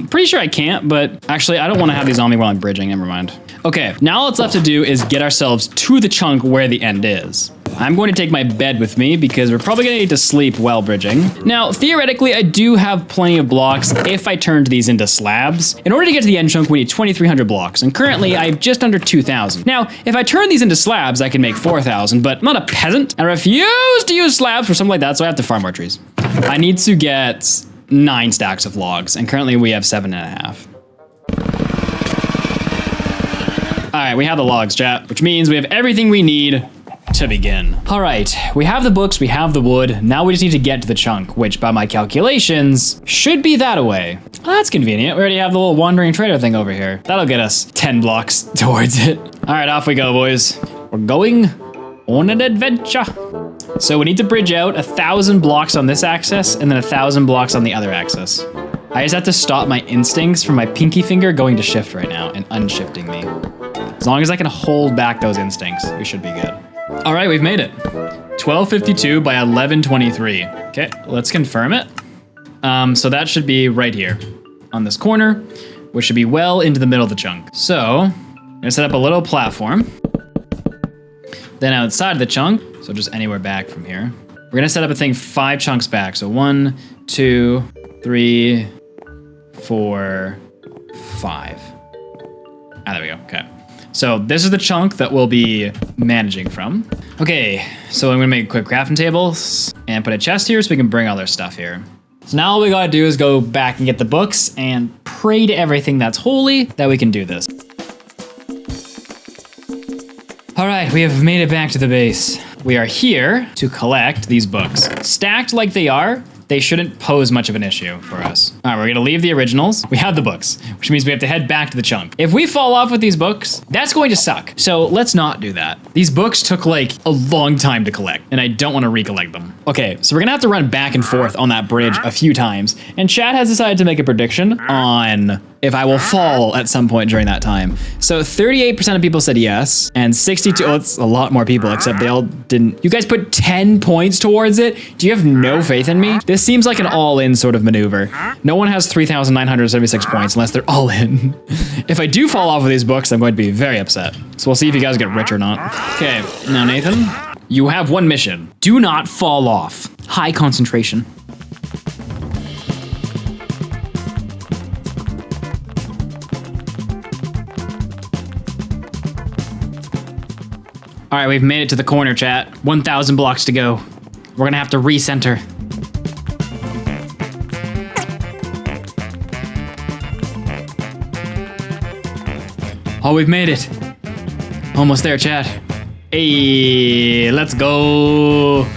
Pretty sure I can't, but actually I don't want to have these on me while I'm bridging, never mind. Okay, now all that's left to do is get ourselves to the chunk where the end is. I'm going to take my bed with me because we're probably gonna need to sleep while bridging. Now, theoretically, I do have plenty of blocks if I turned these into slabs. In order to get to the end chunk, we need 2,300 blocks, and currently I have just under 2,000. Now, if I turn these into slabs, I can make 4,000, but I'm not a peasant. I refuse to use slabs for something like that, so I have to farm more trees. I need to get 9 stacks of logs, and currently we have 7.5. All right, we have the logs, chat, which means we have everything we need to begin. All right, we have the books, we have the wood. Now we just need to get to the chunk, which by my calculations should be that away. Well, that's convenient. We already have the little wandering trader thing over here. That'll get us 10 blocks towards it. All right, off we go, boys. We're going on an adventure. So we need to bridge out 1,000 blocks on this axis and then 1,000 blocks on the other axis. I just have to stop my instincts from my pinky finger going to shift right now and unshifting me. As long as I can hold back those instincts, we should be good. All right, we've made it. 1252 by 1123. Okay, let's confirm it. So that should be right here on this corner, which should be well into the middle of the chunk. So I'm gonna set up a little platform. Then outside the chunk, so just anywhere back from here, we're gonna set up a thing 5 chunks back. So 1, 2, 3, 4, 5. Ah, there we go, okay. So this is the chunk that we'll be managing from. Okay, so I'm gonna make a quick crafting table and put a chest here so we can bring all our stuff here. So now all we gotta do is go back and get the books and pray to everything that's holy that we can do this. All right, we have made it back to the base. We are here to collect these books. Stacked like they are, they shouldn't pose much of an issue for us. All right, we're gonna leave the originals. We have the books, which means we have to head back to the chunk. If we fall off with these books, that's going to suck. So let's not do that. These books took like a long time to collect, and I don't wanna recollect them. Okay, so we're gonna have to run back and forth on that bridge a few times, and chat has decided to make a prediction on if I will fall at some point during that time. So 38% of people said yes, and 62, oh, it's a lot more people, except they all didn't. You guys put 10 points towards it? Do you have no faith in me? This seems like an all-in sort of maneuver. No one has 3,976 points unless they're all in. If I do fall off of these books, I'm going to be very upset. So we'll see if you guys get rich or not. Okay, now Nathan, you have one mission. Do not fall off. High concentration. All right, we've made it to the corner, chat. 1,000 blocks to go. We're gonna have to recenter. Oh, we've made it. Almost there, chat. Hey, let's go.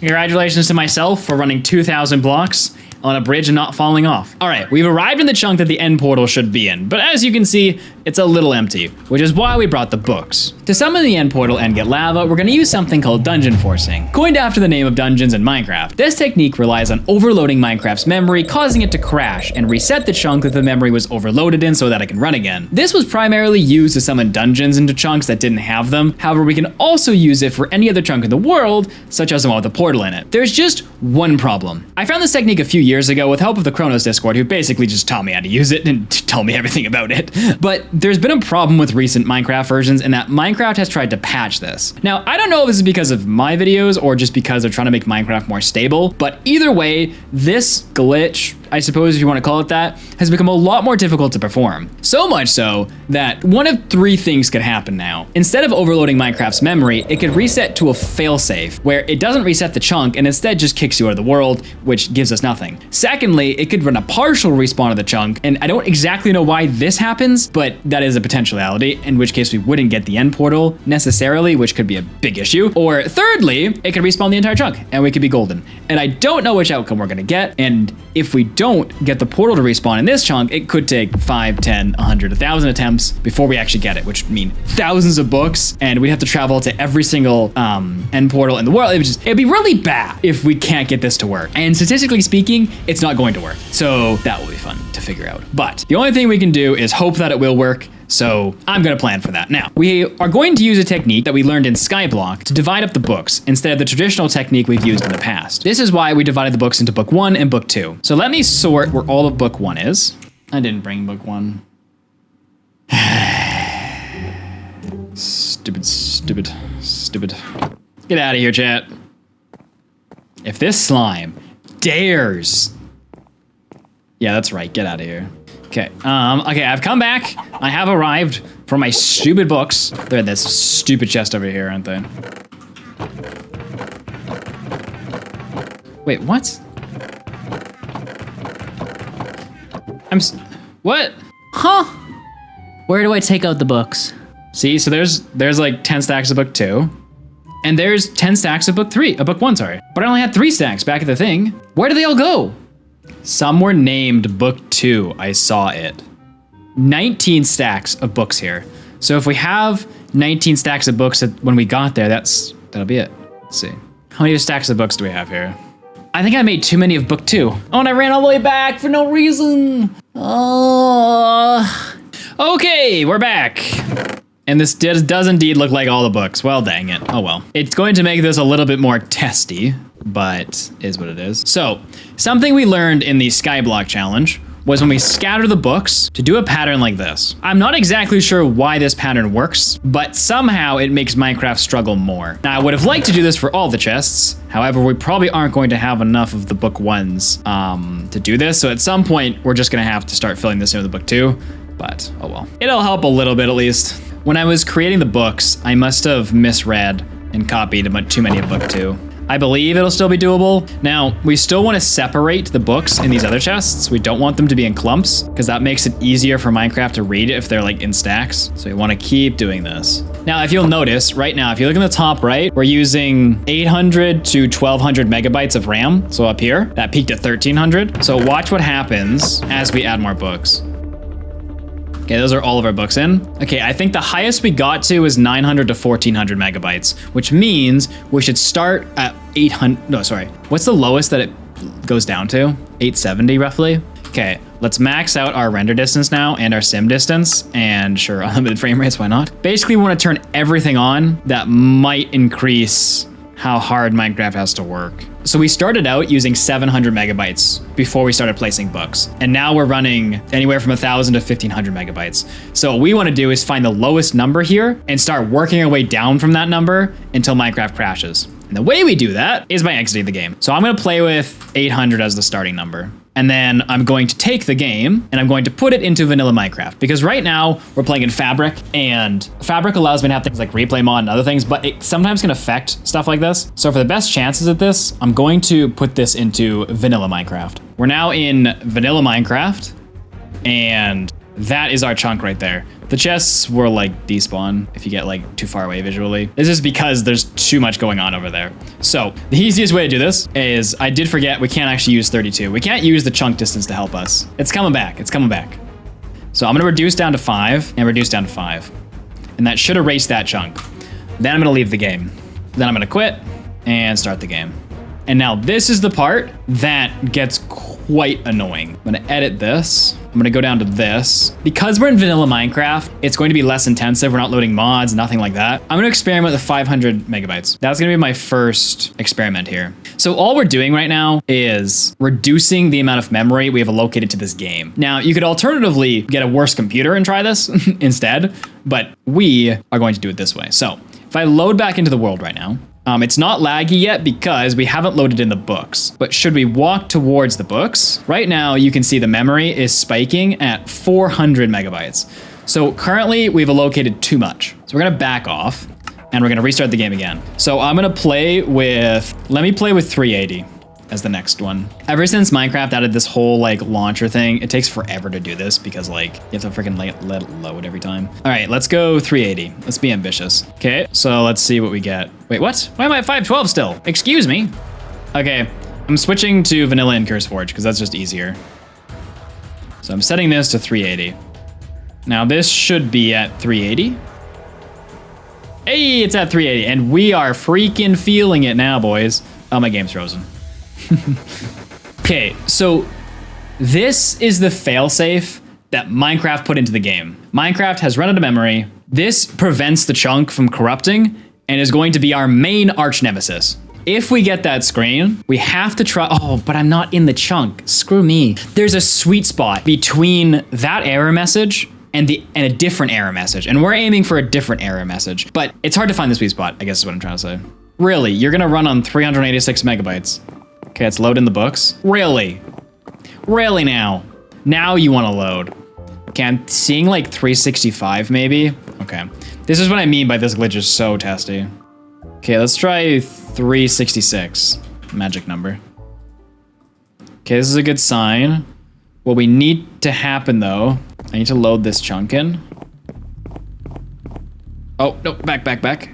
Congratulations to myself for running 2,000 blocks on a bridge and not falling off. All right, we've arrived in the chunk that the end portal should be in, but as you can see, it's a little empty, which is why we brought the books. To summon the end portal and get lava, we're gonna use something called dungeon forcing, coined after the name of dungeons in Minecraft. This technique relies on overloading Minecraft's memory, causing it to crash and reset the chunk that the memory was overloaded in so that it can run again. This was primarily used to summon dungeons into chunks that didn't have them. However, we can also use it for any other chunk in the world, such as the one with a portal in it. There's just one problem. I found this technique a few years ago with help of the Chronos Discord, who basically just taught me how to use it and told me everything about it. But there's been a problem with recent Minecraft versions in that Minecraft has tried to patch this. Now, I don't know if this is because of my videos or just because they're trying to make Minecraft more stable, but either way, this glitch, I suppose if you want to call it that, has become a lot more difficult to perform. So much so that one of three things could happen now. Instead of overloading Minecraft's memory, it could reset to a failsafe, where it doesn't reset the chunk and instead just kicks you out of the world, which gives us nothing. Secondly, it could run a partial respawn of the chunk, and I don't exactly know why this happens, but that is a potentiality, in which case we wouldn't get the end portal necessarily, which could be a big issue. Or thirdly, it could respawn the entire chunk, and we could be golden. And I don't know which outcome we're gonna get, and if we don't get the portal to respawn in this chunk, it could take 5, 10, 100, 1,000 attempts before we actually get it, which would mean thousands of books, and we'd have to travel to every single end portal in the world. It'd be really bad if we can't get this to work. And statistically speaking, it's not going to work. So that will be fun to figure out. But the only thing we can do is hope that it will work. So I'm gonna plan for that. Now, we are going to use a technique that we learned in Skyblock to divide up the books instead of the traditional technique we've used in the past. This is why we divided the books into book 1 and book 2. So let me sort where all of book 1 is. I didn't bring book 1. Stupid. Get out of here, chat. If this slime dares. Yeah, that's right, get out of here. Okay, okay, I've come back. I have arrived for my stupid books. They're in this stupid chest over here, aren't they? Wait, what? What? Huh? Where do I take out the books? See, so there's like 10 stacks of book 2. And there's 10 stacks of book 1, sorry. But I only had 3 stacks back at the thing. Where do they all go? Some were named book 2, I saw it. 19 stacks of books here. So if we have 19 stacks of books when we got there, that'll be it. Let's see. How many stacks of books do we have here? I think I made too many of book 2. Oh, and I ran all the way back for no reason. Oh. Okay, we're back. And this does indeed look like all the books. Well, dang it. Oh well. It's going to make this a little bit more testy, but is what it is. So, something we learned in the Skyblock challenge was when we scatter the books to do a pattern like this. I'm not exactly sure why this pattern works, but somehow it makes Minecraft struggle more. Now, I would have liked to do this for all the chests. However, we probably aren't going to have enough of the book 1s to do this. So at some point, we're just gonna have to start filling this in with book 2, but oh well. It'll help a little bit at least. When I was creating the books, I must have misread and copied too many of book 2. I believe it'll still be doable. Now, we still want to separate the books in these other chests. We don't want them to be in clumps because that makes it easier for Minecraft to read if they're like in stacks. So we want to keep doing this. Now, if you'll notice right now, if you look in the top right, we're using 800 to 1200 megabytes of RAM. So up here, that peaked at 1300. So watch what happens as we add more books. Okay, those are all of our books in. Okay, I think the highest we got to is 900 to 1400 megabytes, which means we should start at 800, no, sorry. What's the lowest that it goes down to? 870 roughly? Okay, let's max out our render distance now and our sim distance, and sure, unlimited frame rates, why not? Basically, we want to turn everything on that might increase how hard Minecraft has to work. So we started out using 700 megabytes before we started placing books. And now we're running anywhere from 1,000 to 1,500 megabytes. So what we want to do is find the lowest number here and start working our way down from that number until Minecraft crashes. And the way we do that is by exiting the game. So I'm going to play with 800 as the starting number. And then I'm going to take the game and I'm going to put it into vanilla Minecraft, because right now we're playing in Fabric, and Fabric allows me to have things like replay mod and other things, but it sometimes can affect stuff like this. So for the best chances at this, I'm going to put this into vanilla Minecraft. We're now in vanilla Minecraft, and that is our chunk right there. The chests will like despawn if you get like too far away visually. This is because there's too much going on over there. So the easiest way to do this is, I did forget we can't actually use 32. We can't use the chunk distance to help us. It's coming back, it's coming back. So I'm gonna reduce down to 5 and reduce down to 5. And that should erase that chunk. Then I'm gonna leave the game. Then I'm gonna quit and start the game. And now this is the part that gets quite annoying. I'm gonna edit this. I'm gonna go down to this. Because we're in vanilla Minecraft, it's going to be less intensive. We're not loading mods, nothing like that. I'm gonna experiment with 500 megabytes. That's gonna be my first experiment here. So all we're doing right now is reducing the amount of memory we have allocated to this game. Now, you could alternatively get a worse computer and try this instead, but we are going to do it this way. So if I load back into the world right now, it's not laggy yet because we haven't loaded in the books. But should we walk towards the books? Right now, you can see the memory is spiking at 400 megabytes. So currently, we've allocated too much. So we're gonna back off and we're gonna restart the game again. So I'm gonna play with, let me play with 380 as the next one. Ever since Minecraft added this whole like launcher thing, it takes forever to do this because like you have to freaking let it load every time. All right, let's go 380. Let's be ambitious. Okay, so let's see what we get. Wait, what? Why am I at 512 still? Excuse me. Okay, I'm switching to vanilla and CurseForge because that's just easier. So I'm setting this to 380. Now this should be at 380. Hey, it's at 380 and we are freaking feeling it now, boys. Oh, my game's frozen. Okay, so this is the failsafe that Minecraft put into the game. Minecraft has run out of memory. This prevents the chunk from corrupting and is going to be our main arch nemesis. If we get that screen, we have to try, oh, but I'm not in the chunk. Screw me. There's a sweet spot between that error message and a different error message. And we're aiming for a different error message, but it's hard to find the sweet spot, I guess is what I'm trying to say. Really, you're gonna run on 386 megabytes. Okay, let's load in the books. Really? Really now? Now you wanna load. Okay, I'm seeing like 365 maybe. Okay, this is what I mean by this glitch is so testy. Okay, let's try 366, magic number. Okay, this is a good sign. What we need to happen though, I need to load this chunk in. Oh, no, back.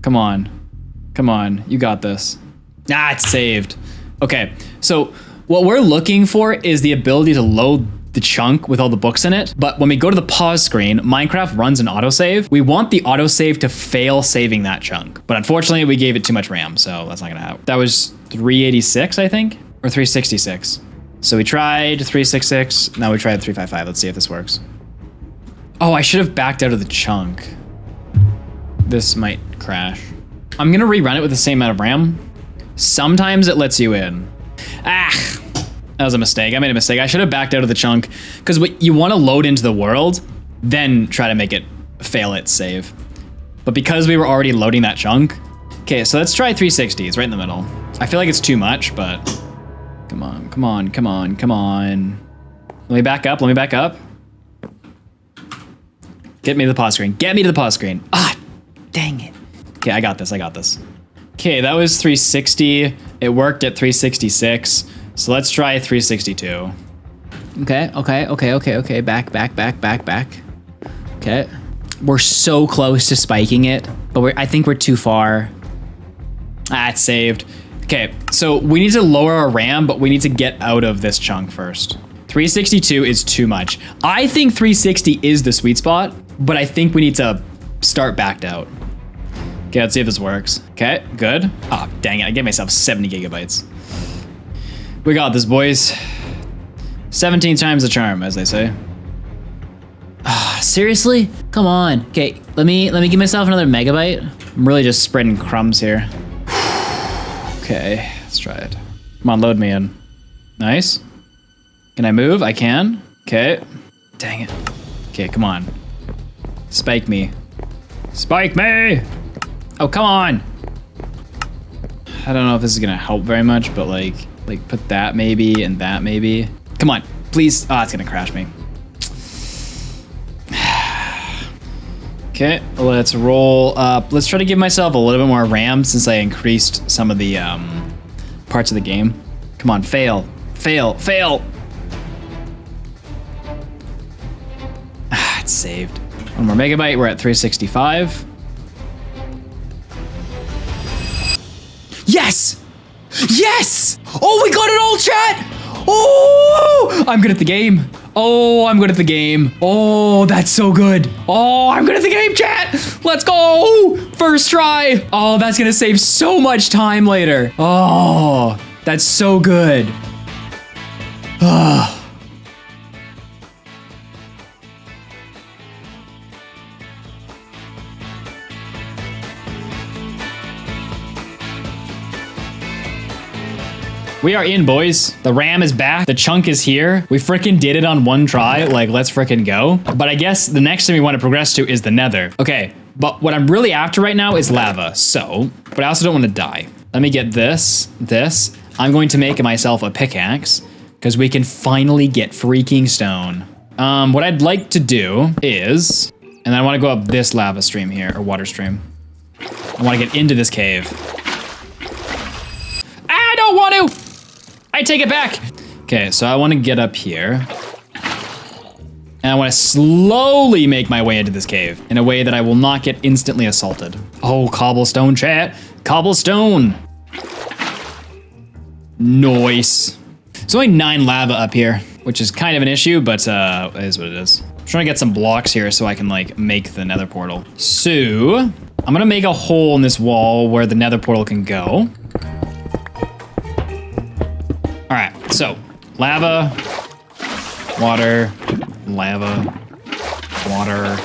Come on, you got this. Ah, it's saved. Okay, so what we're looking for is the ability to load the chunk with all the books in it, but when we go to the pause screen, Minecraft runs an autosave. We want the autosave to fail saving that chunk, but unfortunately we gave it too much RAM, so that's not gonna happen. That was 386, I think, or 366. So we tried 366, now we tried 355. Let's see if this works. Oh, I should have backed out of the chunk. This might crash. I'm gonna rerun it with the same amount of RAM. Sometimes it lets you in. Ah, that was a mistake. I made a mistake. I should have backed out of the chunk because you want to load into the world, then try to make it fail its save. But because we were already loading that chunk, okay, so let's try 360. It's right in the middle. I feel like it's too much, but come on. Let me back up. Get me to the pause screen. Ah, dang it. Okay, I got this. Okay, that was 360. It worked at 366. So let's try 362. Okay. Back. Okay. We're so close to spiking it, but I think we're too far. Ah, it's saved. Okay, so we need to lower our RAM, but we need to get out of this chunk first. 362 is too much. I think 360 is the sweet spot, but I think we need to start backed out. Okay, let's see if this works. Okay, good. Oh, dang it, I gave myself 70 gigabytes. We got this, boys. 17 times the charm, as they say. Ah, seriously? Come on. Okay, let me give myself another megabyte. I'm really just spreading crumbs here. Okay, let's try it. Come on, load me in. Nice. Can I move? I can. Okay. Dang it. Okay, come on. Spike me. Spike me! Oh, come on! I don't know if this is gonna help very much, but like put that maybe and that maybe. Come on, please. Oh, it's gonna crash me. Okay, let's roll up. Let's try to give myself a little bit more RAM since I increased some of the parts of the game. Come on, fail. Ah, it's saved. One more megabyte, we're at 365. Yes! Yes! Oh, we got it all, chat! Oh! I'm good at the game. Oh, I'm good at the game. Oh, that's so good. Oh, I'm good at the game, chat. Let's go. First try. Oh, that's gonna save so much time later. Oh, that's so good. We are in, boys. The ram is back. The chunk is here. We freaking did it on one try. Like, let's freaking go. But I guess the next thing we want to progress to is the nether. Okay, but what I'm really after right now is lava. So, but I also don't want to die. Let me get this. I'm going to make myself a pickaxe because we can finally get freaking stone. What I'd like to do is, and I want to go up this lava stream here, or water stream. I want to get into this cave. I don't want to. I take it back. Okay, so I want to get up here. And I want to slowly make my way into this cave in a way that I will not get instantly assaulted. Oh, cobblestone, chat. Cobblestone. Nice. There's only 9 lava up here, which is kind of an issue, but it is what it is. I'm trying to get some blocks here so I can like make the nether portal. So I'm gonna make a hole in this wall where the nether portal can go. All right, so lava, water, lava, water.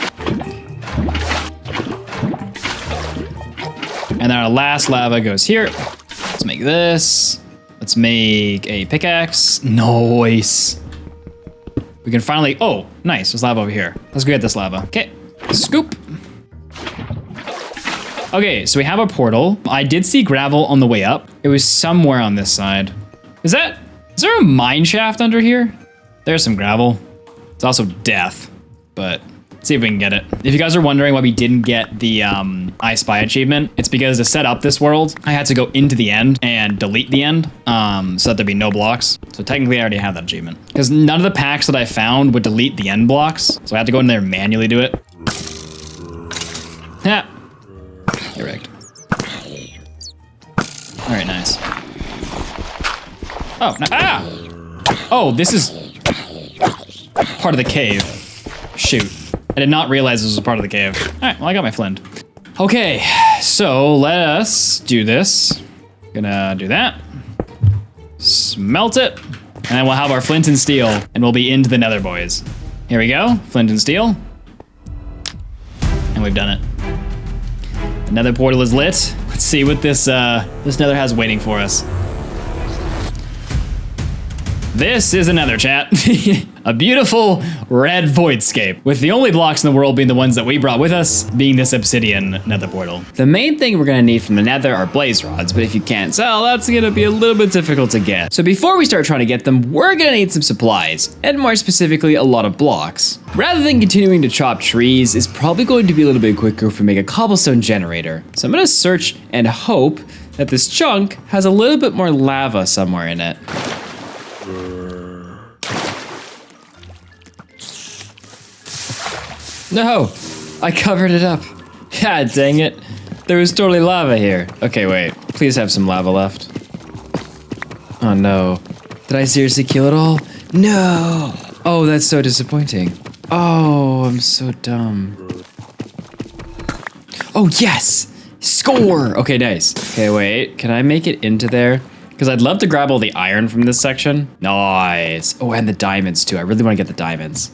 And then our last lava goes here. Let's make this. Let's make a pickaxe. Nice. We can finally, oh, nice, there's lava over here. Let's go get this lava. Okay, scoop. Okay, so we have a portal. I did see gravel on the way up. It was somewhere on this side. Is there a mine shaft under here? There's some gravel. It's also death, but let's see if we can get it. If you guys are wondering why we didn't get the I Spy achievement, it's because to set up this world, I had to go into the end and delete the end so that there'd be no blocks. So technically I already have that achievement. Because none of the packs that I found would delete the end blocks. So I had to go in there and manually do it. Yeah. You're rigged. All right, nice. Oh, no, oh, this is part of the cave. Shoot. I did not realize this was part of the cave. All right, well, I got my flint. Okay, so let us do this. Gonna do that. Smelt it. And then we'll have our flint and steel, and we'll be into the nether, boys. Here we go, flint and steel. And we've done it. The nether portal is lit. Let's see what this nether has waiting for us. This is another chat. A beautiful red voidscape, with the only blocks in the world being the ones that we brought with us, being this obsidian nether portal. The main thing we're gonna need from the nether are blaze rods, but if you can't tell, that's gonna be a little bit difficult to get. So before we start trying to get them, we're gonna need some supplies, and more specifically, a lot of blocks. Rather than continuing to chop trees, it's probably going to be a little bit quicker if we make a cobblestone generator. So I'm gonna search and hope that this chunk has a little bit more lava somewhere in it. No, I covered it up. God dang it. There was totally lava here. Okay, wait, please have some lava left. Oh no. Did I seriously kill it all? No. Oh, that's so disappointing. Oh, I'm so dumb. Oh, yes. Score. Okay, nice. Okay, wait, can I make it into there? Because I'd love to grab all the iron from this section. Nice. Oh, and the diamonds too. I really want to get the diamonds.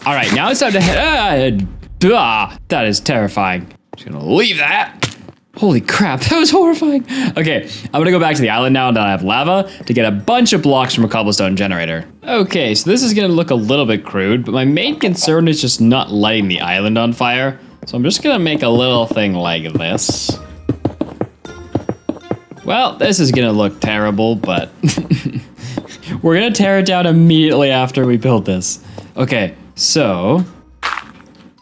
All right, now it's time to head. That is terrifying. Just gonna leave that. Holy crap, that was horrifying. Okay, I'm gonna go back to the island now that I have lava to get a bunch of blocks from a cobblestone generator. Okay, so this is gonna look a little bit crude, but my main concern is just not lighting the island on fire. So I'm just gonna make a little thing like this. Well, this is gonna look terrible, but we're gonna tear it down immediately after we build this. Okay. So,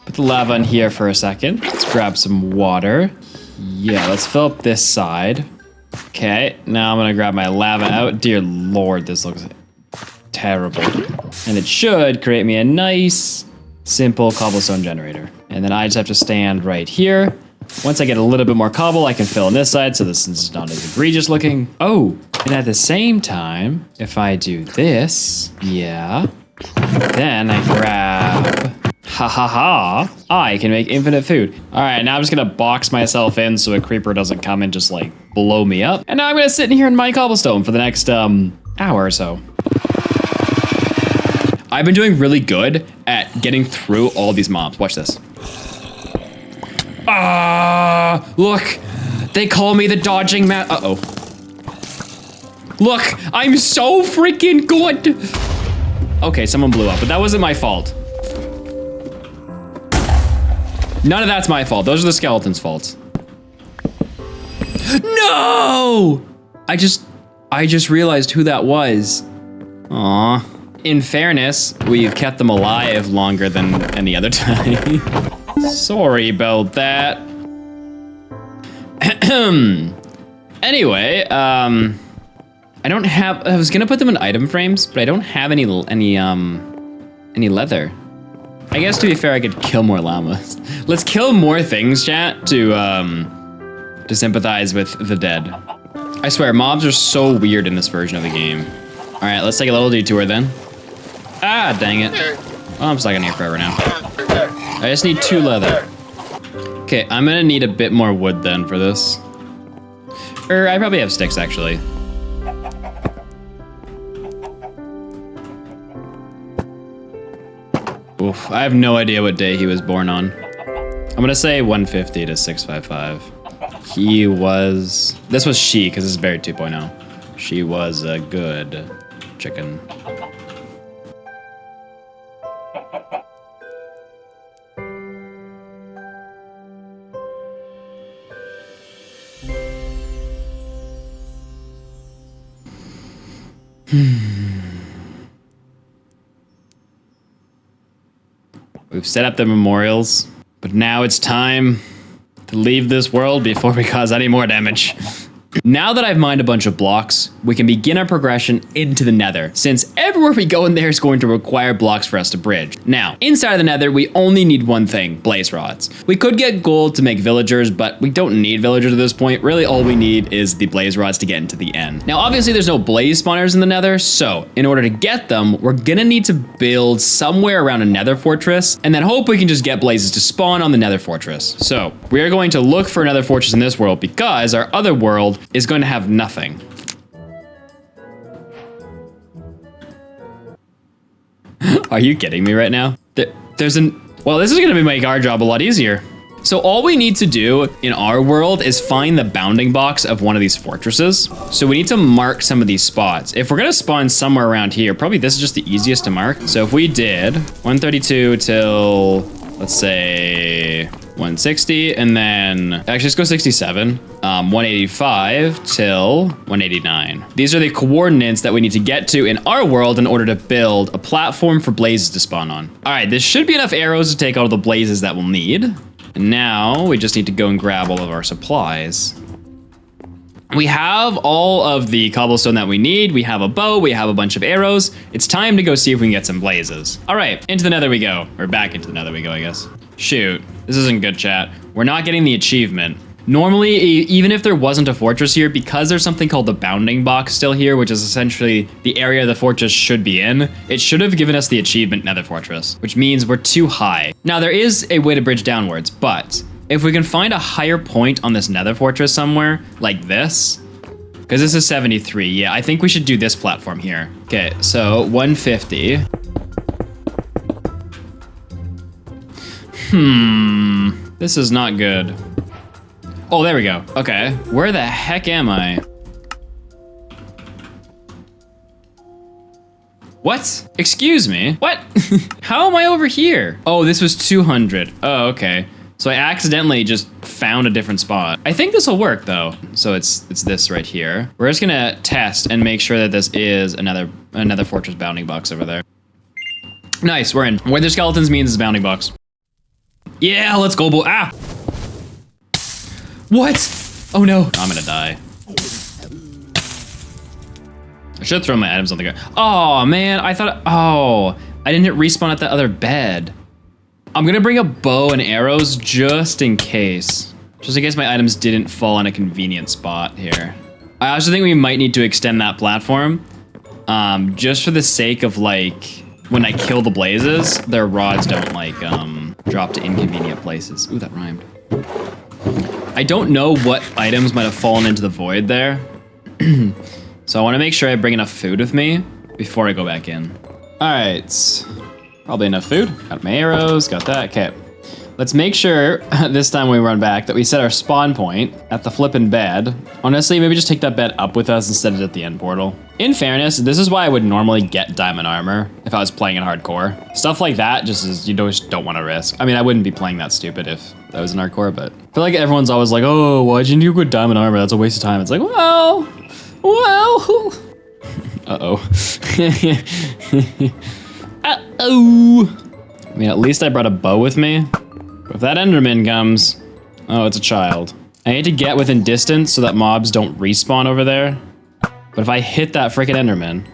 put the lava in here for a second. Let's grab some water. Yeah, let's fill up this side. Okay, now I'm gonna grab my lava out. Dear Lord, this looks terrible. And it should create me a nice, simple cobblestone generator. And then I just have to stand right here. Once I get a little bit more cobble, I can fill in this side so this is not as egregious looking. Oh, and at the same time, if I do this, yeah. Then I grab... Ha ha ha. I can make infinite food. All right, now I'm just gonna box myself in so a creeper doesn't come and just like blow me up. And now I'm gonna sit in here and mine cobblestone for the next hour or so. I've been doing really good at getting through all these mobs. Watch this. Look, they call me the dodging man. Uh-oh. Look, I'm so freaking good. Okay, someone blew up, but that wasn't my fault. None of that's my fault. Those are the skeletons' faults. No! I just realized who that was. Aw. In fairness, we've kept them alive longer than any other time. Sorry about that. Anyway, I don't have, I was gonna put them in item frames, but I don't have any leather. I guess to be fair, I could kill more llamas. Let's kill more things, chat, to sympathize with the dead. I swear, mobs are so weird in this version of the game. All right, let's take a little detour then. Ah, dang it. Oh, I'm stuck in here forever now. I just need 2 leather. Okay, I'm gonna need a bit more wood then for this. I probably have sticks actually. Oof, I have no idea what day he was born on. I'm gonna say 150 to 655. He was, this was she, because this is buried 2.0. She was a good chicken. We've set up the memorials, but now it's time to leave this world before we cause any more damage. Now that I've mined a bunch of blocks, we can begin our progression into the nether, since everywhere we go in there is going to require blocks for us to bridge. Now, inside of the nether, we only need one thing, blaze rods. We could get gold to make villagers, but we don't need villagers at this point. Really, all we need is the blaze rods to get into the end. Now, obviously, there's no blaze spawners in the nether, so in order to get them, we're gonna need to build somewhere around a nether fortress, and then hope we can just get blazes to spawn on the nether fortress. So, we are going to look for another fortress in this world because our other world is going to have nothing. Are you kidding me right now? Well, this is going to make our job a lot easier. So all we need to do in our world is find the bounding box of one of these fortresses. So we need to mark some of these spots. If we're going to spawn somewhere around here, probably this is just the easiest to mark. So if we did 132 till, let's say 160, and then actually let's go 67, 185 till 189. These are the coordinates that we need to get to in our world in order to build a platform for blazes to spawn on. All right, this should be enough arrows to take all the blazes that we'll need. And now we just need to go and grab all of our supplies. We have all of the cobblestone that we need. We have a bow, we have a bunch of arrows. It's time to go see if we can get some blazes. All right, into the nether we go. Or back into the nether we go, I guess. Shoot, this isn't good, chat. We're not getting the achievement. Normally, even if there wasn't a fortress here, because there's something called the bounding box still here, which is essentially the area the fortress should be in, it should have given us the achievement nether fortress, which means we're too high. Now, there is a way to bridge downwards, but if we can find a higher point on this nether fortress somewhere, like this, because this is 73, yeah, I think we should do this platform here. Okay, so 150. This is not good. Oh, there we go. Okay, where the heck am I? What? Excuse me? What? How am I over here? Oh, this was 200. Oh, okay. So I accidentally just found a different spot. I think this will work though. So it's this right here. We're just gonna test and make sure that this is another fortress bounding box over there. Nice, we're in. Where the skeletons means is bounding box. Yeah, let's go, boy. Ah! What? Oh no. I'm gonna die. I should throw my items on the ground. Oh man, I thought, oh, I didn't hit respawn at the other bed. I'm gonna bring a bow and arrows just in case. Just in case my items didn't fall in a convenient spot here. I also think we might need to extend that platform just for the sake of like when I kill the blazes, their rods don't like drop to inconvenient places. Ooh, that rhymed. I don't know what items might have fallen into the void there. So I want to make sure I bring enough food with me before I go back in. All right, probably enough food. Got my arrows, got that, okay. Let's make sure this time when we run back that we set our spawn point at the flippin' bed. Honestly, maybe just take that bed up with us instead of at the end portal. In fairness, this is why I would normally get diamond armor if I was playing in hardcore. Stuff like that just is, you just don't want to risk. I mean, I wouldn't be playing that stupid if that was in hardcore, but I feel like everyone's always like, oh, why'd you do good diamond armor? That's a waste of time. It's like, well. Uh-oh. Uh-oh. I mean, at least I brought a bow with me. But if that Enderman comes, oh, it's a child. I need to get within distance so that mobs don't respawn over there. But if I hit that freaking Enderman,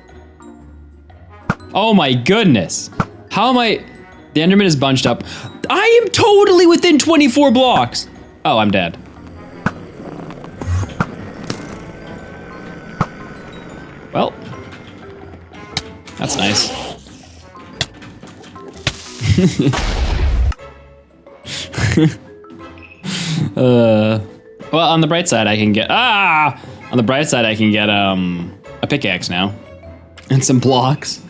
oh my goodness. How am I, the Enderman is bunched up. I am totally within 24 blocks. Oh, I'm dead. Well, that's nice. Well, on the bright side, I can get, on the bright side, I can get, a pickaxe now. And some blocks.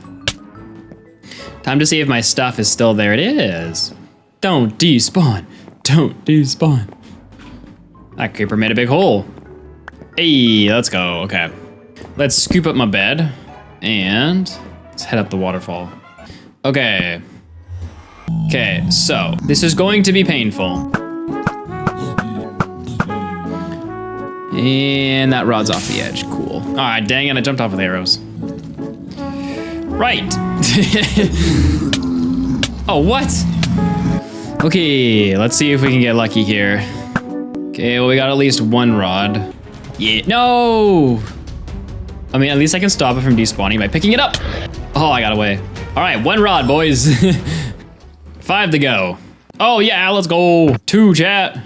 Time to see if my stuff is still there. It is. Don't despawn. Don't despawn. That creeper made a big hole. Hey, let's go, okay. Let's scoop up my bed, and let's head up the waterfall. Okay. Okay, so this is going to be painful. And that rod's off the edge, cool. All right, dang it, I jumped off with arrows. Right. Oh, what? Okay, let's see if we can get lucky here. Okay, well, we got at least one rod. Yeah, no! I mean, at least I can stop it from despawning by picking it up. Oh, I got away. All right, one rod, boys. 5 to go. Oh yeah, let's go. 2, chat.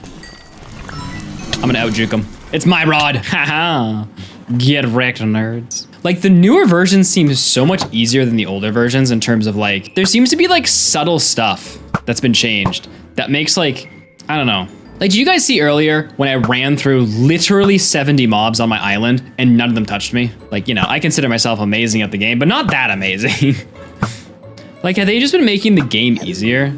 I'm gonna out-juke him. It's my rod, haha. Get wrecked, nerds. Like, the newer versions seem so much easier than the older versions in terms of like, there seems to be like subtle stuff that's been changed that makes like, I don't know. Like, did you guys see earlier when I ran through literally 70 mobs on my island and none of them touched me? Like, you know, I consider myself amazing at the game, but not that amazing. Like, have they just been making the game easier?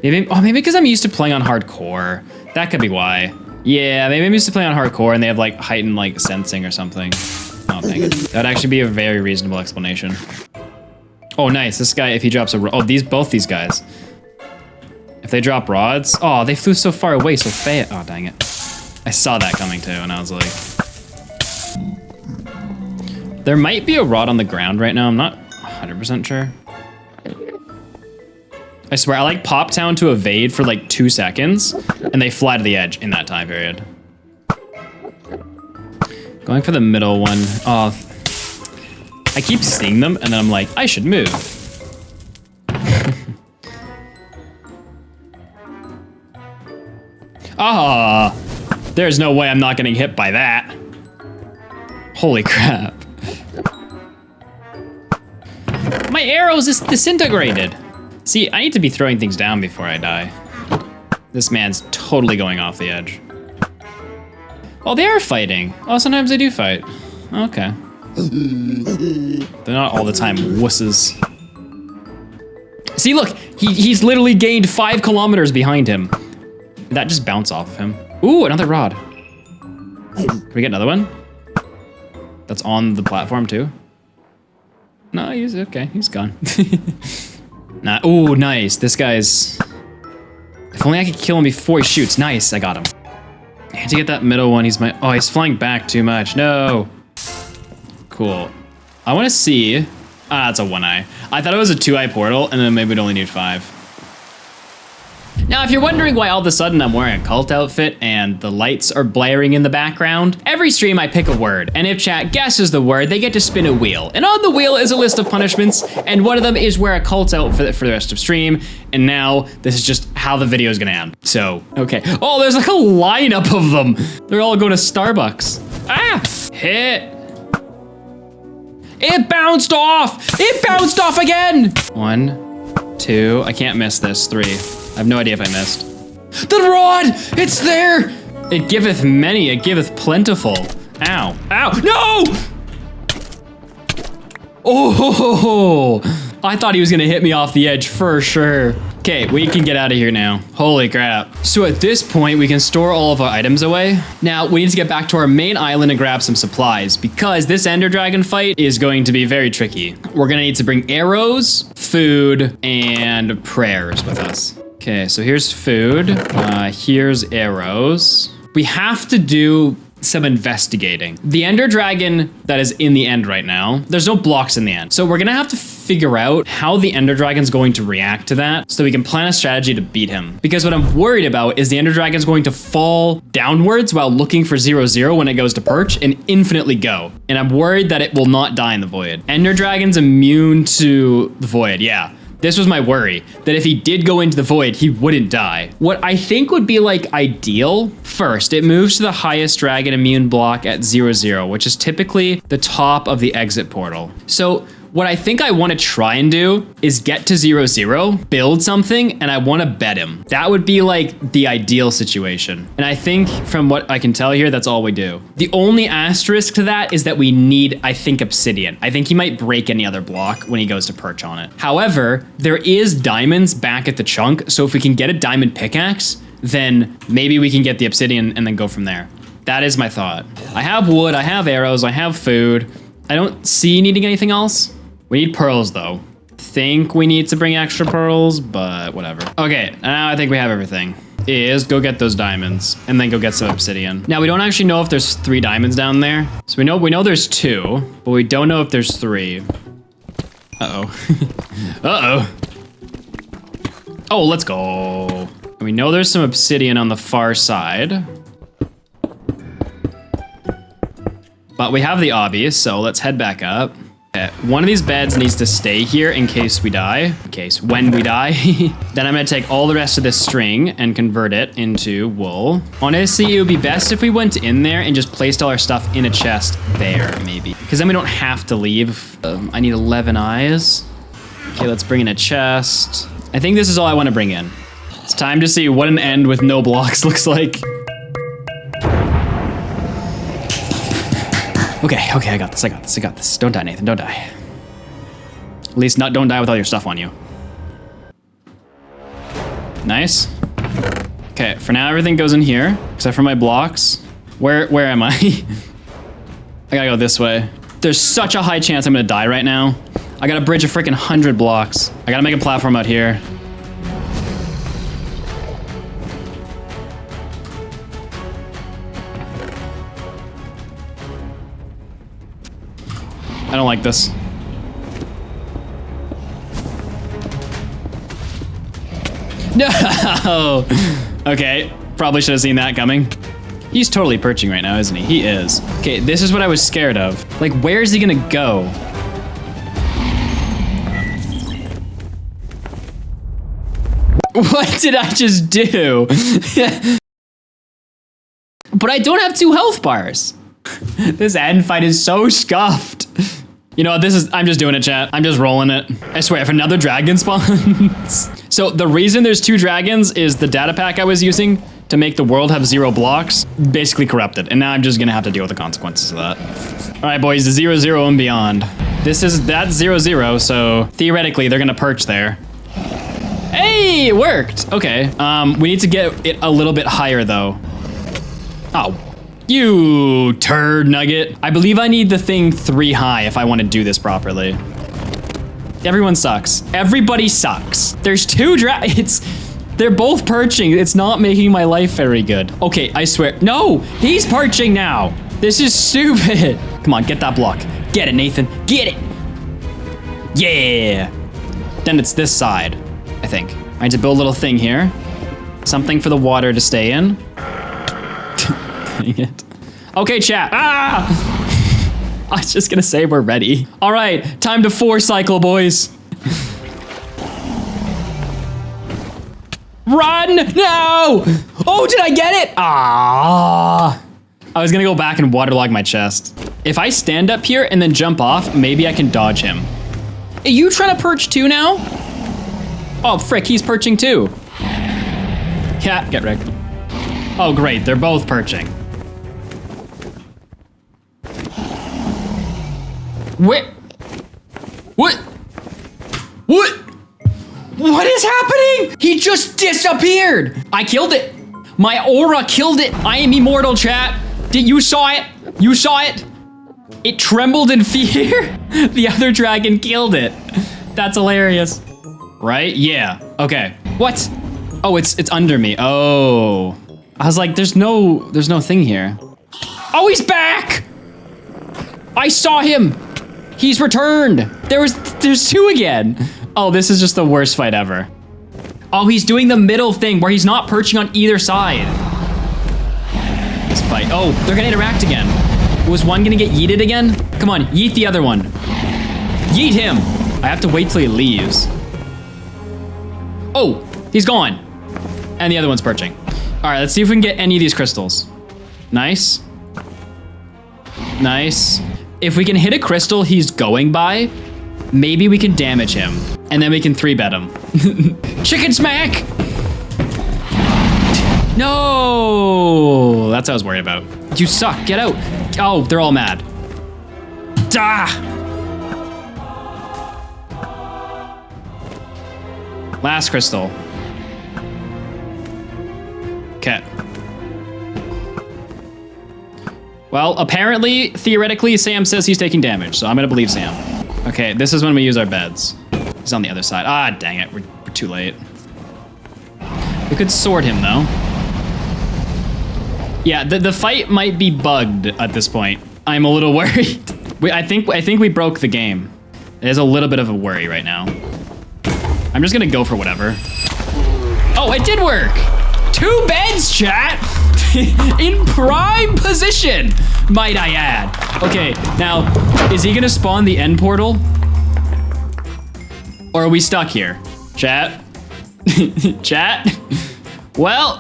Maybe, oh, maybe because I'm used to playing on hardcore. That could be why. Yeah, maybe I'm used to playing on hardcore and they have like heightened like sensing or something. Oh, dang it. That would actually be a very reasonable explanation. Oh, nice. This guy, if he drops a rod, oh, both these guys. If they drop rods, oh, they flew so far away, so fast. Oh, dang it. I saw that coming too, and I was like, there might be a rod on the ground right now. I'm not 100% sure. I swear, I like pop down to evade for like 2 seconds, and they fly to the edge in that time period. Going for the middle one. Oh, I keep seeing them, and then I'm like, I should move. Ah, there's no way I'm not getting hit by that. Holy crap. My arrows is disintegrated. See, I need to be throwing things down before I die. This man's totally going off the edge. Oh, they are fighting. Oh, sometimes they do fight. Okay. They're not all the time wusses. See, look, he's literally gained 5 kilometers behind him. Did that just bounce off of him? Ooh, another rod. Can we get another one? That's on the platform too? No, he's okay, he's gone. Nah, ooh, nice. This guy's... If only I could kill him before he shoots. Nice, I got him. I had to get that middle one. He's flying back too much. No. Cool. I want to see... Ah, it's a 1-eye. I thought it was a 2-eye portal, and then maybe we'd only need 5. Now, if you're wondering why all of a sudden I'm wearing a cult outfit and the lights are blaring in the background, every stream I pick a word, and if chat guesses the word, they get to spin a wheel. And on the wheel is a list of punishments, and one of them is wear a cult outfit for the rest of stream, and now this is just how the video is gonna end. So, okay. Oh, there's like a lineup of them. They're all going to Starbucks. Ah! Hit! It bounced off! It bounced off again! 1, 2, I can't miss this. 3. I have no idea if I missed. The rod! It's there! It giveth many, it giveth plentiful. Ow. Ow! No! Oh! I thought he was gonna hit me off the edge for sure. Okay, we can get out of here now. Holy crap. So at this point, we can store all of our items away. Now, we need to get back to our main island and grab some supplies because this Ender Dragon fight is going to be very tricky. We're gonna need to bring arrows, food, and prayers with us. Okay, so here's food. Here's arrows. We have to do some investigating. The Ender Dragon that is in the end right now, there's no blocks in the end. So we're gonna have to figure out how the Ender Dragon's going to react to that so we can plan a strategy to beat him. Because what I'm worried about is the Ender Dragon's going to fall downwards while looking for 0-0 when it goes to perch and infinitely go. And I'm worried that it will not die in the void. Ender Dragon's immune to the void, yeah. This was my worry, that if he did go into the void, he wouldn't die. What I think would be like ideal, first, it moves to the highest dragon immune block at 0-0, which is typically the top of the exit portal. So what I think I want to try and do is get to 0-0, build something, and I want to bet him. That would be like the ideal situation. And I think from what I can tell here, that's all we do. The only asterisk to that is that we need, I think, obsidian. I think he might break any other block when he goes to perch on it. However, there is diamonds back at the chunk, so if we can get a diamond pickaxe, then maybe we can get the obsidian and then go from there. That is my thought. I have wood, I have arrows, I have food. I don't see needing anything else. We need pearls though. Think we need to bring extra pearls, but whatever. Okay, now I think we have everything. Is go get those diamonds and then go get some obsidian. Now we don't actually know if there's 3 diamonds down there. So we know there's 2, but we don't know if there's 3. Uh-oh. Uh-oh. Oh, let's go. We know there's some obsidian on the far side. But we have the obby, so let's head back up. Okay, one of these beds needs to stay here in case we die. When we die. Then I'm gonna take all the rest of this string and convert it into wool. Honestly, it would be best if we went in there and just placed all our stuff in a chest there, maybe. Because then we don't have to leave. I need 11 eyes. Okay, let's bring in a chest. I think this is all I want to bring in. It's time to see what an end with no blocks looks like. Okay, I got this. Don't die, Nathan, don't die. At least don't die with all your stuff on you. Nice. Okay, for now everything goes in here, except for my blocks. Where am I? I gotta go this way. There's such a high chance I'm gonna die right now. I gotta bridge a freaking 100 blocks. I gotta make a platform out here. I don't like this. No! Okay, probably should have seen that coming. He's totally perching right now, isn't he? He is. Okay, this is what I was scared of. Like, where is he gonna go? What did I just do? But I don't have 2 health bars. This end fight is so scuffed. You know what, I'm just doing it, chat. I'm just rolling it. I swear, if another dragon spawns. So the reason there's 2 dragons is the data pack I was using to make the world have 0 blocks basically corrupted. And now I'm just gonna have to deal with the consequences of that. All right, boys, 0-0 and beyond. That's 0-0, so theoretically they're gonna perch there. Hey, it worked. Okay, we need to get it a little bit higher though. Oh. You turd nugget. I believe I need the thing 3 high if I want to do this properly. Everyone sucks. Everybody sucks. There's 2 they're both perching. It's not making my life very good. Okay, I swear. No, he's perching now. This is stupid. Come on, get that block. Get it, Nathan. Get it. Yeah. Then it's this side, I think. I need to build a little thing here. Something for the water to stay in. Dang it. Okay, chat. Ah! I was just gonna say we're ready. All right, time to 4 cycle, boys. Run! No! Oh, did I get it? Ah! I was gonna go back and waterlog my chest. If I stand up here and then jump off, maybe I can dodge him. Are you trying to perch too now? Oh, frick, he's perching too. Yeah, get wrecked. Oh, great, they're both perching. What? What? What? What is happening? He just disappeared. I killed it. My aura killed it. I am immortal, chat. You saw it? You saw it? It trembled in fear. The other dragon killed it. That's hilarious. Right? Yeah. Okay. What? Oh, it's under me. Oh. I was like, there's no thing here. Oh, he's back. I saw him. He's returned. There's two again. Oh, this is just the worst fight ever. Oh, he's doing the middle thing where he's not perching on either side. This fight. Oh, they're gonna interact again. Was one gonna get yeeted again? Come on, yeet the other one. Yeet him. I have to wait till he leaves. Oh, he's gone. And the other one's perching. All right, let's see if we can get any of these crystals. Nice. Nice. If we can hit a crystal he's going by, maybe we can damage him. And then we can 3-bet him. Chicken smack! No! That's what I was worried about. You suck, get out. Oh, they're all mad. Ah! Last crystal. Okay. Well, apparently, theoretically, Sam says he's taking damage, so I'm gonna believe Sam. Okay, this is when we use our beds. He's on the other side. Ah, dang it, we're too late. We could sword him, though. Yeah, the fight might be bugged at this point. I'm a little worried. I think we broke the game. There's a little bit of a worry right now. I'm just gonna go for whatever. Oh, it did work! 2 beds, chat! In prime position, might I add. Okay, now, is he gonna spawn the end portal? Or are we stuck here? Chat? Chat? Well,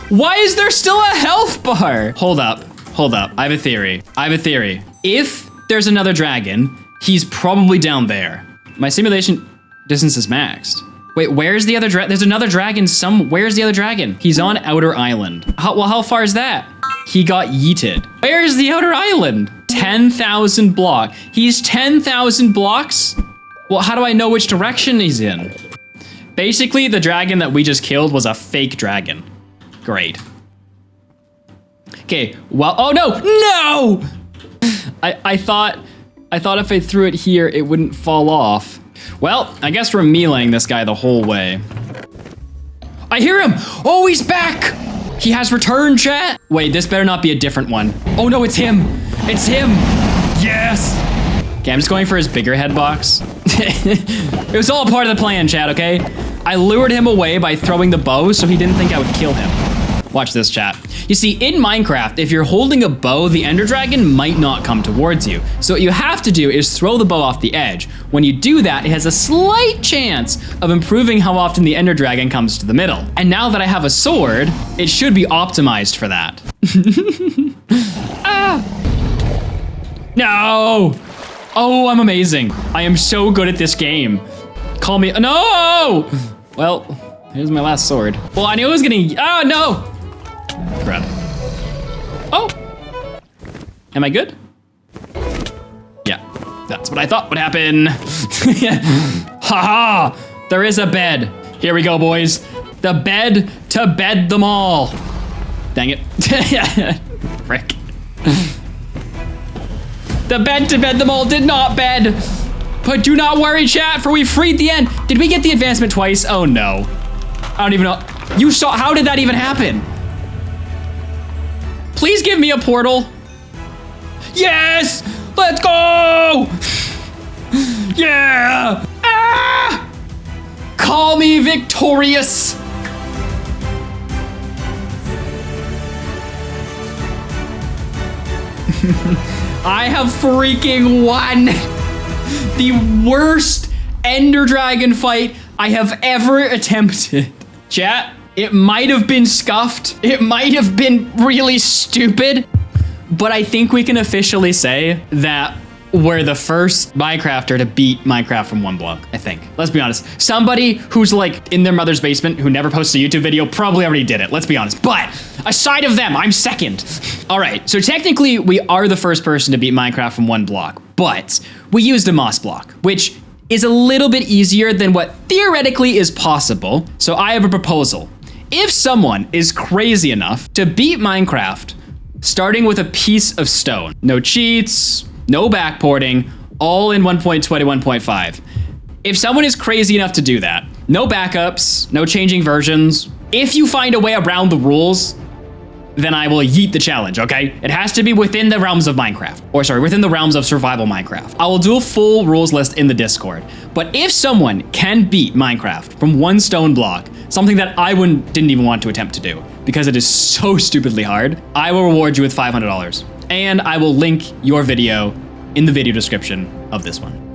why is there still a health bar? Hold up. I have a theory. If there's another dragon, he's probably down there. My simulation distance is maxed. Wait, where's the other dragon? There's another dragon where's the other dragon? He's on Outer Island. How far is that? He got yeeted. Where's the Outer Island? 10,000 block. He's 10,000 blocks? Well, how do I know which direction he's in? Basically, the dragon that we just killed was a fake dragon. Great. Okay, well, oh no! I thought if I threw it here, it wouldn't fall off. Well, I guess we're meleeing this guy the whole way. I hear him! Oh, he's back! He has returned, chat! Wait, this better not be a different one. Oh no, it's him! It's him! Yes! Okay, I'm just going for his bigger head box. It was all part of the plan, chat, okay? I lured him away by throwing the bow so he didn't think I would kill him. Watch this, chat. You see, in Minecraft, if you're holding a bow, the Ender Dragon might not come towards you. So what you have to do is throw the bow off the edge. When you do that, it has a slight chance of improving how often the Ender Dragon comes to the middle. And now that I have a sword, it should be optimized for that. Ah! No! Oh, I'm amazing. I am so good at this game. Call me, no! Well, here's my last sword. Well, I knew it was gonna, oh no! Crap. Oh! Am I good? Yeah, that's what I thought would happen. Haha! There is a bed. Here we go, boys. The bed to bed them all. Dang it. Frick. The bed to bed them all did not bed. But do not worry, chat, for we freed the end. Did we get the advancement twice? Oh no. I don't even know. You saw, how did that even happen? Please give me a portal. Yes! Let's go! Yeah! Ah! Call me victorious. I have freaking won the worst Ender Dragon fight I have ever attempted. Chat, it might have been scuffed. It might have been really stupid, but I think we can officially say that we're the first Minecrafter to beat Minecraft from one block, I think. Let's be honest. Somebody who's like in their mother's basement who never posts a YouTube video probably already did it, let's be honest. But aside of them, I'm second. All right, so technically we are the first person to beat Minecraft from one block, but we used a moss block, which is a little bit easier than what theoretically is possible. So I have a proposal. If someone is crazy enough to beat Minecraft starting with a piece of stone, no cheats, no backporting, all in 1.21.5. If someone is crazy enough to do that, no backups, no changing versions, if you find a way around the rules, then I will yeet the challenge, okay? It has to be within the realms of Minecraft. Or sorry, within the realms of survival Minecraft. I will do a full rules list in the Discord. But if someone can beat Minecraft from one stone block, something that I didn't even want to attempt to do, because it is so stupidly hard, I will reward you with $500. And I will link your video in the video description of this one.